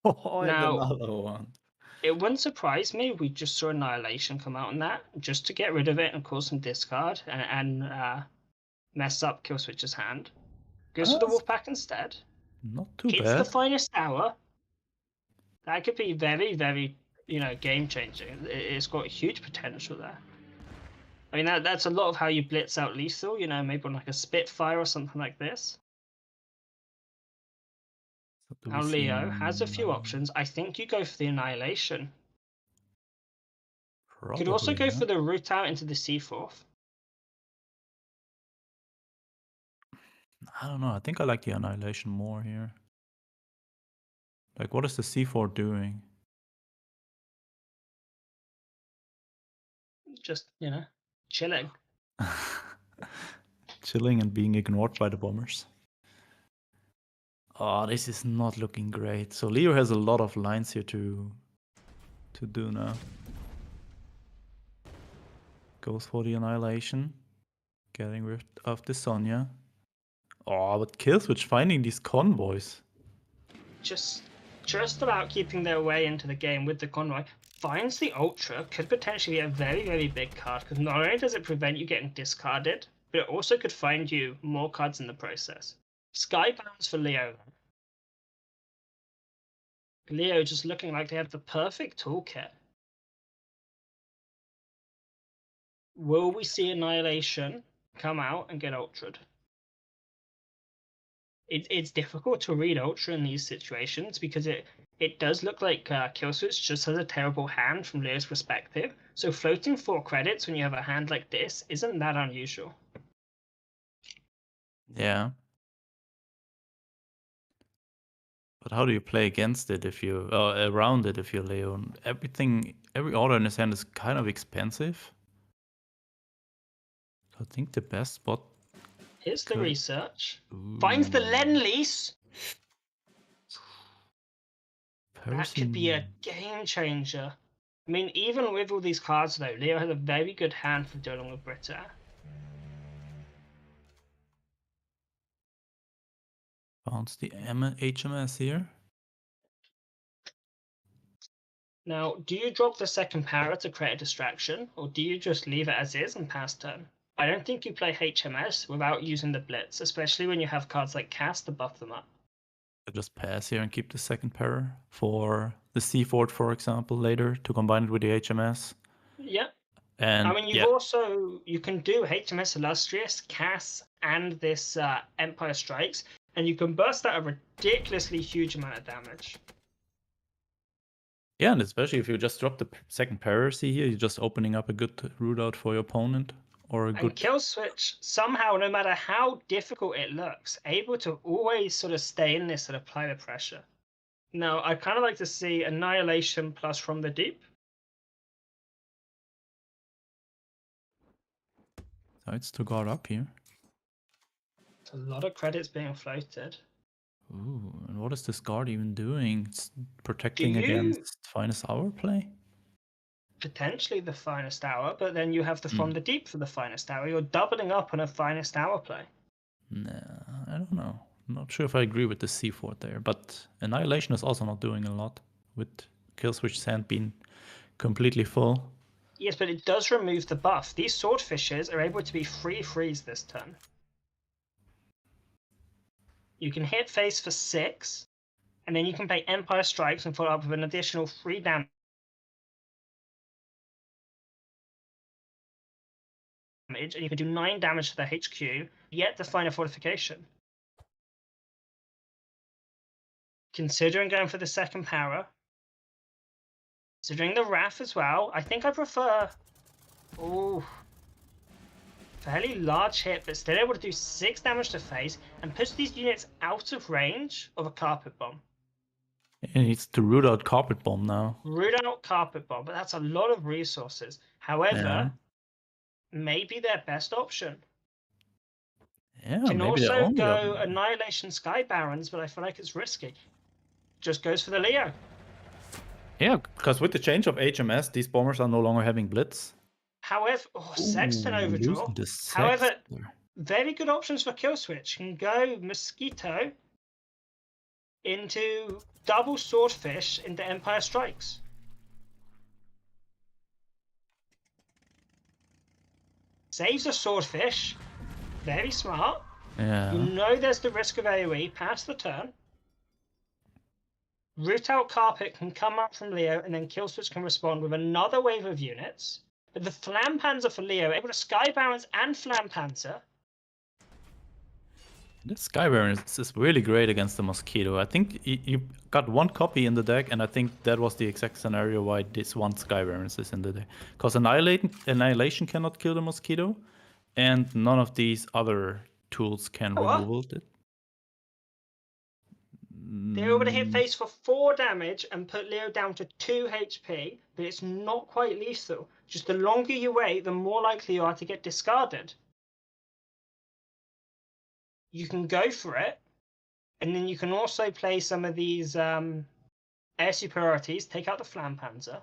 Oh, and Now- another one. It wouldn't surprise me if we just saw Annihilation come out in that, just to get rid of it and cause some discard and mess up Killswitch's hand. Goes for the Wolfpack instead. Not too It's bad. the finest hour. That could be very, very, game changing. It's got huge potential there. I mean, that's a lot of how you blitz out lethal. Maybe on like a Spitfire or something like this. Do we Now see Leo has a few options. I think you go for the Annihilation. Probably, Could also go yeah. for the route out into the C4. I don't know. I think I like the Annihilation more here. Like, what is the C4 doing? Just, chilling. Chilling and being ignored by the bombers. Oh, this is not looking great. So Leo has a lot of lines here to do now. Goes for the Annihilation. Getting rid of the Sonya. Oh, but Killswitch finding these convoys. Just about keeping their way into the game with the convoy. Finds the Ultra, could potentially be a very, very big card, because not only does it prevent you getting discarded, but it also could find you more cards in the process. Skybounds for Leo. Leo just looking like they have the perfect toolkit. Will we see Annihilation come out and get ultra'd? It's difficult to read Ultra in these situations because it does look like Killswitch just has a terrible hand from Leo's perspective. So floating 4 credits when you have a hand like this isn't that unusual. Yeah. But how do you play against it if you around it if you're Leo? Every order in his hand is kind of expensive. So I think the best spot. Here's the Could- research. Finds the Lend-Lease. That could be a game changer. I mean, even with all these cards though, Leo has a very good hand for dealing with Britta. Bounce the HMS here. Now, do you drop the second power to create a distraction, or do you just leave it as is and pass turn? I don't think you play HMS without using the Blitz, especially when you have cards like Cast to buff them up. I just pass here and keep the second pair for the C4, for example, later to combine it with the HMS. Yeah. And I mean, you can do HMS Illustrious, Cass, and this Empire Strikes, and you can burst out a ridiculously huge amount of damage. Yeah, and especially if you just drop the second Piracy here, you're just opening up a good route out for your opponent. Or a And good Killswitch, somehow, no matter how difficult it looks, able to always sort of stay in this and apply the pressure. Now, I'd kind of like to see Annihilation plus From the Deep. sides to guard up here. It's a lot of credits being floated. Ooh, and what is this guard even doing? It's protecting you- against finest hour play? Potentially the Finest Hour, but then you have the From the Deep for the Finest Hour. You're doubling up on a Finest Hour play. Nah, I don't know. I'm not sure if I agree with the C4 there, but Annihilation is also not doing a lot with Killswitch's hand being completely full. Yes, but it does remove the buff. These Swordfishes are able to be free freeze this turn. You can hit face for 6, and then you can play Empire Strikes and follow up with an additional 3 damage. And you can do 9 damage to the HQ, yet define a fortification. Considering going for the second power, considering the Wrath as well, I think I prefer. Ooh. Fairly large hit, but still able to do 6 damage to face and push these units out of range of a Carpet Bomb. It needs to root out Carpet Bomb now. Root out Carpet Bomb, but that's a lot of resources. However, Yeah. maybe their best option. Yeah, Can maybe they're also only go up. Annihilation Sky Barons, but I feel like it's risky. Just goes for the Leo. Yeah, because with the change of HMS, these bombers are no longer having blitz. However, Sexton overdraw. Losing the However, Sexton. very good options for kill switch. Can go Mosquito into double Swordfish into Empire Strikes. Saves a Swordfish. Very smart. Yeah. You know there's the risk of AoE past the turn. Root out Carpet can come up from Leo, and then Kill Switch can respond with another wave of units. But the Flampanzer for Leo, able to Sky Barons and Flampanzer. The Sky Baron is really great against the Mosquito. I think you got one copy in the deck, and I think that was the exact scenario why this one Sky Baron is in the deck. Because Annihilation cannot kill the Mosquito, and none of these other tools can remove it. They're able to hit face for 4 damage and put Leo down to 2 HP, but it's not quite lethal. Just the longer you wait, the more likely you are to get discarded. You can go for it, and then you can also play some of these air superiorities, take out the Flampanzer.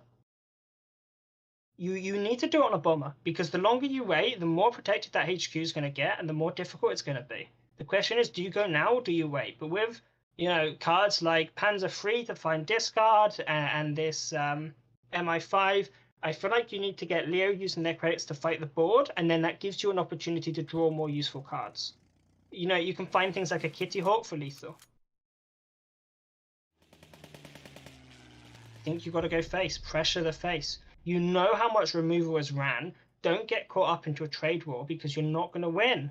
You need to do it on a bomber, because the longer you wait, the more protected that HQ is going to get, and the more difficult it's going to be. The question is, do you go now or do you wait? But with cards like Panzer III to find discard and this MI5, I feel like you need to get Leo using their credits to fight the board, and then that gives you an opportunity to draw more useful cards. You can find things like a Kitty Hawk for lethal. I think you've got to go face, pressure the face. You know how much removal is ran. Don't get caught up into a trade war because you're not going to win.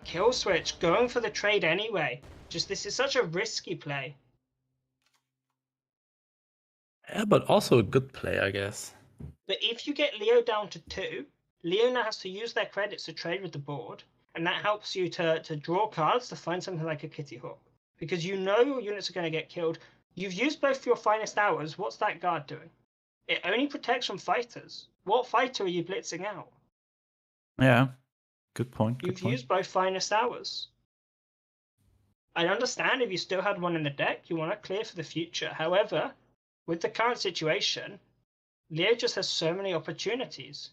Kill switch, going for the trade anyway. This is such a risky play. Yeah, but also a good play, I guess. But if you get Leo down to 2, Leo now has to use their credits to trade with the board. And that helps you to draw cards to find something like a Kitty Hawk. Because you know your units are going to get killed. You've used both your finest hours. What's that guard doing? It only protects from fighters. What fighter are you blitzing out? Yeah, good point. You've used both finest hours. I understand if you still had one in the deck, you want to clear for the future. However, with the current situation, Leo just has so many opportunities.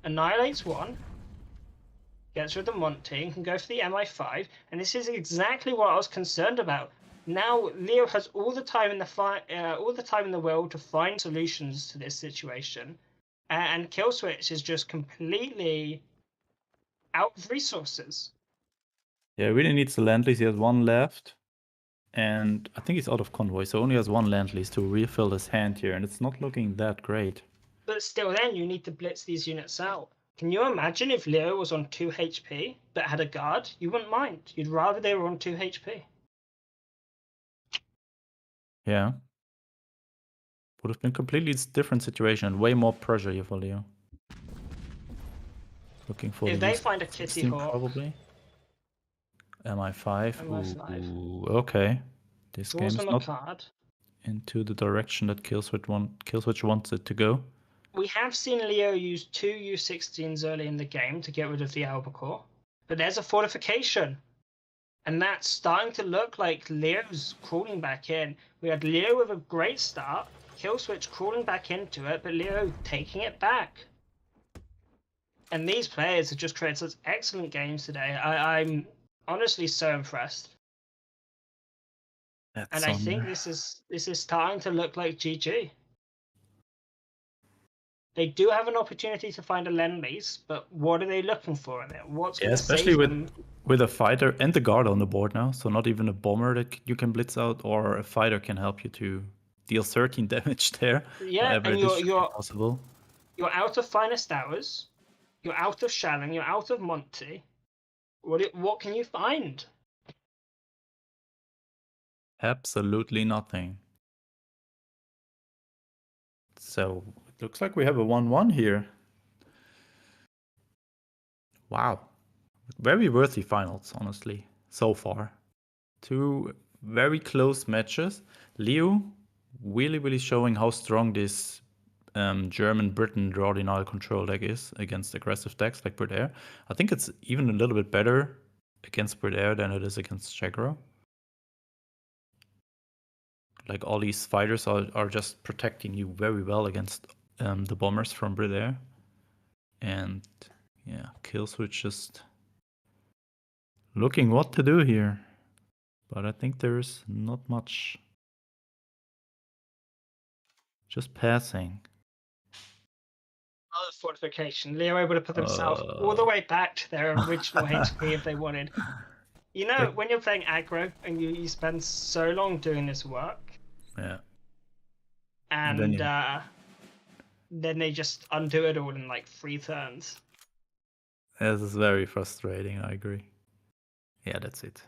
Annihilates 1, gets rid of Monty, and can go for the MI5. And this is exactly what I was concerned about. Now Leo has all the time in the world to find solutions to this situation, and Kill Switch is just completely out of resources. Yeah, really needs the land lease. He has 1 left, and I think he's out of convoy, so only has 1 land lease to refill his hand here, and it's not looking that great. But still then, you need to blitz these units out. Can you imagine if Leo was on 2 HP, but had a guard? You wouldn't mind. You'd rather they were on 2 HP. Yeah. Would have been completely different situation and way more pressure here for Leo. Looking for if the they find a Kitty Hawk, probably. MI5. MI5. Ooh, okay. This game draws is them a not card. into the direction that Killswitch wants it to go. We have seen Leo use 2 U16s early in the game to get rid of the Albacore, but there's a fortification. And that's starting to look like Leo's crawling back in. We had Leo with a great start, Killswitch crawling back into it, but Leo taking it back. And these players have just created such excellent games today. I'm honestly so impressed. And I think this is starting to look like GG. They do have an opportunity to find a lend lease, but what are they looking for in it? What's going to especially save them? with a fighter and the guard on the board now, so not even a bomber that you can blitz out, or a fighter can help you to deal 13 damage there. Yeah, and you're possible. You're out of finest hours. You're out of Shalling. You're out of Monty. What can you find? Absolutely nothing. So it looks like we have a 1-1 here. Wow. Very worthy finals, honestly, so far. 2 very close matches. Leo really showing how strong this German-Britain draw denial control deck is against aggressive decks like Brit Air. I think it's even a little bit better against Brit Air than it is against Chagro. like all these fighters are just protecting you very well against the bombers from Brit. And yeah, Killswitch just looking what to do here. But I think there's not much. Just passing. Another fortification. Leo able to put themselves all the way back to their original HP if they wanted. You know, when you're playing aggro and you spend so long doing this work. Yeah. And then they just undo it all in like 3 turns. This is very frustrating, I agree. Yeah, that's it.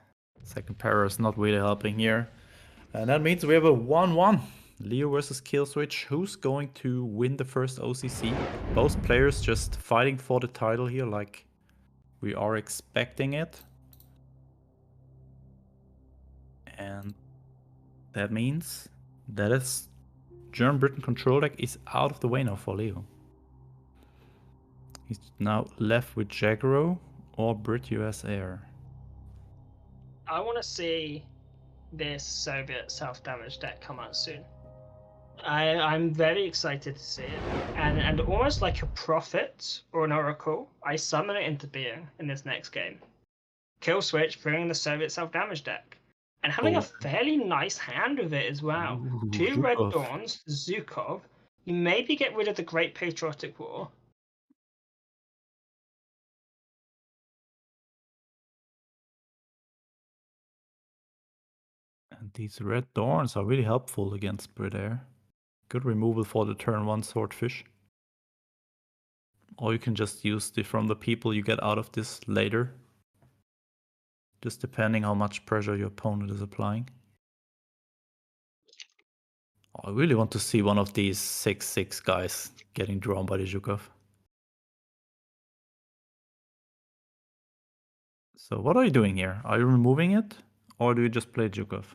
Second para is not really helping here. And that means we have a 1-1. Leo versus Killswitch. Who's going to win the first OCC? Both players just fighting for the title here like we are expecting it. And that means that is German Britain control deck is out of the way now for Leo. He's now left with Jaggro or Brit US Air. I want to see this Soviet self-damage deck come out soon. I'm very excited to see it. And almost like a prophet or an oracle, I summon it into being in this next game. Killswitch bringing the Soviet self-damage deck. And having a fairly nice hand with it as well. Ooh, 2 Red Zhukov. Dawns, Zhukov. You maybe get rid of the Great Patriotic War. And these red thorns are really helpful against Brit Air. Good removal for the turn 1 swordfish. Or you can just use from the people you get out of this later. Just depending how much pressure your opponent is applying. Oh, I really want to see one of these 6/6 guys getting drawn by the Zhukov. So what are you doing here? Are you removing it? Or do you just play Zhukov?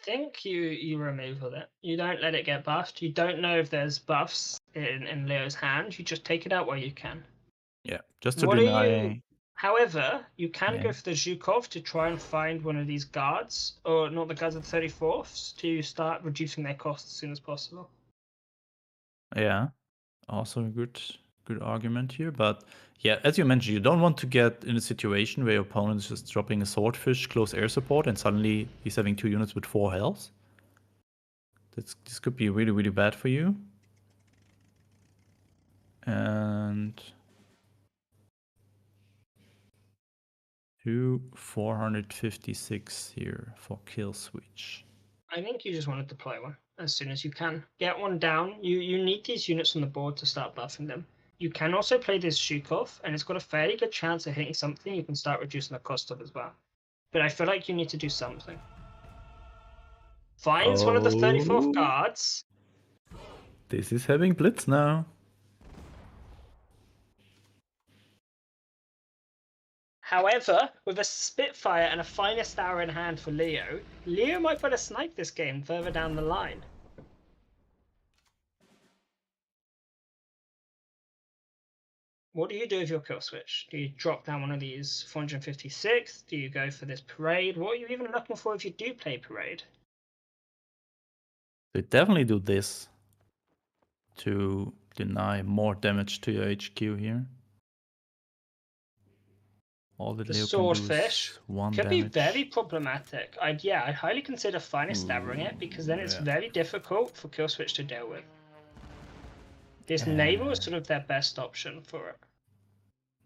I think you remove it. You don't let it get buffed. You don't know if there's buffs in Leo's hand. You just take it out where you can. Yeah, just to What are deny. you? However, you can Yeah. go for the Zhukov to try and find one of these guards, or not the guards of the 34ths, to start reducing their costs as soon as possible. Yeah, also a good argument here. But yeah, as you mentioned, you don't want to get in a situation where your opponent is just dropping a swordfish, close air support, and suddenly he's having 2 units with 4 health. This could be really, really bad for you. And 456 here for Killswitch. I think you just want to deploy one as soon as you can. Get one down. You need these units on the board to start buffing them. You can also play this Zhukov, and it's got a fairly good chance of hitting something you can start reducing the cost of as well. But I feel like you need to do something. Finds one of the 34th guards. This is having blitz now. However, with a Spitfire and a Finest Hour in hand for Leo, Leo might be able to snipe this game further down the line. What do you do with your kill switch? Do you drop down one of these 456? Do you go for this parade? What are you even looking for if you do play parade? They definitely do this to deny more damage to your HQ here. All that The Leo swordfish can do is 1 could damage. be very problematic. I'd highly consider Finest Stabbering it, because then it's very difficult for kill switch to deal with. This naval is sort of their best option for it.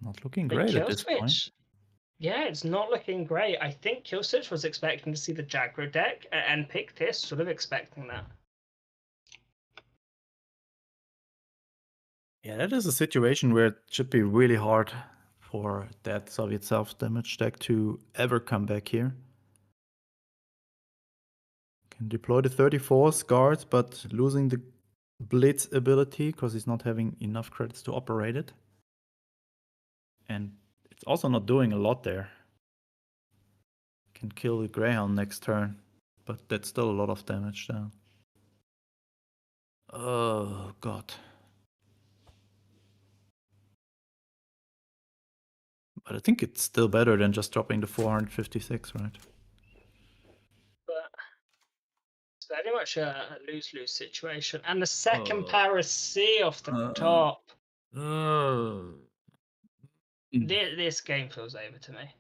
Not looking But great at this point. Killswitch, yeah, it's not looking great. I think Killswitch was expecting to see the Jaggro deck and picked this, sort of expecting that. Yeah, that is a situation where it should be really hard for that Soviet self-damage deck to ever come back here. Can deploy the 34th guards, but losing the blitz ability because he's not having enough credits to operate it. And it's also not doing a lot there. Can kill the Greyhound next turn, but that's still a lot of damage down. Oh god. But I think it's still better than just dropping the 456, right? But It's very much a lose-lose situation. And the second Oh. power is C off the top. Mm. This game feels over to me.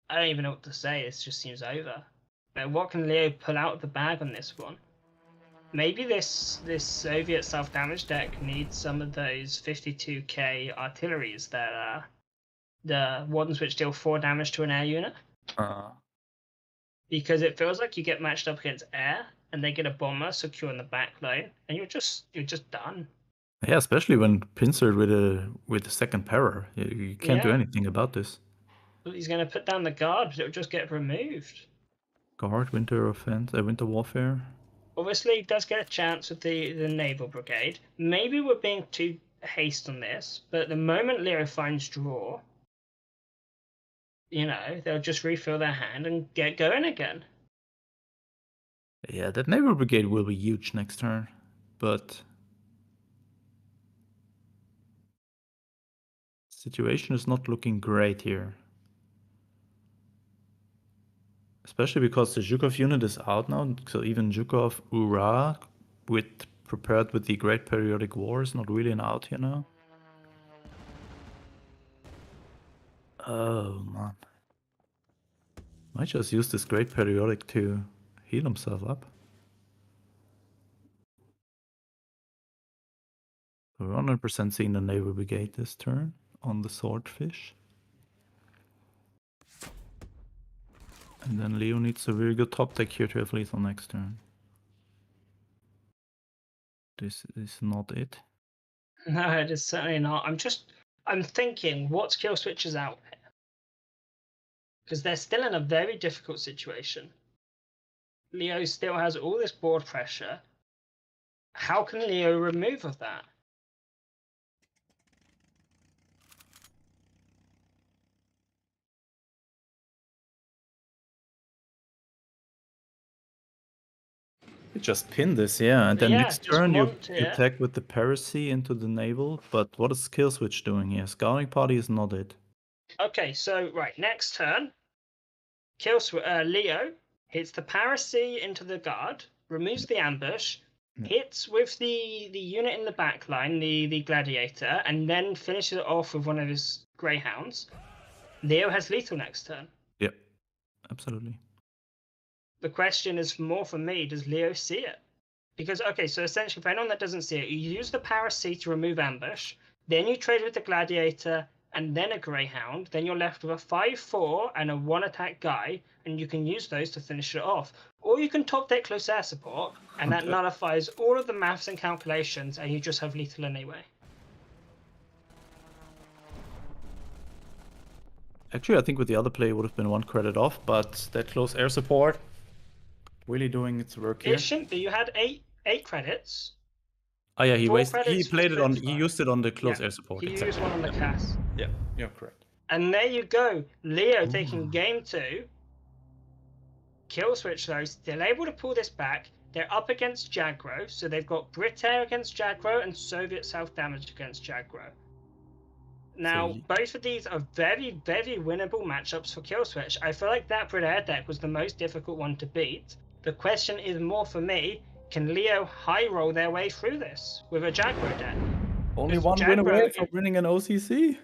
I don't even know what to say. This just seems over. Like, what can Leo pull out of the bag on this one? Maybe this Soviet self-damage deck needs some of those 52k artilleries that are the ones which deal 4 damage to an air unit. Because it feels like you get matched up against air and they get a bomber secure in the back line and you're just done. Yeah, especially when pincered with the second power. You can't do Yeah. anything about this. He's going to put down the guard, but it'll just get removed. Guard, winter offense, winter warfare. Obviously, he does get a chance with the naval brigade. Maybe we're being too hasty on this, but the moment Leo finds draw, you know, they'll just refill their hand and get going again. Yeah, that naval brigade will be huge next turn, but situation is not looking great here. Especially because the Zhukov unit is out now, so even Zhukov Ura prepared with the Great Periodic War is not really an out here now. Oh man. Might just use this Great Periodic to heal himself up. We're 100% seeing the Naval Brigade this turn on the Swordfish. And then Leo needs a very good top deck here to have lethal next turn. This is not it. No, it is certainly not. I'm thinking, what's kill switches out here? Because they're still in a very difficult situation. Leo still has all this board pressure. How can Leo remove of that? You just pin this, yeah, and then Yeah, next just turn you yeah. attack with the Piracy into the naval. But what is Kill Switch doing here? Scouting Party is not it. Okay, so right, next turn, Leo hits the Piracy into the guard, removes the ambush, hits with the unit in the back line, the Gladiator, and then finishes it off with one of his Greyhounds. Leo has lethal next turn. Yep, absolutely. The question is more for me, does Leo see it? Because, okay, so essentially for anyone that doesn't see it, you use the Piracy to remove ambush, then you trade with the Gladiator and then a Greyhound, then you're left with a 5-4 and a 1-attack guy, and you can use those to finish it off. Or you can top deck close air support, and that nullifies all of the maths and calculations, and you just have lethal anyway. Actually, I think with the other play it would have been 1 credit off, but that close air support really doing its work here. It shouldn't be. You had eight credits. Oh yeah, he 4 wasted. He credits played was it on. crit He fire. used it on the close Yeah, air support. He Exactly. used one on the cast. Yeah, you're correct. And there you go. Leo taking game 2. Kill switch though, still able to pull this back. They're up against Jagro, so they've got Brit Air against Jagro and Soviet self-damage against Jagro. Now, both of these are very, very winnable matchups for Kill Switch. I feel like that Brit Air deck was the most difficult one to beat. The question is more for me, can Leo high roll their way through this with a Jagro deck? Only Because one win Jagro away from winning an OCC.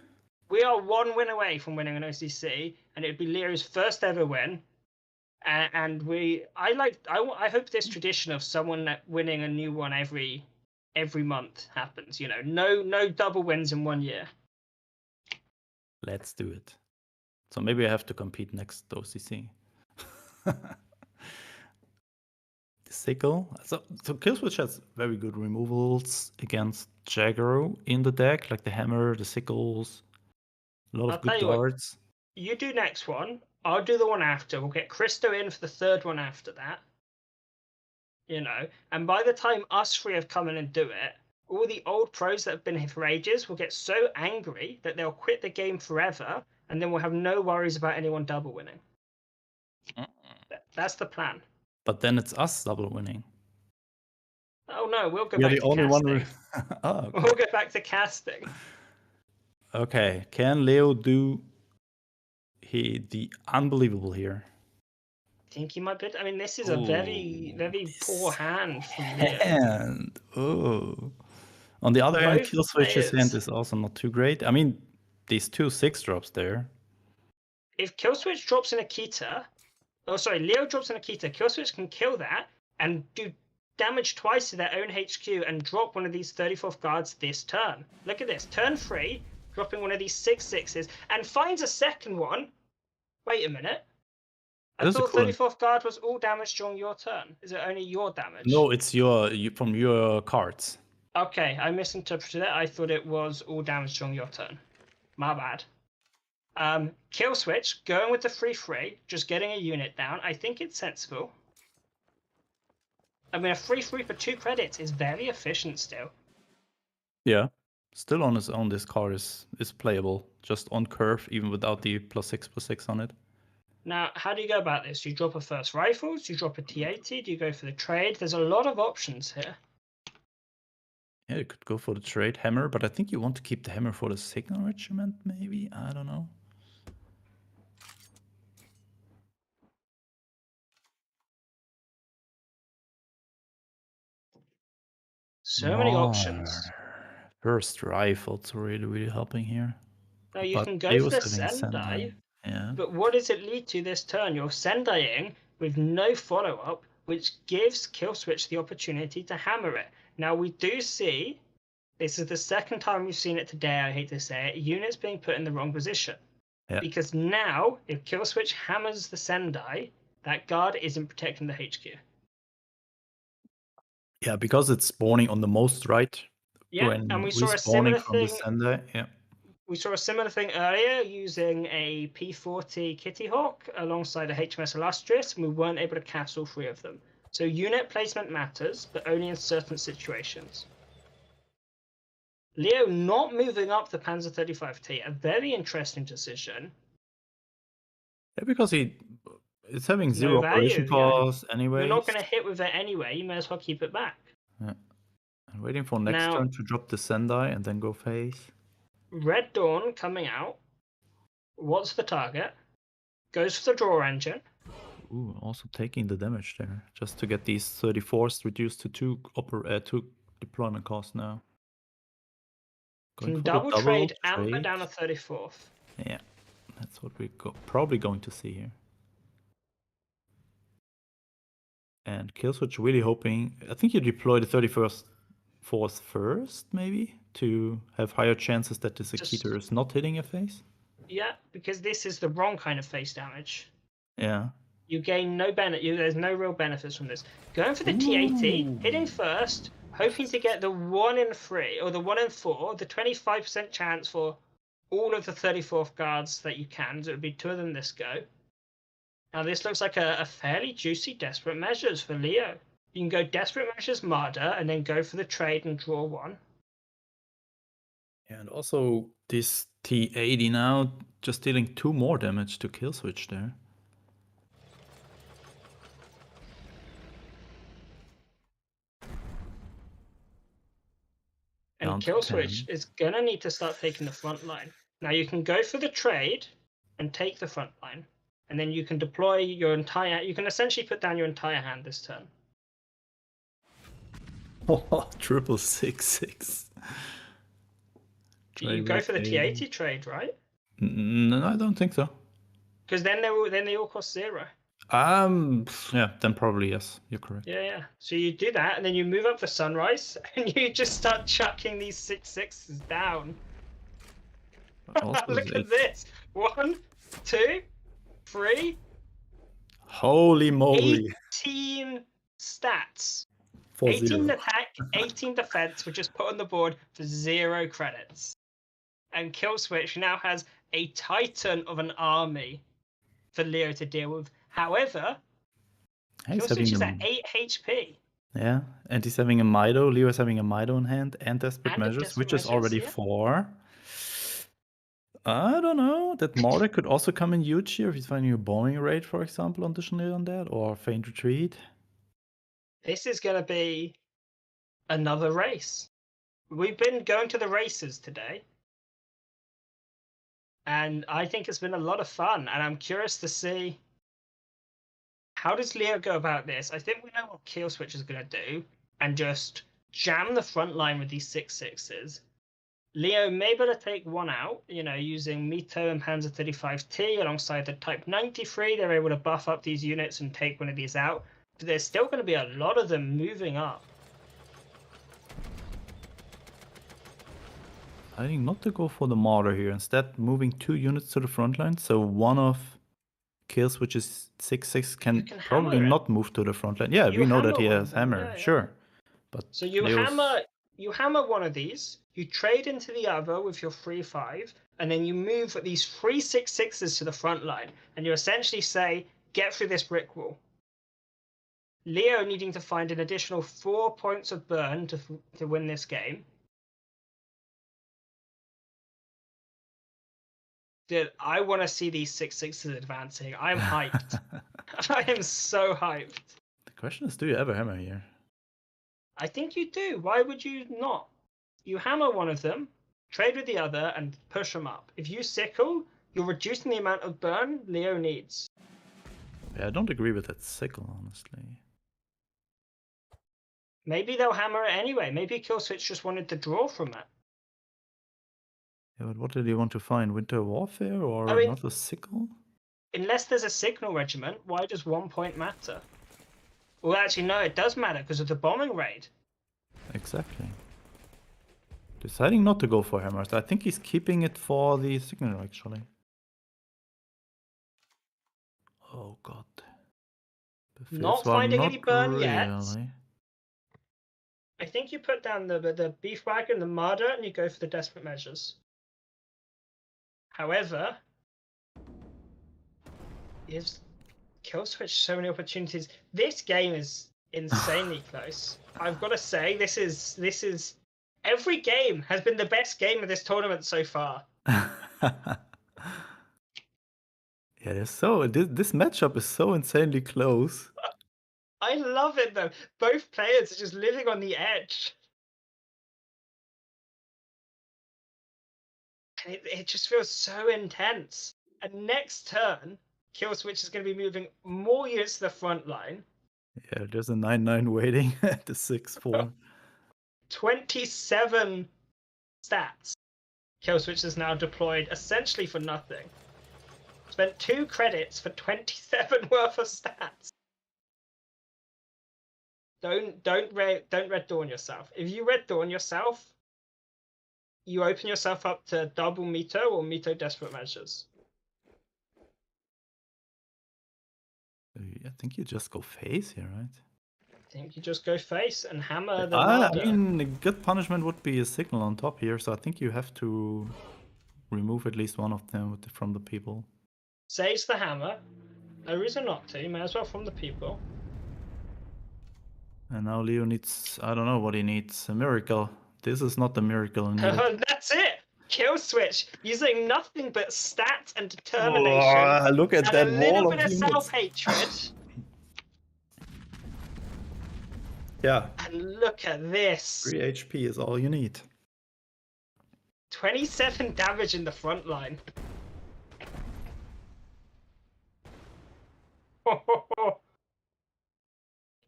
We are 1 win away from winning an OCC, and it would be Leo's first ever win. And I hope this tradition of someone winning a new one every month happens. You know, no double wins in 1 year. Let's do it. So maybe I have to compete next OCC. The sickle. So Killswitch has very good removals against Jagro in the deck, like the hammer, the sickles, a lot I'll of good tell you what, darts. you do next one. I'll do the one after. We'll get Christo in for the third one after that. You know, and by the time us 3 have come in and do it, all the old pros that have been here for ages will get so angry that they'll quit the game forever, and then we'll have no worries about anyone double winning. That's the plan. But then it's us double winning. Oh no, we'll go You're back the to only casting. one. Oh, okay. We'll go back to casting. Okay, can Leo do the unbelievable here? think he might be. I mean, this is a very, very poor hand from Leo. And on the other hand, Both Kill Switch's hand players- is also not too great. I mean, these 2 6-drops there. If Killswitch drops in Akita, Leo drops in Akita, Killswitch can kill that and do damage twice to their own HQ and drop one of these 34th guards this turn. Look at this. Turn 3, dropping one of these 6/6s, and finds a second one. Wait a minute. I That's a thought cool- 34th guard was all damage during your turn. Is it only your damage? No, it's from your cards. Okay, I misinterpreted it. I thought it was all damage during your turn. My bad. Kill Switch, going with the 3/3, just getting a unit down. I think it's sensible. I mean, a 3/3 for 2 credits is very efficient still. Yeah. Still on its own, this card is playable. Just on curve, even without the +6/+6 on it. Now, how do you go about this? Do you drop a first rifles? Do you drop a T80? Do you go for the trade? There's a lot of options here. Yeah, you could go for the trade hammer, but I think you want to keep the hammer for the signal regiment, maybe? I don't know. So many options. First rifle's really, really helping here. Now, you But can go they for was the having Sendai, Yeah. but what does it lead to this turn? You're Sendaiing with no follow-up, which gives Killswitch the opportunity to hammer it. Now, we do see, this is the second time we've seen it today, I hate to say it, units being put in the wrong position. Yeah. Because now, if Killswitch hammers the Sendai, that guard isn't protecting the HQ. Yeah, because it's spawning on the most right. Yeah, when and we saw a respawning similar from the thing. Sendai. Yeah. We saw a similar thing earlier using a P40 Kitty Hawk alongside a HMS Illustrious, and we weren't able to cast all 3 of them. So unit placement matters, but only in certain situations. Leo not moving up the Panzer 35T, a very interesting decision. Yeah, because it's having No 0 operation value, yeah. cost anyway. You're not going to hit with it anyway, you may as well keep it back. I'm waiting for next Now- turn to drop the Sendai and then go face. Red Dawn coming out. What's the target? Goes for the draw engine. Ooh, also taking the damage there, just to get these 34s reduced to 2 deployment cost now. Going Can for the double trade and put down a 34th. Yeah, that's what we're probably going to see here. And Killswitch really hoping, I think you deploy the 31st force first, maybe, to have higher chances that this Akita is not hitting your face. Yeah, because this is the wrong kind of face damage. Yeah. You gain no benefit. There's no real benefits from this. Going for the T80, hitting first, hoping to get the 1 in 3 or the 1 in 4, the 25% chance for all of the 34th guards that you can. So it would be 2 of them this go. Now this looks like a fairly juicy desperate measures for Leo. You can go desperate measures Marder and then go for the trade and draw 1. And also this T80 now just dealing 2 more damage to Killswitch there. And Down to Killswitch 10. is gonna need to start taking the front line. Now you can go for the trade and take the front line, and then you can deploy your entire. You can essentially put down your entire hand this turn. Oh, 666. You go for the T80 trade, right? No, I don't think so. Because then they all cost 0. Yeah, then probably yes. You're correct. Yeah. So you do that, and then you move up for Sunrise, and you just start chucking these 6/6s down. Also, Look at this: 1, 2, 3, holy moly! 18 stats. 4-0. 18 attack, 18 defense, which is put on the board for 0 credits. And Killswitch now has a titan of an army for Leo to deal with. However, He's Killswitch is having at 8 HP. Yeah, and he's having a Mido. Leo is having a Mido in hand and Desperate And a Measures, Desperate which is Measures, already yeah. 4. I don't know. That Mordek could also come in huge here if he's finding a bombing raid, for example, additionally on that, or Faint Retreat. This is going to be another race. We've been going to the races today. And I think it's been a lot of fun. And I'm curious to see How does Leo go about this? I think we know what Kill Switch is going to do, and just jam the front line with these 6/6s. Leo may be able to take one out, using Mito and Panzer 35T alongside the Type 93. They're able to buff up these units and take one of these out. But there's still going to be a lot of them moving up. I think not to go for the Martyr here. Instead, moving 2 units to the front line. So one of Kill Switch's 6/6 can probably hammer it. not move to the front line. Yeah, You we know that he hammer one has of them, hammer, yeah, yeah. sure. But So you Leo's- hammer one of these, you trade into the other with your 3/5, and then you move these 3 6/6s to the front line, and you essentially say, get through this brick wall. Leo needing to find an additional 4 points of burn to win this game. Dude, I want to see these 6/6s advancing. I'm hyped. I am so hyped. The question is, do you ever hammer here? I think you do. Why would you not? You hammer one of them, trade with the other, and push them up. If you sickle, you're reducing the amount of burn Leo needs. Yeah, I don't agree with that sickle, honestly. Maybe they'll hammer it anyway. Maybe Kill Switch just wanted to draw from it. Yeah, but what did he want to find? Winter Warfare or another sickle? Unless there's a signal regiment, why does 1 point matter? Well, actually, no, it does matter because of the bombing raid. Exactly. Deciding not to go for hammers. I think he's keeping it for the signal, actually. Oh, God. Not finding any burn yet. I think you put down the beef wagon, the Marder, and you go for the desperate measures. However, gives Kill Switch so many opportunities. This game is insanely close. I've got to say, this is every game has been the best game of this tournament so far. Yeah, this matchup is so insanely close. I love it though. Both players are just living on the edge. And it just feels so intense. And next turn, Kill Switch is going to be moving more units to the front line. Yeah, there's a 9/9 waiting at the 6/4. 27 stats. Kill Switch is now deployed essentially for nothing. Spent 2 credits for 27 worth of stats. Don't red dawn yourself. If you red dawn yourself, you open yourself up to double Mito or Mito desperate measures. I think you just go face here, right? I think you just go face and hammer the I Marder. mean, a good punishment would be a signal on top here, so I think you have to remove at least one of them from the people. Saves the hammer. No reason not to. You may as well from the people. And now Leo needs, I don't know what he needs, a miracle. This is not the miracle. That's it! Kill Switch, using nothing but stats and determination. Oh, look at that and a little wall bit of of units. self-hatred. Yeah, And look at this. 3 HP is all you need. 27 damage in the front line.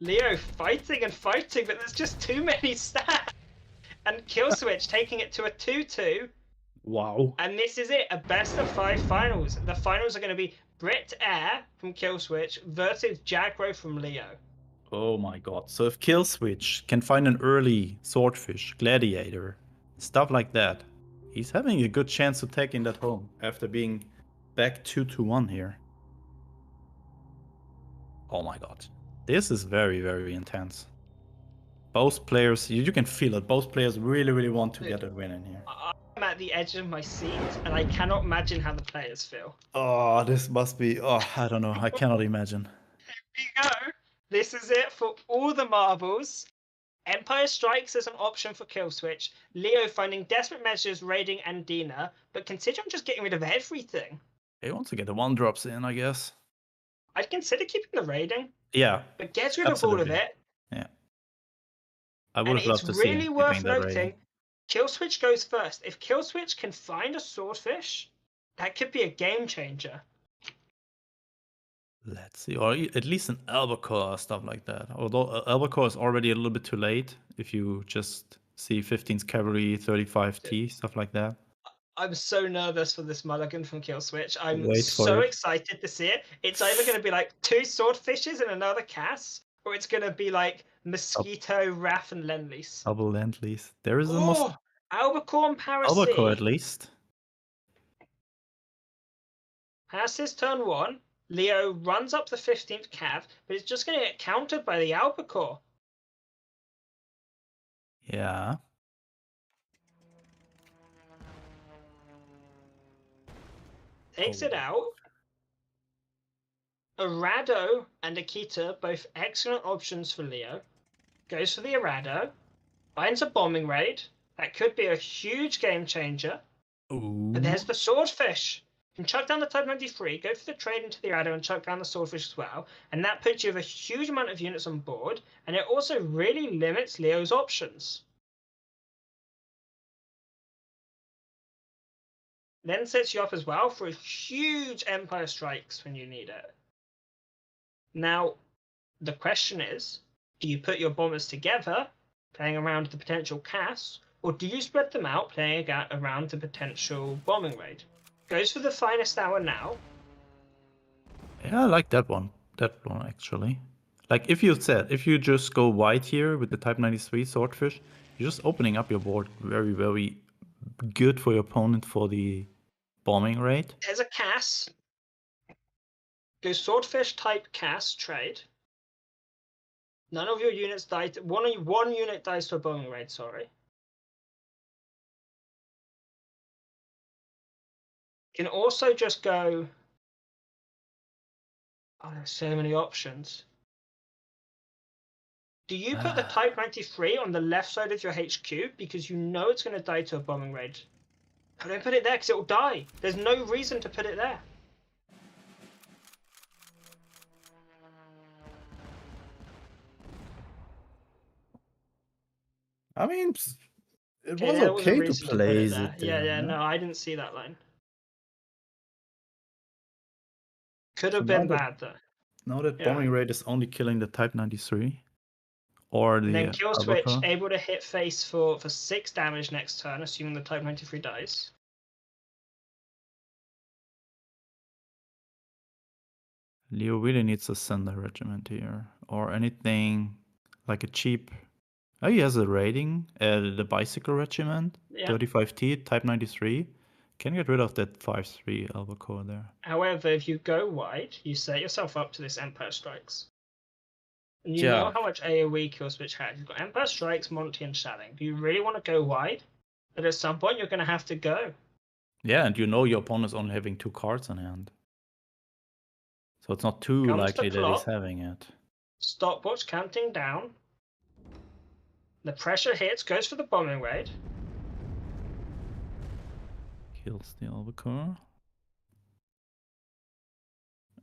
Leo fighting and fighting, but there's just too many stats. And Kill Switch taking it to a 2-2. Wow. And this is it, a best of 5 finals. The finals are going to be Brit Air from Kill Switch versus Jagro from Leo. Oh my god. So if Kill Switch can find an early Swordfish, Gladiator, stuff like that, he's having a good chance to taking that home after being back 2-1 here. Oh my god. This is very, very intense. Both players, you can feel it, both players really, really want to get a win in here. I'm at the edge of my seat, and I cannot imagine how the players feel. Oh, this must be, I don't know, I cannot imagine. Here we go. This is it for all the marbles. Empire Strikes as an option for Kill Switch. Leo finding desperate measures, raiding Andina, but considering just getting rid of everything. He wants to get the 1-drops in, I guess. I'd consider keeping the raiding. Yeah. But gets rid of all of it. Yeah. I would have loved to see. It's really worth keeping that noting. rating. Kill Switch goes first. If Kill Switch can find a Swordfish, that could be a game changer. Let's see, or at least an albacore or stuff like that. Although albacore is already a little bit too late if you just see 15th cavalry, 35T, stuff like that. I'm so nervous for this mulligan from Killswitch. I'm Wait for so it. excited to see it. It's either going to be like 2 swordfishes and another Cass, or it's going to be like Mosquito, Wrath, and Lend-Lease. Double Lend-Lease. There is a Oh, Albacore and albacore at Paracy. least. Passes turn 1. Leo runs up the 15th cav, but it's just going to get countered by the Albacore. Yeah. Takes Oh. it out. Arado and Akita, both excellent options for Leo. Goes for the Arado. Finds a bombing raid. That could be a huge game changer. Ooh. But there's the Swordfish. You can chuck down the Type 93, go for the trade into the Arado and chuck down the Swordfish as well. And that puts you with a huge amount of units on board. And it also really limits Leo's options. Then sets you up as well for a huge Empire Strikes when you need it. Now, the question is, do you put your bombers together, playing around the potential Cass, or do you spread them out, playing around the potential bombing raid? Goes for the finest hour now. Yeah, I like that one. That one, actually. Like, if you just go white here with the Type 93 Swordfish, you're just opening up your board very, very good for your opponent for the bombing raid. There's a Cass. Go Swordfish type Cass trade. None of your units die. One unit dies to a bombing raid, sorry. You can also just go... Oh, there's so many options. Do you put the Type 93 on the left side of your HQ because you know it's going to die to a bombing raid? No, don't put it there because it will die. There's no reason to put it there. I mean, it Okay, was there was a okay to reason to put place it there. it Yeah, there. no, I didn't see that line. Could So have now been that- bad though. Now that Yeah. bombing raid is only killing the Type 93. Or And the then kill switch, albacore. able to hit face for 6 damage next turn, assuming the Type 93 dies. Leo really needs a Sender regiment here. Or anything like a cheap... Oh, he has a rating. The Bicycle Regiment. Yeah. 35T, Type 93. Can get rid of that 5-3 albacore there. However, if you go wide, you set yourself up to this Empire Strikes. And you Yeah. know how much AoE kill switch has. You've got Empire Strikes, Monty, and Shatting. Do you really want to go wide? But at some point, you're going to have to go. Yeah, and you know your opponent's only having 2 cards on hand. So it's not too Comes the likely that he's clock. having it. Stopwatch counting down. The pressure hits, goes for the bombing raid. Kills the albacore.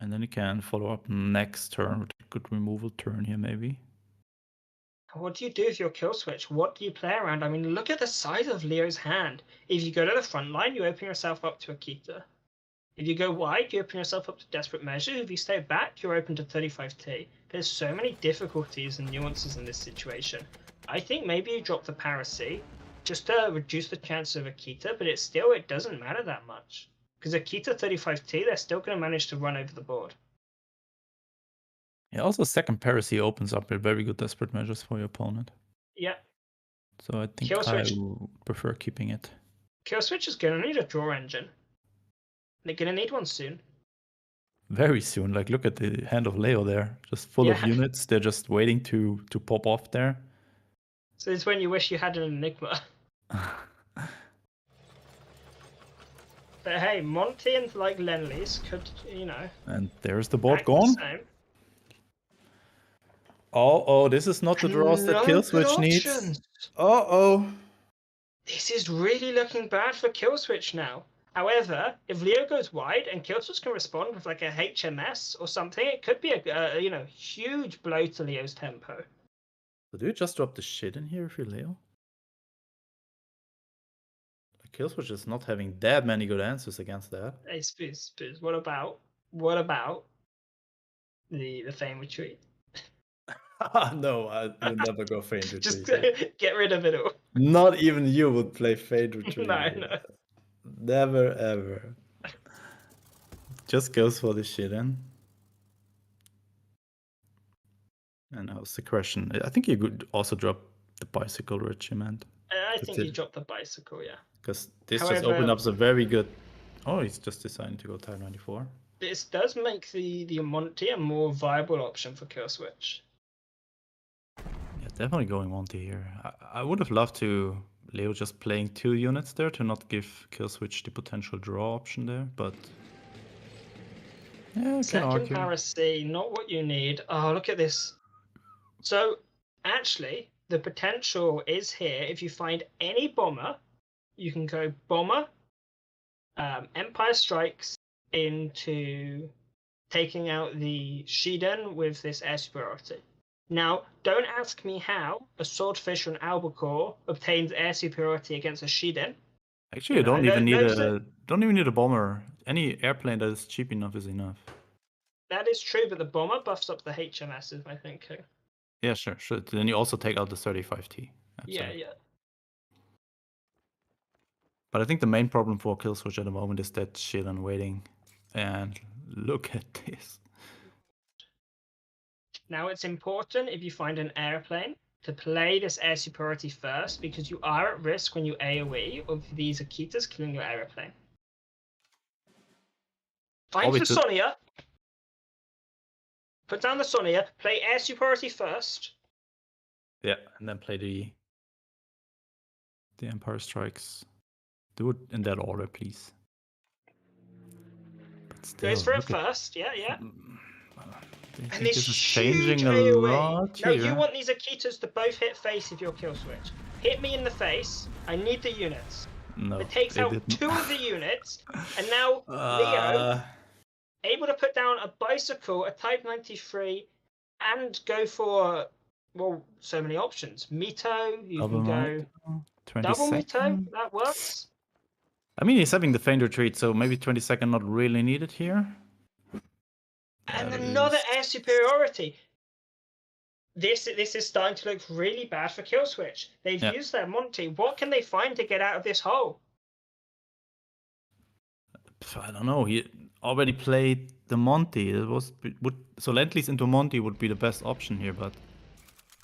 And then he can follow up next turn with a good removal turn here, maybe. What do you do with your kill switch? What do you play around? I mean, look at the size of Leo's hand. If you go to the front line, you open yourself up to Akita. If you go wide, you open yourself up to Desperate Measure. If you stay back, you're open to 35T. There's so many difficulties and nuances in this situation. I think maybe you drop the Paracy just to reduce the chance of Akita, but it doesn't matter that much. Because Akita 35T, they're still going to manage to run over the board. Yeah, also second Paracy opens up with very good Desperate Measures for your opponent. Yeah. So I think Kill I switch. would prefer keeping it. Kill Switch is going to need a draw engine. They're going to need one soon. Very soon. Like, look at the hand of Leo there. Just full of Yeah. units. They're just waiting to pop off there. So it's when you wish you had an Enigma. But hey, Monty and like Lend-Lease could, you know. And there's the board act the gone. same. Oh, this is not the draws that No Kill good Switch needs. options. Uh-oh. This is really looking bad for Kill Switch now. However, if Leo goes wide and Kill Switch can respond with like a HMS or something, it could be a huge blow to Leo's tempo. So do you just drop the shit in here if you're Leo? Kill Switch is not having that many good answers against that. Hey, Spooz, what about the Fame Retreat. No, I would never go Faint Just Retreat. get rid of it all. Not even you would play Faint Retreat. No, no. Never ever. Just goes for the shit in. And how's the question? I think you could also drop the bicycle regiment. I think you dropped the bicycle, yeah. Because this However, just opened up a very good. Oh, he's just deciding to go Tire 94. This does make the Monty a more viable option for Kill Switch. Yeah, definitely going Monty here. I would have loved to Leo just playing 2 units there to not give Kill Switch the potential draw option there, but yeah, I can Second argue. Heresy, not what you need. Oh, look at this. So, actually, the potential is here. If you find any bomber, you can go bomber, Empire Strikes into taking out the Shiden with this air superiority. Now, don't ask me how a Swordfish or an Albacore obtains air superiority against a Shiden. Actually, you don't even need a bomber. Any airplane that is cheap enough is enough. That is true, but the bomber buffs up the HMS, is my thinking. Yeah, sure. Then you also take out the 35T. Absolutely. Yeah. But I think the main problem for Kill Switch at the moment is that shit on waiting. And look at this. Now it's important if you find an airplane to play this air superiority first, because you are at risk when you AoE of these Akitas killing your airplane. Find the Sonia. Put down the Sonia, play air superiority first. Yeah, and then play the Empire Strikes. Do it in that order, please. But still, Goes for it first, yeah. And this is huge changing a AoE. lot No, here. you want these Akitas to both hit face if you're Kill Switch. Hit me in the face. I need the units. No, it takes out didn't. 2 of the units, and now Leo able to put down a bicycle, a Type 93, and go for, well, so many options. Mito, you Double can go 20 double Mito, second. that works. I mean, he's having the Faint Retreat, so maybe 22nd not really needed here. And another air superiority. This is starting to look really bad for Kill Switch. They've used their Monty. What can they find to get out of this hole? I don't know. He already played the Monty. So Lend-Lease into Monty would be the best option here, but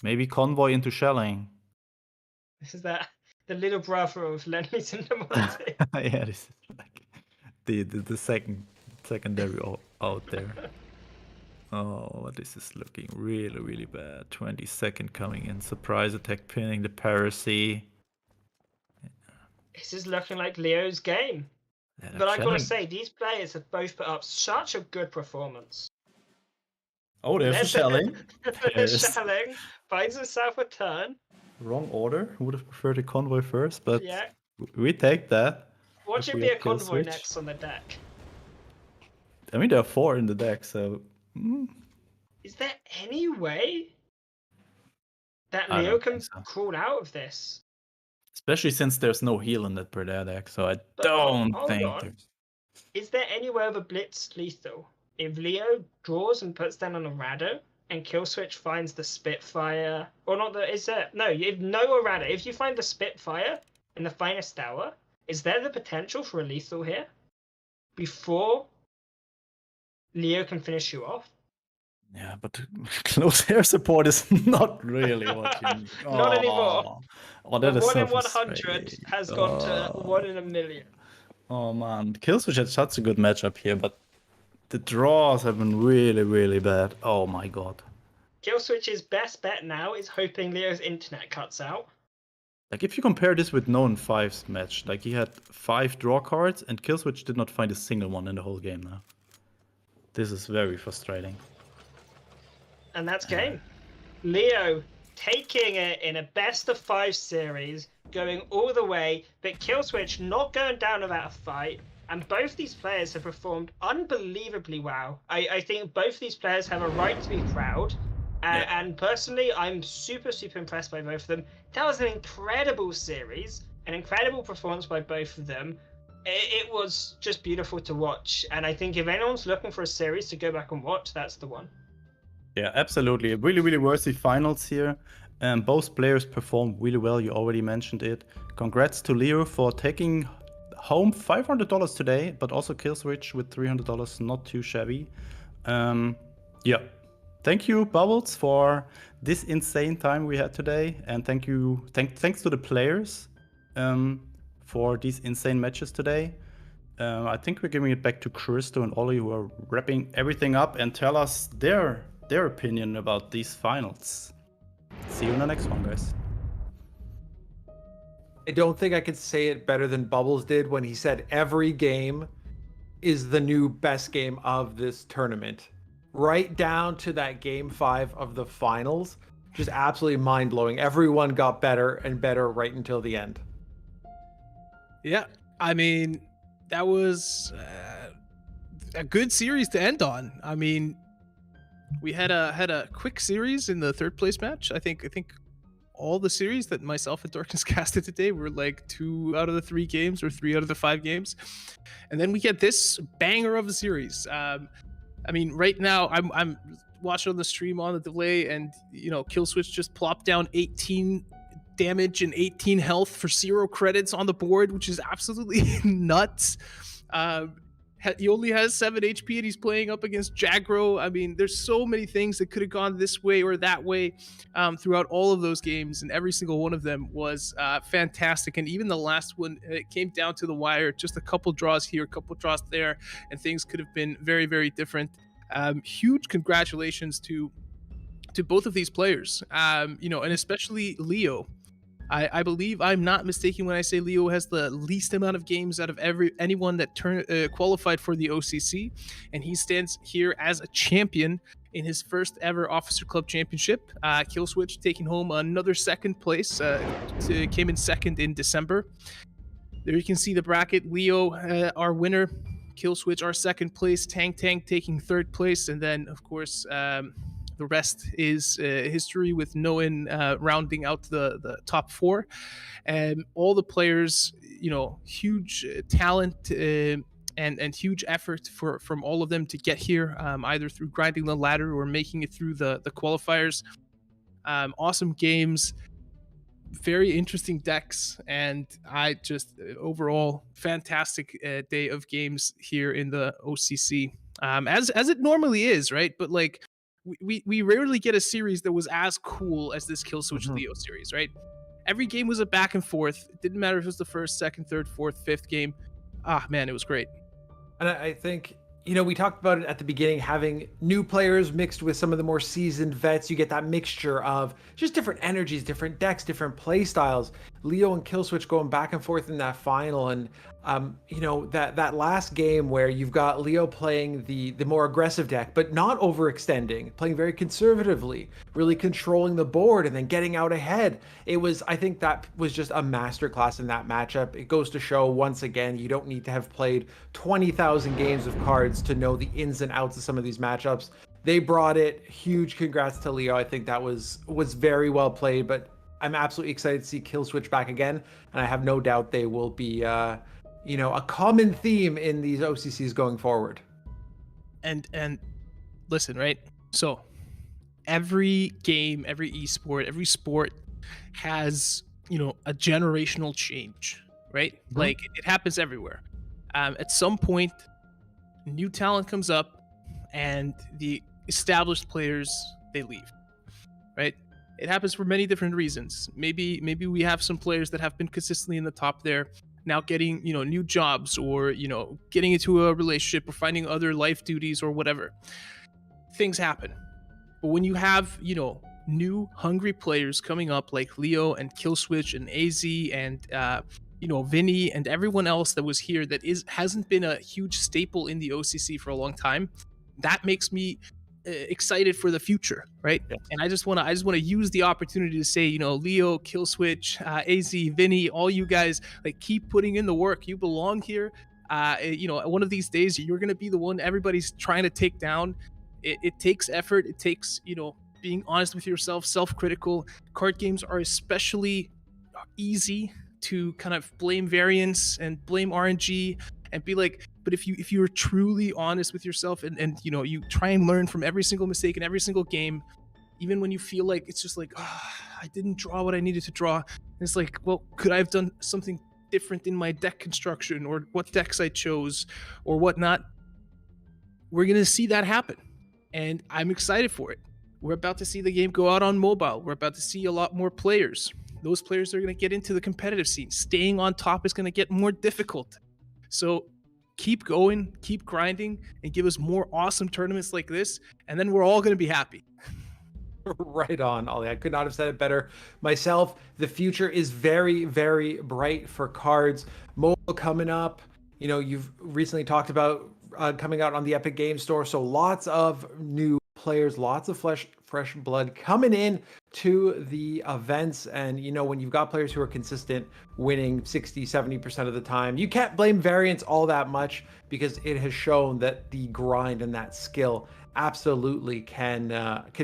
maybe Convoy into Shelling. This is the little brother of Lend-Lease into Monty. Yeah, this is like the secondary out there. Oh, this is looking really, really bad. 22nd coming in. Surprise attack pinning the Piracy. This is looking like Leo's game. Yeah, but I gotta say, these players have both put up such a good performance. Oh, there's the Shelling. Shelling finds himself a turn. Wrong order. Would have preferred a Convoy first, but yeah, we take that. Watch it be a Convoy next on the deck. I mean, there are 4 in the deck, so... Is there any way that Leo can crawl out of this? Especially since there's no heal in that Predator deck, so I don't think there's... Is there any way of a Blitz lethal? If Leo draws and puts down on a Rado, and Kill Switch finds the Spitfire... Or not the... Is there... No, if no Rado. If you find the Spitfire in the Finest Hour, is there the potential for a lethal here? Before Leo can finish you off? Yeah, but close air support is not really what you need. Not anymore. Oh, that is 1 so in 100 frustrating. has gone to 1 in a million. Oh man, Kill Switch had such a good matchup here, but the draws have been really, really bad. Oh my god. Kill Switch's best bet now is hoping Leo's internet cuts out. Like, if you compare this with Known 5's match, like, he had 5 draw cards, and Kill Switch did not find a single one in the whole game now. This is very frustrating. And that's game. Leo taking it in a best of 5 series, going all the way, but Kill Switch not going down without a fight. And both these players have performed unbelievably well. I think both these players have a right to be proud. And personally, I'm super, super impressed by both of them. That was an incredible series, an incredible performance by both of them. It was just beautiful to watch. And I think if anyone's looking for a series to go back and watch, that's the one. Yeah, absolutely. Really, really worthy finals here. Both players performed really well. You already mentioned it. Congrats to Leo for taking home $500 today, but also Killswitch with $300. Not too shabby. Yeah. Thank you, Bubbles, for this insane time we had today, and thanks to the players for these insane matches today. I think we're giving it back to Christo and Ollie, who are wrapping everything up and tell us their opinion about these finals. See you in the next one, guys. I don't think I could say it better than Bubbles did when he said every game is the new best game of this tournament. Right down to that game 5 of the finals. Just absolutely mind-blowing. Everyone got better and better right until the end. Yeah, I mean, that was a good series to end on. I mean, we had a quick series in the third place match. I think all the series that myself and Darkness casted today were like 2 out of the 3 games or 3 out of the 5 games, and then we get this banger of a series. I mean, right now I'm watching on the stream on the delay, and Killswitch just plopped down 18 damage and 18 health for 0 credits on the board, which is absolutely nuts. He only has 7 HP and he's playing up against Jagro. I mean, there's so many things that could have gone this way or that way throughout all of those games, and every single one of them was fantastic. And even the last one, it came down to the wire, just a couple draws here, a couple draws there, and things could have been very, very different. Huge congratulations to both of these players, and especially Leo. I believe I'm not mistaken when I say Leo has the least amount of games out of anyone that qualified for the OCC, and he stands here as a champion in his first ever Officer Club Championship. Killswitch taking home another second place, came in second in December. There you can see the bracket. Leo, our winner. Killswitch, our second place. Tank taking third place, and then of course the rest is history, with Noen rounding out the top 4. And all the players, huge talent and huge effort from all of them to get here, either through grinding the ladder or making it through the qualifiers. Awesome games, very interesting decks, and I just overall fantastic day of games here in the OCC, as it normally is, right? But like, we rarely get a series that was as cool as this Killswitch Leo series, right? Every game was a back and forth. It didn't matter if it was the first, second, third, fourth, fifth game. Man, it was great. And I think, we talked about it at the beginning, having new players mixed with some of the more seasoned vets. You get that mixture of just different energies, different decks, different play styles. Leo and Killswitch going back and forth in that final, and that last game where you've got Leo playing the more aggressive deck, but not overextending, playing very conservatively, really controlling the board, and then getting out ahead. I think that was just a masterclass in that matchup. It goes to show once again, you don't need to have played 20,000 games of cards to know the ins and outs of some of these matchups. They brought it. Huge congrats to Leo. I think that was very well played, but I'm absolutely excited to see Killswitch back again, and I have no doubt they will be a common theme in these OCCs going forward. And listen, right? So every game, every esport, every sport has, a generational change, right? Mm-hmm. Like, it happens everywhere. At some point, new talent comes up, and the established players, they leave, right? It happens for many different reasons. Maybe we have some players that have been consistently in the top there, now getting, new jobs, or, getting into a relationship, or finding other life duties, or whatever. Things happen. But when you have, new hungry players coming up like Leo and Killswitch and AZ and Vinny and everyone else that was here that hasn't been a huge staple in the OCC for a long time, that makes me excited for the future, right? Yes. And I just want to use the opportunity to say, Leo, Killswitch, AZ, Vinny, all you guys, like, keep putting in the work. You belong here. One of these days you're going to be the one everybody's trying to take down. It takes effort. It takes, being honest with yourself, self-critical. Card games are especially easy to kind of blame variance and blame RNG and be like, but if you're truly honest with yourself and you know, you try and learn from every single mistake in every single game, even when you feel like it's just like, I didn't draw what I needed to draw, and it's like, well, could I have done something different in my deck construction, or what decks I chose, or whatnot? We're gonna see that happen, and I'm excited for it. We're about to see the game go out on mobile. We're about to see a lot more players. Those players are going to get into the competitive scene. Staying on top is going to get more difficult. So keep going, keep grinding, and give us more awesome tournaments like this, and then we're all going to be happy. Right on, Ollie. I could not have said it better myself. The future is very, very bright for cards. Mobile coming up. You know, you've recently talked about coming out on the Epic Game Store. So lots of new players, lots of fresh blood coming in to the events. And, you know, when you've got players who are consistent, winning 60, 70% of the time, you can't blame variance all that much, because it has shown that the grind and that skill absolutely can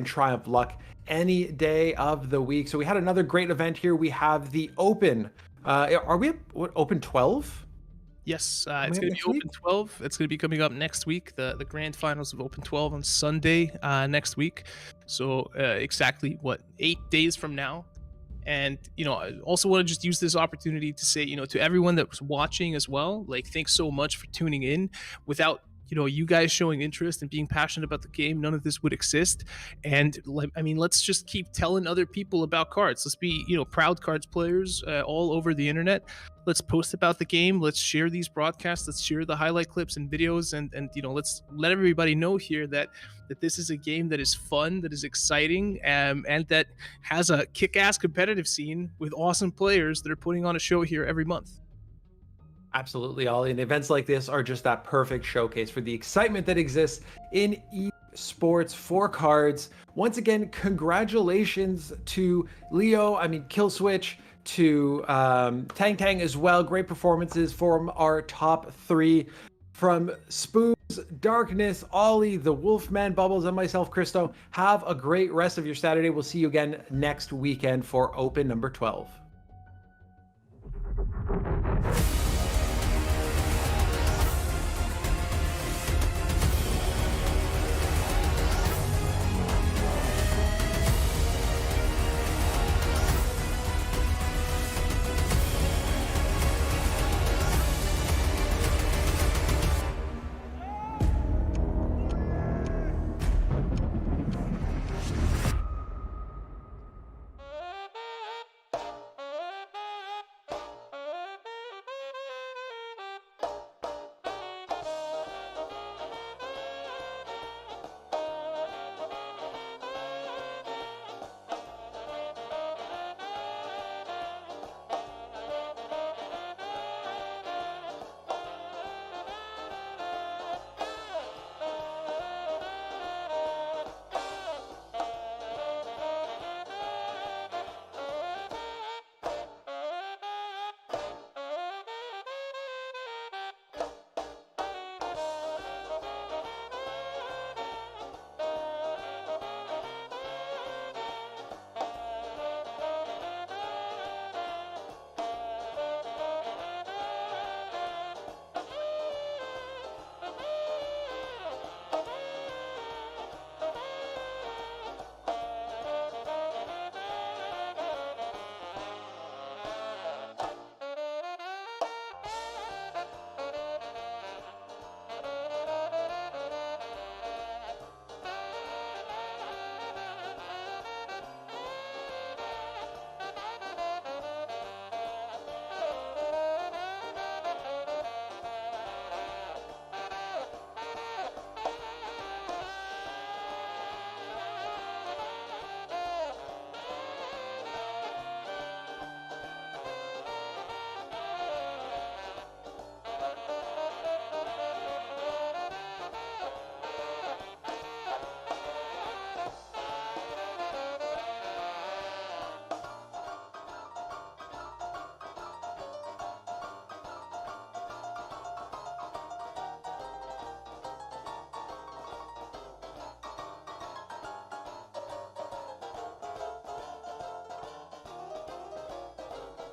triumph luck any day of the week. So we had another great event here. We have the Open. Are we at Open 12? Yes, it's going to be Open 12. It's going to be coming up next week. The grand finals of Open 12 on Sunday next week. So exactly 8 days from now. And, you know, I also want to just use this opportunity to say, you know, to everyone that was watching as well, like, thanks so much for tuning in. Without, you know, you guys showing interest and being passionate about the game, none of this would exist. And I mean, let's just keep telling other people about cards. Let's be, you know, proud cards players all over the internet. Let's post about the game. Let's share these broadcasts. Let's share the highlight clips and videos, and you know, let's let everybody know here that this is a game that is fun, that is exciting, and that has a kick-ass competitive scene with awesome players that are putting on a show here every month. Absolutely, Ollie. And events like this are just that perfect showcase for the excitement that exists in esports for cards. Once again, congratulations to Leo, Kill Switch, to Tang Tang as well. Great performances from our top three. From Spooz, Darkness, Ollie, the Wolfman, Bubbles, and myself, Christo. Have a great rest of your Saturday. We'll see you again next weekend for Open number 12.